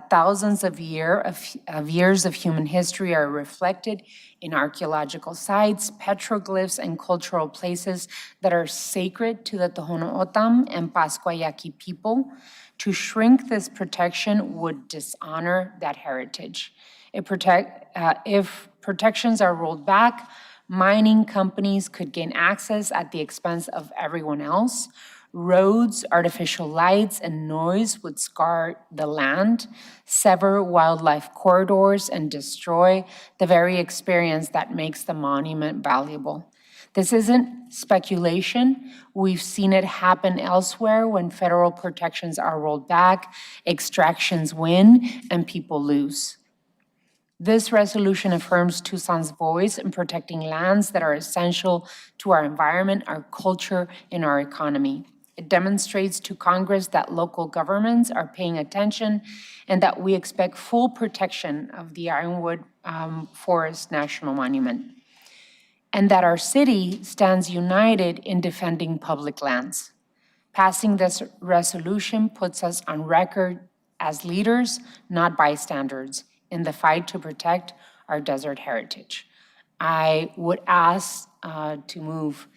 Thousands of years of human history are reflected in archaeological sites, petroglyphs, and cultural places that are sacred to the Tohono O'odham and Pascua Yaqui people. To shrink this protection would dishonor that heritage. If protections are rolled back, mining companies could gain access at the expense of everyone else. Roads, artificial lights, and noise would scar the land, sever wildlife corridors, and destroy the very experience that makes the monument valuable. This isn't speculation. We've seen it happen elsewhere when federal protections are rolled back, extractions win, and people lose. This resolution affirms Tucson's voice in protecting lands that are essential to our environment, our culture, and our economy. It demonstrates to Congress that local governments are paying attention and that we expect full protection of the Ironwood Forest National Monument, and that our city stands united in defending public lands. Passing this resolution puts us on record as leaders, not bystanders, in the fight to protect our desert heritage. I would ask to move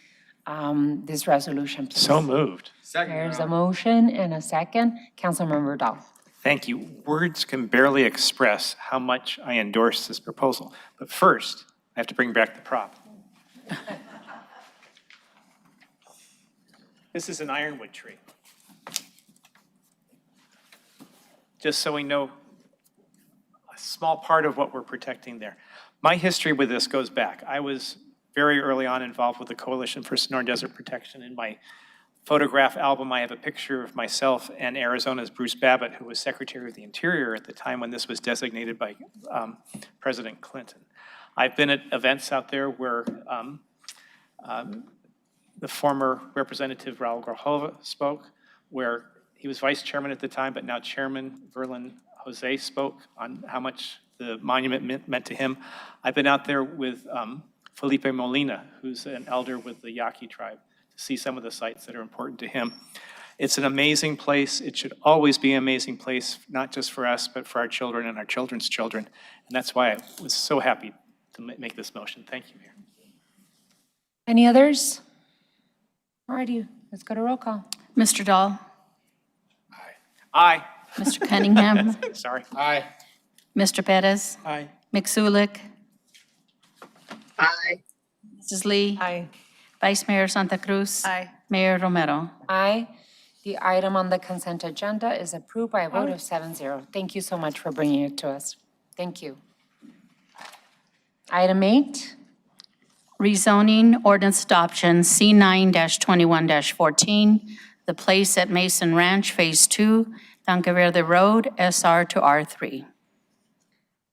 this resolution, please. So moved. There's a motion and a second. Councilmember Dahl. Thank you. Words can barely express how much I endorse this proposal. But first, I have to bring back the prop. This is an ironwood tree. Just so we know a small part of what we're protecting there. My history with this goes back. I was very early on involved with the Coalition for Sonoran Desert Protection. In my photograph album, I have a picture of myself and Arizona's Bruce Babbitt, who was Secretary of the Interior at the time when this was designated by President Clinton. I've been at events out there where the former Representative Raul Grijalva spoke, where he was vice chairman at the time, but now Chairman Verlin Jose spoke on how much the monument meant to him. I've been out there with Felipe Molina, who's an elder with the Yaqui tribe, to see some of the sites that are important to him. It's an amazing place. It should always be an amazing place, not just for us, but for our children and our children's children. And that's why I was so happy to make this motion. Thank you, Mayor. Any others? All righty, let's go to roll call. Mr. Dahl? Aye. Mr. Cunningham? Sorry. Aye. Mr. Perez? Aye. McSulik? Aye. Mrs. Lee? Aye. Vice Mayor Santa Cruz? Aye. Mayor Romero? Aye. The item on the consent agenda is approved by a vote of 7-0. Thank you so much for bringing it to us. Thank you. Item 8. Rezoning ordinance adoption C9-21-14, the place at Mason Ranch, Phase 2, Tanque Verde Road, SR to R3.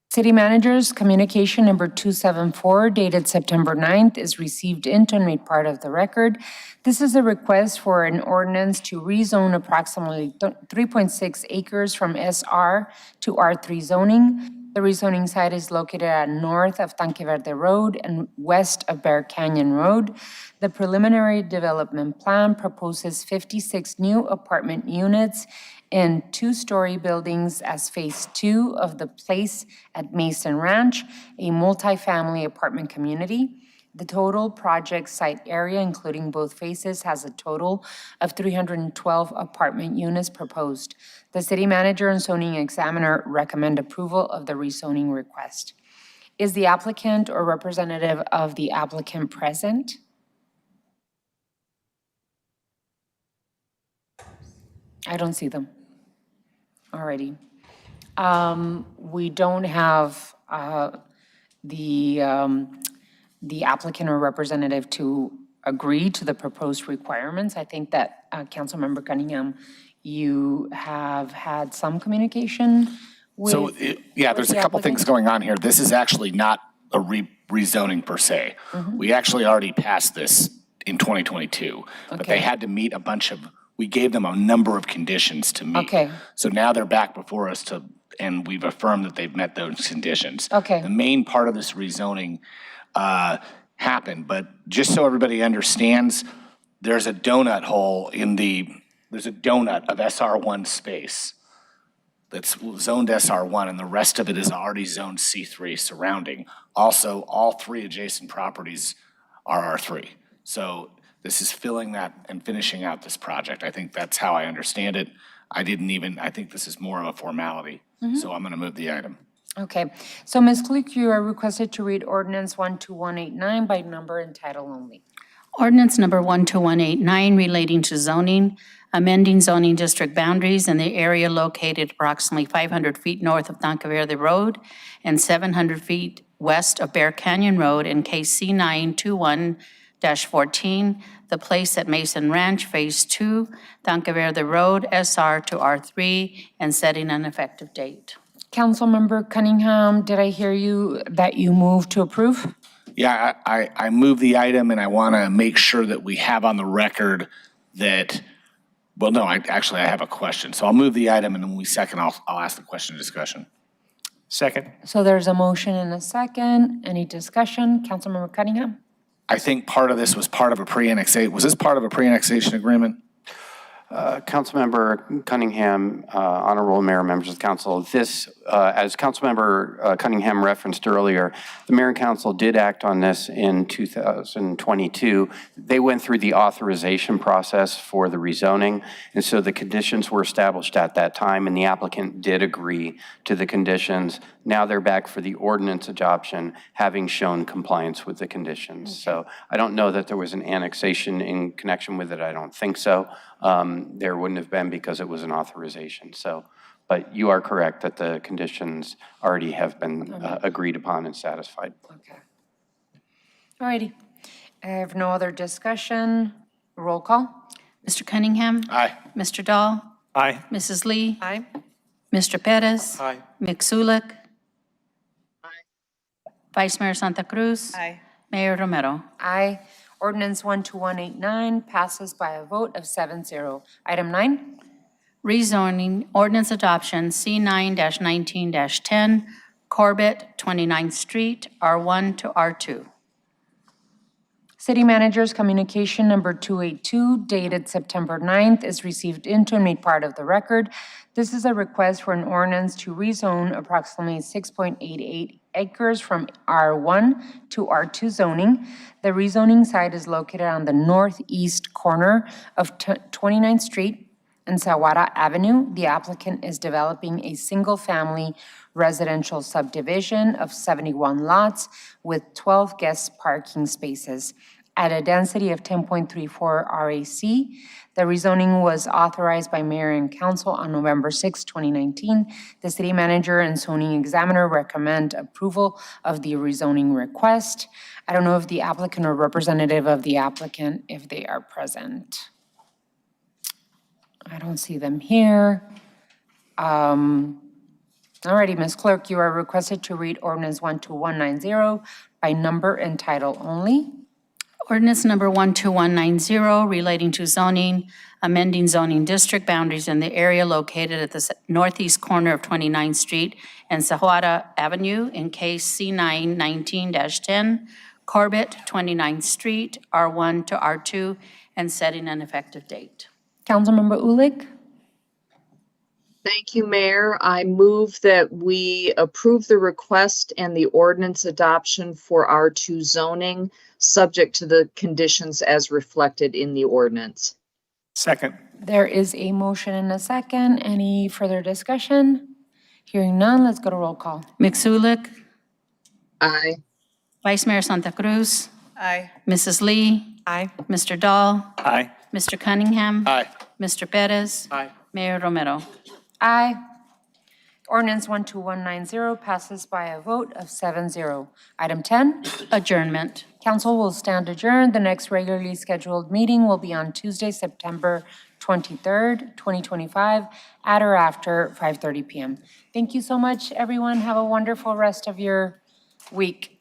City Manager's communication number 274 dated September 9th is received into and made part of the record. This is a request for an ordinance to rezone approximately 3.6 acres from SR to R3 zoning. The rezoning site is located at north of Tanque Verde Road and west of Bear Canyon Road. The preliminary development plan proposes 56 new apartment units in 2-story buildings as Phase 2 of the place at Mason Ranch, a multifamily apartment community. The total project site area, including both phases, has a total of 312 apartment units proposed. The city manager and zoning examiner recommend approval of the rezoning request. Is the applicant or representative of the applicant present? I don't see them. Alrighty. We don't have the applicant or representative to agree to the proposed requirements. I think that, Councilmember Cunningham, you have had some communication with. So, yeah, there's a the couple things applicant? going on here. This is actually not a rezoning per se. We actually already passed this in 2022, but they Okay. had to meet we gave them a number of conditions to meet. Okay. So now they're back before us and we've affirmed that they've met those conditions. Okay. The main part of this rezoning happened, but just so everybody understands, there's a donut hole there's a donut of SR1 space that's zoned SR1, and the rest of it is already zoned C3 surrounding. Also, all 3 adjacent properties are R3. So this is filling that and finishing out this project. I think that's how I understand it. I think this is more of a formality. So I'm gonna move the item. Okay, so Ms. Clerk, you are requested to read ordinance 12189 by number and title only. Ordinance number 12189 relating to zoning, amending zoning district boundaries in the area located approximately 500 feet north of Tanque Verde Road and 700 feet west of Bear Canyon Road in case C921-14, the place at Mason Ranch, Phase 2, Tanque Verde Road, SR to R3, and setting an effective date. Councilmember Cunningham, did I hear you that you moved to approve? Yeah, I move the item and I want to make sure that we have on the record that, well, no, I have a question. So I'll move the item and then when we second, I'll ask the question of discussion. Second. So there's a motion and a second. Any discussion? Councilmember Cunningham? I think part of this was part of a pre-annexation. Was this part of a pre-annexation agreement? Councilmember Cunningham, Honorable Mayor, members of the council, this, as Councilmember Cunningham referenced earlier, the mayor and council did act on this in 2022. They went through the authorization process for the rezoning, and so the conditions were established at that time, and the applicant did agree to the conditions. Now they're back for the ordinance adoption, having shown compliance with the conditions. Okay. So I don't know that there was an annexation in connection with it. I don't think so. There wouldn't have been because it was an authorization. So, but you are correct that the conditions already have been agreed upon and satisfied. Okay. All righty. I have no other discussion. Roll call. Mr. Cunningham? Aye. Mr. Dahl? Aye. Mrs. Lee? Aye. Mr. Perez? Aye. Mixulic? Vice Mayor Santa Cruz? Aye. Mayor Romero? Aye. Ordinance 12189 passes by a vote of 7-0. Item 9. Rezoning, ordinance adoption, C9-19-10, Corbett, 29th Street, R1 to R2. City Manager's Communication Number 282 dated September 9th is received into and made part of the record. This is a request for an ordinance to rezone approximately 6.88 acres from R1 to R2 zoning. The rezoning site is located on the northeast corner of 29th Street and Sawara Avenue. The applicant is developing a single-family residential subdivision of 71 lots with 12 guest parking spaces at a density of 10.34 RAC. The rezoning was authorized by Mayor and Council on November 6, 2019. The city manager and zoning examiner recommend approval of the rezoning request. I don't know if the applicant or representative of the applicant, if they are present. I don't see them here. Alrighty, Ms. Clerk, you are requested to read ordinance 12190 by number and title only. Ordinance number 12190 relating to zoning, amending zoning district boundaries in the area located at the northeast corner of 29th Street and Sahara Avenue in case C9-19-10, Corbett, 29th Street, R1 to R2, and setting an effective date. Councilmember Ulick? Thank you, Mayor. I move that we approve the request and the ordinance adoption for R2 zoning subject to the conditions as reflected in the ordinance. Second. There is a motion and a second. Any further discussion? Hearing none, let's go to roll call. Mixulic, Aye. Vice Mayor Santa Cruz, Aye. Mrs. Lee, Aye. Mr. Dahl, Aye. Mr. Cunningham, Aye. Mr. Perez, Aye. Mayor Romero. Aye. Ordinance 12190 passes by a vote of 7-0. Item 10, Adjournment. council will stand adjourned. The next regularly scheduled meeting will be on Tuesday, September 23rd, 2025, at or after 5:30 p.m. Thank you so much, everyone. Have a wonderful rest of your week.